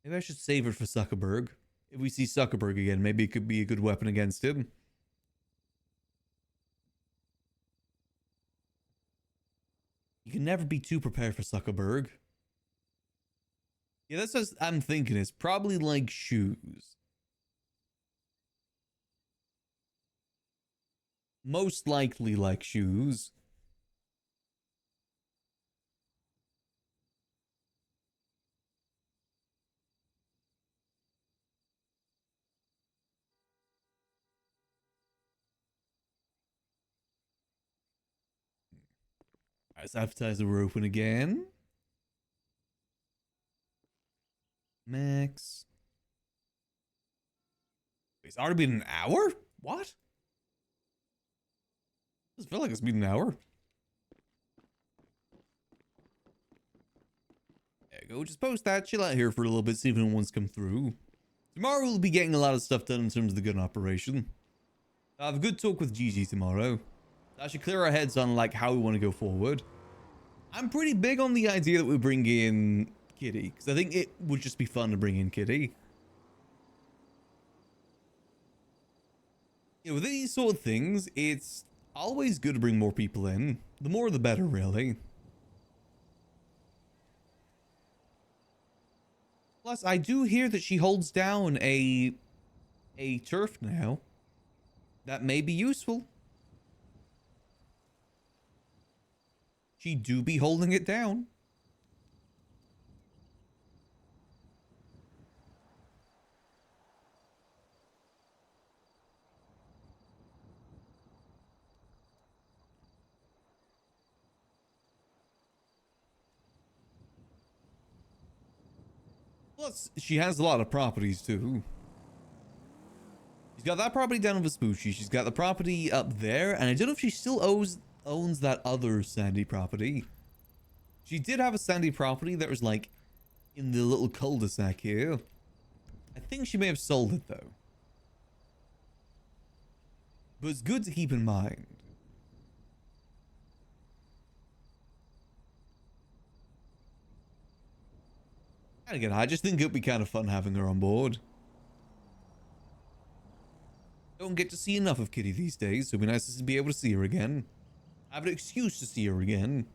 Maybe I should save it for Zuckerberg. If we see Zuckerberg again, maybe it could be a good weapon against him. You can never be too prepared for Zuckerberg. Yeah, that's what I'm thinking. It's probably like shoes. Most likely like shoes. Alright, so advertiser, we're open again. Max. It's already been an hour? What? Doesn't feel like it's been an hour. There you go. Just post that. Chill out here for a little bit. See if anyone's come through. Tomorrow we'll be getting a lot of stuff done in terms of the gun operation. I have a good talk with Gigi tomorrow. That should clear our heads on like how we want to go forward. I'm pretty big on the idea that we bring in Kitty, because I think it would just be fun to bring in Kitty. You know, with these sort of things, it's always good to bring more people in. The more the better, really. Plus, I do hear that she holds down a turf now. That may be useful. She do be holding it down. Plus, she has a lot of properties too. She's got that property down in Vespucci. She's got the property up there, and I don't know if she still owns that other sandy property. She did have a sandy property that was like in the little cul-de-sac here. I think she may have sold it though. But it's good to keep in mind. And again, I just think it'd be kind of fun having her on board. Don't get to see enough of Kitty these days, so it'd be nice to be able to see her again. Have an excuse to see her again.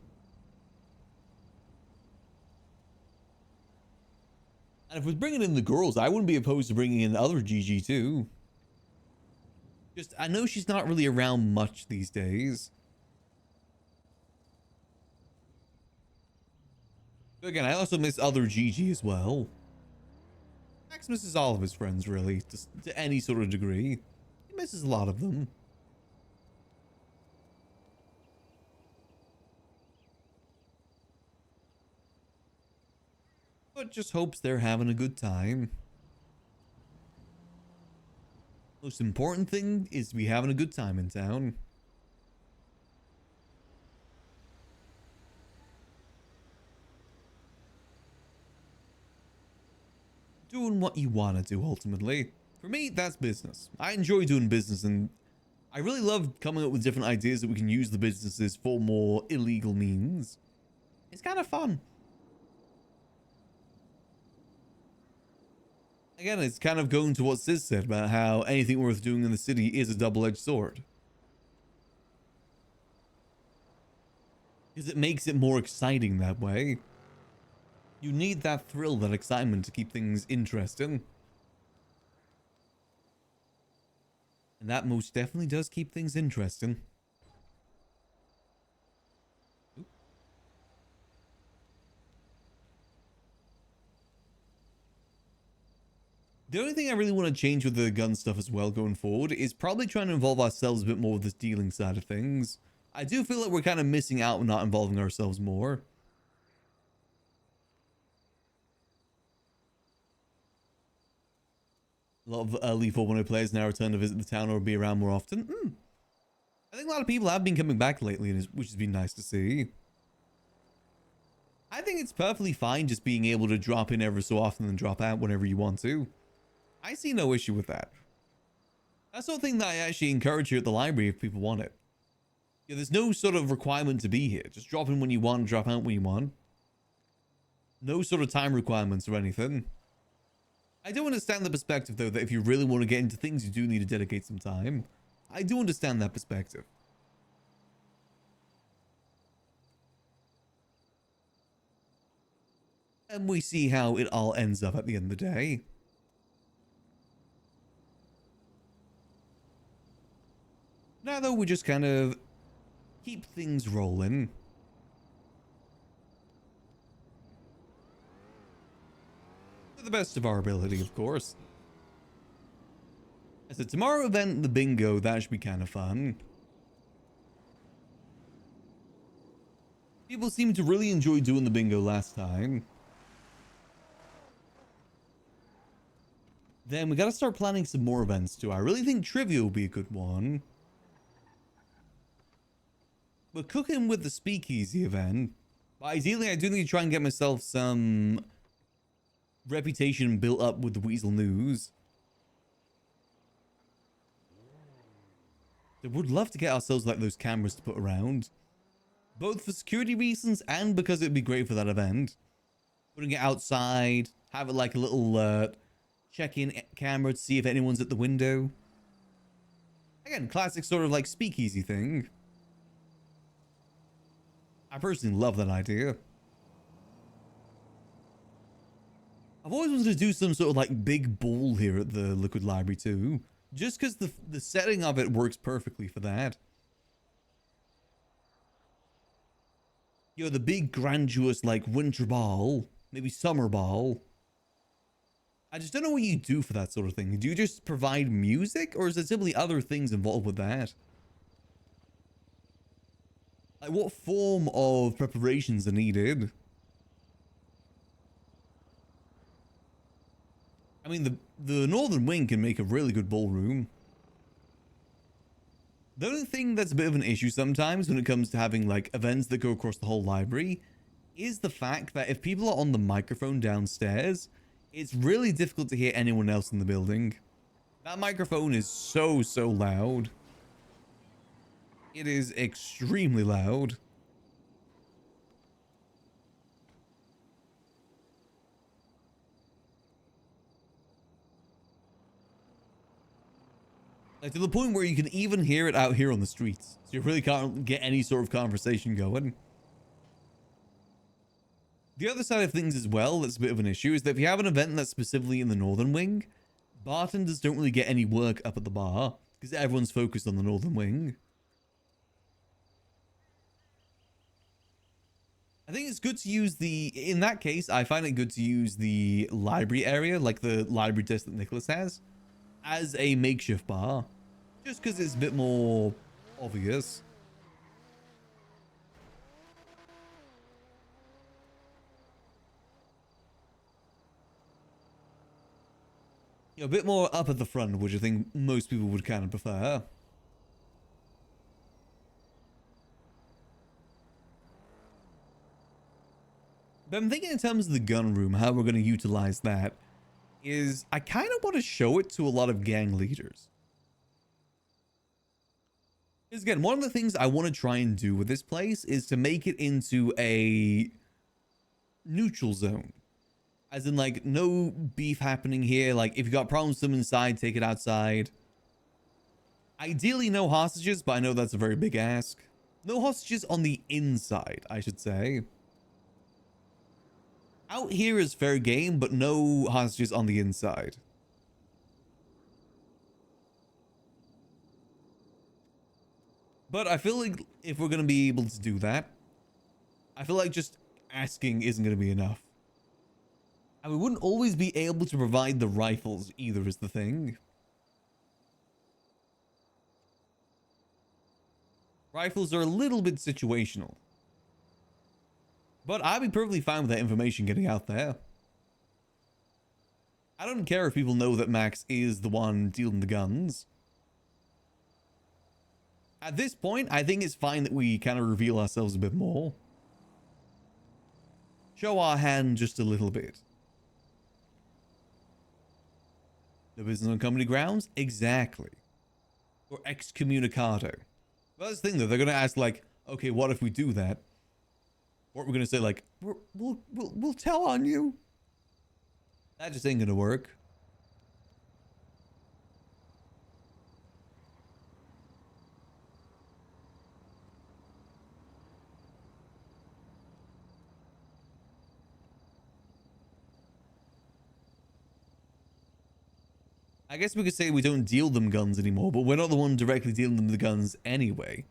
And if we're bringing in the girls, I wouldn't be opposed to bringing in the other Gigi too. Just, I know she's not really around much these days. But again, I also miss other Gigi as well. Max misses all of his friends, really, to any sort of degree. He misses a lot of them. But just hopes they're having a good time. Most important thing is to be having a good time in town. Doing what you want to do, ultimately. For me, that's business. I enjoy doing business, and I really love coming up with different ideas that we can use the businesses for more illegal means. It's kind of fun. Again, it's kind of going to what Sis said about how anything worth doing in the city is a double-edged sword. Because it makes it more exciting that way. You need that thrill, that excitement to keep things interesting. And that most definitely does keep things interesting. Oop. The only thing I really want to change with the gun stuff as well going forward is probably trying to involve ourselves a bit more with this dealing side of things. I do feel like we're kind of missing out on not involving ourselves more. A lot of Lethal 1 players now return to visit the town or be around more often. I think a lot of people have been coming back lately, which has been nice to see. I think it's perfectly fine just being able to drop in every so often and drop out whenever you want to. I see no issue with that. That's the thing that I actually encourage here at the library if people want it. Yeah, there's no sort of requirement to be here. Just drop in when you want, drop out when you want. No sort of time requirements or anything. I do understand the perspective, though, that if you really want to get into things, you do need to dedicate some time. I do understand that perspective. And we see how it all ends up at the end of the day. Now, though, we just kind of keep things rolling. To the best of our ability, of course. As a tomorrow event, the bingo, that should be kind of fun. People seem to really enjoy doing the bingo last time. Then we gotta start planning some more events too. I really think trivia will be a good one. We're cooking with the speakeasy event. But ideally, I do need to try and get myself some reputation built up with the Weasel News. I would love to get ourselves like those cameras to put around. Both for security reasons and because it'd be great for that event. Putting it outside, have it like a little check-in camera to see if anyone's at the window. Again, classic sort of like speakeasy thing. I personally love that idea. I've always wanted to do some sort of like big ball here at the Liquid Library too. Just because the setting of it works perfectly for that. You know, the big grandiose like winter ball, maybe summer ball. I just don't know what you do for that sort of thing. Do you just provide music, or is there simply other things involved with that? Like, what form of preparations are needed? I mean, the northern wing can make a really good ballroom. The only thing that's a bit of an issue sometimes when it comes to having like events that go across the whole library is the fact that if people are on the microphone downstairs, it's really difficult to hear anyone else in the building. That microphone is so loud. It is extremely loud. Like to the point where you can even hear it out here on the streets. So you really can't get any sort of conversation going. The other side of things as well that's a bit of an issue is that if you have an event that's specifically in the northern wing, bartenders don't really get any work up at the bar because everyone's focused on the northern wing. I think it's good to use in that case, I find it good to use the library area, like the library desk that Nicholas has, as a makeshift bar. Just because it's a bit more obvious. You know, a bit more up at the front, which I think most people would kind of prefer. But I'm thinking in terms of the gun room, how we're going to utilize that is I kind of want to show it to a lot of gang leaders. Because again, one of the things I want to try and do with this place is to make it into a neutral zone. As in, like, no beef happening here. Like, if you got problems with them inside, take it outside. Ideally, no hostages, but I know that's a very big ask. No hostages on the inside, I should say. Out here is fair game, but no hostages on the inside. But I feel like if we're going to be able to do that, I feel like just asking isn't going to be enough. And we wouldn't always be able to provide the rifles either is the thing. Rifles are a little bit situational. But I'd be perfectly fine with that information getting out there. I don't care if people know that Max is the one dealing the guns. At this point, I think it's fine that we kind of reveal ourselves a bit more. Show our hand just a little bit. No business on company grounds? Exactly. Or excommunicado. Well, that's the thing though, they're going to ask like, okay, what if we do that? What we're going to say like, we'll tell on you. That just ain't going to work. I guess we could say we don't deal them guns anymore, but we're not the one directly dealing them the guns anyway.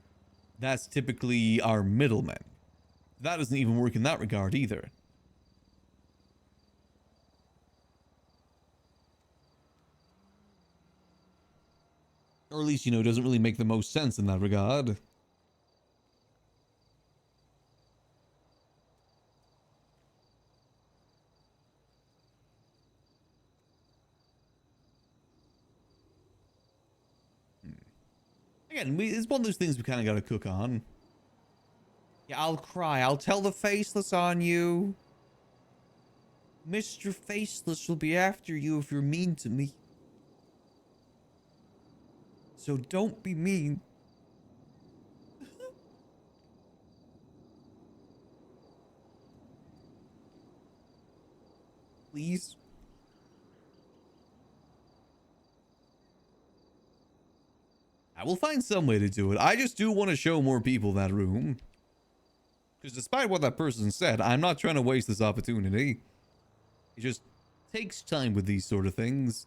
That's typically our middlemen. That doesn't even work in that regard either. Or at least, you know, doesn't really make the most sense in that regard. Again, it's one of those things we kind of got to cook on. Yeah, I'll cry. I'll tell the Faceless on you. Mr. Faceless will be after you if you're mean to me. So don't be mean. Please. I will find some way to do it. I just do want to show more people that room. Because despite what that person said, I'm not trying to waste this opportunity. It just takes time with these sort of things.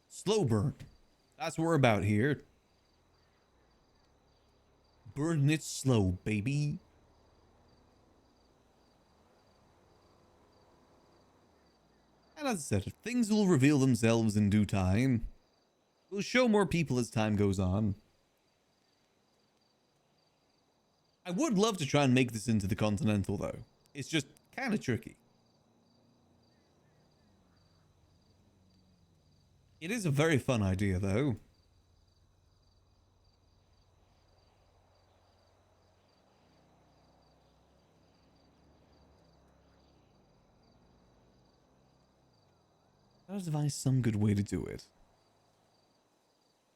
Slow burn. That's what we're about here. Burn it slow, baby. And as I said, things will reveal themselves in due time. We'll show more people as time goes on. I would love to try and make this into the Continental, though. It's just kind of tricky. It is a very fun idea, though. I'll devise some good way to do it.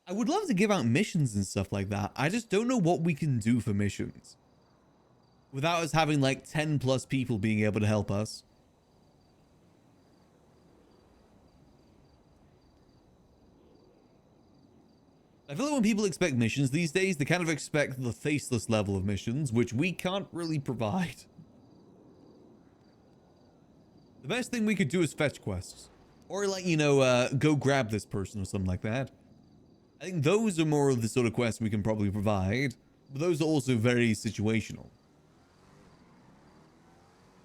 I would love to give out missions and stuff like that. I just don't know what we can do for missions. Without us having like 10 plus people being able to help us. I feel like when people expect missions these days, they kind of expect the faceless level of missions, which we can't really provide. The best thing we could do is fetch quests. Or like, you know, go grab this person or something like that. I think those are more of the sort of quests we can probably provide. But those are also very situational.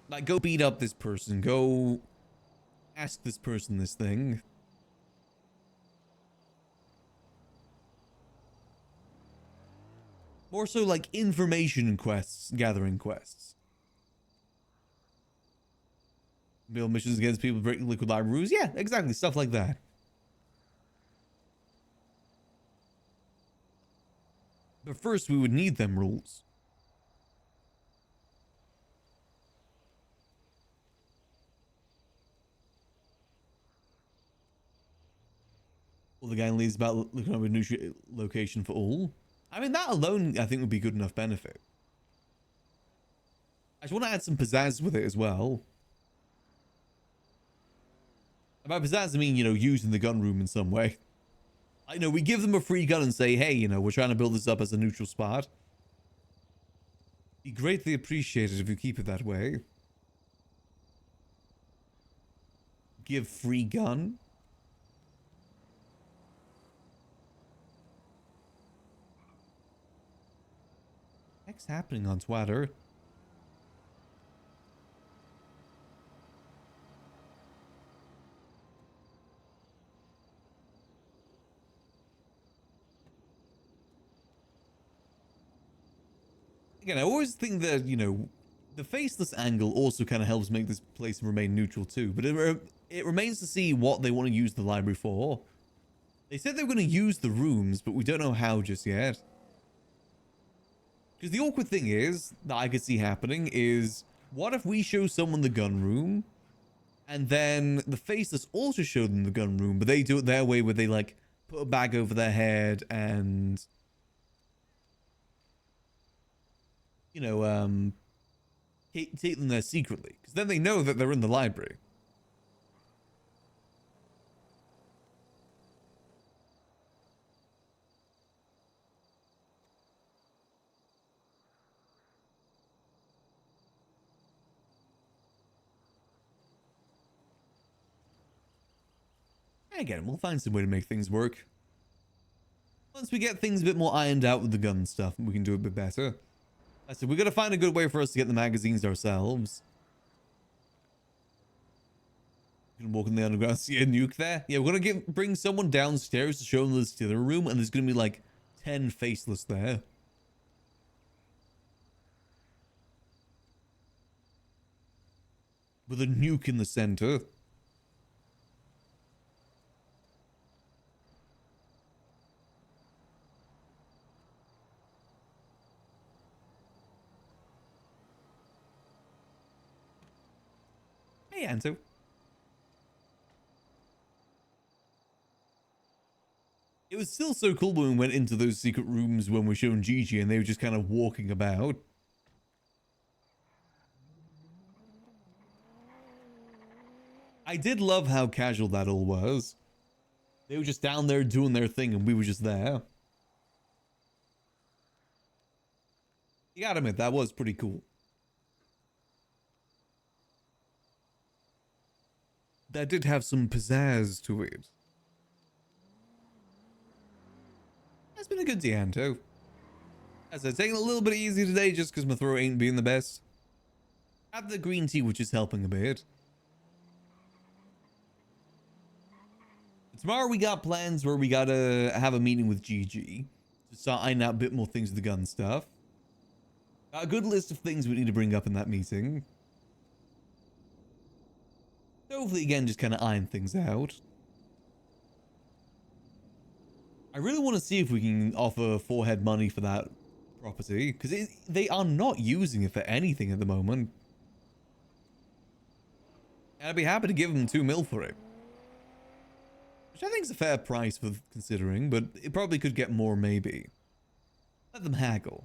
Like, go beat up this person. Go ask this person this thing. More so like information quests, gathering quests. Build missions against people breaking liquid lime rules. Yeah, exactly. Stuff like that. But first, we would need them rules. Well, the guy leads about looking up a new location for all. I mean, that alone, I think, would be good enough benefit. I just want to add some pizzazz with it as well. By pizzazz, I mean, you know, using the gun room in some way. I know we give them a free gun and say, hey, you know, we're trying to build this up as a neutral spot. Be greatly appreciated if you keep it that way. Give free gun. What's happening on Twitter? Again, I always think that, you know, the faceless angle also kind of helps make this place remain neutral too. But it remains to see what they want to use the library for. They said they were going to use the rooms, but we don't know how just yet. Because the awkward thing is, that I could see happening is, what if we show someone the gun room, and then the faceless also show them the gun room, but they do it their way where they, like, put a bag over their head and, you know, take them there secretly. Because then they know that they're in the library. Again, we'll find some way to make things work. Once we get things a bit more ironed out with the gun stuff, we can do a bit better. I said, we gotta find a good way for us to get the magazines ourselves. You can walk in the underground, see a nuke there. Yeah, we're gonna bring someone downstairs to show them the stealer room, and there's gonna be like 10 faceless there. With a nuke in the center. Hey, Anto. It was still so cool when we went into those secret rooms when we're showing Gigi and they were just kind of walking about. I did love how casual that all was. They were just down there doing their thing and we were just there. You gotta admit, that was pretty cool. That did have some pizzazz to it. That's been a good day, Anto. As I said, taking a little bit easy today just because my throat ain't being the best. Have the green tea, which is helping a bit. Tomorrow we got plans where we gotta have a meeting with Gigi to start ironing out a bit more things with the gun stuff. Got a good list of things we need to bring up in that meeting. Hopefully, again, just kind of iron things out. I really want to see if we can offer forehead money for that property, because they are not using it for anything at the moment. And I'd be happy to give them 2 mil for it. Which I think is a fair price for considering, but it probably could get more maybe. Let them haggle.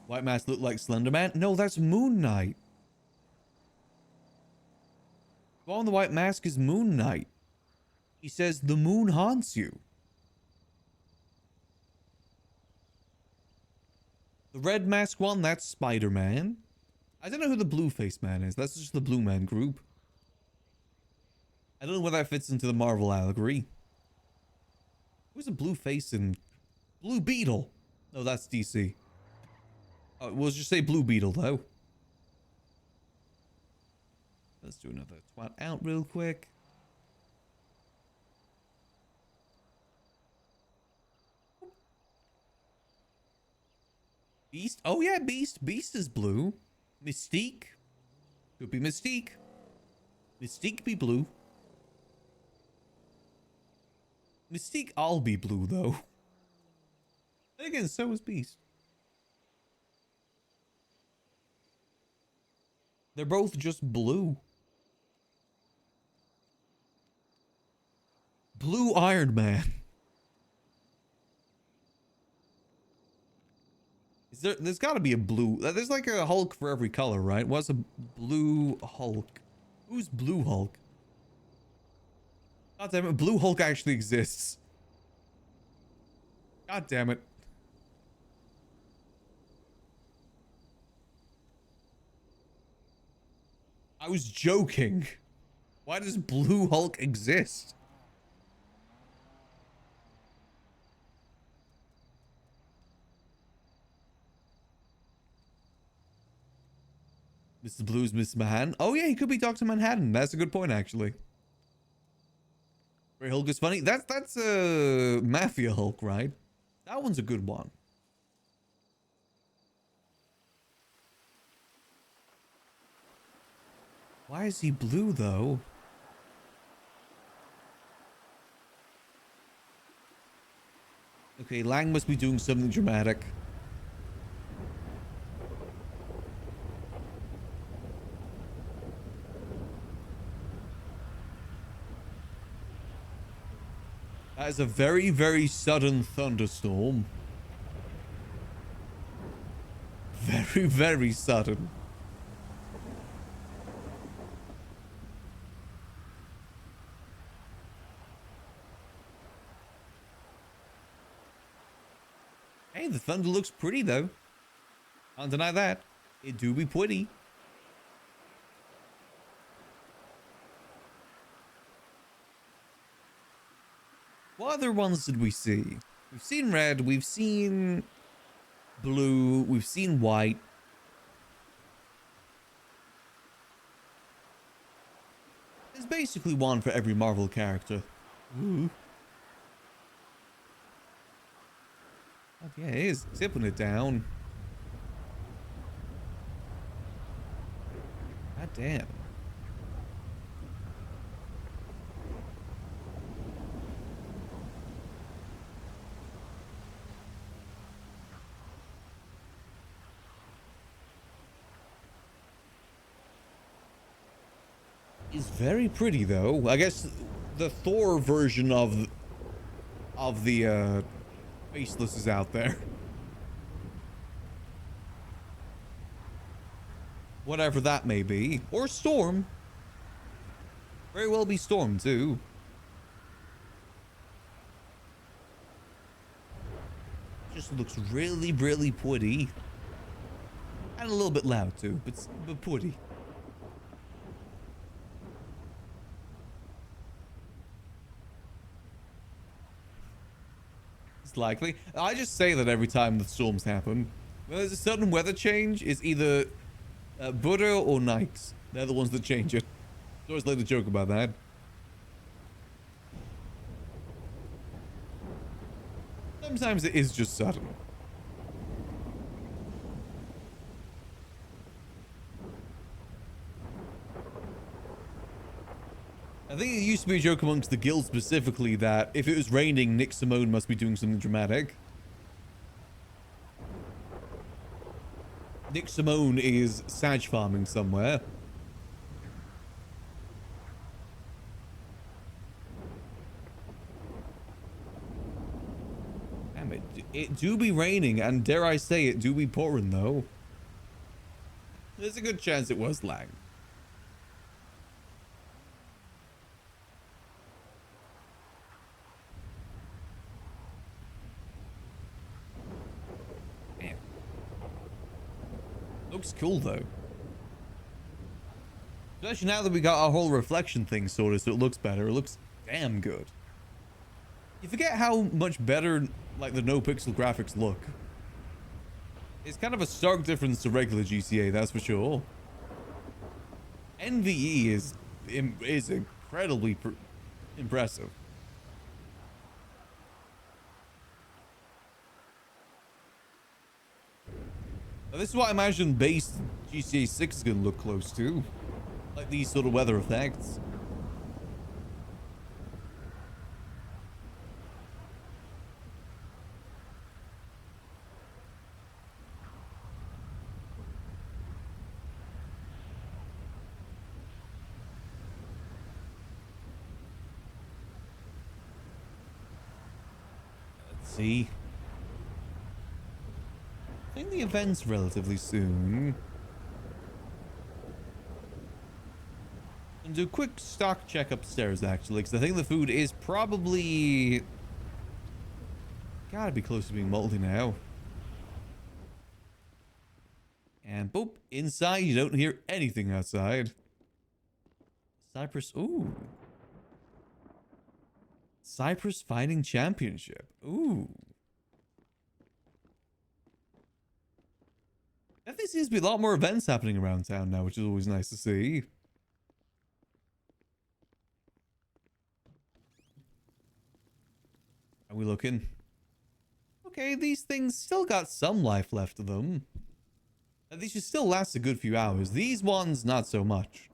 White Mask look like Slender Man? No, that's Moon Knight. The one on the white mask is Moon Knight. He says the moon haunts you. The red mask one, that's Spider-Man. I don't know who the blue face man is. That's just the Blue Man Group. I don't know where that fits into the Marvel allegory. Who's a blue face in Blue Beetle? No, that's DC. Oh, we'll just say Blue Beetle though. Let's do another twat out real quick. Beast? Oh yeah, Beast. Beast is blue. Mystique. Could be Mystique. Mystique be blue. Mystique, I'll be blue though. And again, so is Beast. They're both just blue. Blue Iron Man. There's got to be a blue. There's like a Hulk for every color, right? What's a blue Hulk? Who's Blue Hulk? God damn it, Blue Hulk actually exists. God damn it. I was joking. Why does Blue Hulk exist? Mr. Blue's Mr. Manhattan. Oh yeah, he could be Dr. Manhattan. That's a good point, actually. Grey Hulk is funny. That's a Mafia Hulk, right? That one's a good one. Why is he blue though? Okay, Lang must be doing something dramatic. That is a very, very sudden thunderstorm. Very, very sudden. Hey, the thunder looks pretty though. Can't deny that. It do be pretty. What other ones did we see? We've seen red, we've seen blue, we've seen white. There's basically one for every Marvel character. Ooh. Oh, yeah, it is tipping it down. God damn. Is very pretty though. I guess the Thor version of the Faceless is out there. Whatever that may be. Or Storm. Very well be Storm too. Just looks really, really pretty. And a little bit loud too, but pretty. Likely. I just say that every time the storms happen. When there's a sudden weather change, it's either Buddha or Knights. They're the ones that change it. I always like to joke about that. Sometimes it is just sudden. I think it used to be a joke amongst the guild specifically that if it was raining, Nick Simone must be doing something dramatic. Nick Simone is sag farming somewhere. Damn it. It do be raining, and dare I say it do be pouring though. There's a good chance it was Lang. Looks cool though. Especially now that we got our whole reflection thing sorted, so it looks better. It looks damn good. You forget how much better like the NoPixel graphics look. It's kind of a stark difference to regular GTA, that's for sure. NVE is incredibly impressive. Now, this is what I imagine base GTA 6 is going to look close to. Like these sort of weather effects. Let's see. I think the event's relatively soon. And do a quick stock check upstairs, actually, because I think the food is probably... gotta be close to being moldy now. And boop, inside, you don't hear anything outside. Cyprus, ooh. Cyprus Fighting Championship, ooh. Definitely seems to be a lot more events happening around town now, which is always nice to see. How are we looking? Okay, these things still got some life left of them. And these should still last a good few hours. These ones, not so much.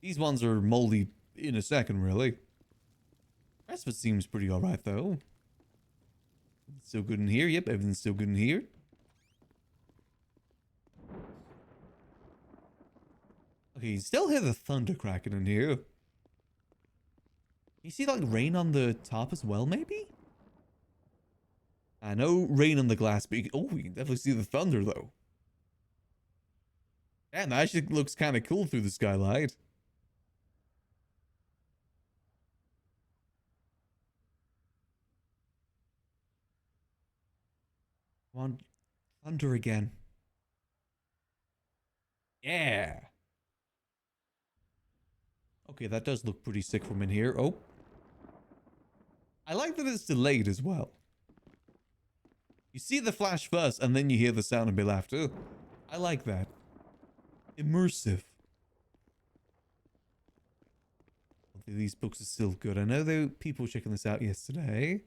These ones are moldy in a second, really. The rest of it seems pretty alright, though. Still good in here. Yep, everything's still good in here. Okay, you still hear the thunder cracking in here. You see like rain on the top as well, maybe? I know rain on the glass, but you can definitely see the thunder though. Damn, that actually looks kind of cool through the skylight. Come on, thunder again. Yeah. Okay, that does look pretty sick from in here. Oh. I like that it's delayed as well. You see the flash first, and then you hear the sound and be laughed. Oh, I like that. Immersive. These books are still good. I know there were people checking this out yesterday.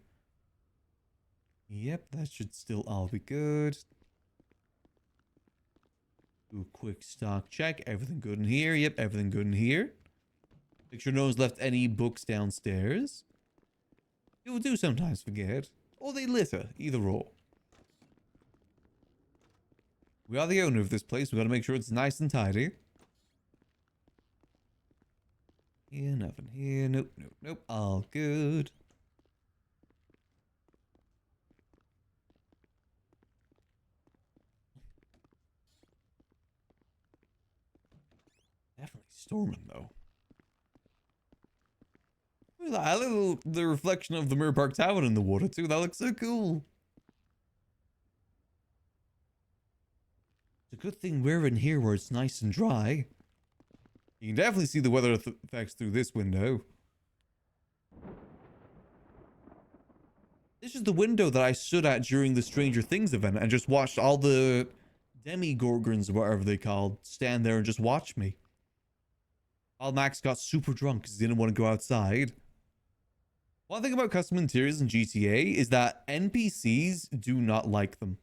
Yep, that should still all be good. Do a quick stock check. Everything good in here. Yep, everything good in here. Make sure no one's left any books downstairs. People do sometimes forget. Or they litter. Either or. We are the owner of this place. We gotta make sure it's nice and tidy. Here, nothing here. Nope, nope, nope. All good. Definitely storming though. Look at that. I love the reflection of the Mirror Park Tower in the water too. That looks so cool. It's a good thing we're in here where it's nice and dry. You can definitely see the weather effects through this window. This is the window that I stood at during the Stranger Things event and just watched all the Demigorgons, or whatever they called, stand there and just watch me. While Max got super drunk because he didn't want to go outside. One thing about custom interiors in GTA is that NPCs do not like them.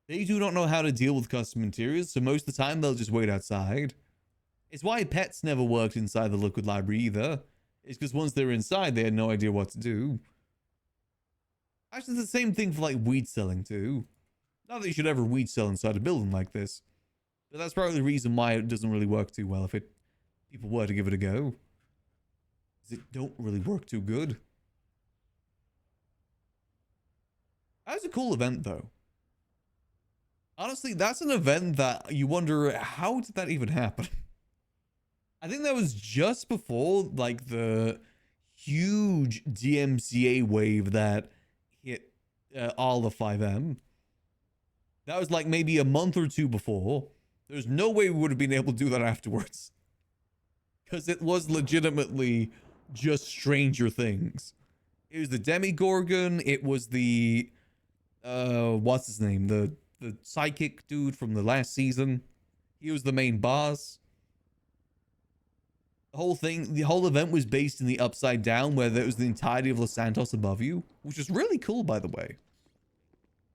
They do not know how to deal with custom interiors, so most of the time they'll just wait outside. It's why pets never worked inside the Liquid Library either. It's because once they're inside, they had no idea what to do. Actually, it's the same thing for like weed selling too. Not that you should ever weed sell inside a building like this. But that's probably the reason why it doesn't really work too well if people were to give it a go. Because it don't really work too good. That was a cool event though. Honestly, that's an event that you wonder, how did that even happen? I think that was just before like the huge DMCA wave that hit all of 5M. That was like maybe a month or two before. There's no way we would have been able to do that afterwards. Because it was legitimately just Stranger Things. It was the Demigorgon. It was the, what's his name? The psychic dude from the last season. He was the main boss. The whole event was based in the Upside Down, where there was the entirety of Los Santos above you, which was really cool, by the way.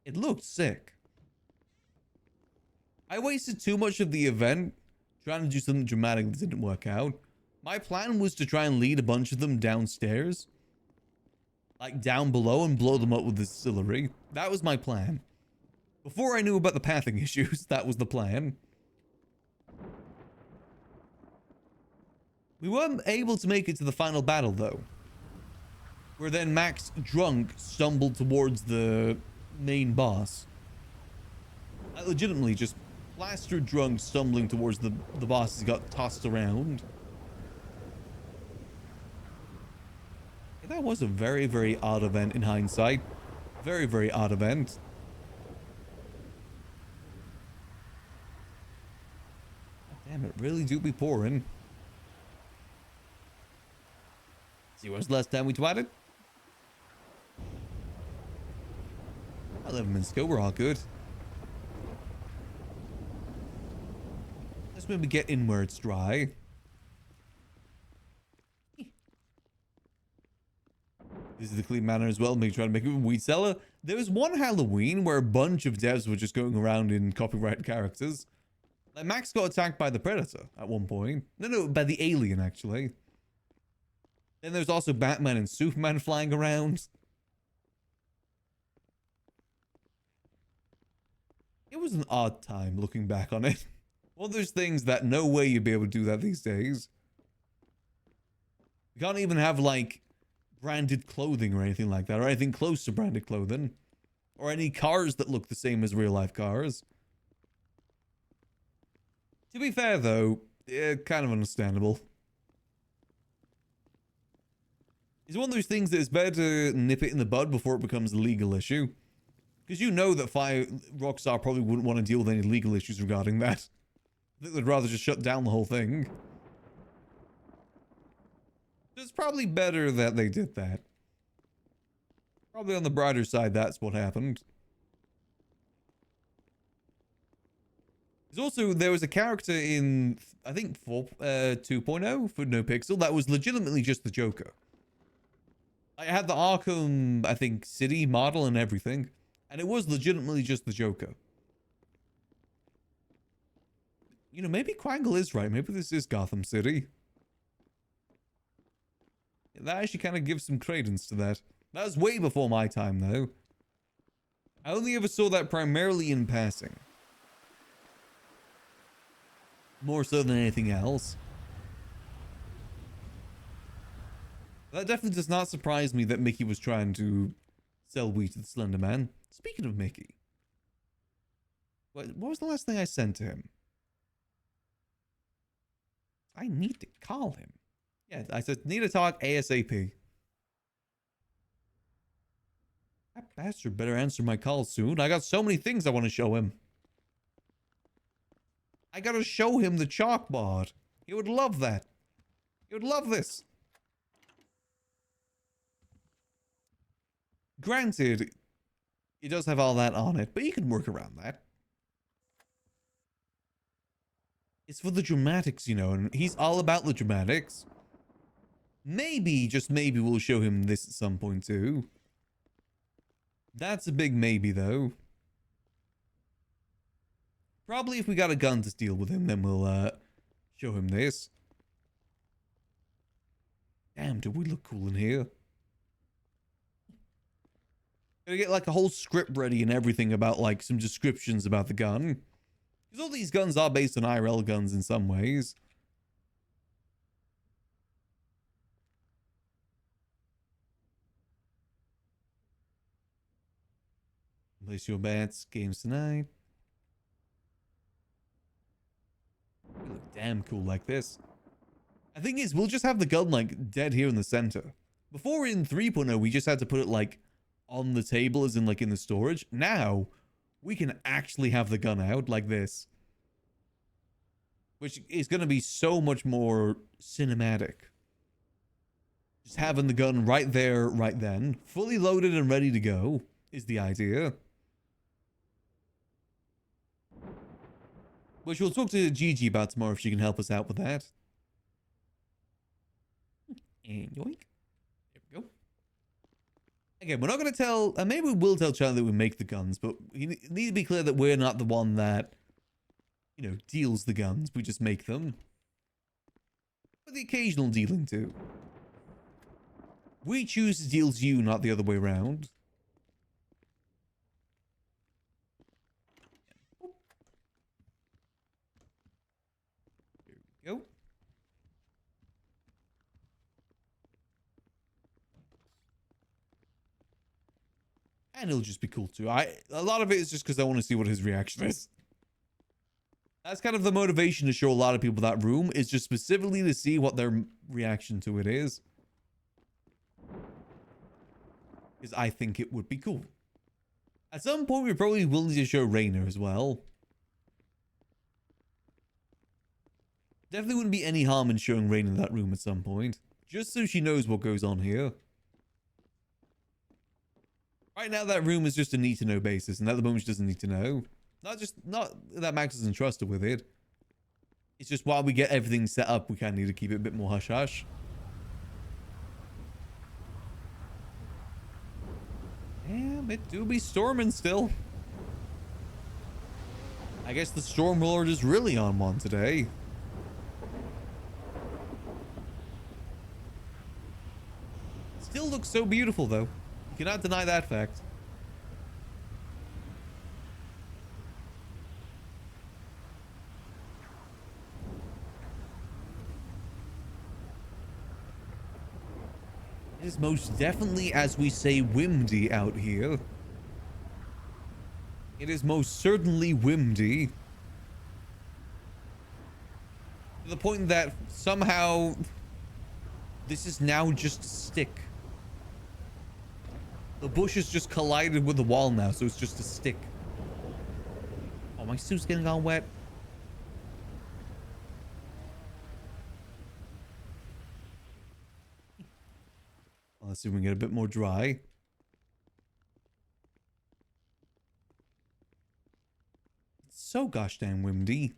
It looked sick. I wasted too much of the event trying to do something dramatic that didn't work out. My plan was to try and lead a bunch of them downstairs, like down below, and blow them up with the distillery. That was my plan. Before I knew about the pathing issues, that was the plan. We weren't able to make it to the final battle, though, where then Max, drunk, stumbled towards the main boss. I legitimately just plastered drunk, stumbling towards the boss as he got tossed around. Yeah, that was a very, very odd event in hindsight. Very, very odd event. God damn, it really do be pouring. See, when's the last time we twatted? 11 minutes ago, we're all good. Let's maybe get in where it's dry. This is the clean manner as well. Maybe try to make it a weed cellar. There was one Halloween where a bunch of devs were just going around in copyright characters. Like Max got attacked by the Predator at one point. No, by the alien, actually. Then there's also Batman and Superman flying around. It was an odd time looking back on it. One of those things that no way you'd be able to do that these days. You can't even have, like, branded clothing or anything like that, or anything close to branded clothing. Or any cars that look the same as real-life cars. To be fair, though, kind of understandable. It's one of those things that it's better to nip it in the bud before it becomes a legal issue. Because you know that Rockstar probably wouldn't want to deal with any legal issues regarding that. I think they'd rather just shut down the whole thing. It's probably better that they did that. Probably on the brighter side, that's what happened. There's also, there was a character in, I think, 2.0 for NoPixel that was legitimately just the Joker. I had the Arkham, I think, City model and everything. And it was legitimately just the Joker. You know, maybe Quangle is right. Maybe this is Gotham City. That actually kind of gives some credence to that. That was way before my time, though. I only ever saw that primarily in passing. More so than anything else. That definitely does not surprise me that Mickey was trying to sell weed to the Slender Man. Speaking of Mickey. What was the last thing I sent to him? I need to call him. Yeah, I said, need to talk ASAP. That bastard better answer my call soon. I got so many things I want to show him. I gotta show him the chalkboard. He would love that. He would love this. Granted, it does have all that on it, but you can work around that. It's for the dramatics, you know, and he's all about the dramatics. Maybe, just maybe, we'll show him this at some point too. That's a big maybe, though. Probably if we got a gun to steal with him, then we'll show him this. Damn, do we look cool in here? Gotta get like a whole script ready and everything about like some descriptions about the gun. Because all these guns are based on IRL guns in some ways. Place your bets. Games tonight. You look damn cool like this. I think is we'll just have the gun like dead here in the center. Before in 3.0 we just had to put it like on the table as in like in the storage. Now we can actually have the gun out like this. Which is going to be so much more cinematic. Just having the gun right there, right then. Fully loaded and ready to go is the idea. Which we'll talk to Gigi about tomorrow if she can help us out with that. And yoink. There we go. Again, we're not going to tell... And maybe we will tell Charlie that we make the guns, but we need to be clear that we're not the one that, you know, deals the guns. We just make them. But the occasional dealing too. We choose to deal to you, not the other way around. There we go. And it'll just be cool too. A lot of it is just because I want to see what his reaction is. That's kind of the motivation to show a lot of people that room, is just specifically to see what their reaction to it is. Because I think it would be cool. At some point, we're probably willing to show Rainer as well. Definitely wouldn't be any harm in showing Rainer that room at some point. Just so she knows what goes on here. Right now, that room is just a need-to-know basis, and at the moment, she doesn't need to know. Not that Max doesn't trust her with it. It's just while we get everything set up, we kind of need to keep it a bit more hush-hush. Damn, it do be storming still. I guess the Storm Lord is really on one today. Still looks so beautiful, though. You cannot deny that fact. It is most definitely, as we say, windy out here. It is most certainly windy. To the point that somehow this is now just a stick. The bush has just collided with the wall now, so it's just a stick. Oh, my suit's getting all wet. Well, let's see if we can get a bit more dry. It's so gosh damn windy.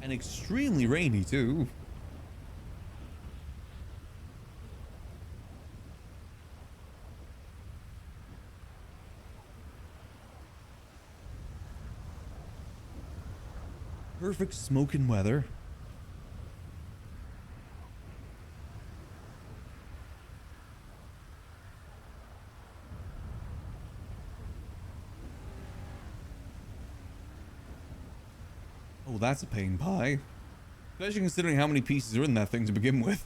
And extremely rainy too. Perfect smoking weather. Oh, that's a pain pie. Especially considering how many pieces are in that thing to begin with.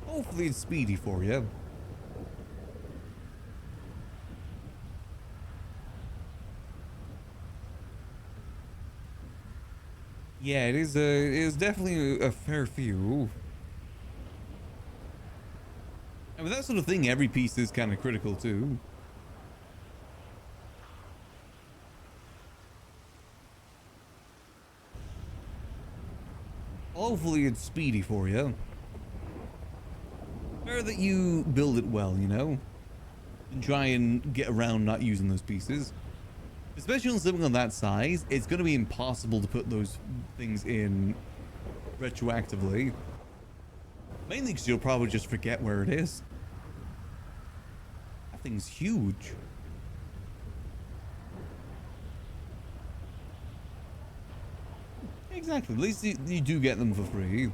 Hopefully it's speedy for you. Yeah, it is definitely a fair few. And with that sort of thing, every piece is kind of critical too. Hopefully it's speedy for you. Better that you build it well, you know? And try and get around not using those pieces. Especially on something on that size, it's going to be impossible to put those things in retroactively. Mainly because you'll probably just forget where it is. That thing's huge. Exactly. At least you do get them for free.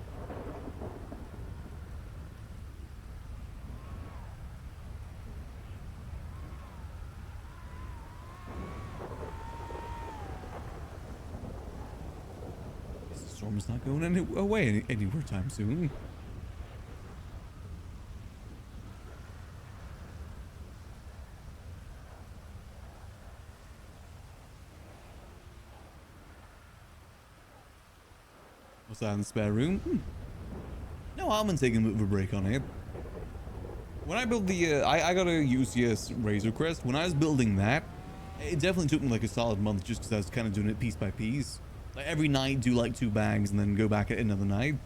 This storm's not going away anywhere time soon. outside in the spare room. No harm in taking a bit of a break on it. When I built the, I got a UCS Razor Crest. When I was building that, it definitely took me like a solid month just because I was kind of doing it piece by piece. Like every night, do like 2 bags and then go back at another night.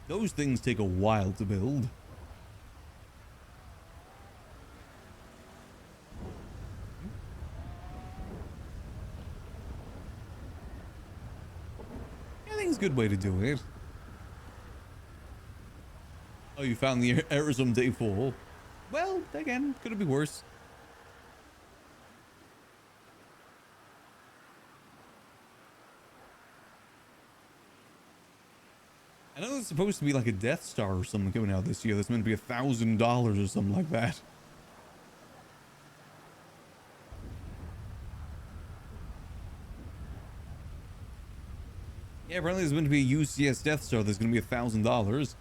Those things take a while to build. I think it's a good way to do it. Oh, you found the errors on day 4. Well, again, could it be worse? I know there's supposed to be like a Death Star or something coming out this year that's meant to be $1,000 or something like that. Yeah, apparently there's meant to be a UCS Death Star that's going to be $1,000.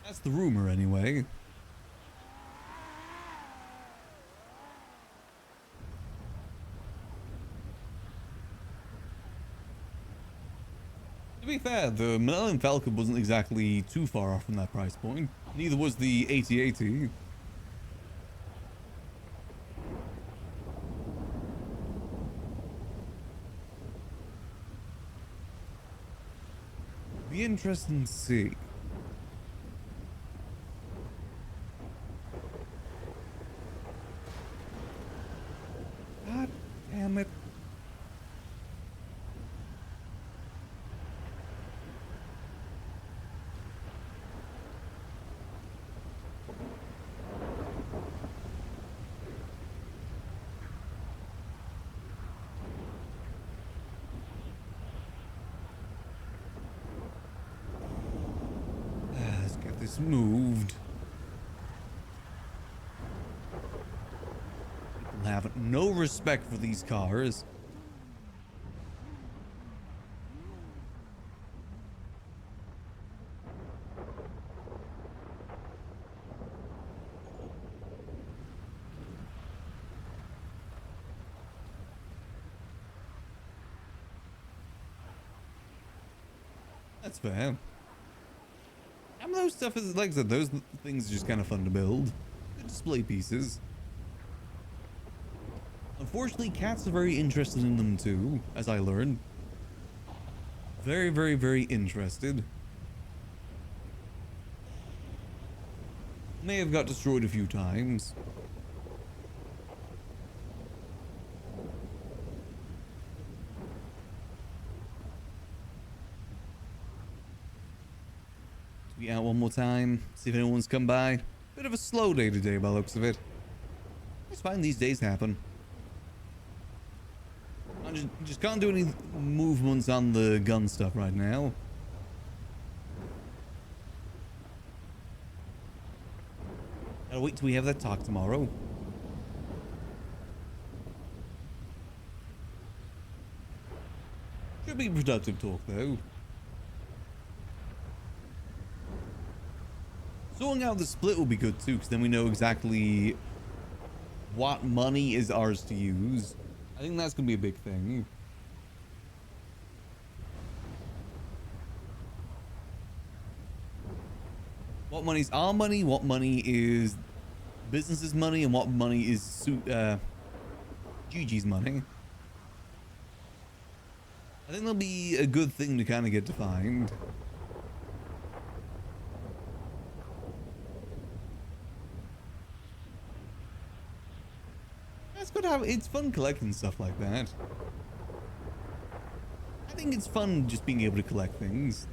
That's the rumor anyway. To be fair, the Millennium Falcon wasn't exactly too far off from that price point. Neither was the AT-AT. Be interesting to see. God damn it. Let's get this moved. People have no respect for these cars. That's fair. Some of those stuff is, like I said, those things are just kind of fun to build. They're display pieces. Unfortunately, cats are very interested in them too, as I learned. Very, very, very interested. May have got destroyed a few times. Be out one more time, see if anyone's come by. Bit of a slow day today by the looks of it. It's fine, these days happen. I just can't do any movements on the gun stuff right now. Gotta wait till we have that talk tomorrow. Should be productive talk though. Sorting out the split will be good too, because then we know exactly what money is ours to use. I think that's going to be a big thing. What money's our money, what money is business's money, and what money is Gigi's money. I think that'll be a good thing to kind of get defined. That's good. It's fun collecting stuff like that. I think it's fun just being able to collect things.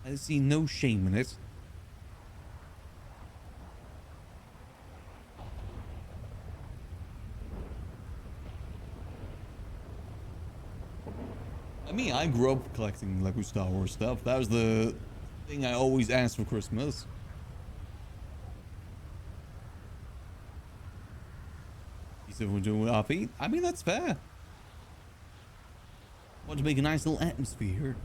I see no shame in it. I mean, I grew up collecting Lego Star Wars stuff. That was the thing I always asked for Christmas. You said we're doing RP? I mean, that's fair. Want to make a nice little atmosphere.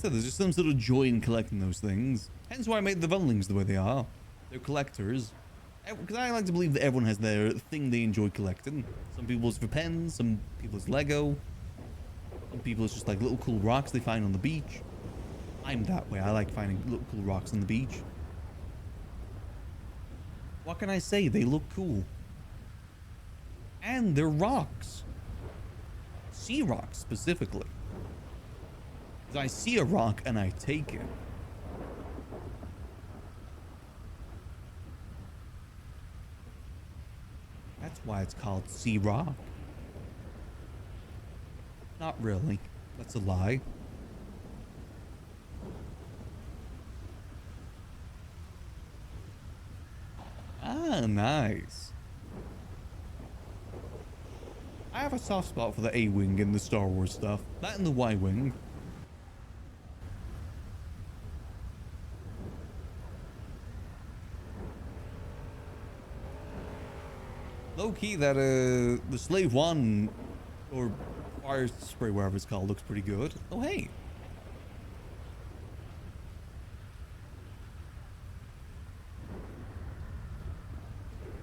said, there's just some sort of joy in collecting those things. Hence why I made the Runlings the way they are. They're collectors. Because I like to believe that everyone has their thing they enjoy collecting. Some people it's for pens, some people it's Lego. Some people it's just like little cool rocks they find on the beach. I'm that way. I like finding little cool rocks on the beach. What can I say? They look cool. And they're rocks. Sea rocks, specifically. Because I see a rock and I take it. That's why it's called sea rock. Not really. That's a lie. Ah, nice. I have a soft spot for the A-Wing and the Star Wars stuff. That and the Y-Wing. Low key, that the Slave One or Fire Spray, whatever it's called, looks pretty good. Oh hey.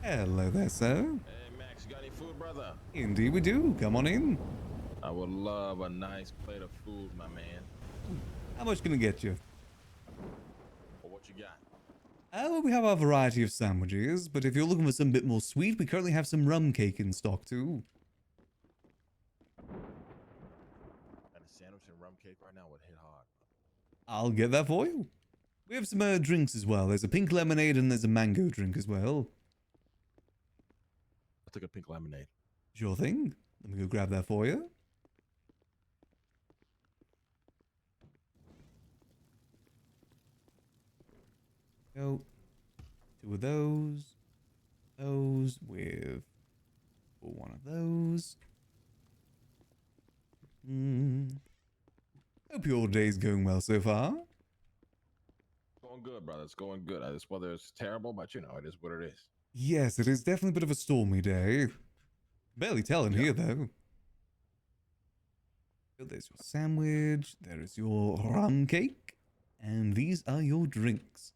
Hello there, sir. Hey Max, you got any food, brother? Indeed we do. Come on in. I would love a nice plate of food, my man. How much can I get you? Or what you got? Well, we have a variety of sandwiches, but if you're looking for some bit more sweet, we currently have some rum cake in stock too. And a sandwich and rum cake right now would hit hard. I'll get that for you. We have some drinks as well. There's a pink lemonade and there's a mango drink as well. I'll take a pink lemonade. Sure thing. Let me go grab that for you. Go. 2 of those. Those with one of those. Hope your day's going well so far. Going good, brother. It's going good. This weather is terrible, but you know, it is what it is. Yes, it is definitely a bit of a stormy day. Barely telling here, though. So there's your sandwich. There is your rum cake. And these are your drinks.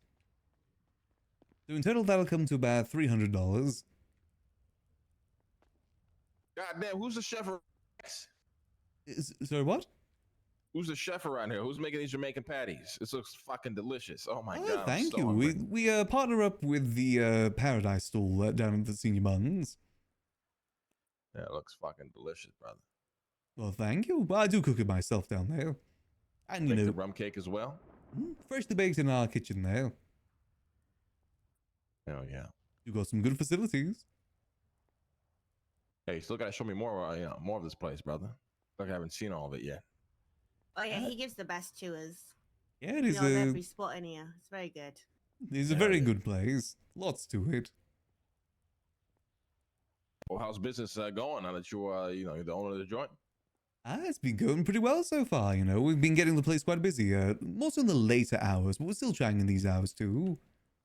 So in total, that'll come to about $300. God damn, who's the chef? Sorry, what? Who's the chef around here? Who's making these Jamaican patties? This looks fucking delicious. Oh my god! Thank I'm so you. hungry. We partner up with the Paradise stall down at the Senior Buns. Yeah, it looks fucking delicious, brother. Well, thank you. Well, I do cook it myself down there. And you Make know, the rum cake as well. freshly baked in our kitchen there. Hell yeah. You got some good facilities. Hey, you still gotta show me more, more of this place, brother. Like I haven't seen all of it yet. Oh yeah, he gives the best tours. Yeah, it is You know, every spot in here. It's very good. It's a very good place. Lots to it. Well, how's business going now that you're the owner of the joint? It's been going pretty well so far, you know. We've been getting the place quite busy, mostly in the later hours, but we're still trying in these hours too.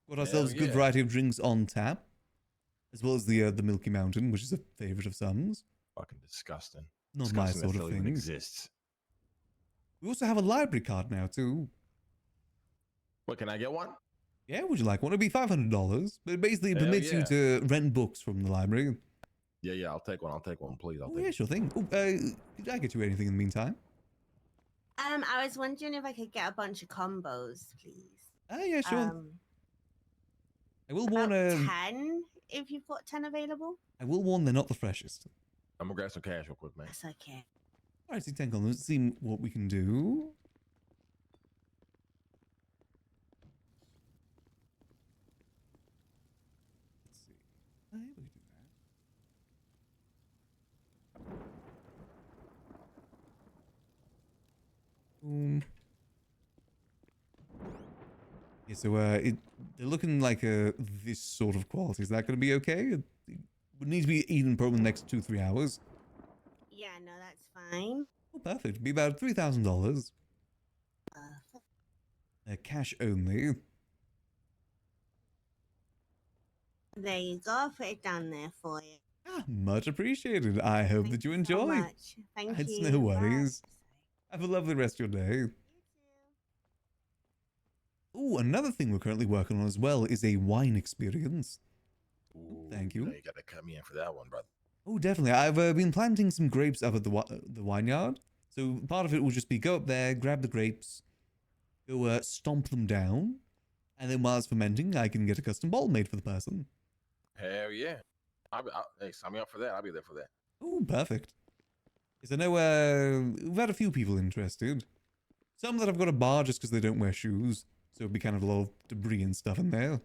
Got ourselves a good variety of drinks on tap, as well as the Milky Mountain, which is a favorite of some's. Fucking disgusting. Not Disgusting my that sort of still even thing. exists. We also have a library card now too. What, can I get one? Yeah, would you like one? It'd be $500, but it basically permits you to rent books from the library. Yeah, I'll take one. I'll take one, please. I'll Oh, take yeah, sure thing. Oh, did I get you anything in the meantime? I was wondering if I could get a bunch of combos, please. Yeah, sure. I will warn. About 10, if you've got 10 available. I will warn they're not the freshest. I'm gonna grab some cash real quick, man. That's okay. All right, see 10 columns. Let's see what we can do. Let's see. Oh, yeah, we can do that. Boom. Yeah, so they're looking like this sort of quality. Is that going to be okay? It would need to be eaten probably in the next 2-3 hours. Yeah, no, that's fine. Oh, perfect. It'd be about $3,000. Cash only. There you go. I'll put it down there for you. Much appreciated. I hope that you enjoy. So much. Thank It's you. no Bye. worries. Have a lovely rest of your day. Oh, another thing we're currently working on as well is a wine experience. Ooh, Thank you. know you gotta cut me in for that one, brother. Oh, definitely. I've been planting some grapes up at the vineyard. So part of it will just be go up there, grab the grapes, go stomp them down, and then while it's fermenting, I can get a custom bowl made for the person. Hell yeah. Hey, sign me up for that. I'll be there for that. Oh, perfect. Because I know we've had a few people interested. Some that have got a bar just because they don't wear shoes. So it'd be kind of a lot of debris and stuff in there. Yeah,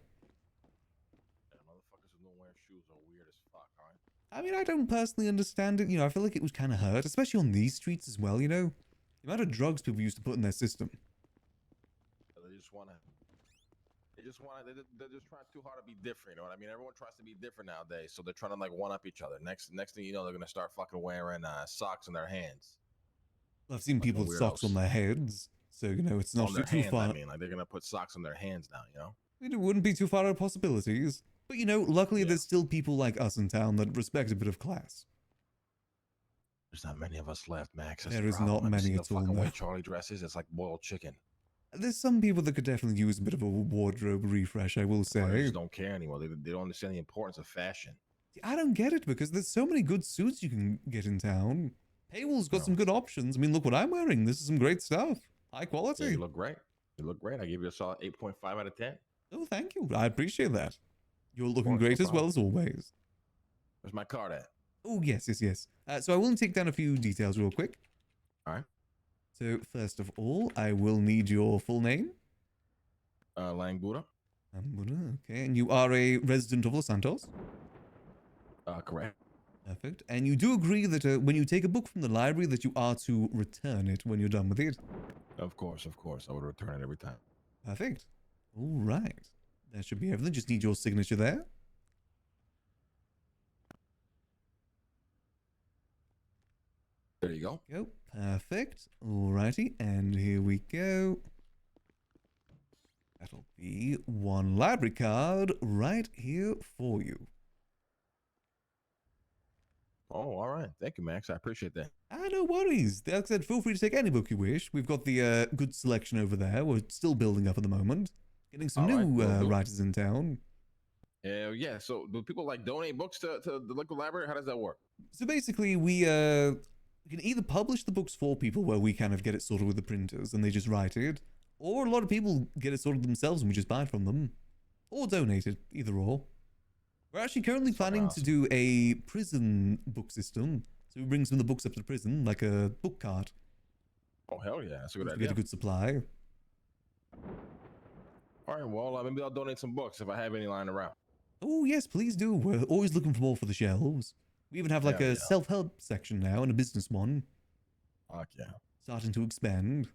motherfuckers who don't wear shoes are weird as fuck, alright? I mean, I don't personally understand it. You know, I feel like it was kind of hurt, especially on these streets as well, you know? The amount of drugs people used to put in their system. They just wanna. They're just trying too hard to be different. You know what I mean? Everyone tries to be different nowadays, so they're trying to like one up each other. Next thing you know, they're gonna start fucking wearing socks on their hands. I've seen Fucking people with socks on weirdos. their heads, so you know it's not On their too hands, far. I mean, like they're gonna put socks on their hands now. You know? It wouldn't be too far out of possibilities. But you know, luckily Yeah. there's still people like us in town that respect a bit of class. There's not many of us left, Max. That's There the is problem. not Have you many seen at the all, fucking no. way Charlie dresses? It's like boiled chicken. There's some people that could definitely use a bit of a wardrobe refresh, I will Or they say. just don't care anymore. They don't understand the importance of fashion. I don't get it because there's so many good suits you can get in town. Paywall's got some good options. I mean, look what I'm wearing. This is some great stuff. High quality. Yeah, you look great. You look great. I give you a solid 8.5 out of 10. Oh, thank you. I appreciate that. You're looking course, no great as well problem. as always. Where's my card at? Oh, yes. So I will take down a few details real quick. All right. So first of all, I will need your full name. Lang Buddha. Okay, and you are a resident of Los Santos. Correct. Perfect. And you do agree that when you take a book from the library that you are to return it when you're done with it? Of course. I would return it every time. Perfect. All right. That should be everything. Just need your signature there. There you go. Go. Perfect. Alrighty. And here we go. That'll be one library card right here for you. Oh, all right. Thank you, Max. I appreciate that. No worries. Like I said, feel free to take any book you wish. We've got the good selection over there. We're still building up at the moment. Getting some All right, new will do. writers in town. Hell yeah. So do people like donate books to the local library? How does that work? So basically, we can either publish the books for people where we kind of get it sorted with the printers and they just write it, or a lot of people get it sorted themselves and we just buy it from them, or donate it, either or. We're actually currently planning to do a prison book system. So we bring some of the books up to the prison, like a book cart. Oh, hell yeah. That's a good to idea. get a good supply. All right. Well, maybe I'll donate some books if I have any lying around. Oh, yes, please do. We're always looking for more for the shelves. We even have like Hell a yeah. self-help section now and a business one. Fuck yeah. Starting to expand.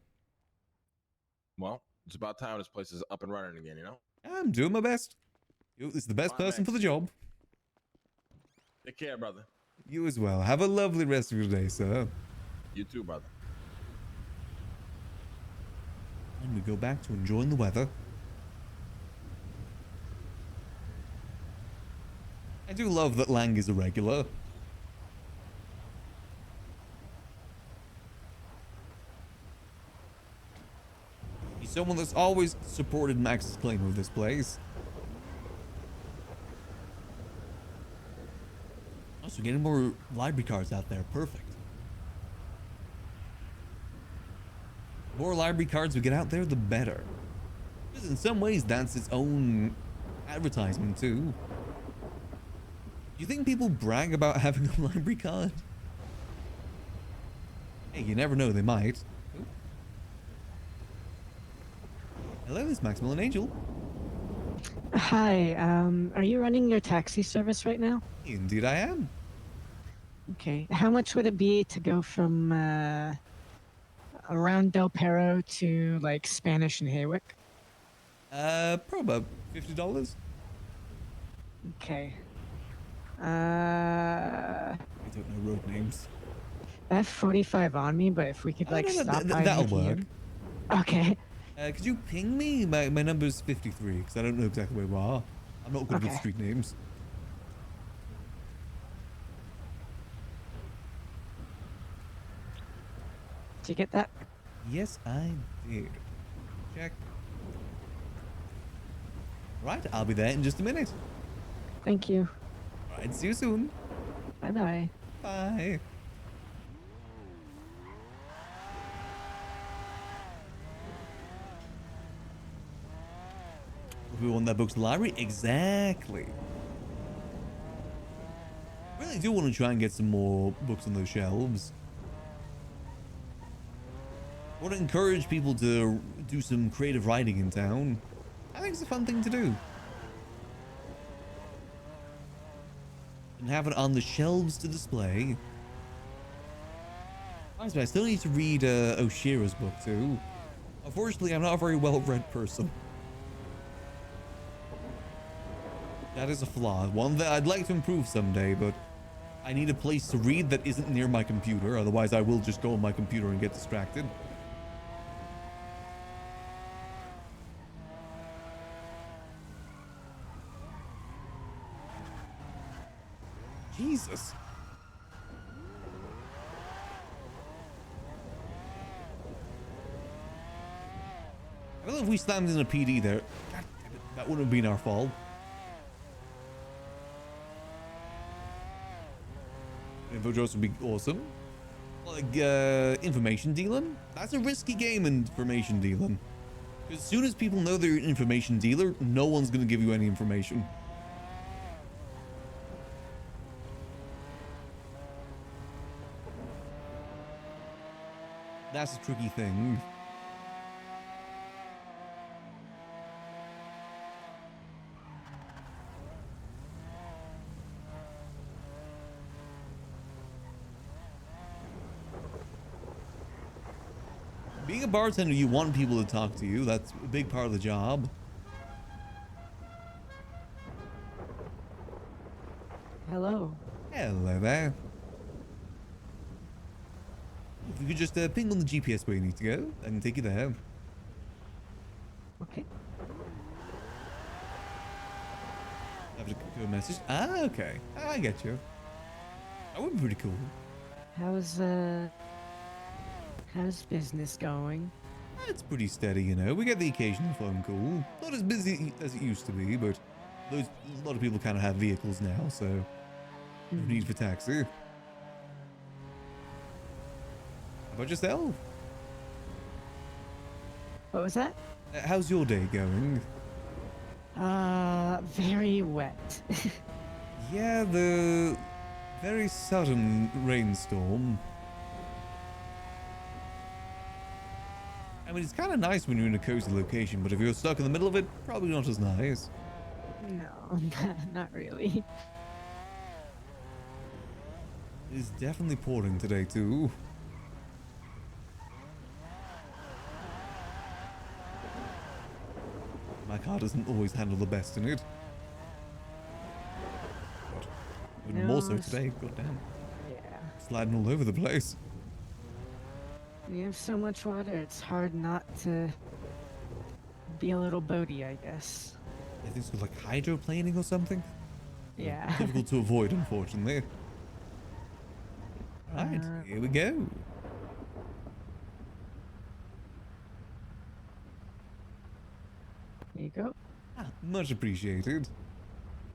Well, it's about time this place is up and running again, you know? I'm doing my best. It's the best Fine, person for the Max. job. Take care, brother. You as well. Have a lovely rest of your day, sir. You too, brother. And we go back to enjoying the weather. I do love that Lang is a regular. He's someone that's always supported Max's claim of this place. Also, getting more library cards out there. Perfect. The more library cards we get out there, the better. Because in some ways, that's its own advertisement, too. Do you think people brag about having a library card? Hey, you never know, they might. Ooh. Hello, it's Maximillian Angel. Hi, are you running your taxi service right now? Indeed I am. Okay, how much would it be to go from around Del Perro to like Spanish and Haywick? Probably about $50. Okay. I don't know road names. I have 45 on me, but if we could like stop by that'll an work. ATM. Okay. Could you ping me? My number's 53, because I don't know exactly where we are. I'm not good with Okay. street names. Did you get that? Yes, I did. Check. Right, I'll be there in just a minute. Thank you. All right, see you soon. Bye bye. Bye. We want that books to the library? Exactly. Really do want to try and get some more books on those shelves. I want to encourage people to do some creative writing in town. I think it's a fun thing to do. And have it on the shelves to display. Honestly, I still need to read Oshira's book too. Unfortunately, I'm not a very well-read person. That is a flaw. One that I'd like to improve someday, but I need a place to read that isn't near my computer. Otherwise, I will just go on my computer and get distracted. Jesus. I don't know if we slammed in a PD there. God damn it, that wouldn't have been our fault. Info drops would be awesome. Like, information dealing? That's a risky game, information dealing. As soon as people know they're an information dealer, no one's going to give you any information. That's a tricky thing. Being a bartender, you want people to talk to you. That's a big part of the job. Hello. Hello there. If you could just ping on the GPS where you need to go, I can take you there. Okay. Have to go a message. Ah, okay. I get you. That would be pretty cool. How's business going? It's pretty steady, you know. We get the occasional phone call. Not as busy as it used to be, but a lot of people kind of have vehicles now, so no need for taxi. How about yourself? What was that? How's your day going? Very wet. Yeah, the very sudden rainstorm. I mean, it's kind of nice when you're in a cozy location, but if you're stuck in the middle of it, probably not as nice. No, not really. It's definitely pouring today, too. My car doesn't always handle the best in it. But more so today, goddamn. Yeah. Sliding all over the place. We have so much water, it's hard not to be a little boaty, I guess. I think it's like hydroplaning or something. Yeah. Difficult to avoid, unfortunately. Right, here we go. There you go. Much appreciated.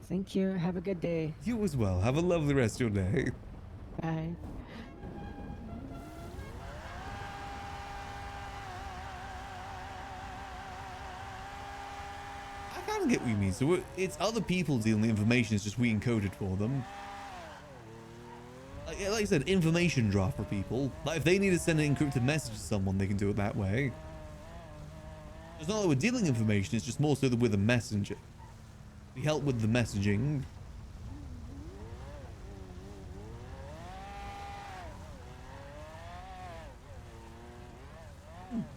Thank you. Have a good day. You as well. Have a lovely rest of your day. Bye. I kind of get what you mean. So it's other people dealing the information. It's just we encode it for them. Like I said, information drop for people. Like if they need to send an encrypted message to someone, they can do it that way. It's not that we're dealing information. It's just more so that we're the messenger. We help with the messaging.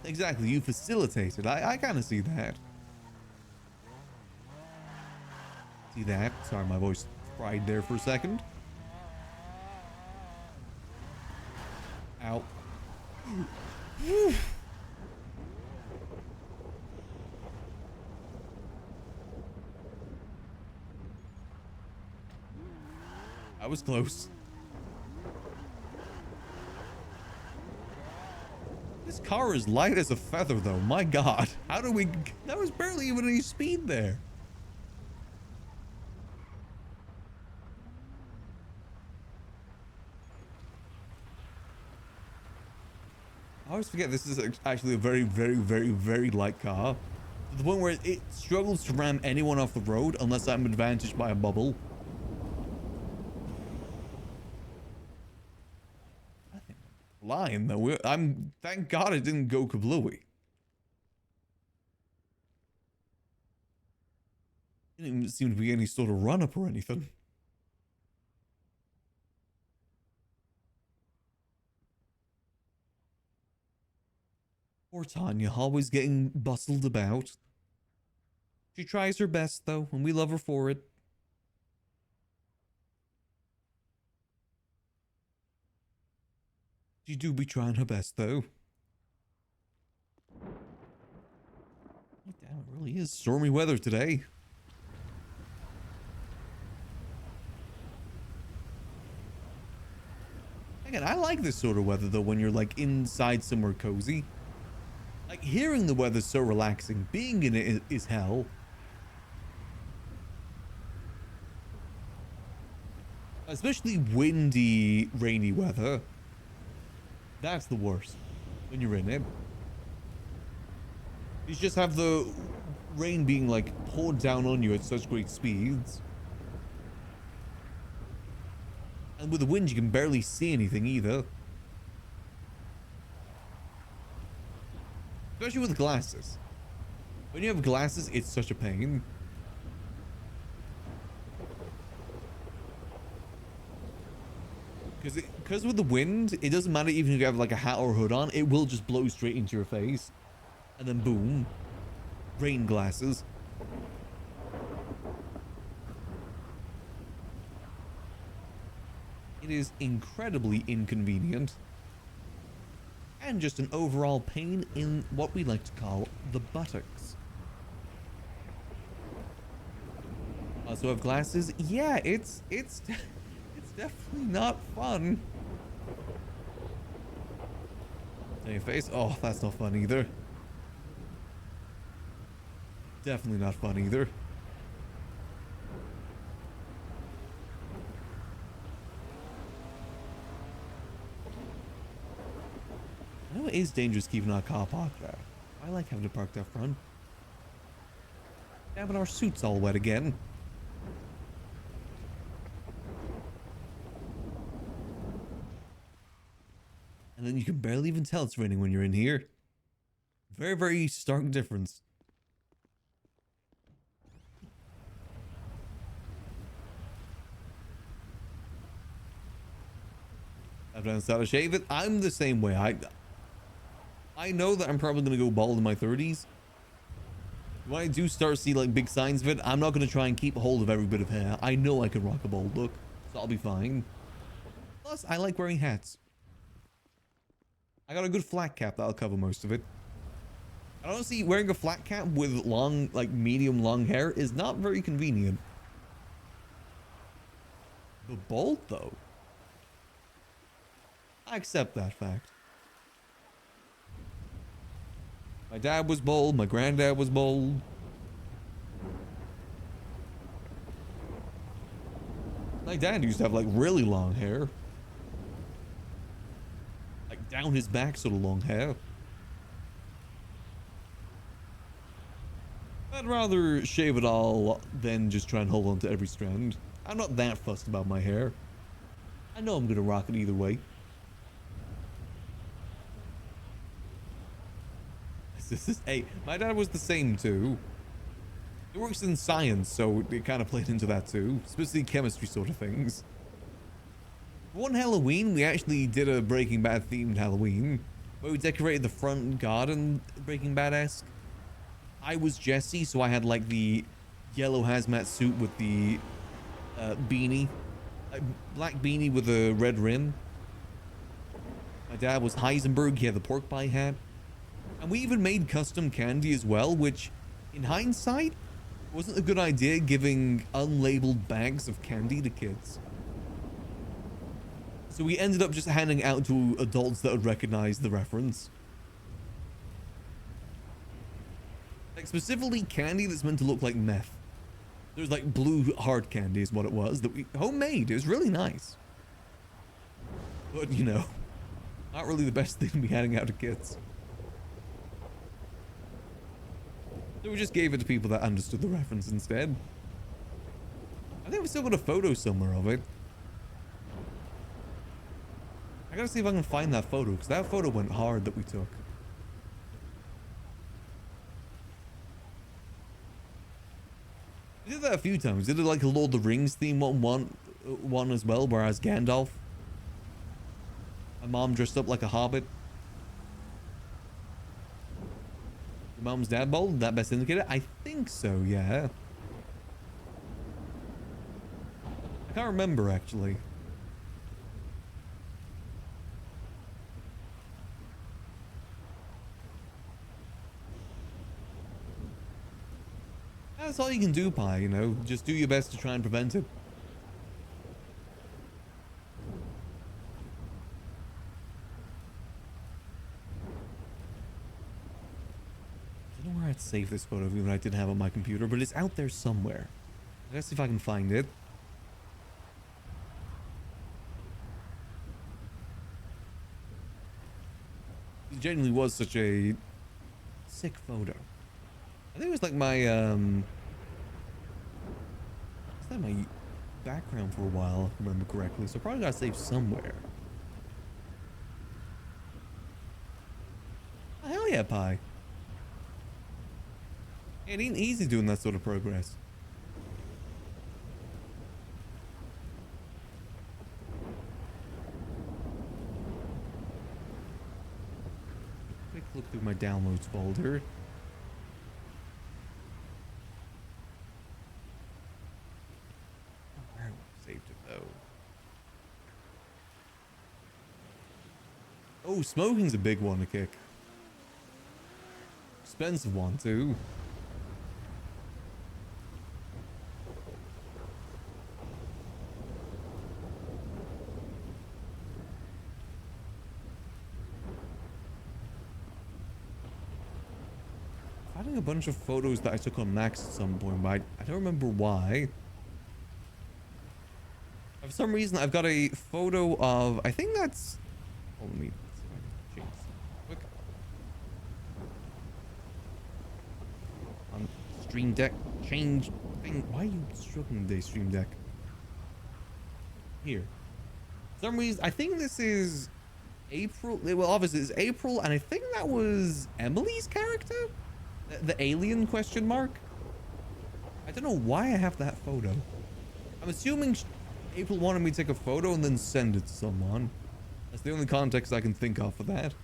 Exactly, you facilitate it. I kind of see that. See that? Sorry, my voice fried there for a second. Ow. I was close. This car is light as a feather, though. My God. How do we... That was barely even any speed there. I always forget this is actually a very, very, very, very light car. To the point where it struggles to ram anyone off the road unless I'm advantaged by a bubble. I think I'm lying though. Thank God it didn't go kablooey. It didn't even seem to be any sort of run-up or anything. Poor Tanya, always getting bustled about. She tries her best, though, and we love her for it. She do be trying her best, though. Damn, it really is stormy weather today. Again, I like this sort of weather, though, when you're, like, inside somewhere cozy. Like, hearing the weather's so relaxing. Being in it is hell. Especially windy, rainy weather. That's the worst. When you're in it. You just have the rain being, like, poured down on you at such great speeds. And with the wind, you can barely see anything either. Especially with glasses. When you have glasses, it's such a pain. Because with the wind, it doesn't matter even if you have like a hat or a hood on, it will just blow straight into your face. And then boom. Rain glasses. It is incredibly inconvenient. And just an overall pain in what we like to call the buttocks. Also have glasses. Yeah, it's definitely not fun. On your face. Oh, that's not fun either. Definitely not fun either. I know it is dangerous keeping our car parked there. I like having it parked up front. Yeah, but our suit's all wet again. And then you can barely even tell it's raining when you're in here. Very, very stark difference. I've done how to shave it. I'm the same way. I know that I'm probably going to go bald in my 30s. When I do start to see like big signs of it, I'm not going to try and keep hold of every bit of hair. I know I can rock a bald look, so I'll be fine. Plus, I like wearing hats. I got a good flat cap that'll cover most of it. And honestly, wearing a flat cap with long, like medium long hair is not very convenient. But bald though, I accept that fact. My dad was bald, my granddad was bald. My dad used to have like really long hair. Like down his back sort of long hair. I'd rather shave it all than just try and hold on to every strand. I'm not that fussed about my hair. I know I'm gonna rock it either way. Hey, my dad was the same too. He works in science, so it kind of played into that too. Especially chemistry sort of things. One Halloween, we actually did a Breaking Bad themed Halloween. Where we decorated the front garden Breaking Bad-esque. I was Jesse, so I had like the yellow hazmat suit with the beanie. Black beanie with a red rim. My dad was Heisenberg, he had the pork pie hat. And we even made custom candy as well, which, in hindsight, wasn't a good idea giving unlabeled bags of candy to kids. So we ended up just handing out to adults that would recognize the reference. Like, specifically candy that's meant to look like meth. There's like blue hard candy is what it was, that we homemade. It was really nice. But, you know, Not really the best thing to be handing out to kids. So we just gave it to people that understood the reference instead. I think we still got a photo somewhere of it. I gotta see if I can find that photo, because that photo went hard that we took. We did that a few times. Did it like a Lord of the Rings theme one as well, whereas Gandalf. My mom dressed up like a hobbit. Your mom's dad bold? That best indicator? I think so, yeah. I can't remember actually. That's all you can do, Pi, you know? Just do your best to try and prevent it. I don't know where I'd save this photo even I didn't have on my computer, but it's out there somewhere. Let's see if I can find it. It genuinely was such a sick photo. I think it was like my, is that my background for a while, if I remember correctly. So I probably got saved somewhere. Oh, hell yeah, Pi. It ain't easy doing that sort of progress. Quick look through my downloads folder. Where saved it though? Oh, smoking's a big one to kick. Expensive one too. Finding a bunch of photos that I took on Max at some point, but I don't remember why. For some reason, I've got a photo of, I think that's, oh, let me see if I can change this quick. On Stream Deck, change thing. Why are you struggling today, Stream Deck? Here. For some reason, I think this is April. Well, obviously it's April, and I think that was Emily's character? The alien question mark? I don't know why I have that photo. I'm assuming April wanted me to take a photo and then send it to someone. That's the only context I can think of for that.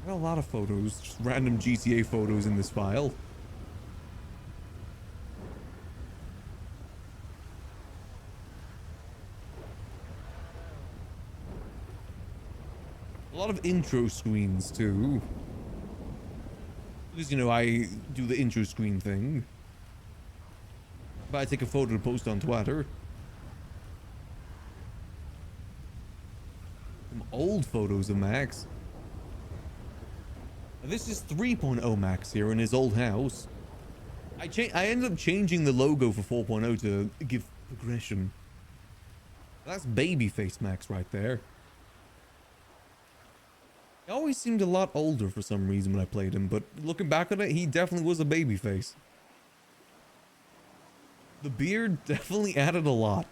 I got a lot of photos, just random GTA photos in this file. A lot of intro screens too. Because, you know, I do the intro screen thing. But I take a photo to post on Twitter. Some old photos of Max. And this is 3.0 Max here in his old house. I ended up changing the logo for 4.0 to give progression. That's babyface Max right there. He always seemed a lot older for some reason when I played him, but looking back on it, he definitely was a babyface. The beard definitely added a lot.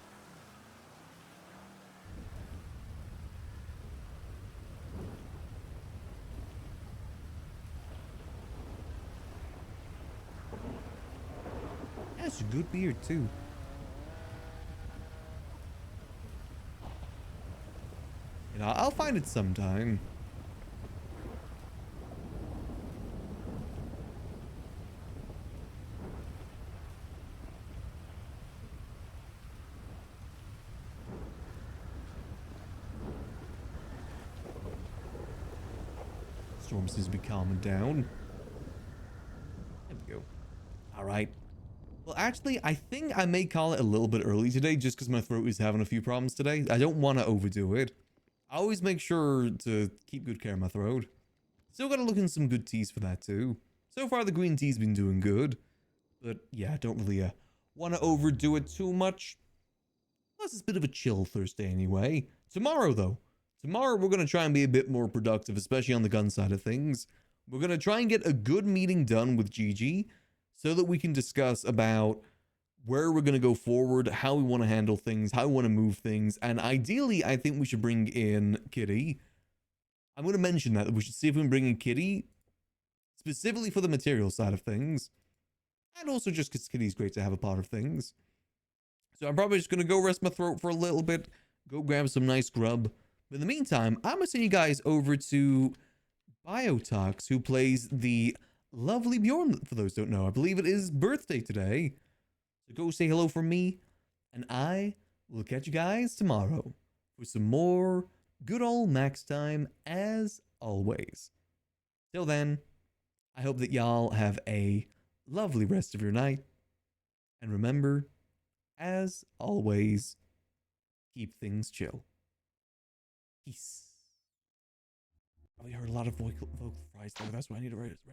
That's a good beard too. You know, I'll find it sometime. Storm seems to be calming down. There we go. All right. Well, actually, I think I may call it a little bit early today just because my throat is having a few problems today. I don't want to overdo it. I always make sure to keep good care of my throat. Still got to look in some good teas for that too. So far, the green tea's been doing good. But yeah, I don't really want to overdo it too much. Plus, it's a bit of a chill Thursday anyway. Tomorrow, though. Tomorrow, we're going to try and be a bit more productive, especially on the gun side of things. We're going to try and get a good meeting done with Gigi so that we can discuss about where we're going to go forward, how we want to handle things, how we want to move things. And ideally, I think we should bring in Kitty. I'm going to mention that we should see if we can bring in Kitty specifically for the material side of things. And also just because Kitty's great to have a part of things. So I'm probably just going to go rest my throat for a little bit, go grab some nice grub. But in the meantime, I'm going to send you guys over to Biotox, who plays the lovely Bjorn, for those who don't know. I believe it is birthday today. So go say hello from me, and I will catch you guys tomorrow for some more good old Max time, as always. Till then, I hope that y'all have a lovely rest of your night. And remember, as always, keep things chill. Peace. Oh, you heard a lot of vocal fries there. That's why I need to rest my